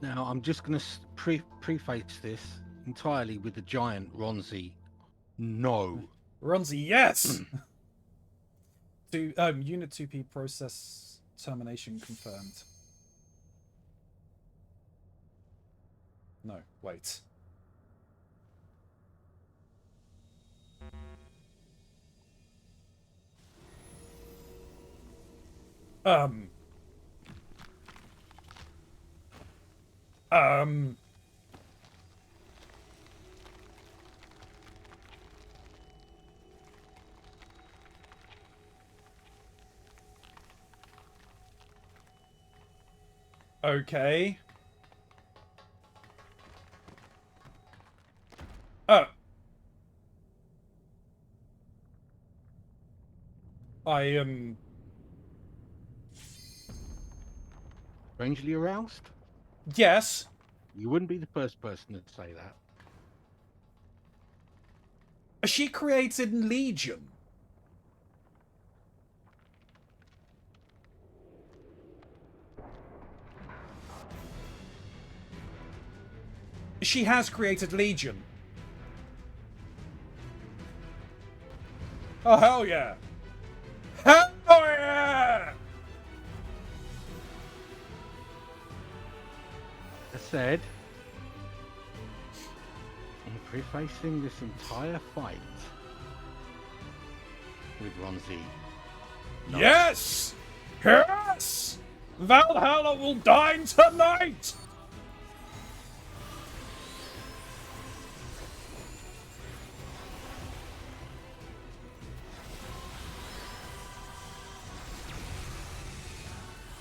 Now, I'm just going to preface this entirely with the giant Ronzi. No. Keronzi, yes! Unit 2P process termination confirmed. No, wait. Um. Okay. Oh. I am... Strangely aroused? Yes. You wouldn't be the first person to say that. She created Legion. She has created Legion. Oh, hell yeah. Hell yeah! I said, in prefacing this entire fight with Ronzi. No. Yes! Yes! Valhalla will dine tonight!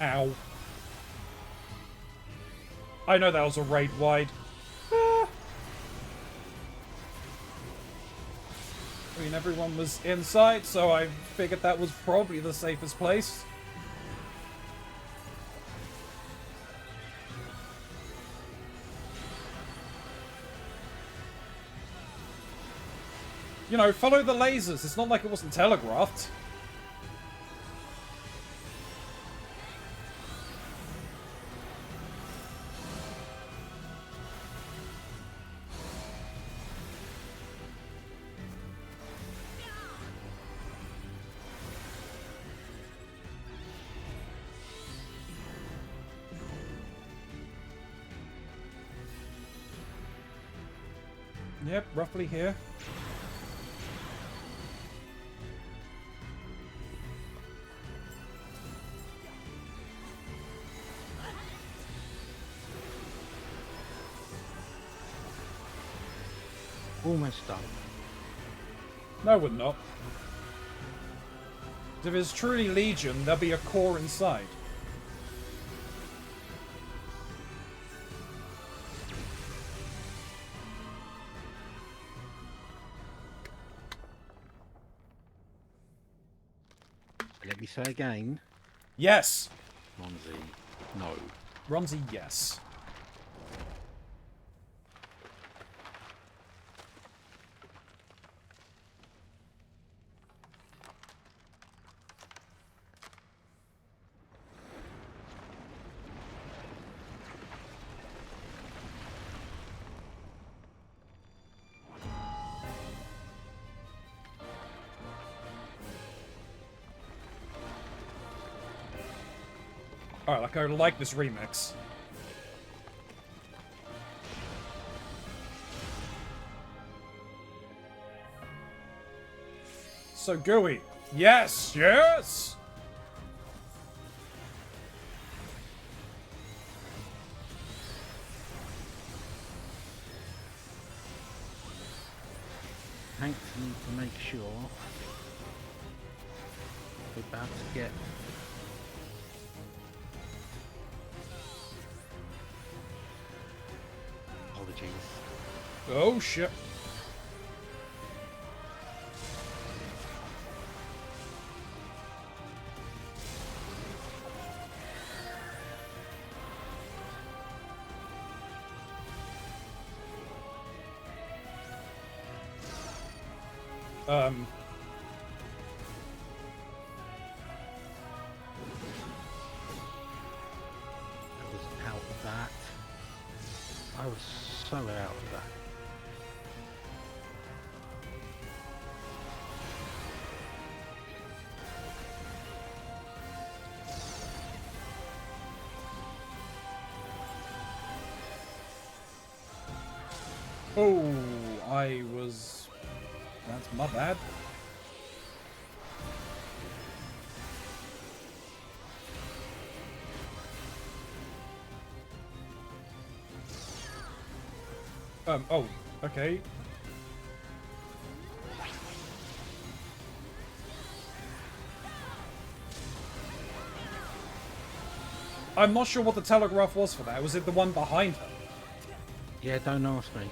Ow. I know that was a raid wide. I mean, everyone was inside, so I figured that was probably the safest place. You know, follow the lasers. It's not like it wasn't telegraphed. Yep, roughly here. Almost done. No, we're not. If it's truly Legion, there'll be a core inside. Let me say again, Yes! Ronzi, no. Ronzi, yes. Alright, like I like this remix. So gooey. Yes, yes! Thanks need to make sure we're about to get apologies. Oh shit. I was so out of that. Oh, I was... That's my bad. Oh, okay. I'm not sure what the telegraph was for that. Was it the one behind her? Yeah, don't ask me.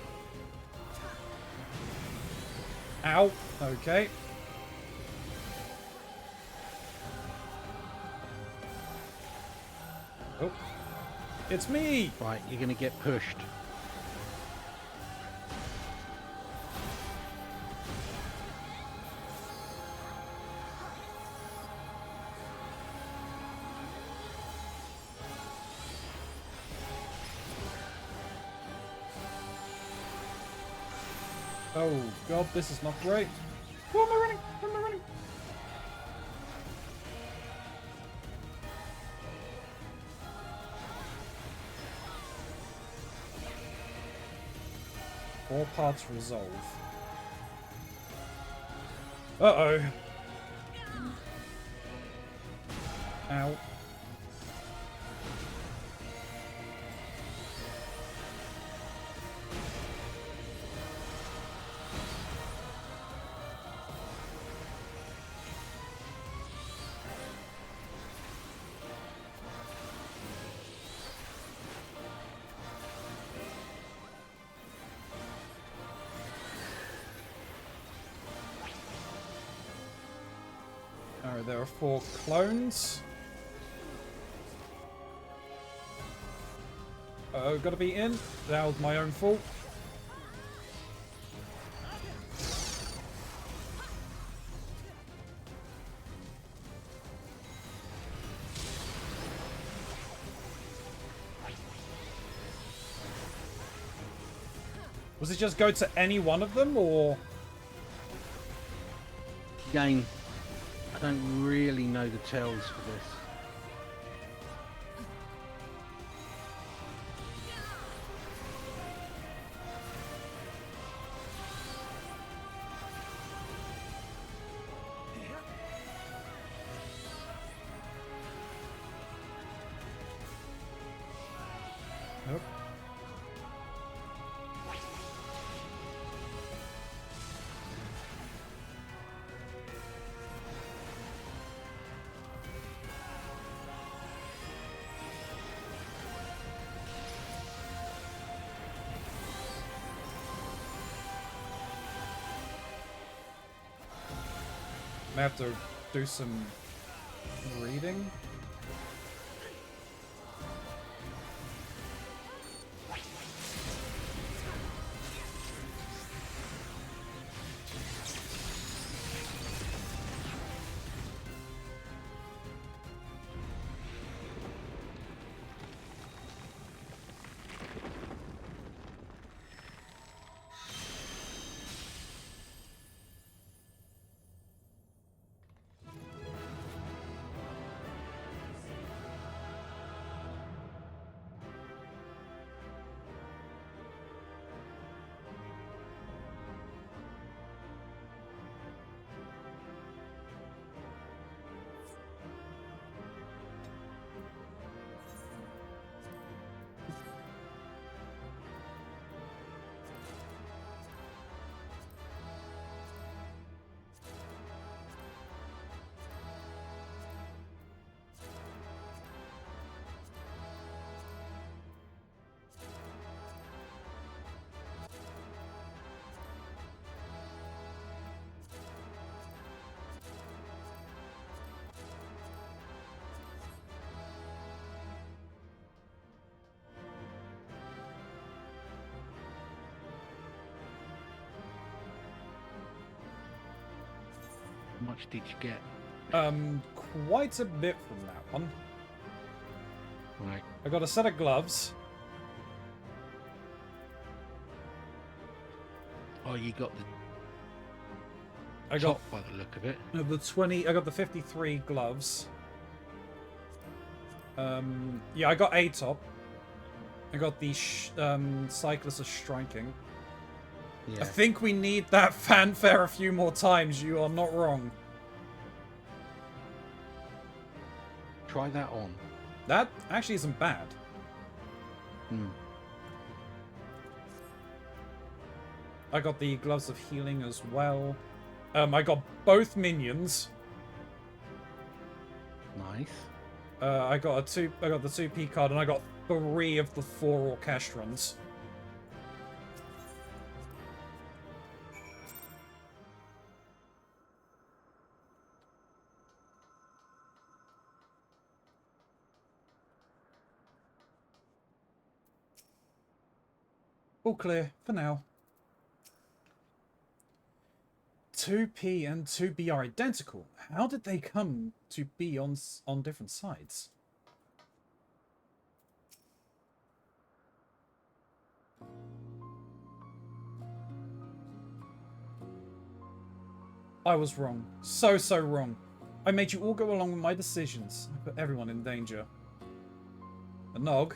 Ow. Okay. Oh. It's me! Right, you're gonna get pushed. Oh god, this is not great. Where am I running? Where am I running? All parts resolve. Uh-oh. Ow. Alright, there are 4 clones. Uh-oh, gotta be in. That was my own fault. Was it just go to any one of them, or...? Again, I don't really know the tells for this. Nope. I have to do some reading. How much did you get? Quite a bit from that one. Right. I got a set of gloves. Oh, you got the I got top by the look of it. the 20. I got the 53 gloves. Yeah, I got a top. I got the cyclist of striking. Yeah. I think we need that fanfare a few more times. You are not wrong. Try that on. That actually isn't bad. Hmm. I got the gloves of healing as well. I got both minions. Nice. I got the 2P card, and I got 3 of the 4 orchestrons. All clear for now. 2P and 2B are identical. How did they come to be on different sides? I was wrong. So wrong. I made you all go along with my decisions. I put everyone in danger. A nog.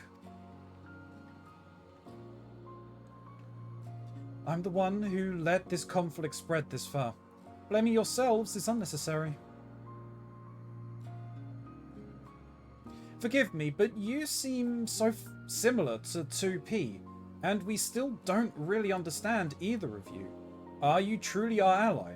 I'm the one who let this conflict spread this far. Blaming yourselves is unnecessary. Forgive me, but you seem so similar to 2P, and we still don't really understand either of you. Are you truly our ally?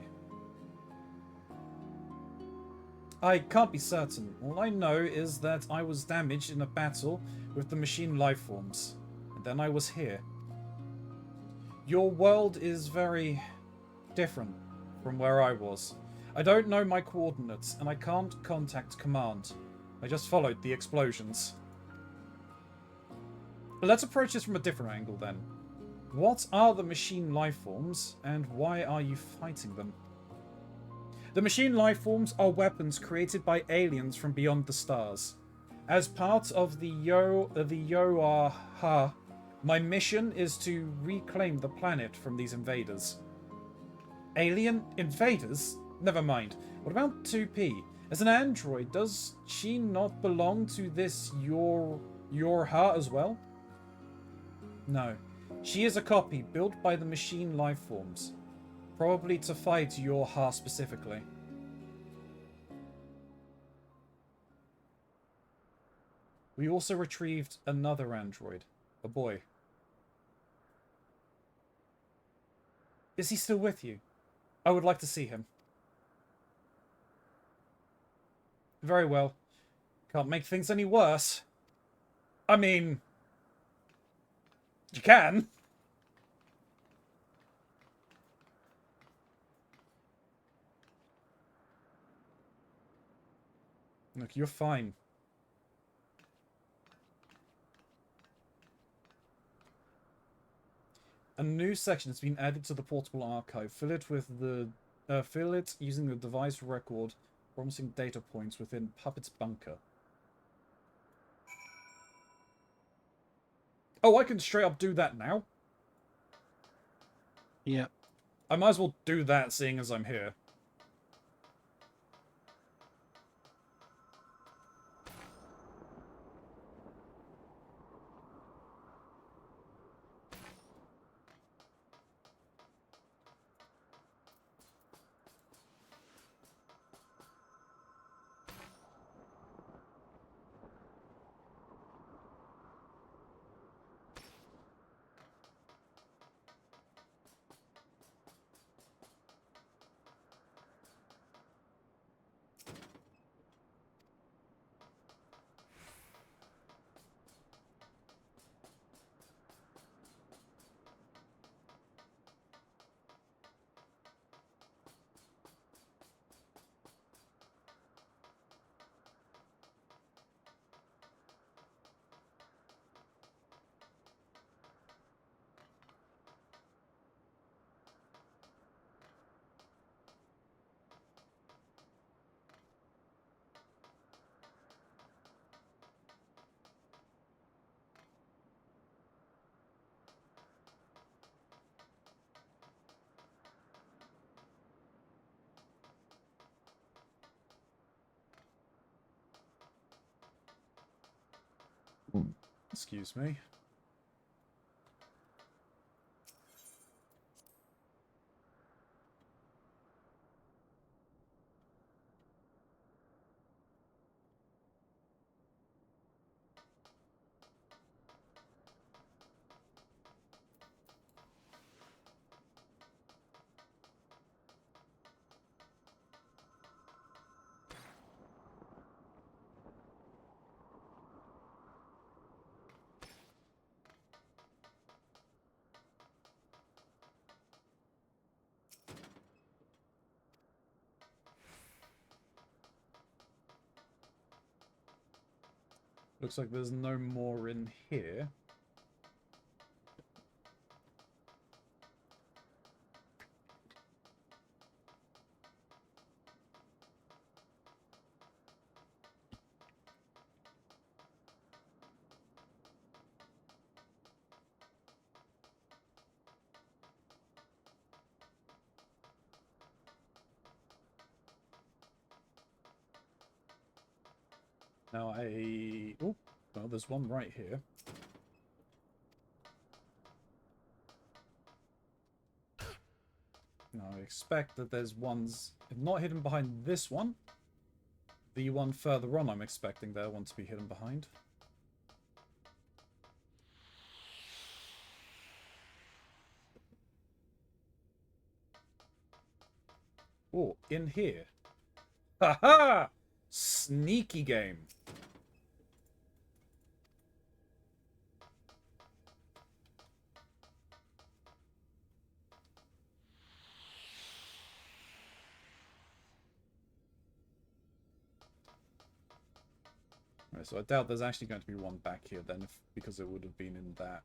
I can't be certain. All I know is that I was damaged in a battle with the machine lifeforms, and then I was here. Your world is very different from where I was. I don't know my coordinates, and I can't contact command. I just followed the explosions. But let's approach this from a different angle then. What are the machine lifeforms, and why are you fighting them? The machine lifeforms are weapons created by aliens from beyond the stars. As part of the Yoaha, my mission is to reclaim the planet from these invaders. Alien invaders? Never mind. What about 2P? As an android, does she not belong to this Yoaha as well? No. She is a copy built by the machine lifeforms. Probably to fight Yoaha specifically. We also retrieved another android. A boy. Is he still with you? I would like to see him. Very well. Can't make things any worse. I mean... you can. Look, you're fine. A new section has been added to the portable archive. Fill it using the device record, promising data points within Puppet's bunker. Oh, I can straight up do that now? Yeah. I might as well do that, seeing as I'm here. Excuse me. Looks like there's no more in here. Now oh, well, there's one right here. Now I expect that there's ones, if not hidden behind this one, the one further on I'm expecting there one to be hidden behind. Oh, in here. Haha! Sneaky game. Right, so I doubt there's actually going to be one back here then, because it would have been in that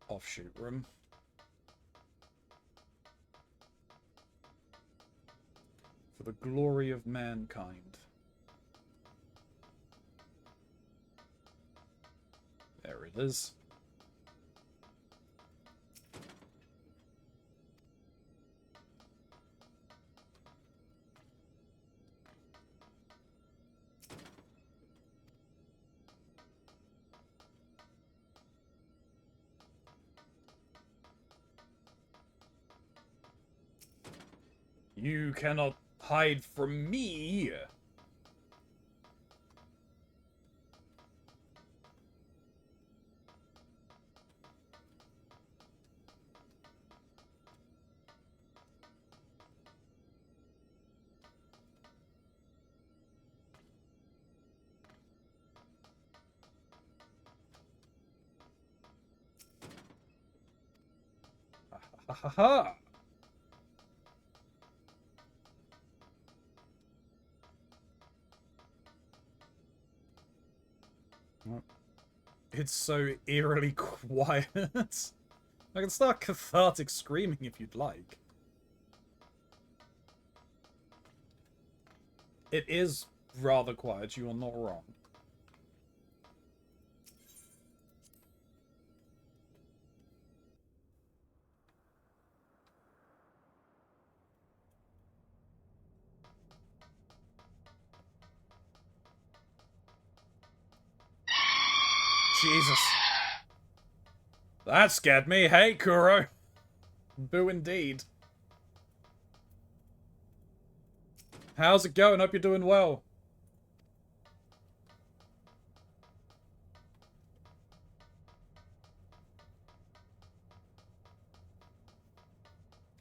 offshoot room. For the glory of mankind. There it is. You cannot hide from me. Ha ha ha ha. It's so eerily quiet. I can start cathartic screaming if you'd like. It is rather quiet, you are not wrong. Jesus. That scared me. Hey, Kuro. Boo indeed. How's it going? Hope you're doing well.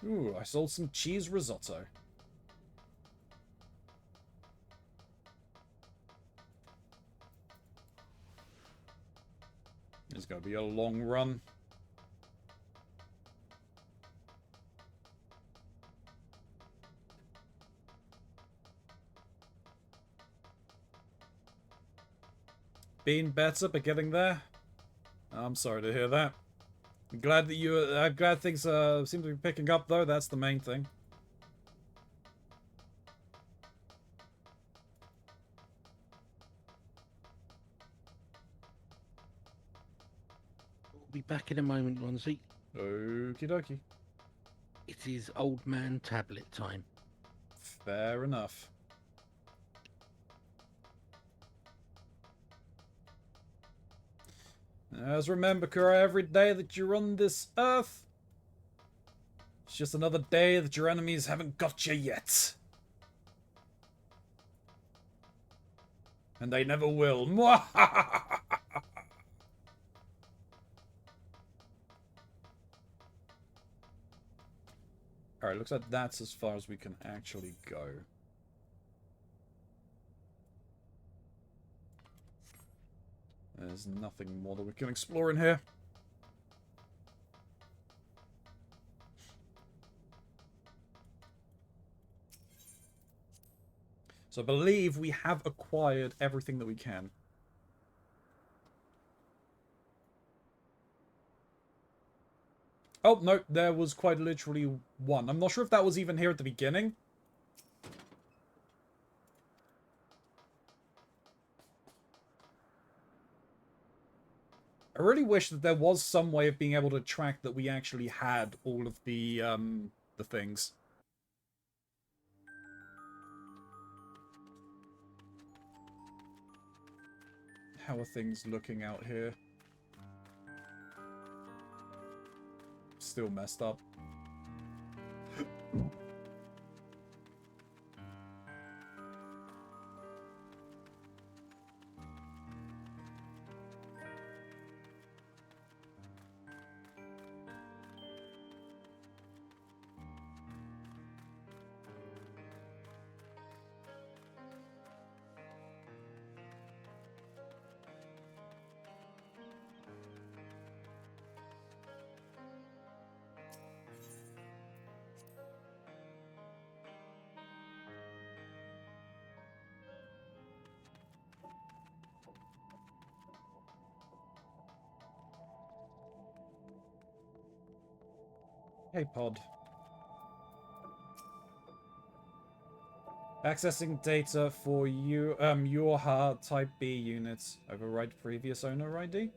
Ooh, I sold some cheese risotto. It's gonna be a long run. Been better, but getting there. I'm sorry to hear that. I'm glad that I'm glad things seem to be picking up, though. That's the main thing. We'll be back in a moment, Ronzi. Okie dokie. It is old man tablet time. Fair enough. As remember, Kura, every day that you're on this earth, it's just another day that your enemies haven't got you yet. And they never will. Alright, looks like that's as far as we can actually go. There's nothing more that we can explore in here. So I believe we have acquired everything that we can. Oh, no, there was quite literally one. I'm not sure if that was even here at the beginning. I really wish that there was some way of being able to track that we actually had all of the things. How are things looking out here? Still messed up. Hey, Pod. Accessing data for you, your hard Type B units. Override previous owner ID.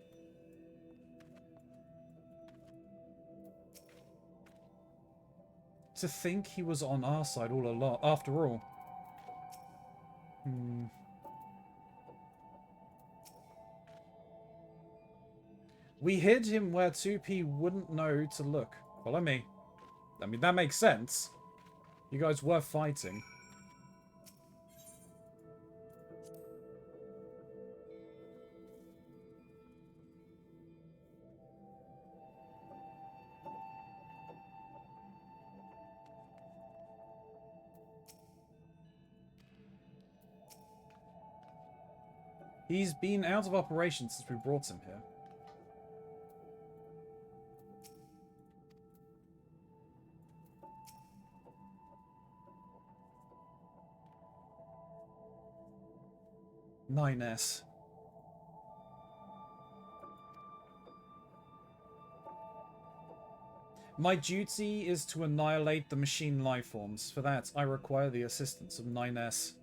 To think he was on our side all along, after all. We hid him where 2P wouldn't know to look. Follow me. I mean, that makes sense. You guys were fighting. He's been out of operation since we brought him here. Nine S. My duty is to annihilate the machine life forms. For that, I require the assistance of 9S.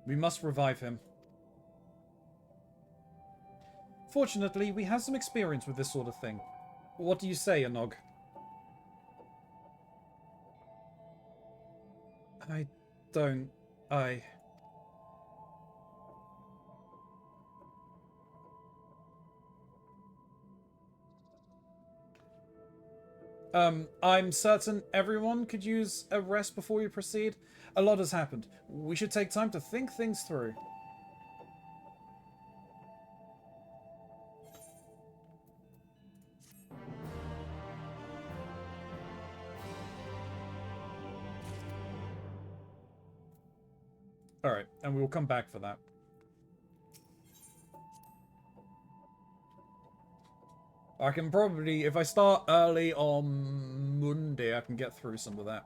We must revive him. Fortunately, we have some experience with this sort of thing. What do you say, Anog? I'm certain everyone could use a rest before we proceed. A lot has happened. We should take time to think things through. Alright, and we will come back for that. I can probably, if I start early on Monday, I can get through some of that.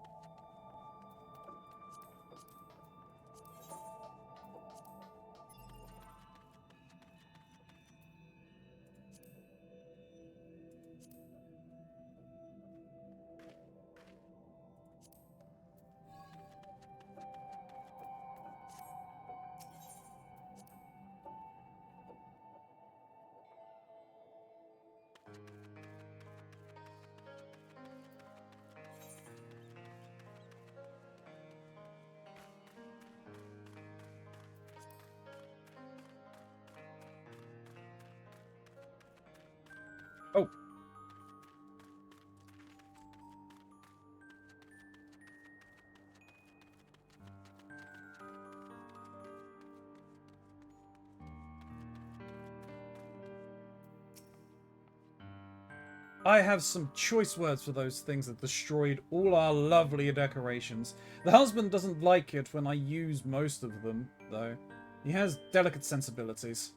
I have some choice words for those things that destroyed all our lovely decorations. The husband doesn't like it when I use most of them, though. He has delicate sensibilities.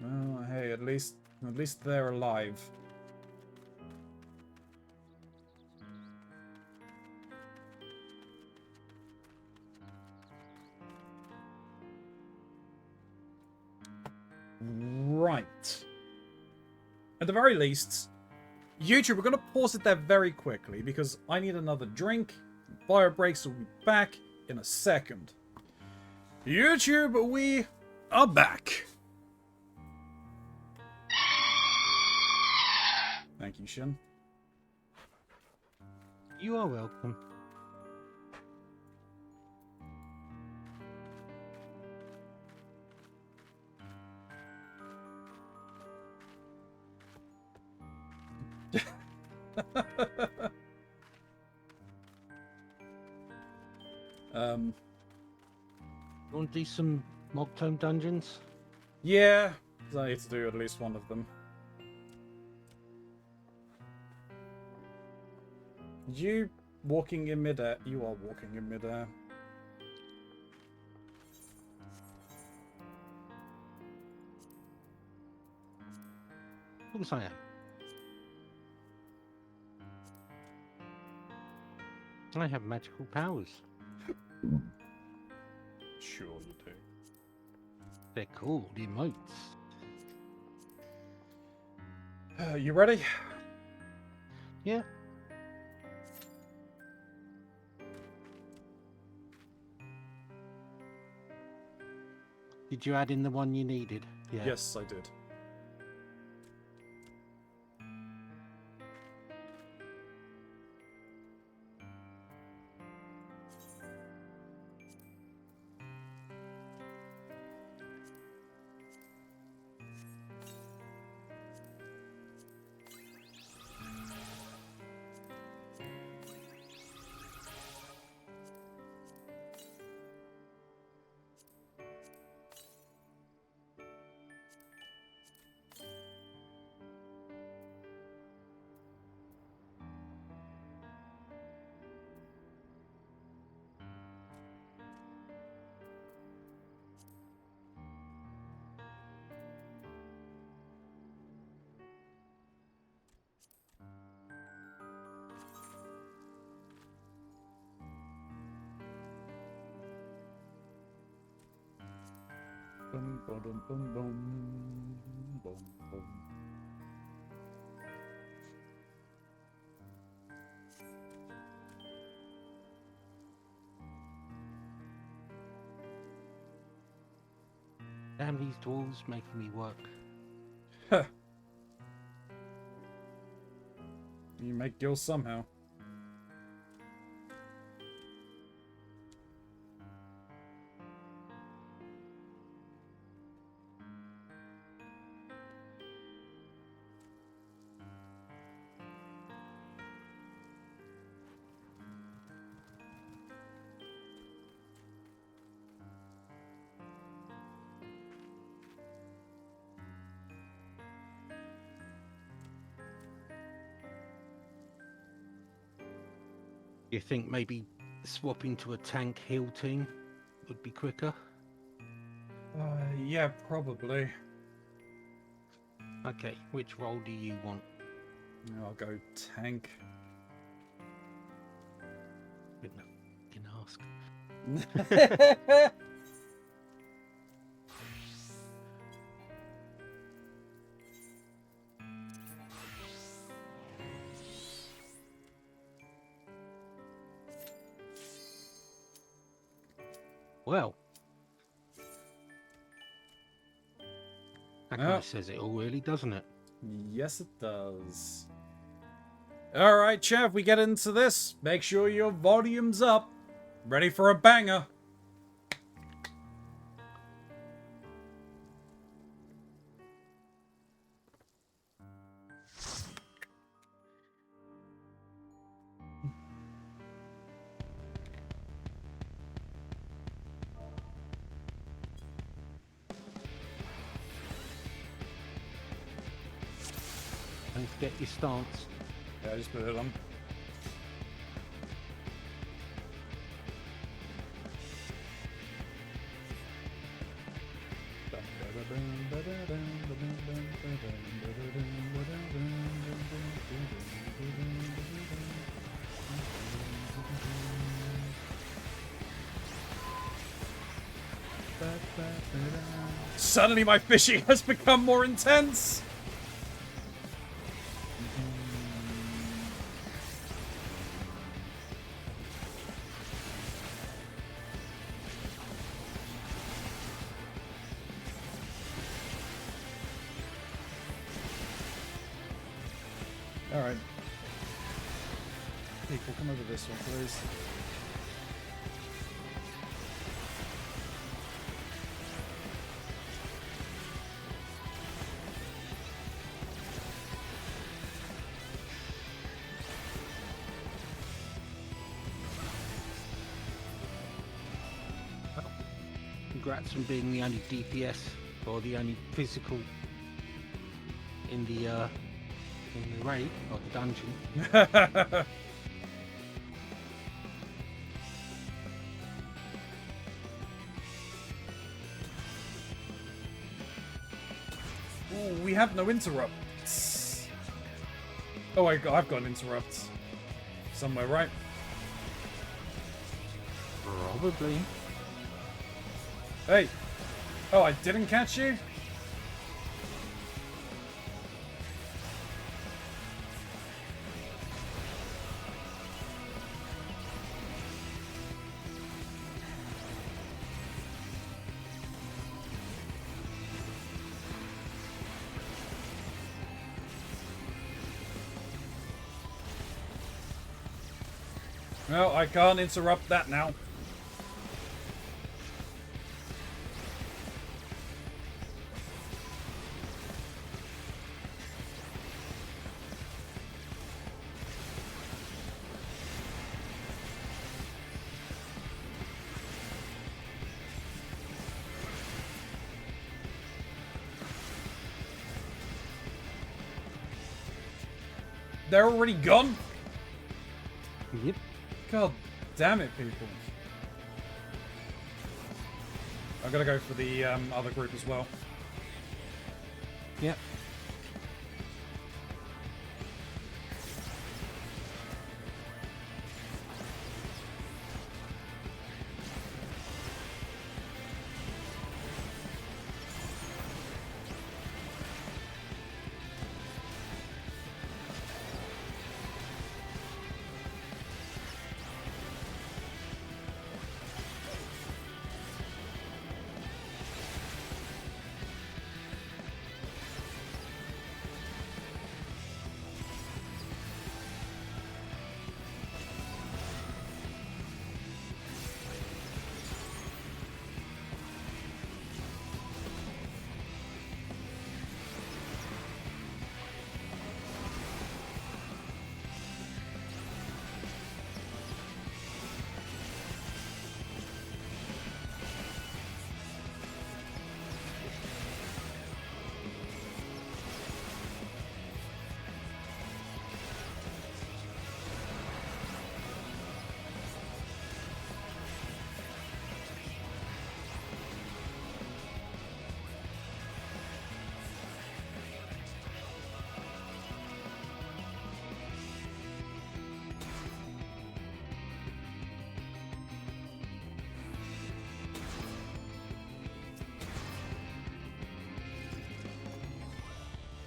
Oh, hey, at least they're alive. Right. At the very least, YouTube, we're going to pause it there very quickly because I need another drink. Fire breaks will be back in a second. YouTube, we are back. Thank you, Shin. You are welcome. You want to do some Mogtome dungeons? Yeah, I need to do at least one of them. You walking in midair? You are walking in midair. Of course I am. I have magical powers. Sure you do. They're called emotes. You ready? Yeah. Did you add in the one you needed? Yeah. Yes, I did. Bum, ba-dum, bum, bum, bum, bum. Damn these dwarves making me work. Huh. You make deals somehow. You think maybe swapping to a tank heal team would be quicker? Yeah, probably. Okay, which role do you want? I'll go tank. Didn't ask. Well, that kind Oh. of says it all, really, doesn't it? Yes, it does. Alright, Chev, we get into this. Make sure your volume's up. Ready for a banger. Don't forget your stance. Yeah, I just put it on. Suddenly my fishing has become more intense! Alright. People, come over this one, please. Congrats on being the only DPS or the only physical in the raid or the dungeon. Ooh, we have no interrupts. Oh, I've got an interrupt. Somewhere, right? Probably. Hey! Oh, I didn't catch you? Well, I can't interrupt that now. They're already gone? Yep. God damn it, people. I'm gonna go for the other group as well. Yep.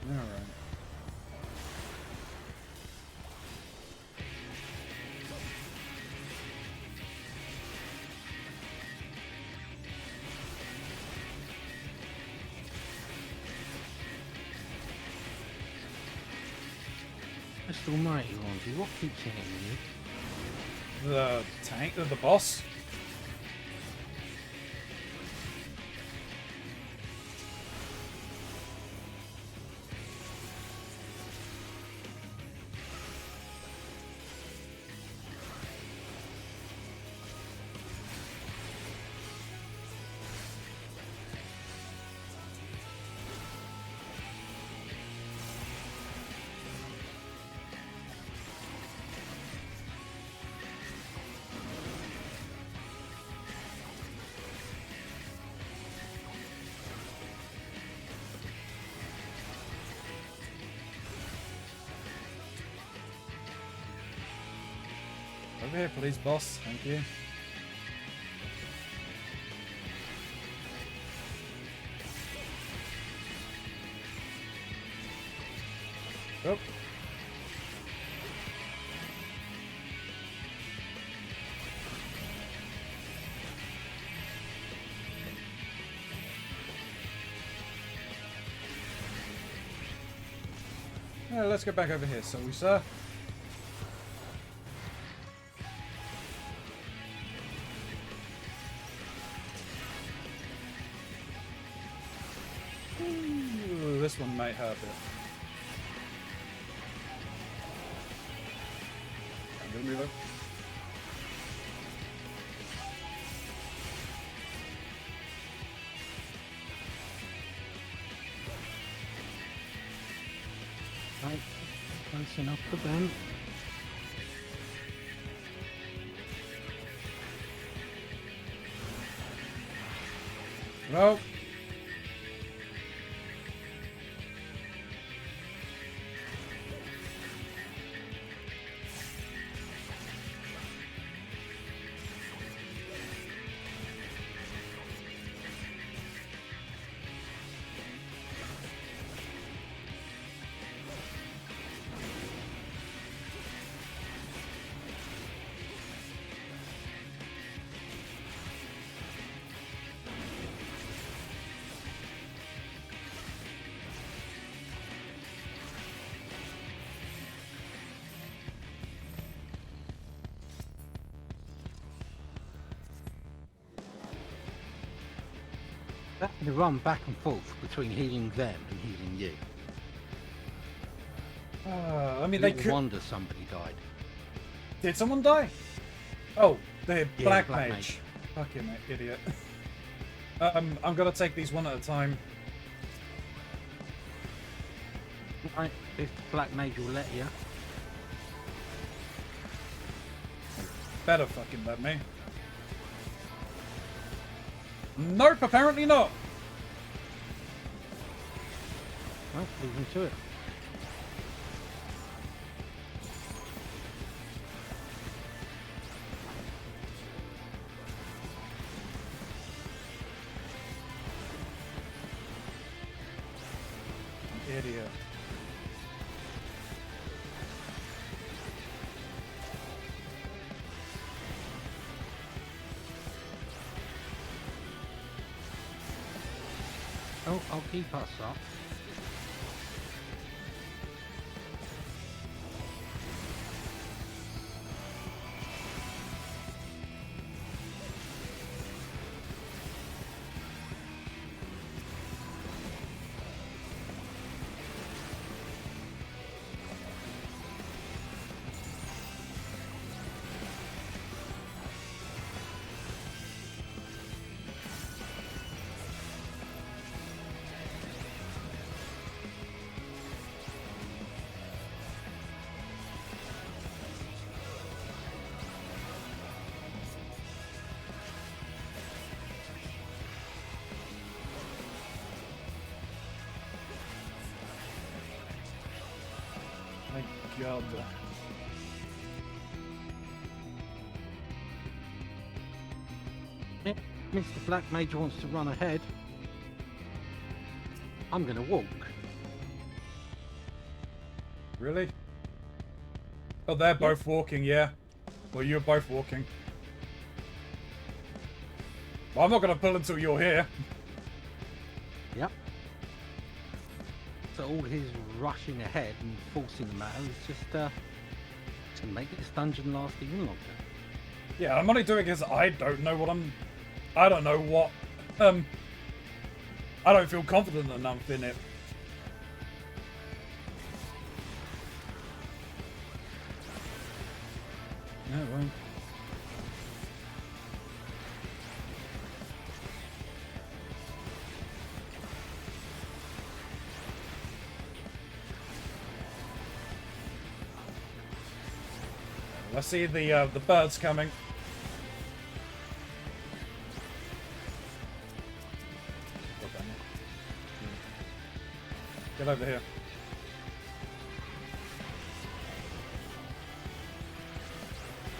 Alright. Mr. Almighty, Keronzi, what keeps hitting you? The tank, the boss. Over here, please, boss. Thank you. Oh. Let's go back over here, shall we, sir? Ooh, this one might hurt a bit. I'm gonna move up. Right, close enough for them. No. Having to run back and forth between healing them and healing you. I mean, they No could. wonder somebody died. Did someone die? Oh, the Yeah, black Black mage. Mage. Fucking idiot. I'm gonna take these one at a time. Right, if the Black Mage will let you. Better fucking let me. Nope, apparently not. Well, leave him to it. Idiot. Oh, I'll keep us up. My god. If Mr. Black Mage wants to run ahead, I'm going to walk. Really? Oh, they're both walking, yeah. Well, you're both walking. Well, I'm not gonna pull until you're here. Yep. So all his rushing ahead and forcing the matter is just going to make this dungeon last even longer. Yeah, I'm only doing because I don't know what I don't know what. I don't feel confident enough in it. No, it won't. I see the birds coming. Get over here.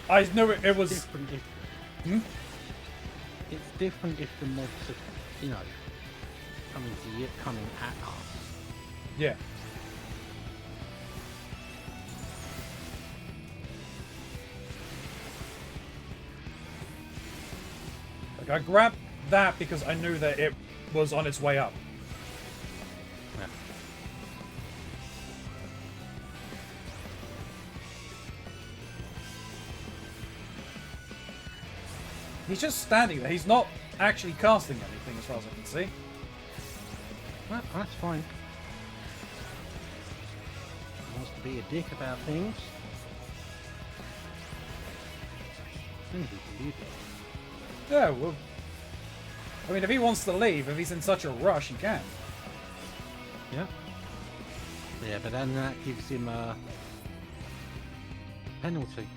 I knew it was... different if Hmm? it's different if the mobs are, you know, coming at us. Yeah. Like, I grabbed that because I knew that it was on its way up. Yeah. He's just standing there. He's not actually casting anything as far as I can see. Well, that's fine. He wants to be a dick about things. Then he can do that. Yeah, well... I mean, if he wants to leave, if he's in such a rush, he can. Yeah. Yeah, but then that gives him a penalty.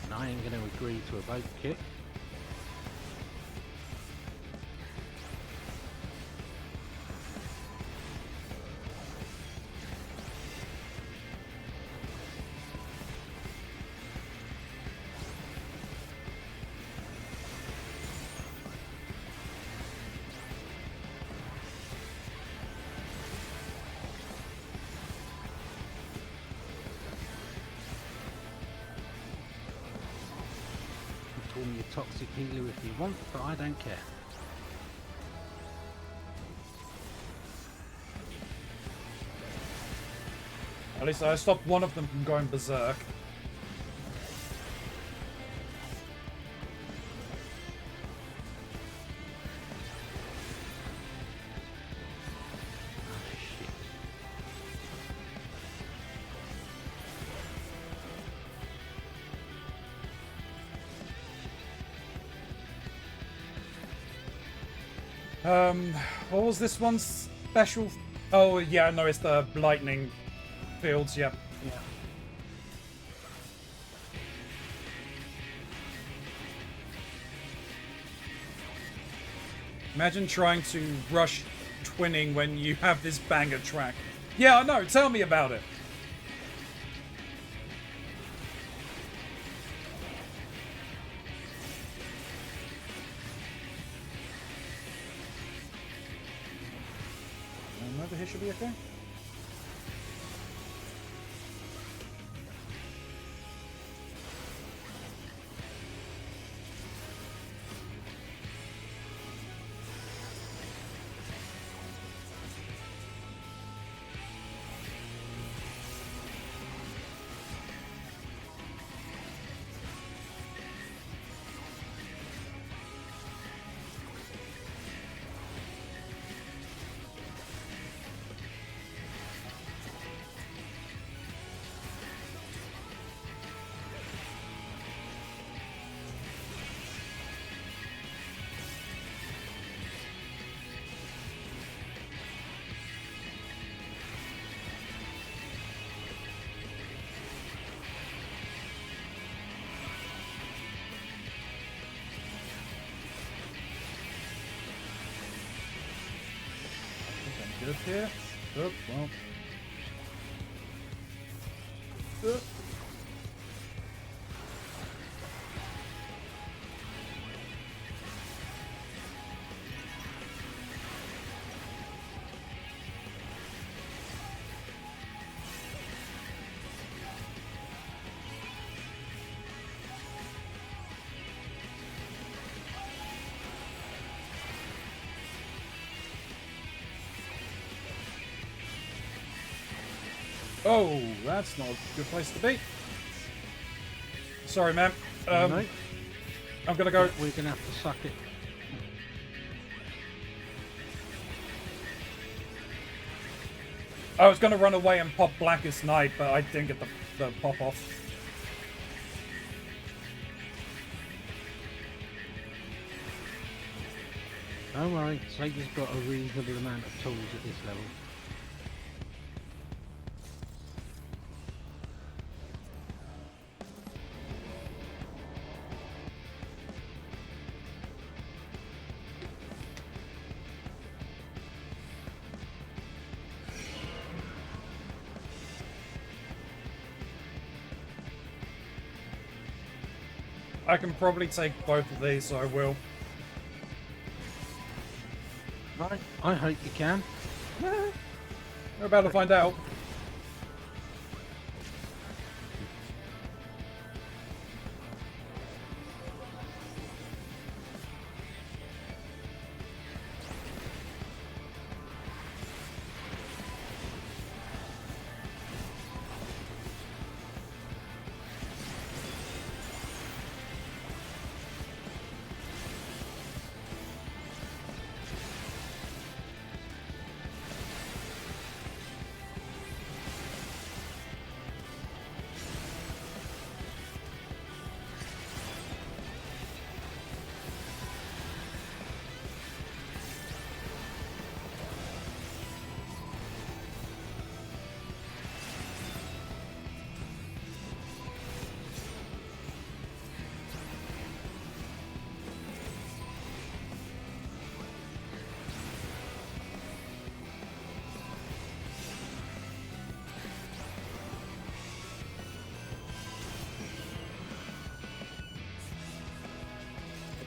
And I ain't going to agree to a boat kick. Call me a toxic healer if you want, but I don't care. At least I stopped one of them from going berserk. Oh, shit. What was this one's special? Oh, yeah, no, it's the lightning fields, yep. Yeah. Imagine trying to rush twinning when you have this banger track. Yeah, I know, tell me about it. Over here should be okay. Good here. Oh, well. Oh, that's not a good place to be. Sorry, man. No, I'm gonna go. we're gonna have to suck it. I was gonna run away and pop Blackest Night, but I didn't get the pop off. Don't worry, Sager's got a reasonable amount of tools at this level. I can probably take both of these, so I will. Right. I hope you can. We're about to find out.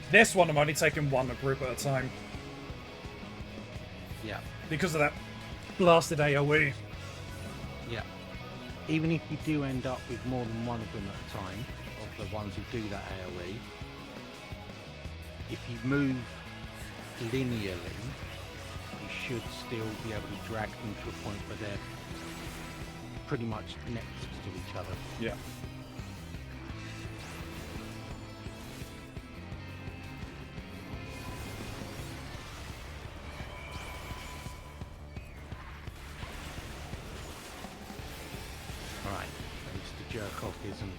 This one I'm only taking one group at a time. Yeah. Because of that blasted AoE. Yeah. Even if you do end up with more than one of them at a time, of the ones who do that AoE, if you move linearly, you should still be able to drag them to a point where they're pretty much next to each other. Yeah. Right. Mr. Jerkoff isn't.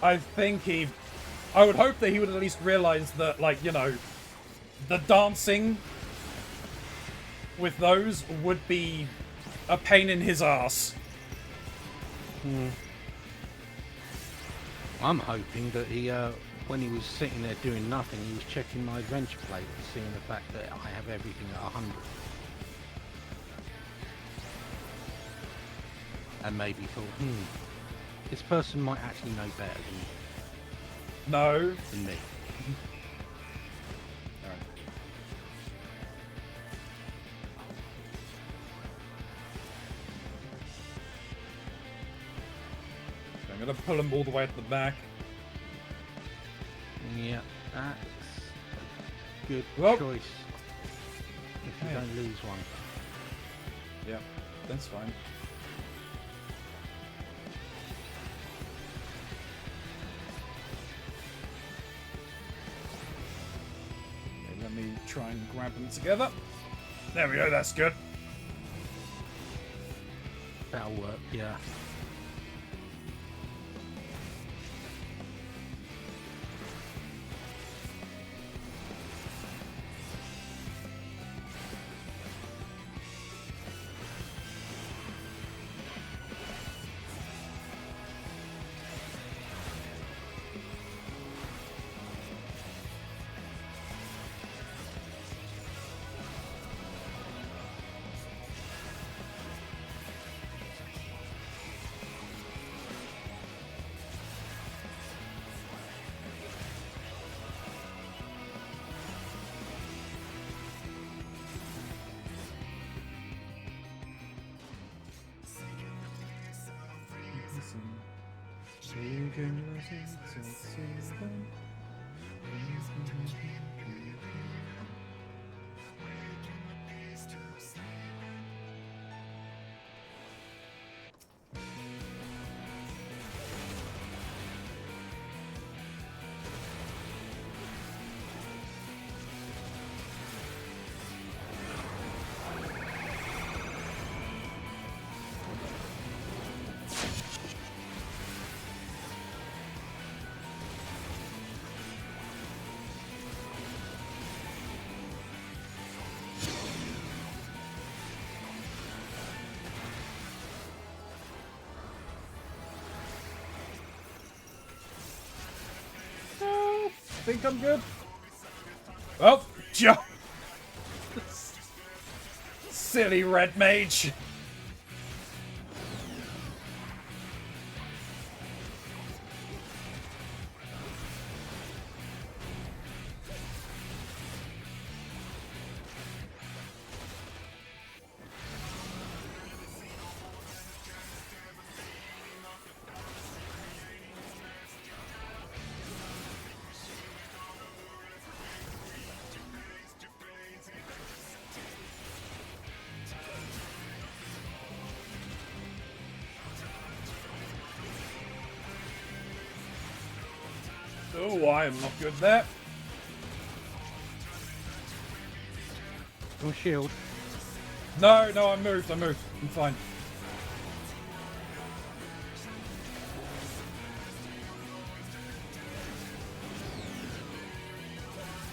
I think he... I would hope that he would at least realise that, like, you know, the dancing with those would be a pain in his ass. I'm hoping that he, when he was sitting there doing nothing, he was checking my adventure plate and seeing the fact that I have everything at 100. And maybe thought, this person might actually know better No. than me. Alright. I'm gonna pull him all the way to the back. Yeah, that's a good Well. choice. If you Okay. don't lose one. Yeah, that's fine. Okay, let me try and grab them together. There we go, that's good. That'll work, yeah. Think I'm good? Oh, jump! Silly red mage. Oh, I am not good there. Your shield. No, I moved. I'm fine.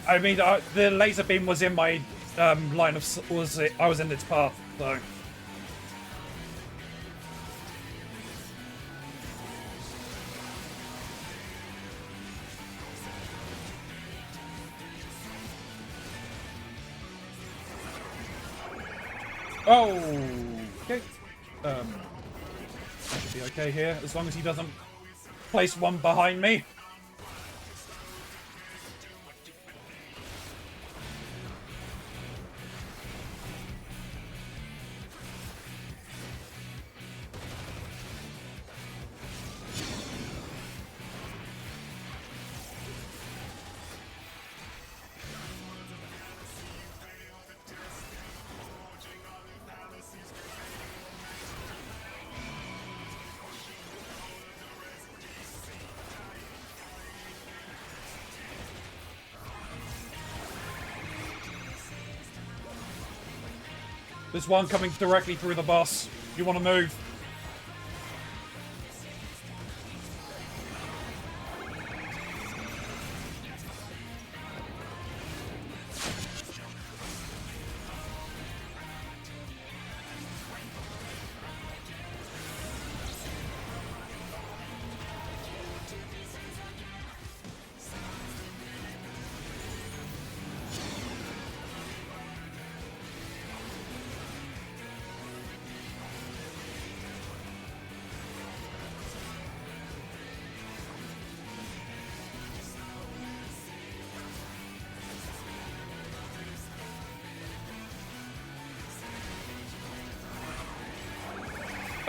I mean, the laser beam was in my line of... I was in its path, so... Oh, okay. I should be okay here, as long as he doesn't place one behind me. There's one coming directly through the boss. You want to move?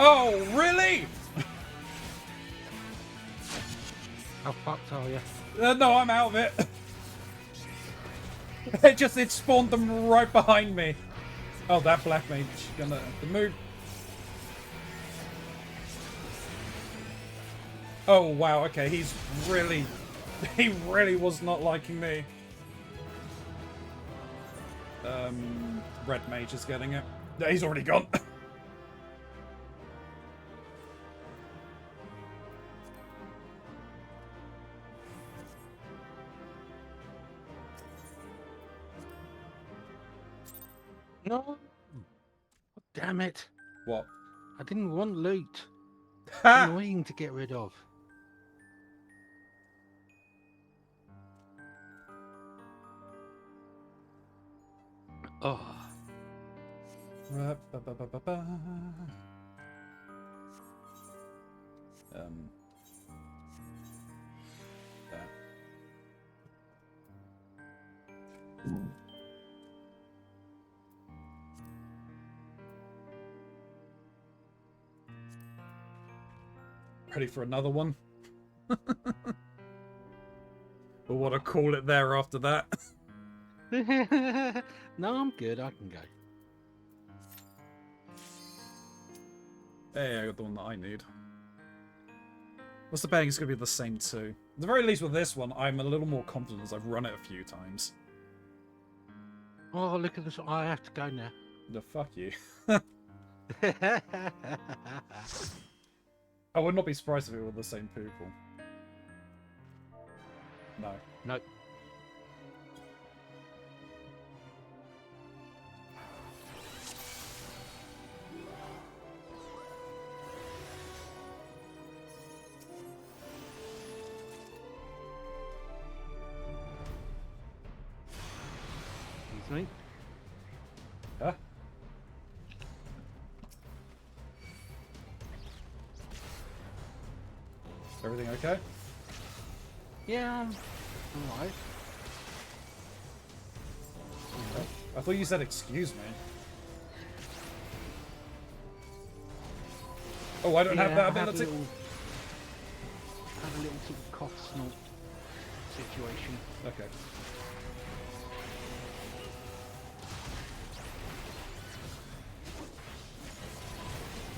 Oh, really? How fucked are you? No, I'm out of it. It spawned them right behind me. Oh, that black mage gonna have to move. Oh, wow, okay, he really was not liking me. Red mage is getting it. No, he's already gone. No. Damn it. What? I didn't want loot. Ha! Annoying to get rid of. Oh. Ra-ba-ba-ba-ba-ba. There. Ready for another one? Or what I call it there after that. No, I'm good. I can go. Hey, I got the one that I need. What's the betting? It's going to be the same too. At the very least with this one, I'm a little more confident as I've run it a few times. Oh, look at this. I have to go now. The fuck you. I would not be surprised if it were the same people. No. Nope. Excuse me. Huh? Everything okay? Yeah, alright. I thought you said excuse me. Oh, I don't have that ability. Have a little sort of cough snort situation. Okay.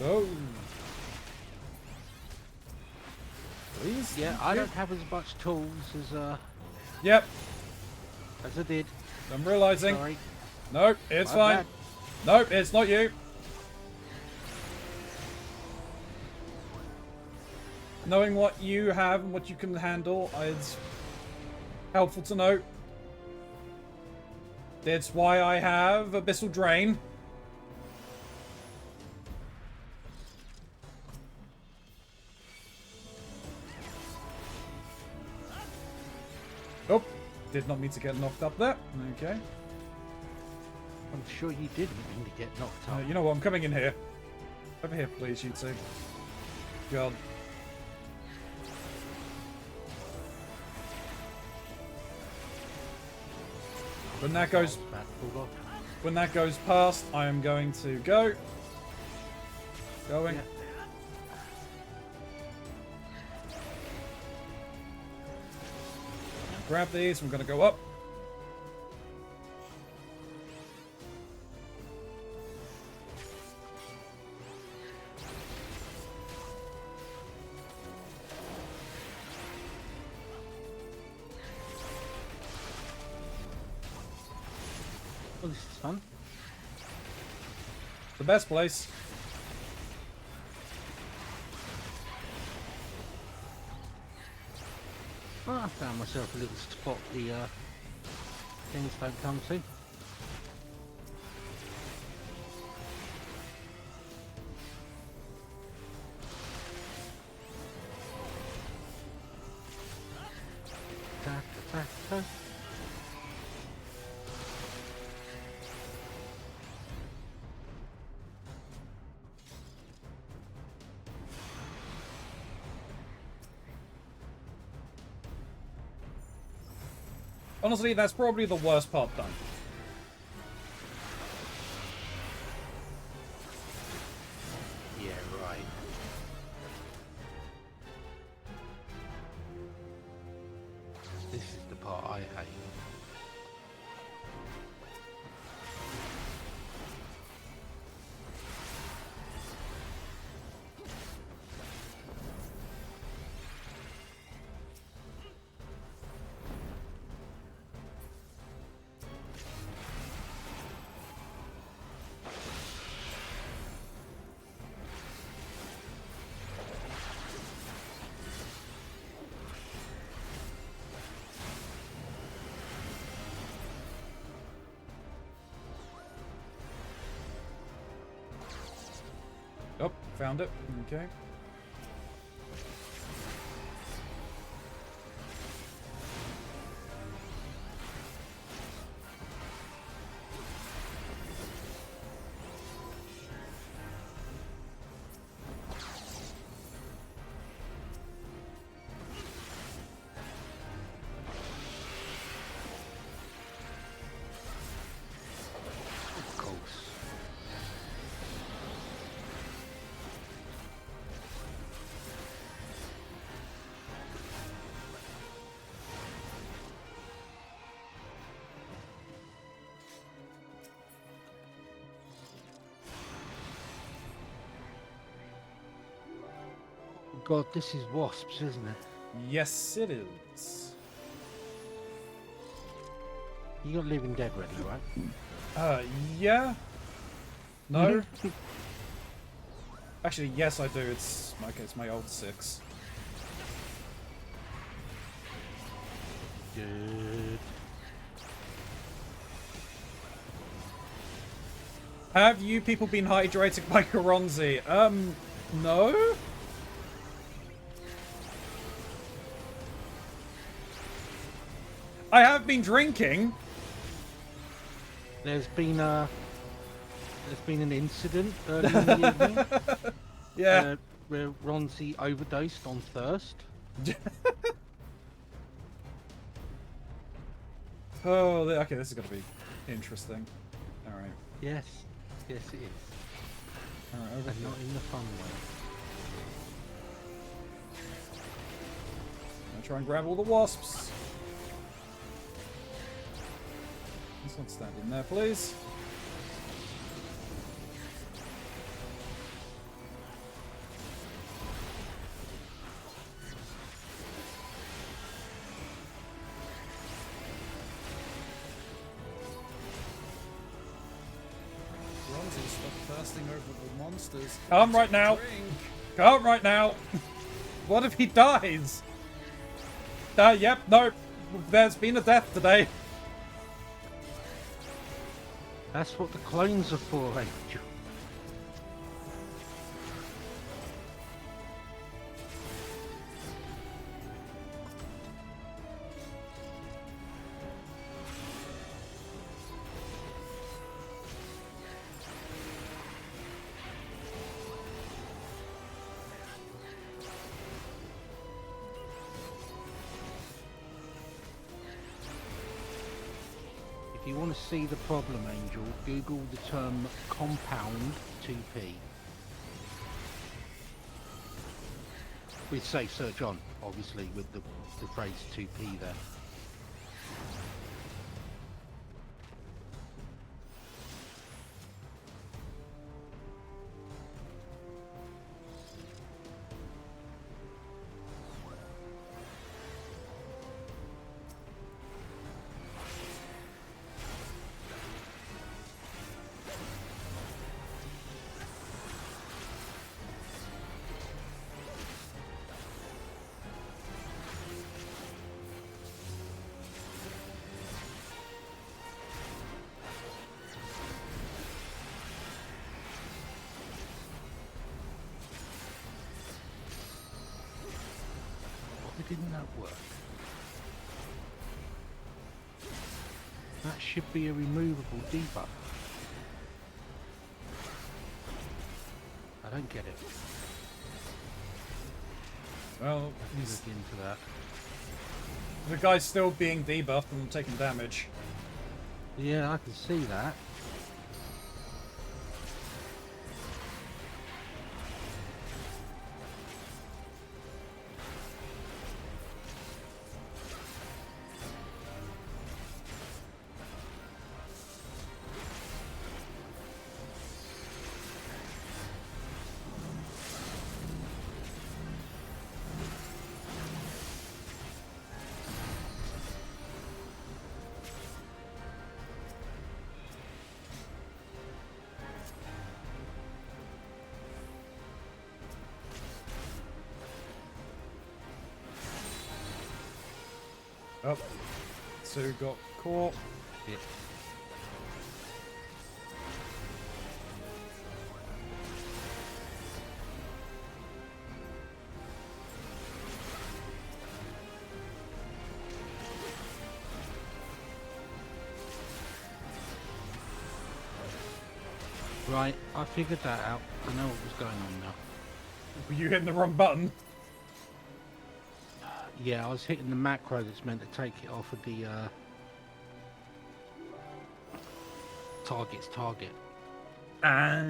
Oh. Please? please. Yeah, Thank I you. don't have as much tools Yep, as I did. I'm realizing. Sorry. Nope, it's My fine. bad. Nope, it's not you. Knowing what you have and what you can handle is helpful to know. That's why I have Abyssal Drain. Oh, did not mean to get knocked up there. Okay. I'm sure you didn't mean to get knocked up. You know what? I'm coming in here. Over here, please, you two. God. When that goes past, I am going to go. Going. Yeah. Grab these. I'm going to go up. Well, this is fun. The best place. Well, I found myself a little spot the things don't come to. Honestly, that's probably the worst part done. Yeah, right. This is the part I hate. Oh, found it. Okay. Of course. God, this is wasps, isn't it? Yes, it is. You got Living Dead ready, right? Yeah. No. Actually, yes, I do. It's okay. It's my old 6. Good. Have you people been hydrated by Keronzi? No. I have been drinking. There's been an incident early in the evening Yeah. where Ronzi overdosed on thirst. Oh, okay. This is gonna be interesting. All right. Yes, yes it is, All right. Over and here. not in the fun way. I'll try and grab all the wasps. This one stand in there, please. casting over the monsters. Come right now. Come right now. What if he dies? Yep, no. There's been a death today. That's what the clones are for, Angel. If you want to see the problem, Angel, Google the term compound 2P. With safe search on, obviously, with the phrase 2P there. Didn't that work? That should be a removable debuff. I don't get it. Well, Let's look into that. the guy's still being debuffed and taking damage. Yeah, I can see that. Oh, Sue got caught. Yeah. Right, I figured that out. I know what was going on now. Were you hitting the wrong button? Yeah, I was hitting the macro that's meant to take it off of the target's target. Ah.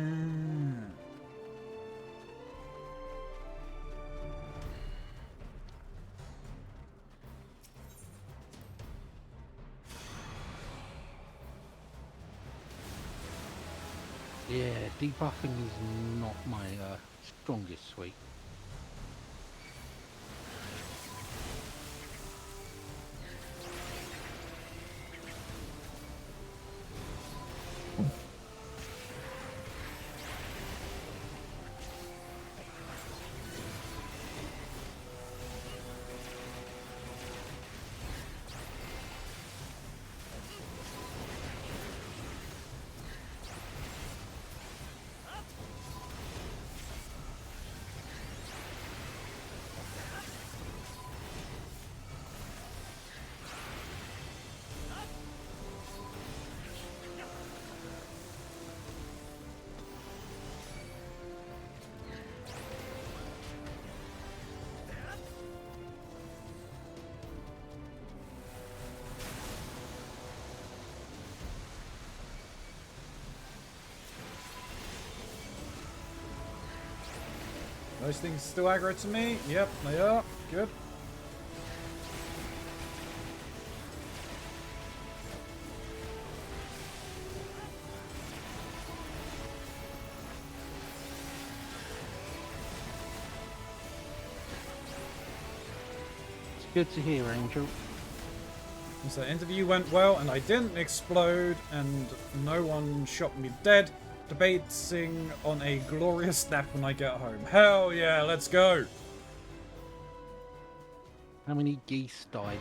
Yeah, debuffing is not my strongest suite. Those things still aggro to me? Yep, they are. Good. It's good to hear, Angel. So the interview went well and I didn't explode and no one shot me dead. debating on a glorious nap when I get home. Hell yeah, let's go. How many geese died?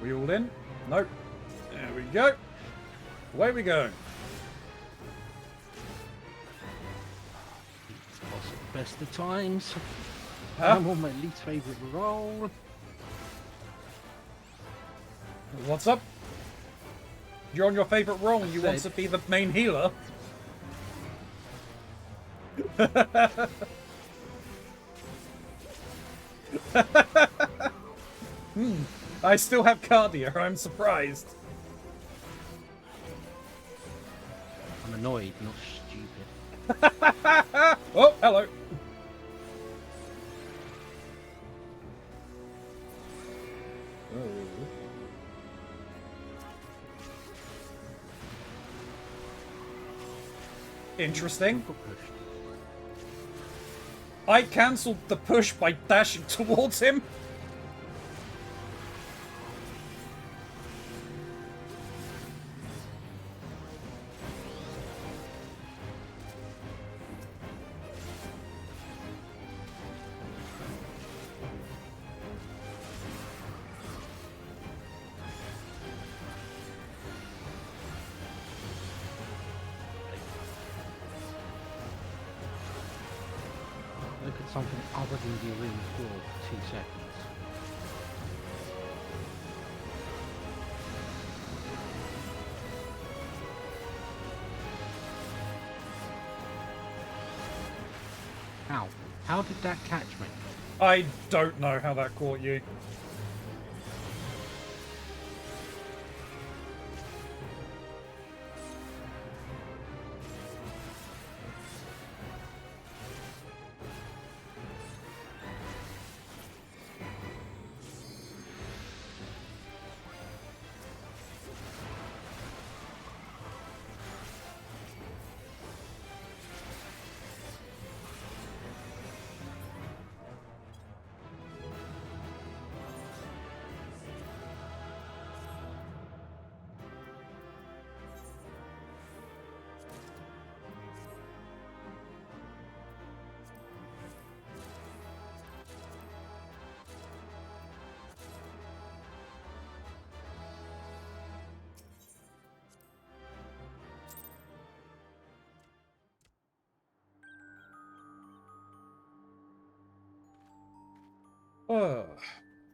We all in? Nope. There we go. Away we go. What's the best of times? Huh? I'm on my least favourite roll. What's up? You're on your favourite role and you want to be the main healer? I still have cardio, I'm surprised. I'm annoyed, not stupid. Oh, hello. Interesting. I cancelled the push by dashing towards him. Look at something other than the arena floor for 2 seconds. Ow. How did that catch me? I don't know how that caught you.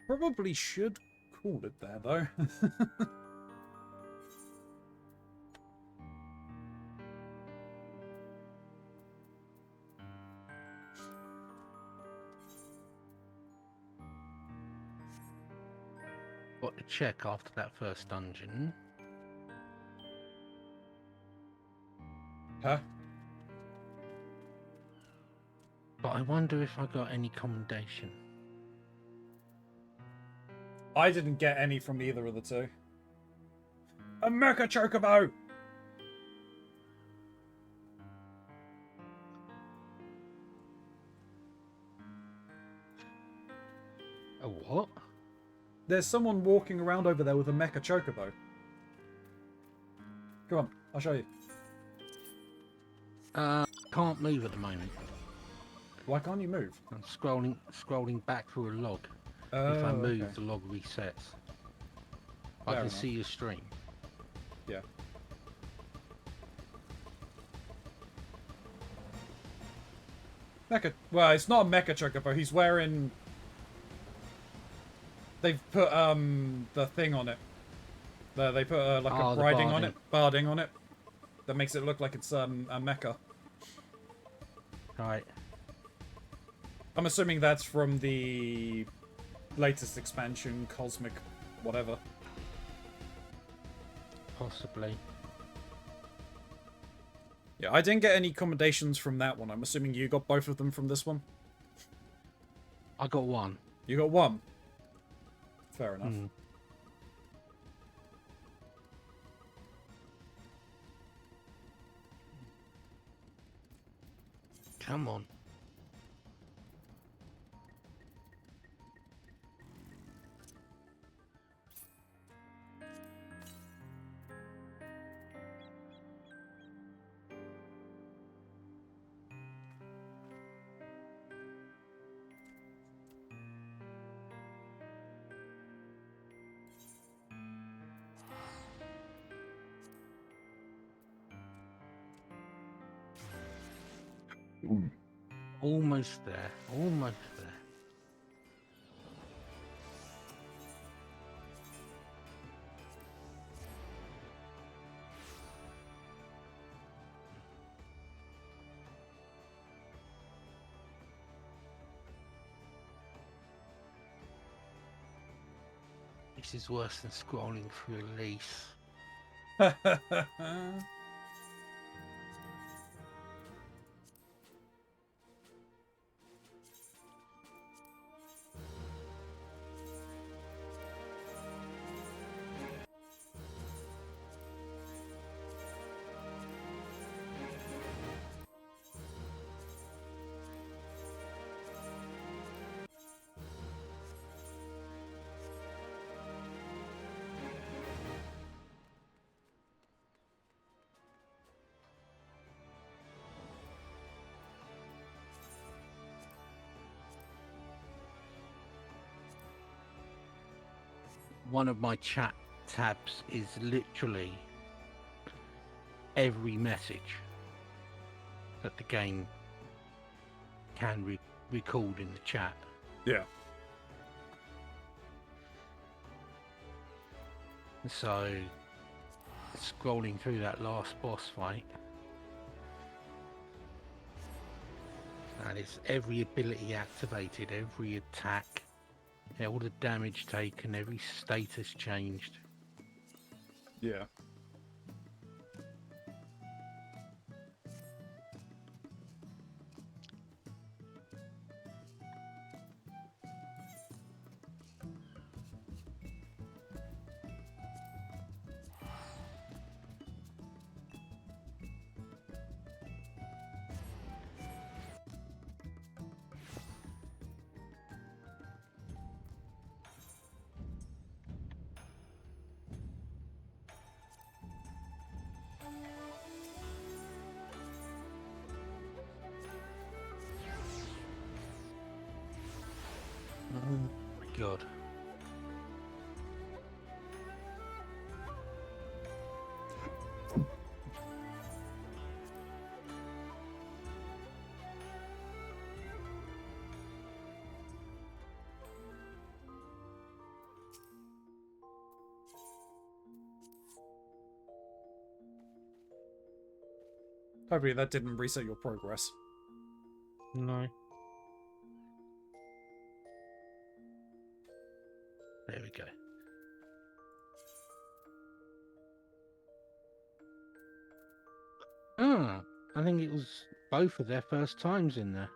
Probably should call it there, though. Got to check after that first dungeon. Huh? But I wonder if I got any commendation. I didn't get any from either of the two. A Mecha Chocobo! A what? There's someone walking around over there with a Mecha Chocobo. Come on, I'll show you. Can't move at the moment. Why can't you move? I'm scrolling back through a log. Oh, If I move, okay. the log resets. I Fair can enough. see your stream. Yeah. Mecha... Well, it's not a Mecha Chocobo. He's wearing... They've put, the thing on it. They put, like, Oh, a the briding on barding. it. Barding on it. That makes it look like it's, a mecha. Right. I'm assuming that's from the latest expansion, Cosmic whatever. Possibly. Yeah, I didn't get any commendations from that one. I'm assuming you got both of them from this one? I got one. You got one? Fair enough. Mm. Come on. Almost there. Almost there. This is worse than scrolling through a lease. One of my chat tabs is literally every message that the game can record in the chat. Yeah. So, scrolling through that last boss fight, and it's every ability activated, every attack, all the damage taken, every status changed. Yeah. Oh my god. Hopefully that didn't reset your progress. No. There we go. I think it was both of their first times in there.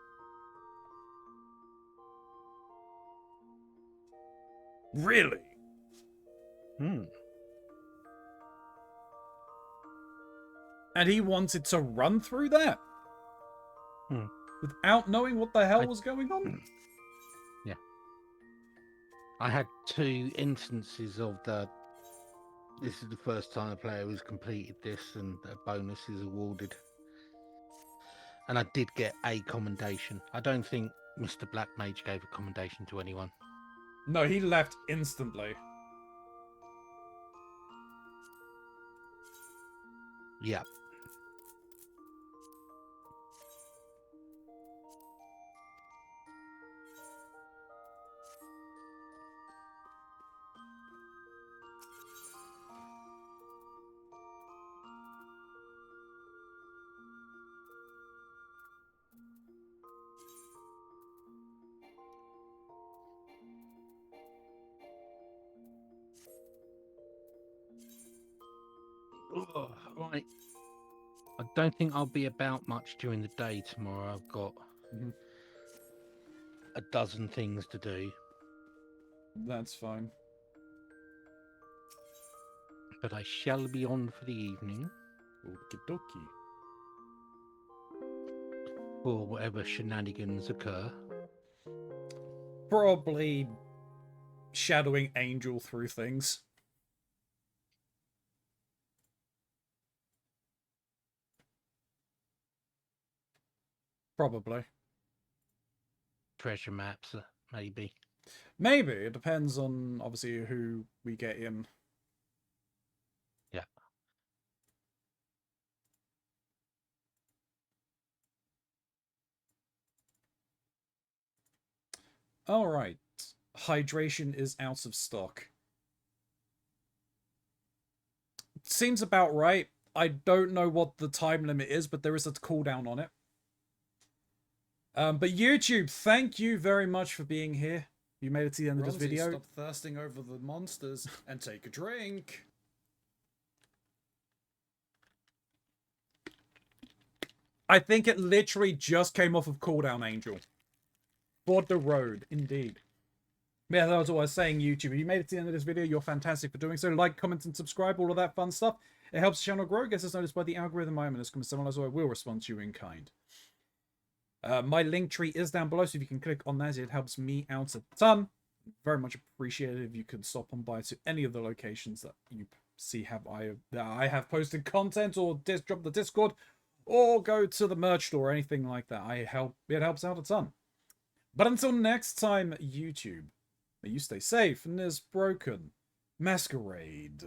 Really? And he wanted to run through that? Without knowing what the hell was going on? Yeah. I had 2 instances of this is the first time a player has completed this and a bonus is awarded. And I did get a commendation. I don't think Mr. Black Mage gave a commendation to anyone. No, he left instantly. Yeah. Right. I don't think I'll be about much during the day tomorrow. I've got a dozen things to do. That's fine. But I shall be on for the evening. Okie dokie. For whatever shenanigans occur. Probably shadowing Angel through things. Probably. Treasure maps, maybe. Maybe. It depends on, obviously, who we get in. Yeah. Alright. Hydration is out of stock. Seems about right. I don't know what the time limit is, but there is a cooldown on it. But YouTube, thank you very much for being here. You made it to the end of this video. Stop thirsting over the monsters and take a drink. I think it literally just came off of cooldown, Angel. For the road, indeed. Yeah, that was what I was saying, YouTube. If you made it to the end of this video, you're fantastic for doing so. Like, comment, and subscribe, all of that fun stuff. It helps the channel grow, gets us noticed by the algorithm. I am in this comment someone, so I will respond to you in kind. My link tree is down below, so if you can click on that, it helps me out a ton. Very much appreciated if you could stop on by to any of the locations that you see that I have posted content, or drop the Discord, or go to the merch store, or anything like that. It helps out a ton. But until next time, YouTube, may you stay safe and is broken. Masquerade.